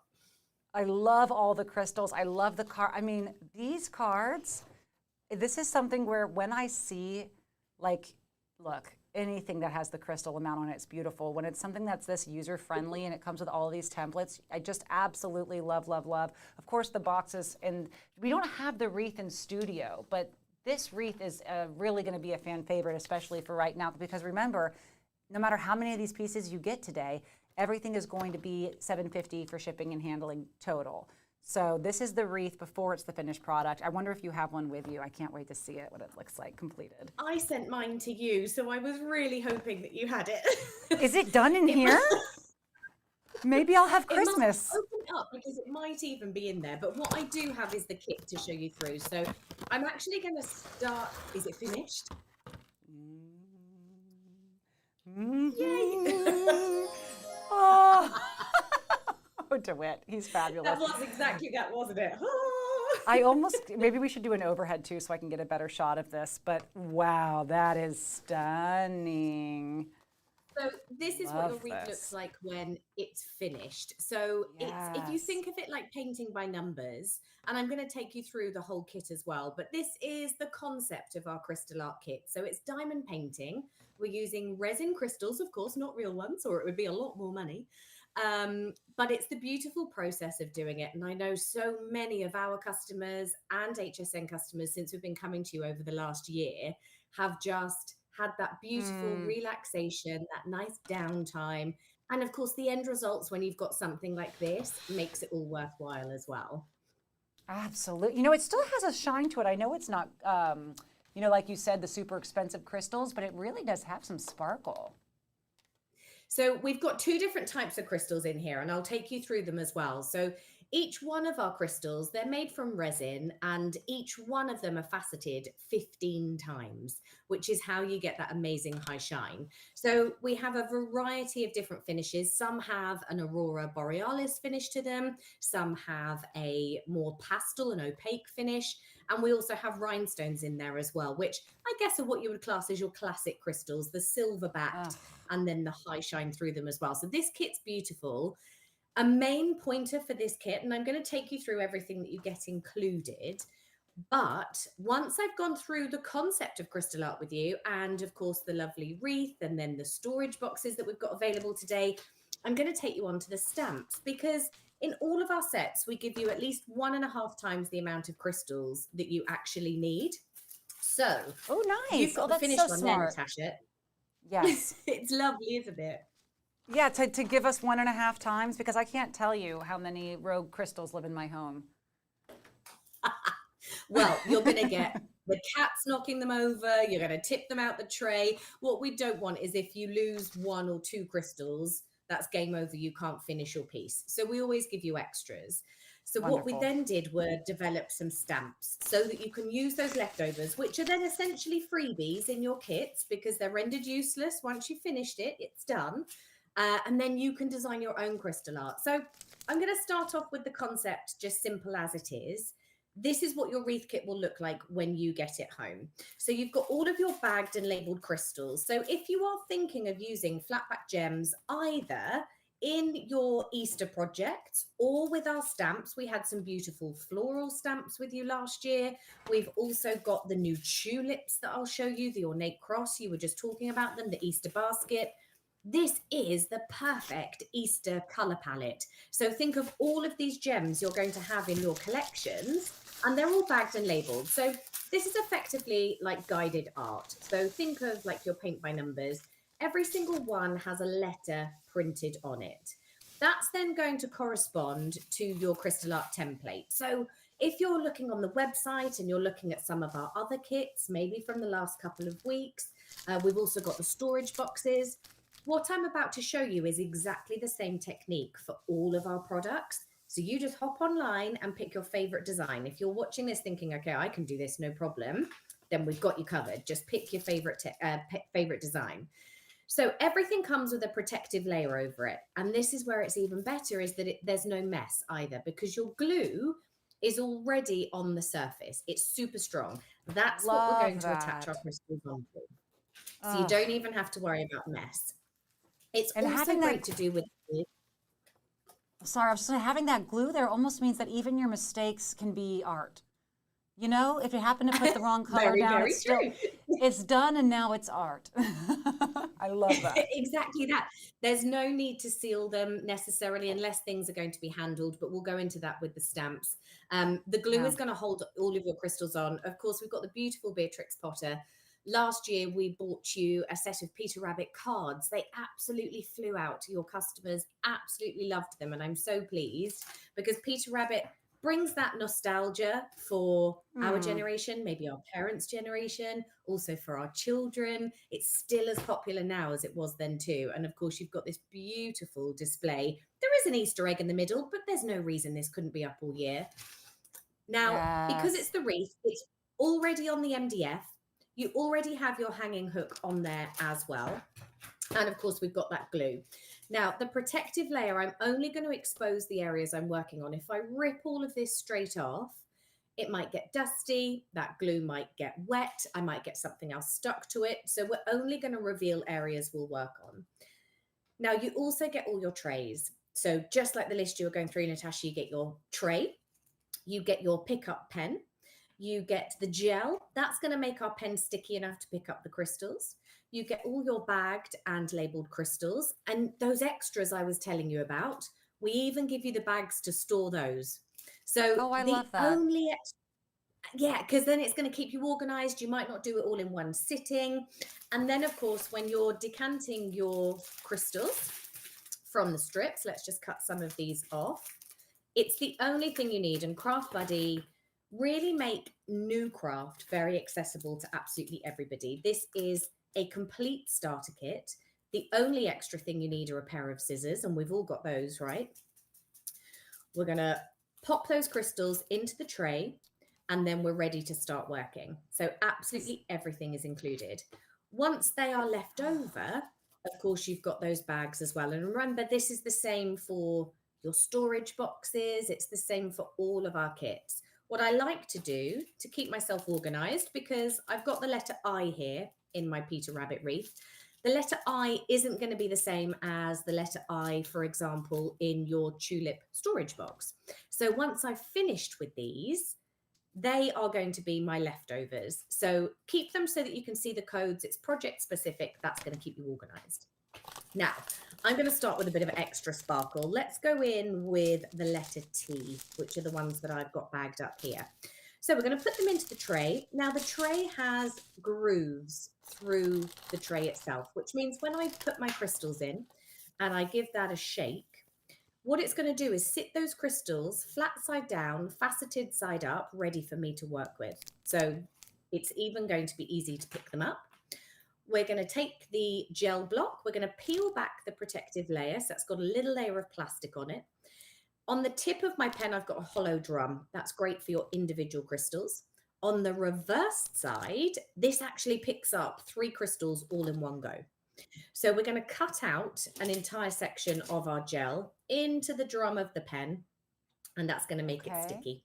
I love all the crystals. I love the card. I mean, these cards, this is something where when I see, like, look, anything that has the crystal amount on it, it's beautiful. When it's something that's this user-friendly and it comes with all these templates, I just absolutely love, love, love. Of course, the boxes, and we don't have the wreath in studio, but this wreath is really going to be a fan favorite, especially for right now, because remember, no matter how many of these pieces you get today, everything is going to be $750 for shipping and handling total. So this is the wreath before it's the finished product. I wonder if you have one with you. I can't wait to see it, what it looks like completed. I sent mine to you, so I was really hoping that you had it. Is it done in here? Maybe I'll have Christmas. It must open up because it might even be in there. But what I do have is the kit to show you through. So I'm actually going to start. Is it finished? Yay! Oh, DeWitt, he's fabulous. That was exactly that, wasn't it? I almost, maybe we should do an overhead too so I can get a better shot of this, but wow, that is stunning. So this is what your wreath looks like when it's finished. So it's, if you think of it like painting by numbers, and I'm going to take you through the whole kit as well, but this is the concept of our crystal art kit. So it's diamond painting. We're using resin crystals, of course, not real ones, or it would be a lot more money. But it's the beautiful process of doing it. And I know so many of our customers and HSN customers, since we've been coming to you over the last year, have just had that beautiful relaxation, that nice downtime. And of course, the end results when you've got something like this makes it all worthwhile as well. Absolutely. You know, it still has a shine to it. I know it's not, you know, like you said, the super expensive crystals, but it really does have some sparkle. So we've got two different types of crystals in here, and I'll take you through them as well. So each one of our crystals, they're made from resin, and each one of them are faceted 15 times, which is how you get that amazing high shine. So we have a variety of different finishes. Some have an aurora borealis finish to them. Some have a more pastel and opaque finish. And we also have rhinestones in there as well, which I guess are what you would class as your classic crystals, the silver backed and then the high shine through them as well. So this kit's beautiful. A main pointer for this kit, and I'm going to take you through everything that you get included. But once I've gone through the concept of crystal art with you, and of course the lovely wreath, and then the storage boxes that we've got available today, I'm going to take you on to the stamps, because in all of our sets, we give you at least 1.5 times the amount of crystals that you actually need. So, oh, nice. You've got the finished one there, Natasha. Yes. It's lovely, isn't it? Yeah, to give us 1.5 times, because I can't tell you how many rogue crystals live in my home. Well, you're going to get the cats knocking them over. You're going to tip them out the tray. What we don't want is if you lose 1 or 2 crystals, that's game over. You can't finish your piece. So we always give you extras. So Wonderful. What we then did were develop some stamps so that you can use those leftovers, which are then essentially freebies in your kits, because they're rendered useless. Once you've finished it, it's done. And then you can design your own crystal art. So I'm going to start off with the concept, just simple as it is. This is what your wreath kit will look like when you get it home. So you've got all of your bagged and labeled crystals. So if you are thinking of using flatback gems, either in your Easter projects or with our stamps, we had some beautiful floral stamps with you last year. We've also got the new tulips that I'll show you, the ornate cross. You were just talking about them, the Easter basket. This is the perfect Easter color palette. So think of all of these gems you're going to have in your collections, and they're all bagged and labeled. So this is effectively like guided art. So think of like your paint by numbers. Every single one has a letter printed on it. That's then going to correspond to your crystal art template. So if you're looking on the website and you're looking at some of our other kits, maybe from the last couple of weeks, we've also got the storage boxes. What I'm about to show you is exactly the same technique for all of our products. So you just hop online and pick your favorite design. If you're watching this thinking, okay, I can do this, no problem, then we've got you covered. Just pick your favorite design. So everything comes with a protective layer over it. And this is where it's even better, is that there's no mess either, because your glue is already on the surface. It's super strong. That's what we're going to attach our crystals onto. So you don't even have to worry about mess. It's also great to do with. Sorry, I was just saying, having that glue there almost means that even your mistakes can be art. You know, if you happen to put the wrong color down, it's still, it's done, and now it's art. I love that. Exactly that. There's no need to seal them necessarily unless things are going to be handled, but we'll go into that with the stamps. The glue is going to hold all of your crystals on. Of course, we've got the beautiful Beatrix Potter. Last year, we bought you a set of Peter Rabbit cards. They absolutely flew out. Your customers absolutely loved them. And I'm so pleased, because Peter Rabbit brings that nostalgia for our generation, maybe our parents' generation, also for our children. It's still as popular now as it was then too. And of course, you've got this beautiful display. There is an Easter egg in the middle, but there's no reason this couldn't be up all year. Now, because it's the wreath, it's already on the MDF. You already have your hanging hook on there as well. And of course, we've got that glue. Now, the protective layer, I'm only going to expose the areas I'm working on. If I rip all of this straight off, it might get dusty. That glue might get wet. I might get something else stuck to it. So we're only going to reveal areas we'll work on. Now, you also get all your trays. So just like the list you were going through, Natasha, you get your tray. You get your pickup pen. You get the gel. That's going to make our pen sticky enough to pick up the crystals. you get all your bagged and labeled crystals, and those extras I was telling you about, we even give you the bags to store those. So I the love that. only yeah, because then it's going to keep you organized. You might not do it all in one sitting. And then, of course, when you're decanting your crystals from the strips, let's just cut some of these off. It's the only thing you need. And Craft Buddy really make new craft very accessible to absolutely everybody. This is a complete starter kit. The only extra thing you need are a pair of scissors, and we've all got those, right? We're going to pop those crystals into the tray, and then we're ready to start working. So absolutely everything is included. Once they are left over, of course, you've got those bags as well. And remember, this is the same for your storage boxes. It's the same for all of our kits. What I like to do to keep myself organized, because I've got the letter I here in my Peter Rabbit wreath, the letter I isn't going to be the same as the letter I, for example, in your tulip storage box. So once I've finished with these, they are going to be my leftovers. So keep them so that you can see the codes. It's project specific. That's going to keep you organized. Now, I'm going to start with a bit of extra sparkle. Let's go in with the letter T, which are the ones that I've got bagged up here. So we're going to put them into the tray. Now, the tray has grooves through the tray itself, which means when I put my crystals in and I give that a shake, what it's going to do is sit those crystals flat side down, faceted side up, ready for me to work with. So it's even going to be easy to pick them up. We're going to take the gel block. We're going to peel back the protective layer. So it's got a little layer of plastic on it. On the tip of my pen, I've got a hollow drum. That's great for your individual crystals. On the reversed side, this actually picks up 3 crystals all in one go. So we're going to cut out an entire section of our gel into the drum of the pen, and that's going to make it sticky.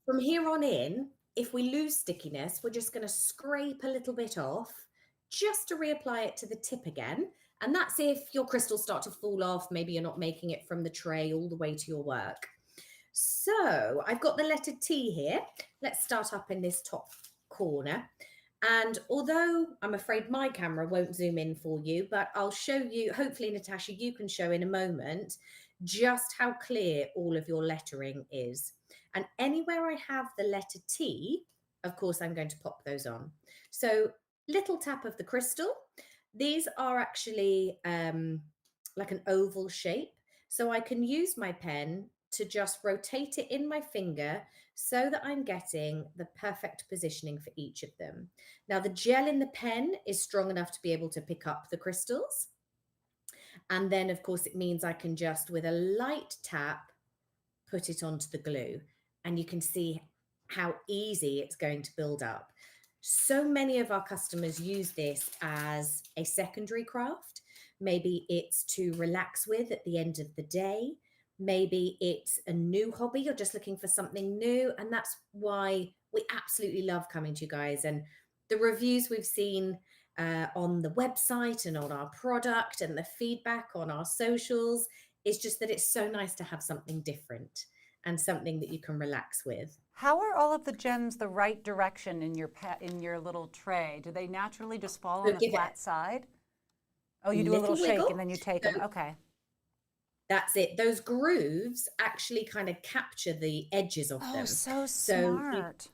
From here on in, if we lose stickiness, we're just going to scrape a little bit off just to reapply it to the tip again. And that's if your crystals start to fall off, maybe you're not making it from the tray all the way to your work. So I've got the letter T here. Let's start up in this top corner. And although I'm afraid my camera won't zoom in for you, but I'll show you, hopefully, Natasha, you can show in a moment just how clear all of your lettering is. And anywhere I have the letter T, of course, I'm going to pop those on. So little tap of the crystal. These are actually like an oval shape. So I can use my pen to just rotate it in my finger so that I'm getting the perfect positioning for each of them. Now, the gel in the pen is strong enough to be able to pick up the crystals. And then, of course, it means I can just, with a light tap, put it onto the glue. And you can see how easy it's going to build up. So many of our customers use this as a secondary craft. Maybe it's to relax with at the end of the day. Maybe it's a new hobby. You're just looking for something new. And that's why we absolutely love coming to you guys. And the reviews we've seen on the website and on our product and the feedback on our socials is just that it's so nice to have something different and something that you can relax with. How are all of the gems the right direction in your little tray? Do they naturally just fall on a flat side? Oh, you do a little shake and then you take them. Okay. That's it. Those grooves actually kind of capture the edges of them. Oh, so smart.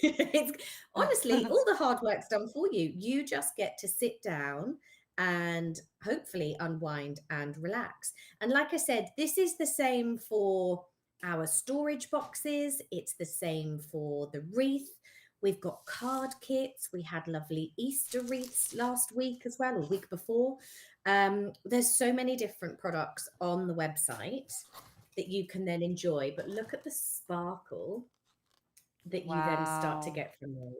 It's honestly, all the hard work's done for you. You just get to sit down and hopefully unwind and relax. And like I said, this is the same for our storage boxes. It's the same for the wreath. We've got card kits. We had lovely Easter wreaths last week as well, or week before. There's so many different products on the website that you can then enjoy. But look at the sparkle that you then start to get from those.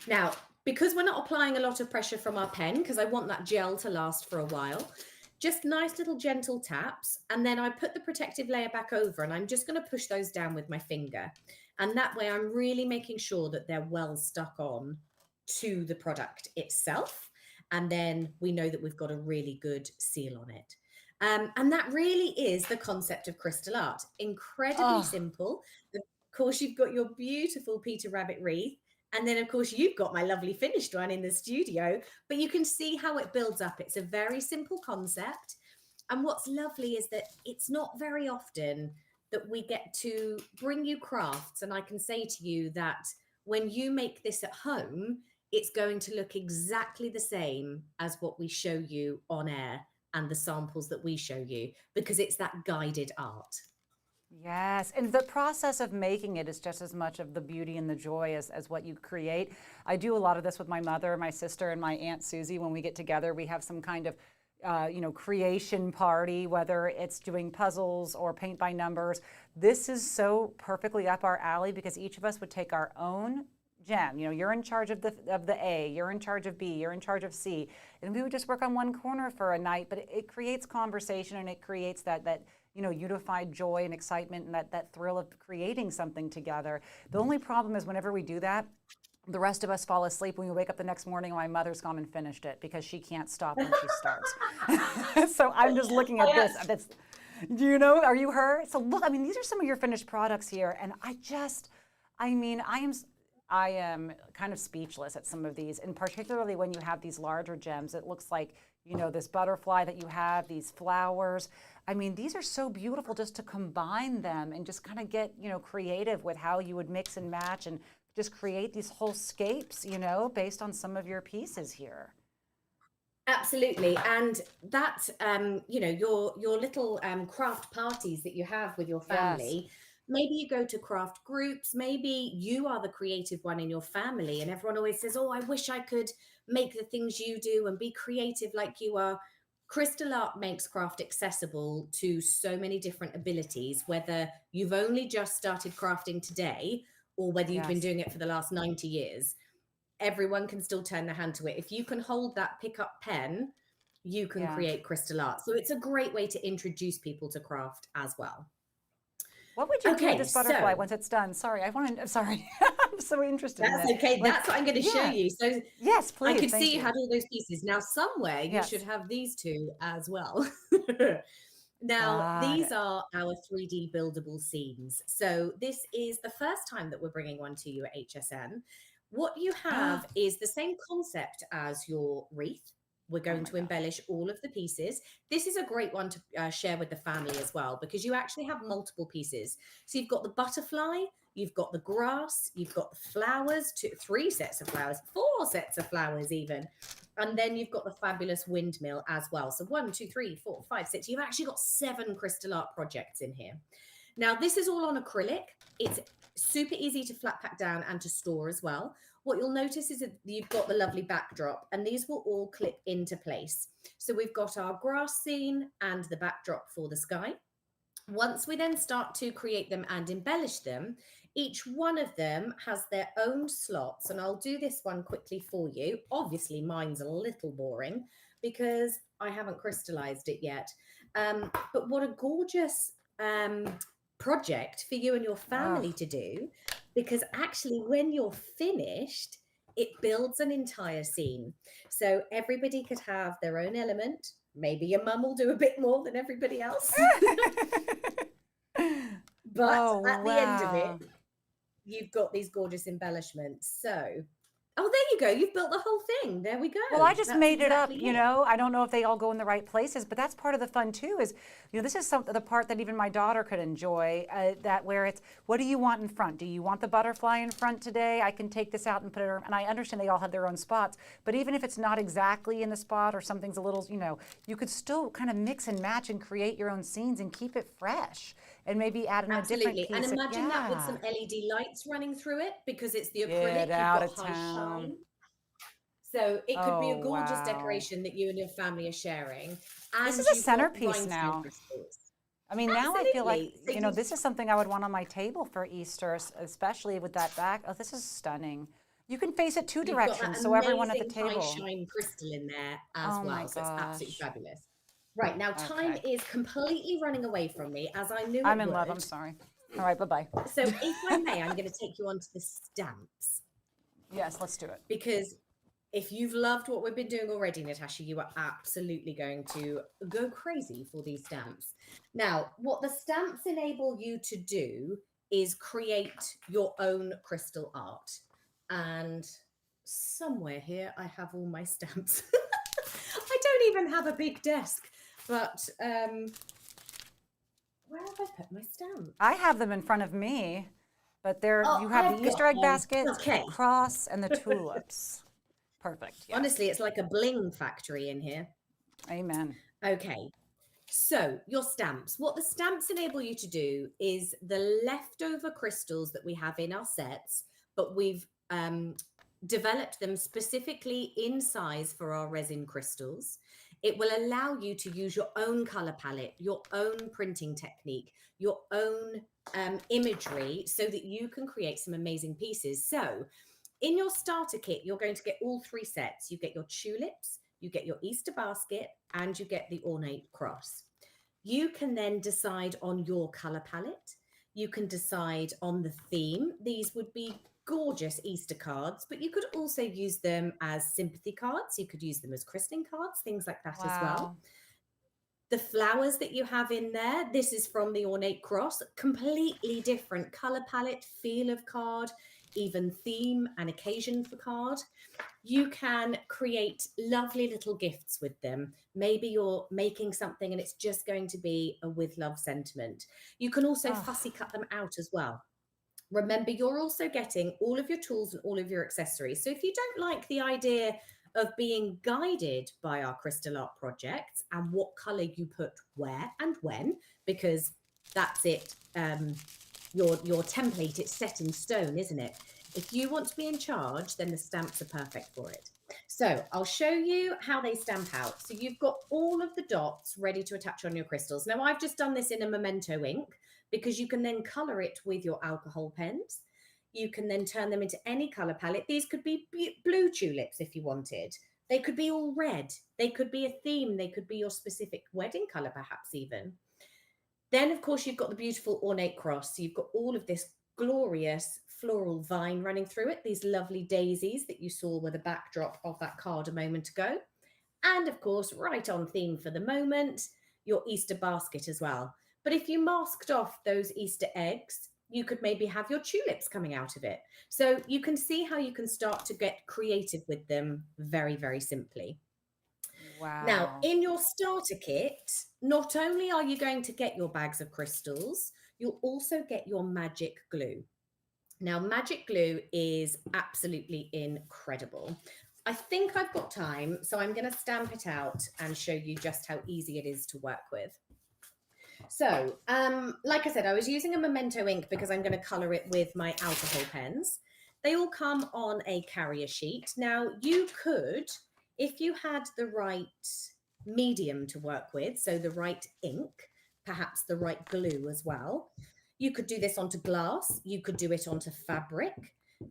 Now, because we're not applying a lot of pressure from our pen, because I want that gel to last for a while, just nice little gentle taps. And then I put the protective layer back over and I'm just going to push those down with my finger. And that way I'm really making sure that they're well stuck on to the product itself. And then we know that we've got a really good seal on it. And that really is the concept of crystal art. Incredibly simple. Of course, you've got your beautiful Peter Rabbit wreath. And then, of course, you've got my lovely finished one in the studio, but you can see how it builds up. It's a very simple concept. And what's lovely is that it's not very often that we get to bring you crafts. And I can say to you that when you make this at home, it's going to look exactly the same as what we show you on air and the samples that we show you, because it's that guided art. Yes, and the process of making it is just as much of the beauty and the joy as what you create. I do a lot of this with my mother, my sister, and my Aunt Susie. When we get together, we have some kind of creation party, whether it's doing puzzles or paint by numbers. This is so perfectly up our alley because each of us would take our own gem. You're in charge of the A, you're in charge of B, you're in charge of C, and we would just work on one corner for a night. But it creates conversation, and it creates that unified joy and excitement and that thrill of creating something together. The only problem is whenever we do that, the rest of us fall asleep when we wake up the next morning and my mother's gone and finished it because she can't stop when she starts. So I'm just looking at this. Are you her? So look, these are some of your finished products here. And I am kind of speechless at some of these, and particularly when you have these larger gems. It looks like, this butterfly that you have, these flowers. These are so beautiful just to combine them and just kind of get, creative with how you would mix and match and just create these whole scapes, based on some of your pieces here. Absolutely. And that, your little craft parties that you have with your family, yes. Maybe you go to craft groups, maybe you are the creative one in your family, and everyone always says, oh, I wish I could make the things you do and be creative like you are. Crystal art makes craft accessible to so many different abilities, whether you've only just started crafting today or whether you've been doing it for the last 90 years. Everyone can still turn their hand to it. If you can hold that pickup pen, you can create crystal art. So it's a great way to introduce people to craft as well. What would you do with this butterfly once it's done? Sorry, I'm sorry. I'm so interested in this. That's okay. That's what I'm going to show you. So yes, please. I could see you had all those pieces. Now, somewhere you should have these two as well. Now, these are our 3D buildable scenes. So this is the first time that we're bringing one to you at HSN. What you have is the same concept as your wreath. We're going to embellish all of the pieces. This is a great one to share with the family as well, because you actually have multiple pieces. So you've got the butterfly, you've got the grass, you've got the flowers, 3 sets of flowers, 4 sets of flowers even. And then you've got the fabulous windmill as well. So 1, 2, 3, 4, 5, 6. You've actually got 7 crystal art projects in here. Now, this is all on acrylic. It's super easy to flat pack down and to store as well. What you'll notice is that you've got the lovely backdrop, and these will all clip into place. So we've got our grass scene and the backdrop for the sky. Once we then start to create them and embellish them, each one of them has their own slots, and I'll do this one quickly for you. Obviously, mine's a little boring because I haven't crystallized it yet. But what a gorgeous project for you and your family to do, because actually when you're finished, it builds an entire scene. So everybody could have their own element. Maybe your mum will do a bit more than everybody else. But at the end of it, you've got these gorgeous embellishments. So oh, there you go. You've built the whole thing. There we go. Well, I just made it up, I don't know if they all go in the right places, but that's part of the fun too, is, this is the part that even my daughter could enjoy, that where it's, what do you want in front? Do you want the butterfly in front today? I can take this out and put it, and I understand they all have their own spots, but even if it's not exactly in the spot or something's a little, you could still kind of mix and match and create your own scenes and keep it fresh. And maybe add in a different piece. And imagine that with some LED lights running through it, because it's the acrylic, you've got high shine. So it could be a gorgeous decoration that you and your family are sharing. And this is a centerpiece now. Now I feel like, this is something I would want on my table for Easter, especially with that back. Oh, this is stunning. You can face it 2 directions, so everyone at the table. High shine crystal in there as well, so it's absolutely fabulous. Right, now time is completely running away from me, as I knew I'm in love, I'm sorry. All right, bye-bye. So if I may, I'm going to take you on to the stamps. Yes, let's do it. Because if you've loved what we've been doing already, Natasha, you are absolutely going to go crazy for these stamps. Now, what the stamps enable you to do is create your own crystal art. And somewhere here, I have all my stamps. I don't even have a big desk, but where have I put my stamps? I have them in front of me, but there Oh, you have I've the Easter got egg them. baskets, Okay. the cross, and the tulips. Perfect. Yeah. Honestly, it's like a bling factory in here. Amen. Okay. So your stamps, what the stamps enable you to do is the leftover crystals that we have in our sets, but we've developed them specifically in size for our resin crystals. It will allow you to use your own color palette, your own printing technique, your own imagery, so that you can create some amazing pieces. So in your starter kit, you're going to get all 3 sets. You get your tulips, you get your Easter basket, and you get the ornate cross. You can then decide on your color palette. You can decide on the theme. These would be gorgeous Easter cards, but you could also use them as sympathy cards. You could use them as christening cards, things like that as well. The flowers that you have in there, this is from the ornate cross, completely different color palette, feel of card, even theme and occasion for card. You can create lovely little gifts with them. Maybe you're making something and it's just going to be a with love sentiment. You can also fussy cut them out as well. Remember, you're also getting all of your tools and all of your accessories. So if you don't like the idea of being guided by our crystal art projects and what color you put where and when, because that's it, your template, it's set in stone, isn't it? If you want to be in charge, then the stamps are perfect for it. So I'll show you how they stamp out. So you've got all of the dots ready to attach on your crystals. Now I've just done this in a memento ink, because you can then color it with your alcohol pens. You can then turn them into any color palette. These could be blue tulips if you wanted. They could be all red. They could be a theme. They could be your specific wedding color, perhaps even. Then, of course, you've got the beautiful ornate cross. So you've got all of this glorious floral vine running through it, these lovely daisies that you saw with the backdrop of that card a moment ago. And of course, right on theme for the moment, your Easter basket as well. But if you masked off those Easter eggs, you could maybe have your tulips coming out of it. So you can see how you can start to get creative with them very, very simply. Wow. Now, in your starter kit, not only are you going to get your bags of crystals, you'll also get your magic glue. Now, magic glue is absolutely incredible. I think I've got time, so I'm going to stamp it out and show you just how easy it is to work with. So, like I said, I was using a memento ink because I'm going to color it with my alcohol pens. They all come on a carrier sheet. Now, you could, if you had the right medium to work with, so the right ink, perhaps the right glue as well, you could do this onto glass. You could do it onto fabric.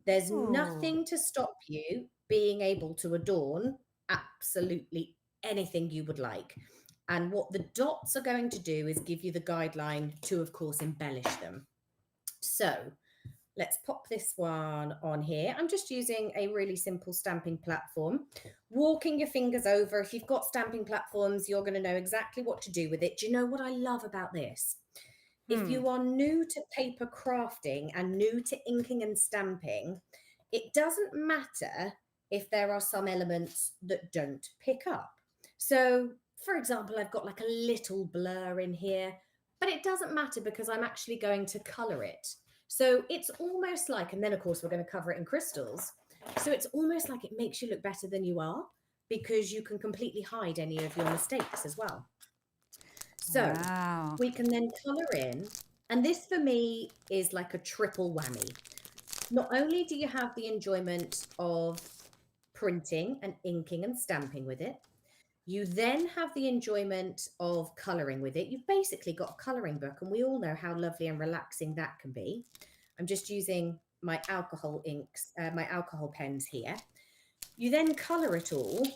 There's nothing to stop you being able to adorn absolutely anything you would like. And what the dots are going to do is give you the guideline to, of course, embellish them. So let's pop this one on here. I'm just using a really simple stamping platform. Walking your fingers over. If you've got stamping platforms, you're going to know exactly what to do with it. Do you know what I love about this? If you are new to paper crafting and new to inking and stamping, it doesn't matter if there are some elements that don't pick up. So, for example, I've got like a little blur in here, but it doesn't matter because I'm actually going to color it. So it's almost like, and then of course we're going to cover it in crystals. So it's almost like it makes you look better than you are because you can completely hide any of your mistakes as well. So we can then color in, and this for me is like a triple whammy. Not only do you have the enjoyment of printing and inking and stamping with it, you then have the enjoyment of coloring with it. You've basically got a coloring book, and we all know how lovely and relaxing that can be. I'm just using my alcohol inks, my alcohol pens here. You then color it all.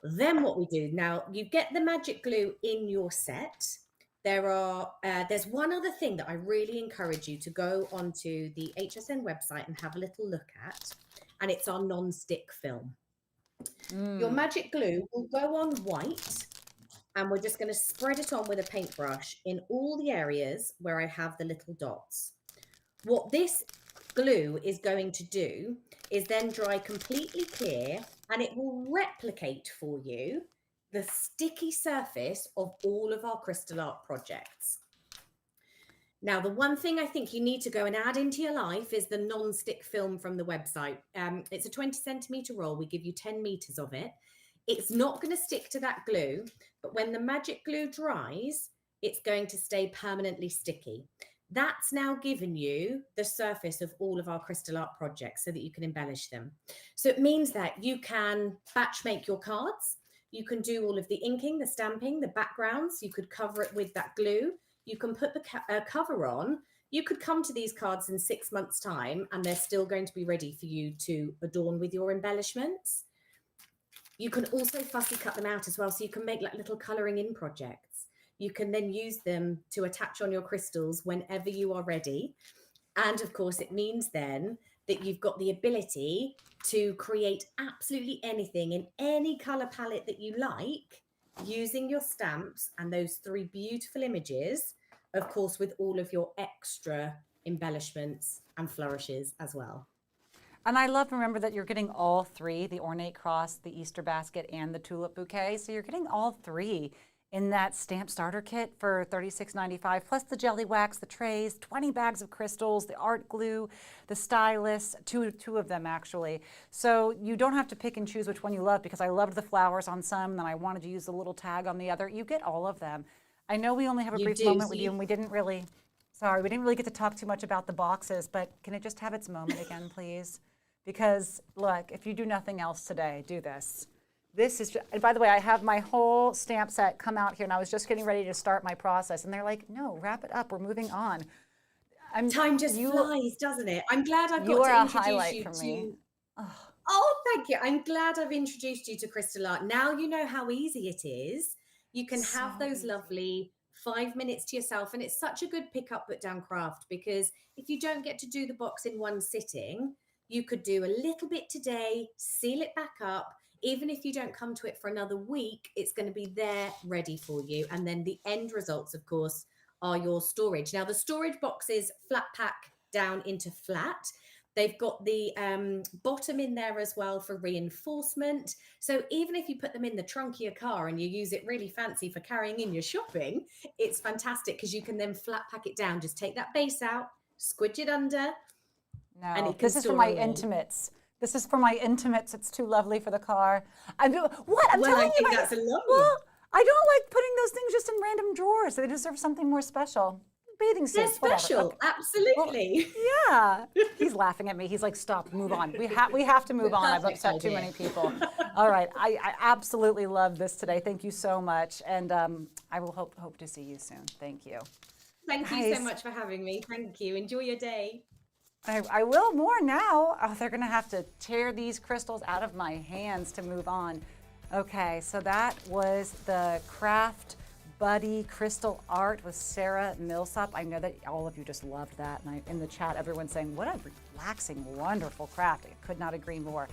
Then what we do now, you get the magic glue in your set. There's one other thing that I really encourage you to go onto the HSN website and have a little look at, and it's our non-stick film. Your magic glue will go on white, and we're just going to spread it on with a paintbrush in all the areas where I have the little dots. What this glue is going to do is then dry completely clear, and it will replicate for you the sticky surface of all of our crystal art projects. Now, the one thing I think you need to go and add into your life is the non-stick film from the website. It's a 20 centimeter roll. We give you 10 meters of it. It's not going to stick to that glue, but when the magic glue dries, it's going to stay permanently sticky. That's now given you the surface of all of our crystal art projects so that you can embellish them. So it means that you can batch make your cards. You can do all of the inking, the stamping, the backgrounds. You could cover it with that glue. You can put the cover on. You could come to these cards in 6 months' time and they're still going to be ready for you to adorn with your embellishments. You can also fussy cut them out as well, so you can make like little colouring in projects. You can then use them to attach on your crystals whenever you are ready. And of course, it means then that you've got the ability to create absolutely anything in any colour palette that you like, using your stamps and those 3 beautiful images, of course, with all of your extra embellishments and flourishes as well. And I love, remember that you're getting all 3, the ornate cross, the Easter basket, and the tulip bouquet. So you're getting all 3 in that stamp starter kit for $36.95, plus the jelly wax, the trays, 20 bags of crystals, the art glue, the stylus, two of them actually. So you don't have to pick and choose which one you love, because I loved the flowers on some, and then I wanted to use the little tag on the other. You get all of them. I know we only have a brief moment with you, and we didn't really get to talk too much about the boxes, but can it just have its moment again, please? Because look, if you do nothing else today, do this. This is, and by the way, I have my whole stamp set come out here, and I was just getting ready to start my process, and they're like, no, wrap it up, we're moving on. Time just flies, doesn't it? I'm glad I've got to You are a introduce highlight you for to... me. Oh, thank you. I'm glad I've introduced you to crystal art. Now you know how easy it is. You can have those lovely 5 minutes to yourself, and it's such a good pick up, put down craft, because if you don't get to do the box in one sitting, you could do a little bit today, seal it back up. Even if you don't come to it for another week, it's going to be there ready for you. And then the end results, of course, are your storage. Now, the storage boxes flat pack down into flat. They've got the bottom in there as well for reinforcement. So even if you put them in the trunk of your car and you use it really fancy for carrying in your shopping, it's fantastic because you can then flat pack it down. Just take that base out, squidge it under. No, this is for my intimates. This is for my intimates. It's too lovely for the car. I'm telling you, that's a lovely. Well, I don't like putting those things just in random drawers. They deserve something more special. Bathing suits, they're special, okay. Absolutely. Well, yeah. He's laughing at me. He's like, stop, move on. We have to move on. I've upset too many people. All right, I absolutely love this today. Thank you so much, and I will hope to see you soon. Thank you. Thank you so much for having me. Thank you. Enjoy your day. I will more now. Oh, they're gonna have to tear these crystals out of my hands to move on. Okay, so that was the Craft Buddy Crystal Art with 𝗖𝗥𝗔𝗟𝗏𝗡. I know that all of you just loved that, and in the chat, everyone's saying, what a relaxing, wonderful craft. I could not agree more.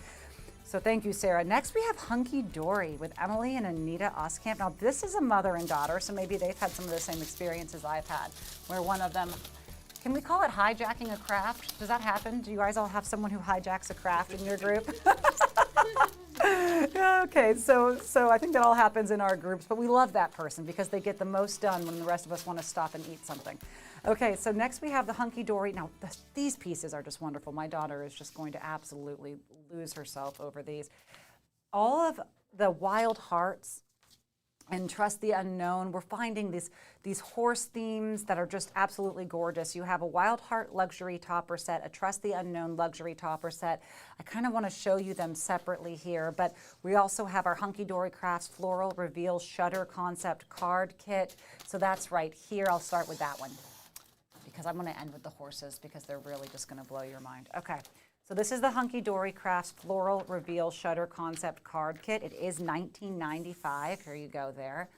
So thank you, Sarah. Next, we have Hunky Dory with Emily and Anita Oskamp. Now, this is a mother and daughter, so maybe they've had some of the same experiences I've had, where one of them, can we call it hijacking a craft? Does that happen? Do you guys all have someone who hijacks a craft in your group? Okay, so I think that all happens in our groups, but we love that person because they get the most done when the rest of us want to stop and eat something. Okay, so next we have the Hunky Dory. Now, these pieces are just wonderful. My daughter is just going to absolutely lose herself over these. All of the wild hearts and Trust the Unknown, we're finding these horse themes that are just absolutely gorgeous. You have a Wild Heart luxury topper set, a Trust the Unknown luxury topper set. I kind of want to show you them separately here, but we also have our Hunky Dory Crafts Floral Reveal Shutter Concept Card Kit. So that's right here. I'll start with that one because I'm going to end with the horses because they're really just going to blow your mind. Okay. So this is the Hunky Dory Crafts Floral Reveal Shutter Concept Card Kit. It is $19.95. Here you go there.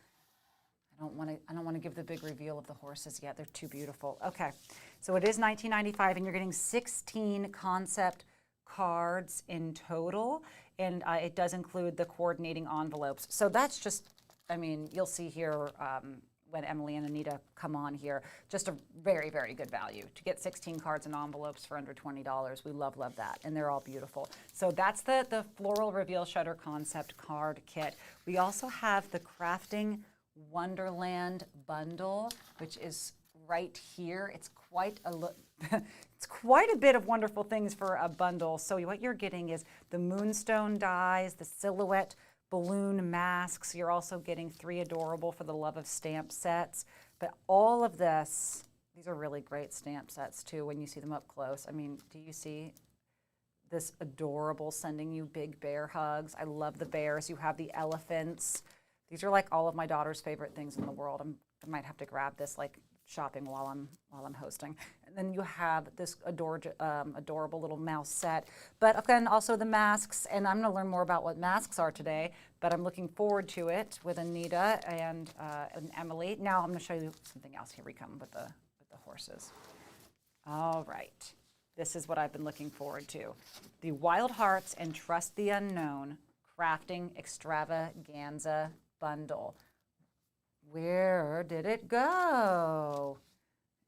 I don't want to give the big reveal of the horses yet. They're too beautiful. Okay. So it is $19.95 and you're getting 16 concept cards in total. And it does include the coordinating envelopes. So that's just, I mean, you'll see here when Emily and Anita come on here. Just a very, very good value. To get 16 cards and envelopes for under $20, we love that. And they're all beautiful. So that's the Floral Reveal Shutter Concept card kit. We also have the Crafting Wonderland bundle, which is right here. It's quite it's quite a bit of wonderful things for a bundle. So what you're getting is the Moonstone dies, the Silhouette balloon masks. You're also getting 3 adorable For the Love of stamp sets. But all of this, these are really great stamp sets too when you see them up close. I mean, do you see this adorable sending you big bear hugs? I love the bears. You have the elephants. These are like all of my daughter's favorite things in the world. I might have to grab this like shopping while I'm hosting. And then you have this adorable little mouse set. But again, also the masks, and I'm gonna learn more about what masks are today, but I'm looking forward to it with Anita and Emily. Now I'm gonna show you something else. Here we come with the horses. All right, this is what I've been looking forward to. The Wild Hearts and Trust the Unknown Crafting Extravaganza Bundle. Where did it go?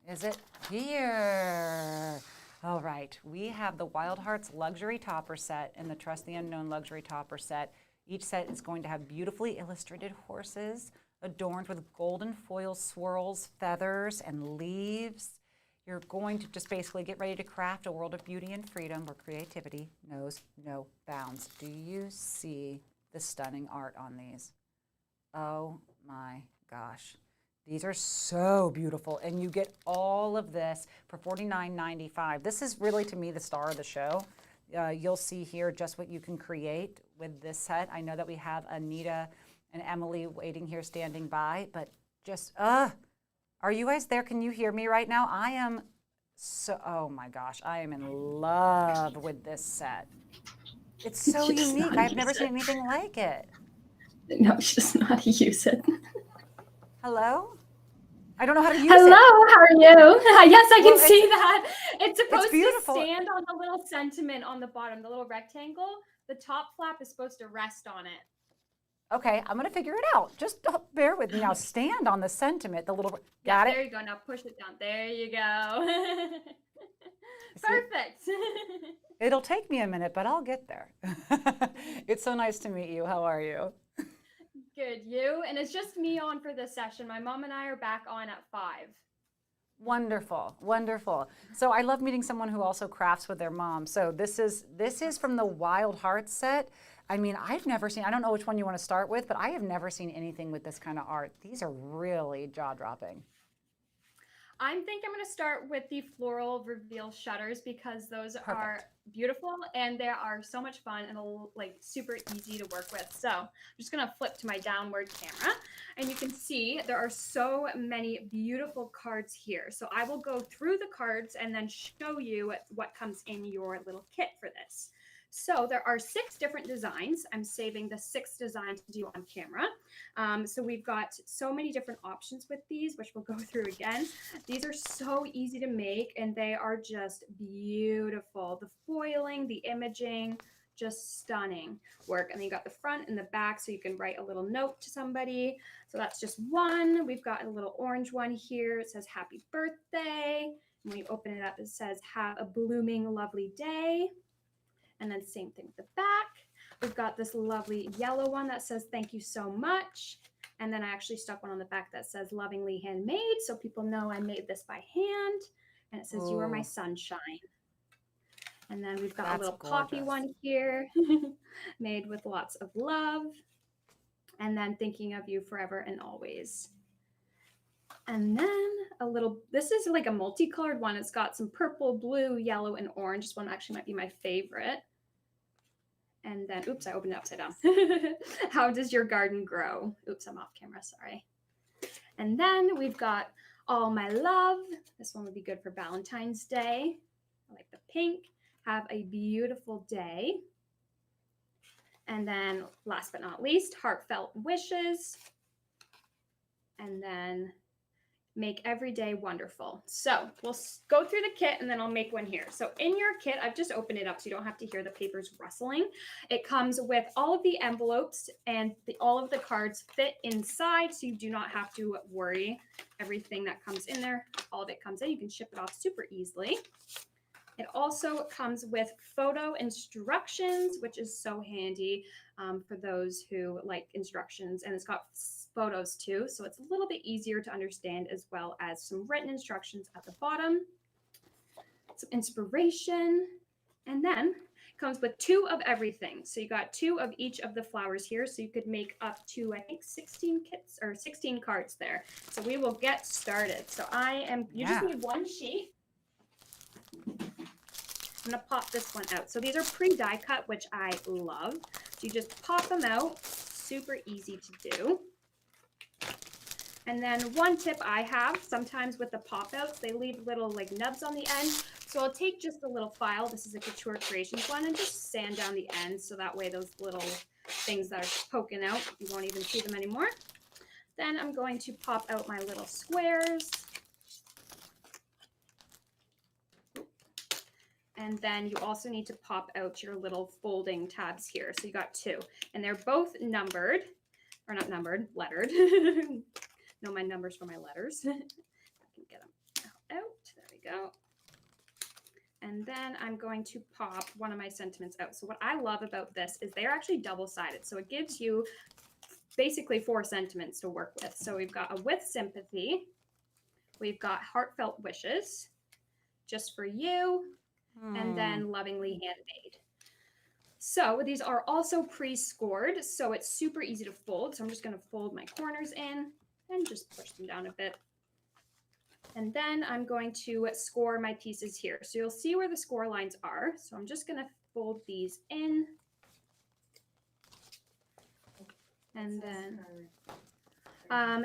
Is it here? All right, we have the Wild Hearts Luxury Topper Set and the Trust the Unknown Luxury Topper Set. Each set is going to have beautifully illustrated horses adorned with golden foil swirls, feathers, and leaves. You're going to just basically get ready to craft a world of beauty and freedom where creativity knows no bounds. Do you see the stunning art on these? Oh my gosh. These are so beautiful, and you get all of this for $49.95. This is really, to me, the star of the show. You'll see here just what you can create with this set. I know that we have Anita and Emily waiting here, standing by, but just, are you guys there? Can you hear me right now? I am so, oh my gosh, I am in love with this set. It's so unique. I've never seen anything like it. No, it's just not to use it. Hello? I don't know how to use it. Hello, how are you? Yes, I can Well, see that. It's supposed beautiful. to stand on the little sentiment on the bottom, the little rectangle. The top flap is supposed to rest on it. Okay, I'm gonna figure it out. Just bear with me now. Stand on the sentiment, the little, got it? There you go, now push it down. There you go. Perfect. It'll take me a minute, but I'll get there. It's so nice to meet you. How are you? Good, you? And it's just me on for this session. My mom and I are back on at 5. Wonderful, wonderful. So I love meeting someone who also crafts with their mom. So this is from the Wild Hearts set. I mean, I've never seen, I don't know which one you want to start with, but I have never seen anything with this kind of art. These are really jaw-dropping. I think I'm going to start with the Floral Reveal Shutters because those are beautiful and they are so much fun and like super easy to work with. So I'm just going to flip to my downward camera and you can see there are so many beautiful cards here. So I will go through the cards and then show you what comes in your little kit for this. So there are 6 different designs. I'm saving the 6th design to do on camera. So we've got so many different options with these, which we'll go through again. These are so easy to make and they are just beautiful. The foiling, the imaging, just stunning work. And then you got the front and the back so you can write a little note to somebody. So that's just one. We've got a little orange one here. It says happy birthday. And when you open it up, it says have a blooming, lovely day. And then same thing with the back. We've got this lovely yellow one that says thank you so much. And then I actually stuck one on the back that says lovingly handmade. So people know I made this by hand. And it says you are my sunshine. And then we've got a little poppy one here made with lots of love. And then thinking of you forever and always. And then a little, this is like a multicolored one. It's got some purple, blue, yellow, and orange. This one actually might be my favorite. And then, oops, I opened it upside down. How does your garden grow? Oops, I'm off camera, sorry. And then we've got all my love. This one would be good for Valentine's Day. I like the pink. Have a beautiful day. And then last but not least, heartfelt wishes. And then make every day wonderful. So we'll go through the kit and then I'll make one here. So in your kit, I've just opened it up so you don't have to hear the papers rustling. It comes with all of the envelopes and all of the cards fit inside, so you do not have to worry. Everything that comes in there, all of it comes in. You can ship it off super easily. It also comes with photo instructions, which is so handy for those who like instructions, and it's got photos too, so it's a little bit easier to understand, as well as some written instructions at the bottom, some inspiration, and then it comes with 2 of everything. So you got 2 of each of the flowers here, so you could make up to, I think, 16 kits or 16 cards there. So we will get started. So you just need 1 sheet. I'm gonna pop this one out. So these are pre-die cut, which I love. So you just pop them out, super easy to do. And then one tip I have, sometimes with the pop outs, they leave little like nubs on the end. So I'll take just a little file, this is a Couture Creations one, and just sand down the ends so that way those little things that are poking out, you won't even see them anymore. Then I'm going to pop out my little squares. And then you also need to pop out your little folding tabs here. So you got 2, and they're both numbered, or not numbered, lettered. Know my numbers for my letters. I can get them out. There we go. And then I'm going to pop one of my sentiments out. So what I love about this is they're actually double-sided. So it gives you basically 4 sentiments to work with. So we've got a with sympathy. We've got heartfelt wishes, just for you, and then lovingly handmade. So these are also pre-scored, so it's super easy to fold. So I'm just going to fold my corners in and just push them down a bit. And then I'm going to score my pieces here. So you'll see where the score lines are. So I'm just going to fold these in. And then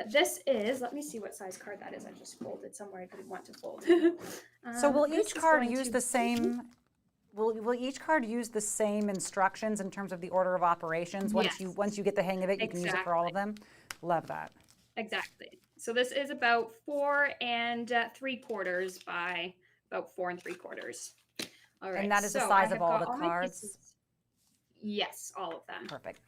this is, let me see what size card that is. I just folded somewhere I didn't want to fold. So will each card use the same? Will each card use the same instructions in terms of the order of operations? Once you get the hang of it, you can use it for all of them. Love that. Exactly. So this is about 4 3/4 by about 4 3/4. All right. And that is the size of all the cards? Yes, all of them. Perfect.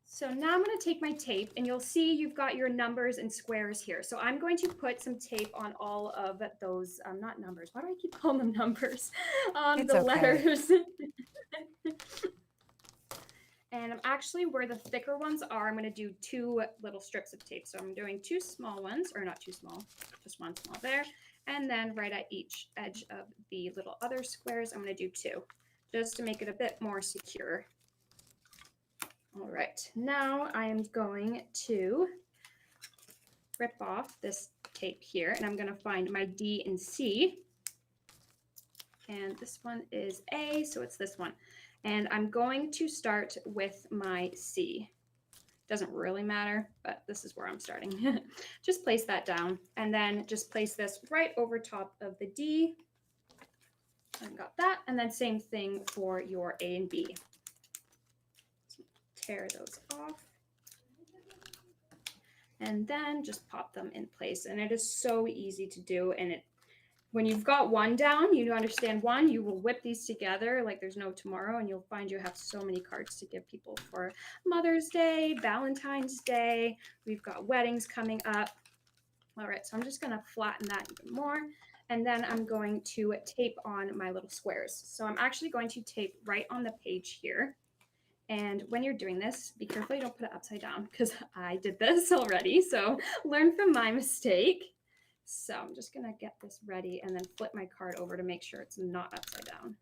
So now I'm going to take my tape, and you'll see you've got your numbers and squares here. So I'm going to put some tape on all of those, not numbers. Why do I keep calling them numbers? Letters. And I'm actually, where the thicker ones are, I'm going to do 2 little strips of tape. So I'm doing 2 small ones, or not too small, just 1 small there. And then right at each edge of the little other squares, I'm going to do 2, just to make it a bit more secure. All right, now I am going to rip off this tape here, and I'm going to find my D and C. And this one is A, so it's this one. And I'm going to start with my C. Doesn't really matter, but this is where I'm starting. Just place that down, and then just place this right over top of the D. I've got that, and then same thing for your A and B. Tear those off, and then just pop them in place. And it is so easy to do, and when you've got one down, you understand one, you will whip these together like there's no tomorrow, and you'll find you have so many cards to give people for Mother's Day, Valentine's Day. We've got weddings coming up. All right, so I'm just going to flatten that even more, and then I'm going to tape on my little squares. So I'm actually going to tape right on the page here. And when you're doing this, be careful you don't put it upside down, because I did this already. So learn from my mistake. So I'm just going to get this ready and then flip my card over to make sure it's not upside down.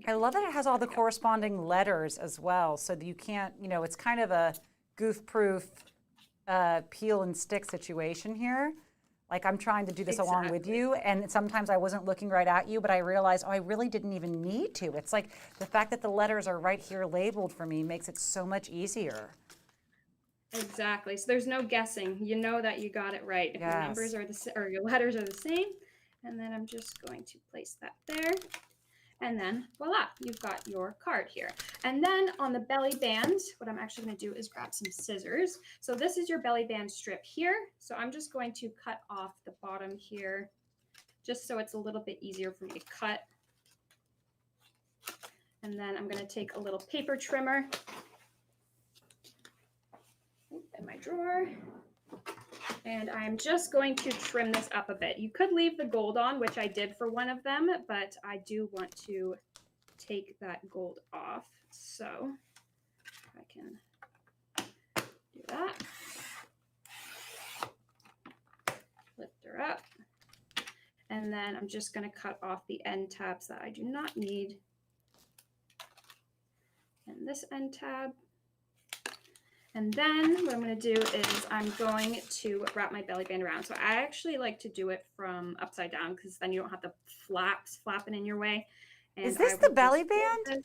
I love that it has all the corresponding letters as well, so that you can't, it's kind of a goof-proof peel and stick situation here. Like, I'm trying to do this along with you, and sometimes I wasn't looking right at you, but I realized, I really didn't even need to. It's like the fact that the letters are right here labeled for me makes it so much easier. Exactly. So there's no guessing. You know that you got it right. If your numbers are or your letters are the same. And then I'm just going to place that there. And then voila, you've got your card here. And then on the belly band, what I'm actually going to do is grab some scissors. So this is your belly band strip here. So I'm just going to cut off the bottom here, just so it's a little bit easier for me to cut. And then I'm going to take a little paper trimmer in my drawer. And I'm just going to trim this up a bit. You could leave the gold on, which I did for one of them, but I do want to take that gold off. So I can do that. Lift her up. And then I'm just going to cut off the end tabs that I do not need. And this end tab. And then what I'm going to do is I'm going to wrap my belly band around. So I actually like to do it from upside down because then you don't have the flaps flapping in your way. And is this the belly band?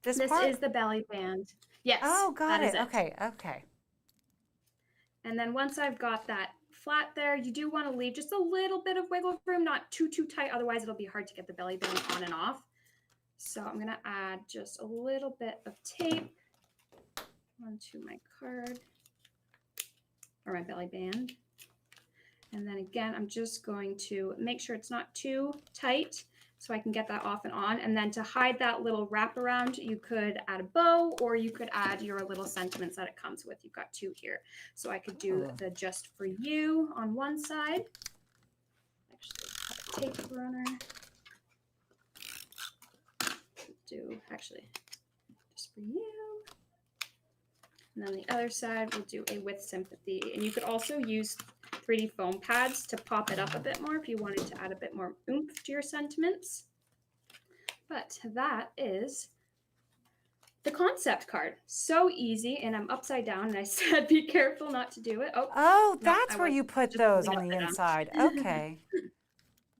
This is the belly band. Yes. Oh, got it. Okay, okay. And then once I've got that flat there, you do want to leave just a little bit of wiggle room, not too tight. Otherwise, it'll be hard to get the belly band on and off. So I'm going to add just a little bit of tape onto my card or my belly band. And then again, I'm just going to make sure it's not too tight so I can get that off and on. And then to hide that little wraparound, you could add a bow or you could add your little sentiments that it comes with. You've got two here. So I could do the just for you on one side. Actually, tape runner. Do actually just for you. And then the other side, we'll do a with sympathy. And you could also use 3D foam pads to pop it up a bit more if you wanted to add a bit more oomph to your sentiments. But that is the concept card. So easy, and I'm upside down, and I said be careful not to do it. Oh, that's where you put those on the inside. Okay.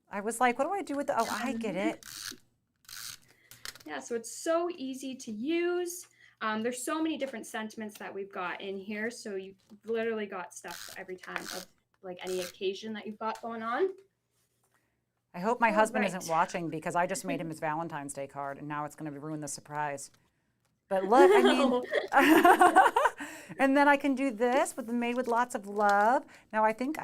I was like, what do I do with the, oh, I get it. Yeah, so it's so easy to use. There's so many different sentiments that we've got in here. So you've literally got stuff every time of like any occasion that you've got going on. I hope my husband isn't watching because I just made him his Valentine's Day card and now it's going to ruin the surprise. But look, I mean, and then I can do this with made with lots of love. Now I think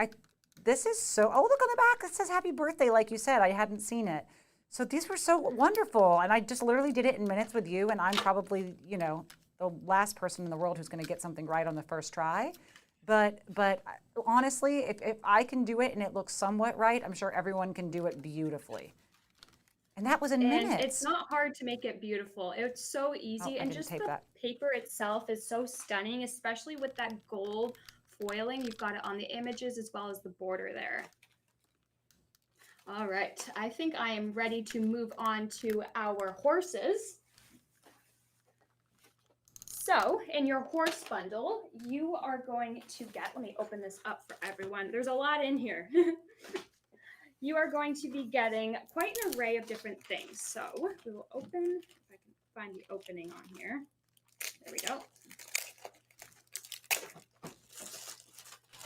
this is so, oh, look on the back. It says happy birthday. Like you said, I hadn't seen it. So these were so wonderful. And I just literally did it in minutes with you. And I'm probably, you know, the last person in the world who's going to get something right on the first try. But honestly, if I can do it and it looks somewhat right, I'm sure everyone can do it beautifully. And that was in minutes. It's not hard to make it beautiful. It's so easy. And just the paper itself is so stunning, especially with that gold foiling. You've got it on the images as well as the border there. All right, I think I am ready to move on to our horses. So in your horse bundle, you are going to get, let me open this up for everyone. There's a lot in here. You are going to be getting quite an array of different things. So we will open, if I can find the opening on here. There we go.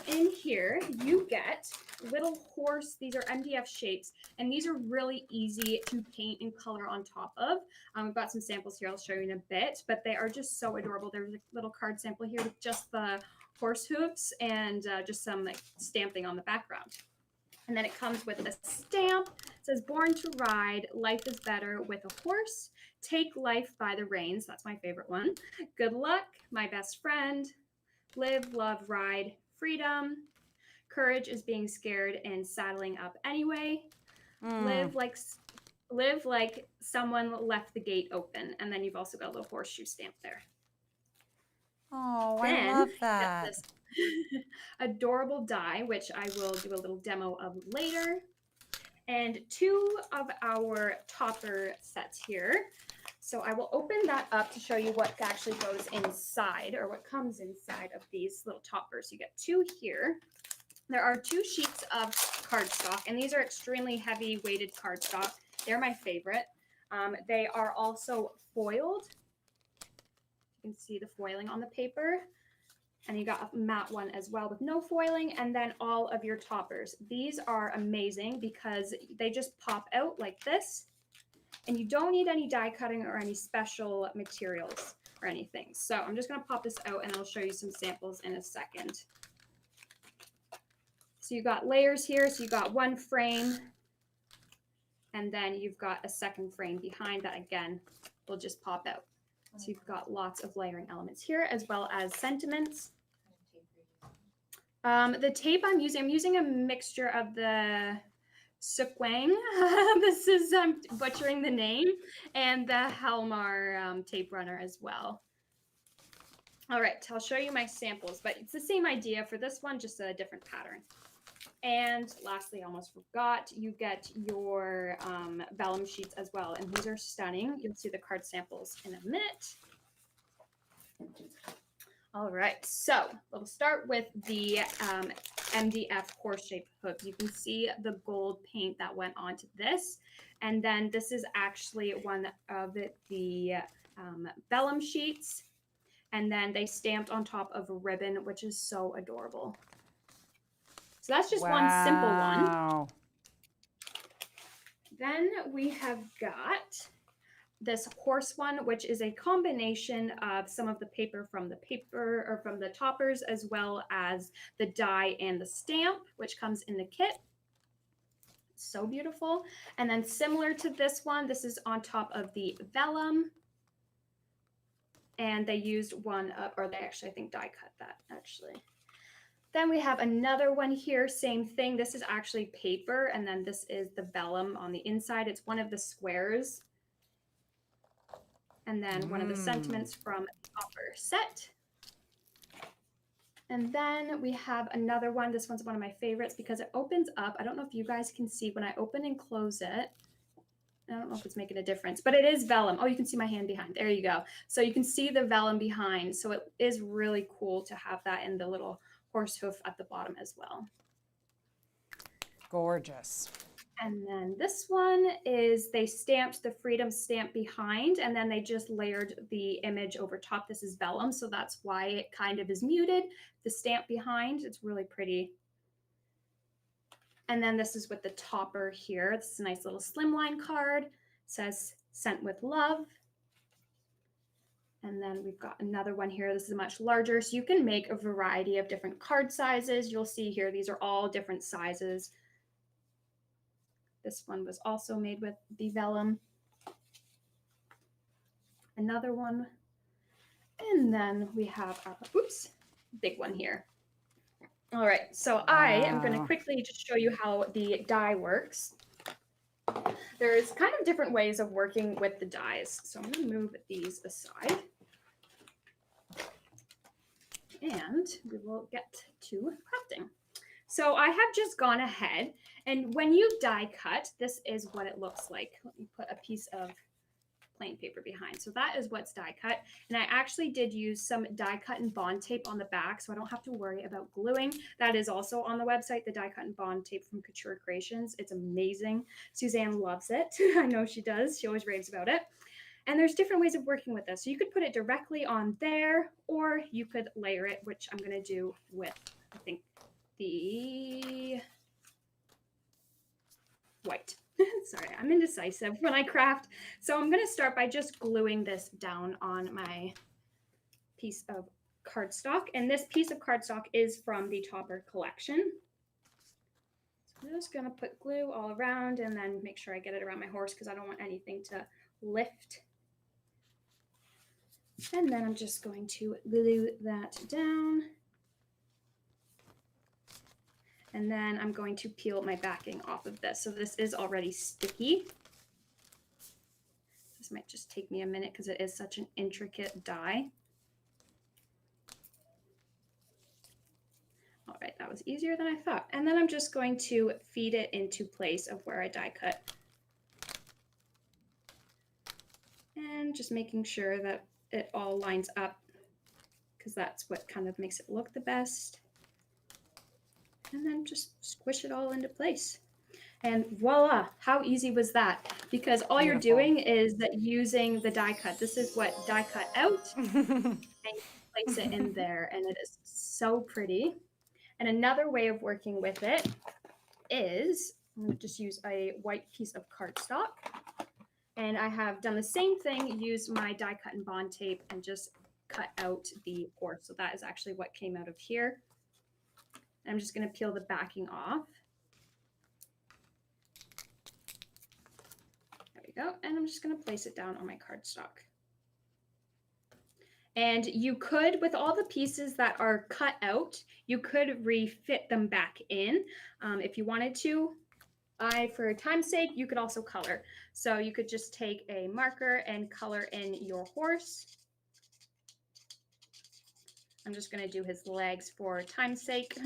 In here, you get little horse, these are MDF shapes, and these are really easy to paint and color on top of. We've got some samples here I'll show you in a bit, but they are just so adorable. There's a little card sample here with just the horse hooves and just some like stamping on the background. And then it comes with a stamp. It says, born to ride, life is better with a horse. Take life by the reins. That's my favorite one. Good luck, my best friend. Live, love, ride, freedom. Courage is being scared and saddling up anyway. Live like someone left the gate open. And then you've also got a little horseshoe stamp there. Oh, I love that. This adorable die, which I will do a little demo of later. And two of our topper sets here. So I will open that up to show you what actually goes inside or what comes inside of these little toppers. You get two here. There are 2 sheets of cardstock, and these are extremely heavy weighted cardstock. They're my favorite. They are also foiled. You can see the foiling on the paper. And you got a matte one as well with no foiling, and then all of your toppers. These are amazing because they just pop out like this, And you don't need any die cutting or any special materials or anything. So I'm just going to pop this out and I'll show you some samples in a second. So you got layers here. So you got one frame, and then you've got a second frame behind that again will just pop out. So you've got lots of layering elements here, as well as sentiments. The tape I'm using a mixture of the 𝗖𝗥𝗔𝗟𝗟𝗜𝗚, this is, I'm butchering the name, and the Helmar tape runner as well. All right, I'll show you my samples, but it's the same idea for this one, just a different pattern. And lastly, I almost forgot, you get your vellum sheets as well, and these are stunning. You'll see the card samples in a minute. All right, so we'll start with the MDF horse-shaped hook. You can see the gold paint that went onto this, and then this is actually one of the vellum sheets, and then they stamped on top of a ribbon, which is so adorable. So that's just one simple one. Then we have got this horse one, which is a combination of some of the paper from the toppers, as well as the die and the stamp, which comes in the kit. So beautiful. And then similar to this one, this is on top of the vellum. And they used one up, or they actually, I think, die cut that actually. Then we have another one here, same thing. This is actually paper, and then this is the vellum on the inside. It's one of the squares. And then one of the sentiments from the topper set. And then we have another one. This one's one of my favorites because it opens up. I don't know if you guys can see when I open and close it. I don't know if it's making a difference, but it is vellum. Oh, you can see my hand behind. There you go. So you can see the vellum behind. So it is really cool to have that in the little horse hoof at the bottom as well. Gorgeous. And then this one is they stamped the freedom stamp behind, and then they just layered the image over top. This is vellum, so that's why it kind of is muted. The stamp behind, it's really pretty. And then this is with the topper here. This is a nice little slimline card. It says sent with love. And then we've got another one here. This is much larger, so you can make a variety of different card sizes. You'll see here, these are all different sizes. This one was also made with the vellum. Another one. And then we have our, oops, big one here. All right, so I am going to quickly just show you how the die works. There's kind of different ways of working with the dies. So I'm going to move these aside. And we will get to crafting. So I have just gone ahead, and when you die cut, this is what it looks like. Let me put a piece of plain paper behind. So that is what's die cut. And I actually did use some die cut and bond tape on the back, so I don't have to worry about gluing. That is also on the website, the die cut and bond tape from Couture Creations. It's amazing. Suzanne loves it. I know she does. She always raves about it. And there's different ways of working with this. So you could put it directly on there, or you could layer it, which I'm going to do with, I think, the white. Sorry, I'm indecisive when I craft. So I'm going to start by just gluing this down on my piece of cardstock. And this piece of cardstock is from the Topper collection. So I'm just going to put glue all around and then make sure I get it around my horse because I don't want anything to lift. And then I'm just going to glue that down. And then I'm going to peel my backing off of this. So this is already sticky. This might just take me a minute because it is such an intricate die. All right, that was easier than I thought. And then I'm just going to feed it into place of where I die cut. And just making sure that it all lines up because that's what kind of makes it look the best. And then just squish it all into place. And voila, how easy was that? Because all you're doing is that using the die cut. This is what die cut out, and you place it in there, and it is so pretty. And another way of working with it is, I'm going to just use a white piece of cardstock. And I have done the same thing, used my die cut and bond tape and just cut out the horse. So that is actually what came out of here. And I'm just going to peel the backing off. There we go. And I'm just going to place it down on my cardstock. And you could, with all the pieces that are cut out, you could refit them back in if you wanted to. For time's sake, you could also color. So you could just take a marker and color in your horse. I'm just going to do his legs for time's sake.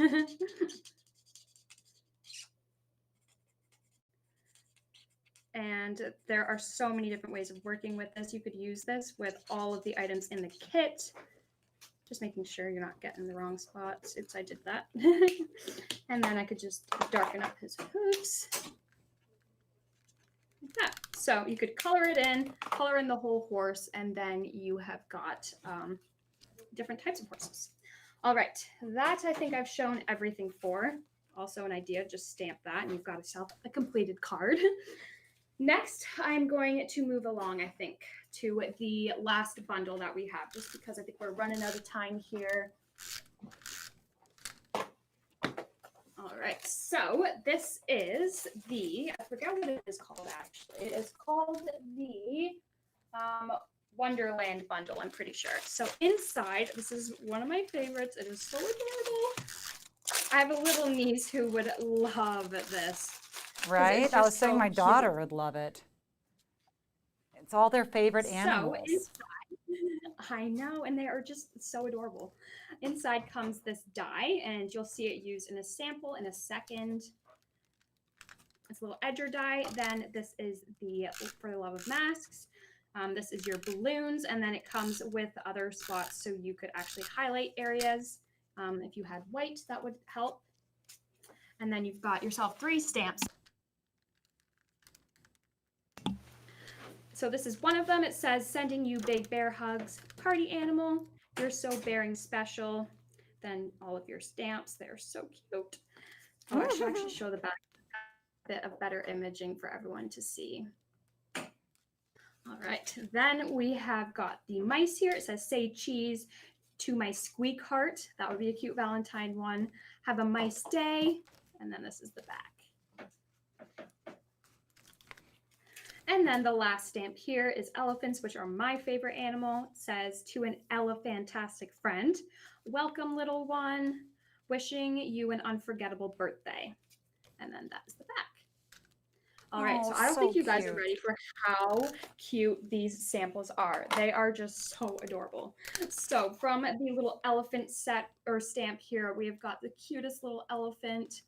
And there are so many different ways of working with this. You could use this with all of the items in the kit. Just making sure you're not getting the wrong spots. Oops, I did that. And then I could just darken up his hooves. Like that. So you could color it in, color in the whole horse, and then you have got different types of horses. All right, that I think I've shown everything for. Also an idea, just stamp that and you've got yourself a completed card. Next, I'm going to move along, I think, to the last bundle that we have, just because I think we're running out of time here. All right, so this is the, I forget what it is called actually. It is called the Wonderland bundle, I'm pretty sure. So inside, this is one of my favorites. It is so adorable. I have a little niece who would love this. Right? I was saying my daughter would love it. It's all their favorite animals. So inside, I know, and they are just so adorable. Inside comes this die, and you'll see it used in a sample in a second. It's a little edger die. Then this is the For the Love of Masks. This is your balloons, and then it comes with other spots so you could actually highlight areas. If you had white, that would help. And then you've got yourself 3 stamps. So this is one of them. It says, sending you big bear hugs, party animal. You're so bearing special. Then all of your stamps. They're so cute. Oh, I should actually show the back, a bit of better imaging for everyone to see. All right. Then we have got the mice here. It says, say cheese to my squeak heart. That would be a cute Valentine one. Have a mice day. And then this is the back. And then the last stamp here is elephants, which are my favorite animal. It says, to an elephantastic friend, welcome little one, wishing you an unforgettable birthday. And then that's the back. All right, so I don't think you guys are ready for how cute these samples are. They are just so adorable. So from the little elephant set or stamp here, we have got the cutest little elephant.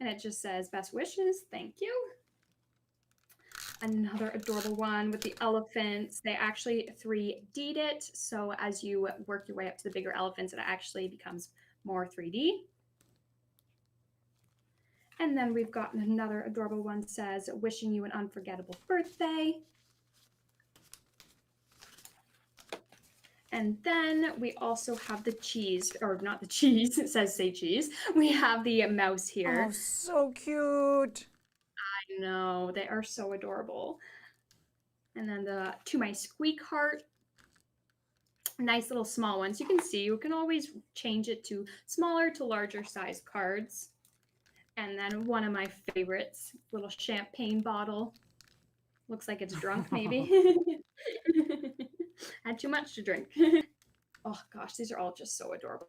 And it just says, best wishes, thank you. Another adorable one with the elephants. They actually 3D'd it. So as you work your way up to the bigger elephants, it actually becomes more 3D. And then we've got another adorable one, says, wishing you an unforgettable birthday. And then we also have the cheese, or not the cheese, it says say cheese. We have the mouse here. Oh, so cute. I know, they are so adorable. And then the to my squeak heart. Nice little small ones. You can see, you can always change it to smaller to larger size cards. And then one of my favorites, little champagne bottle. Looks like it's drunk, maybe. Had too much to drink. Oh gosh, these are all just so adorable.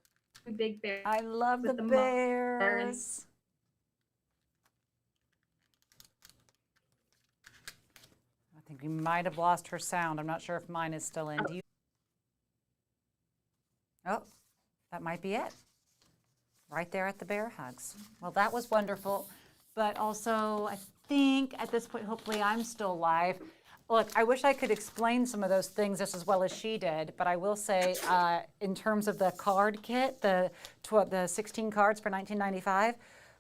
Big bear. I love the bears. I think we might have lost her sound. I'm not sure if mine is still in. Do you? Oh, that might be it. Right there at the bear hugs. Well, that was wonderful. But also, I think at this point, hopefully I'm still live. Look, I wish I could explain some of those things just as well as she did, but I will say in terms of the card kit, the 16 cards for $19.95,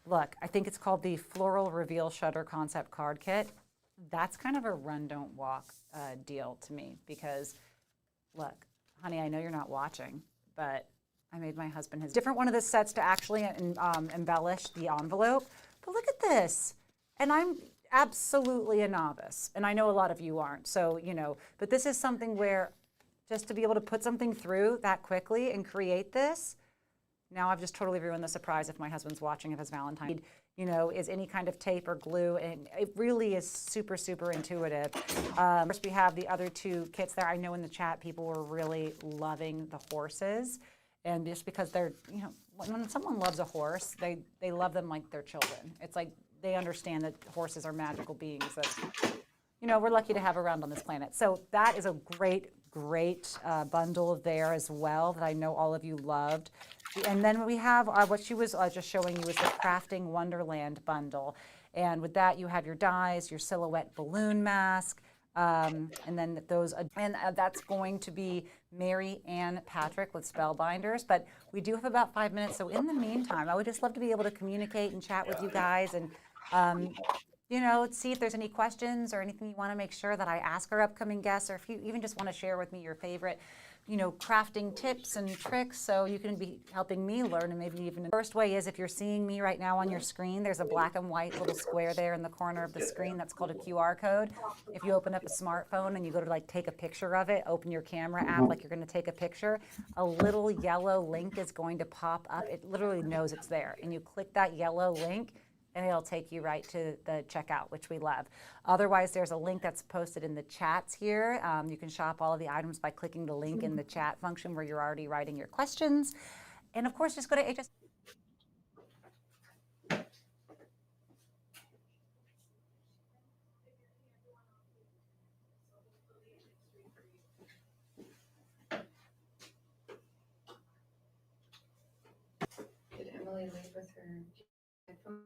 look, I think it's called the Floral Reveal Shutter Concept Card Kit. That's kind of a run, don't walk deal to me because, look, honey, I know you're not watching, but I made my husband his different one of the sets to actually embellish the envelope. But look at this. And absolutely a novice, and I know a lot of you aren't, so, you know, but this is something where just to be able to put something through that quickly and create this, now I've just totally ruined the surprise if my husband's watching of his Valentine, you know, is any kind of tape or glue, and it really is super, super intuitive. First, we have the other two kits there. I know in the chat people were really loving the horses, and just because they're, you know, when someone loves a horse, they love them like their children. It's like they understand that horses are magical beings that, you know, we're lucky to have around on this planet. So that is a great, great bundle there as well that I know all of you loved. And then we have what she was just showing you is the Crafting Wonderland bundle. And with that, you have your dies, your silhouette balloon mask, and then those, and that's going to be Mary Ann Patrick with Spellbinders. But we do have about 5 minutes. So in the meantime, I would just love to be able to communicate and chat with you guys and, you know, see if there's any questions or anything you want to make sure that I ask our upcoming guests, or if you even just want to share with me your favorite, you know, crafting tips and tricks so you can be helping me learn, and maybe even. The first way is if you're seeing me right now on your screen, there's a black and white little square there in the corner of the screen that's called a QR code. If you open up a smartphone and you go to like take a picture of it, open your camera app like you're going to take a picture, a little yellow link is going to pop up. It literally knows it's there, and you click that yellow link and it'll take you right to the checkout, which we love. Otherwise, there's a link that's posted in the chats here. You can shop all of the items by clicking the link in the chat function where you're already writing your questions. And of course, just go to HS. Did Emily leave with her?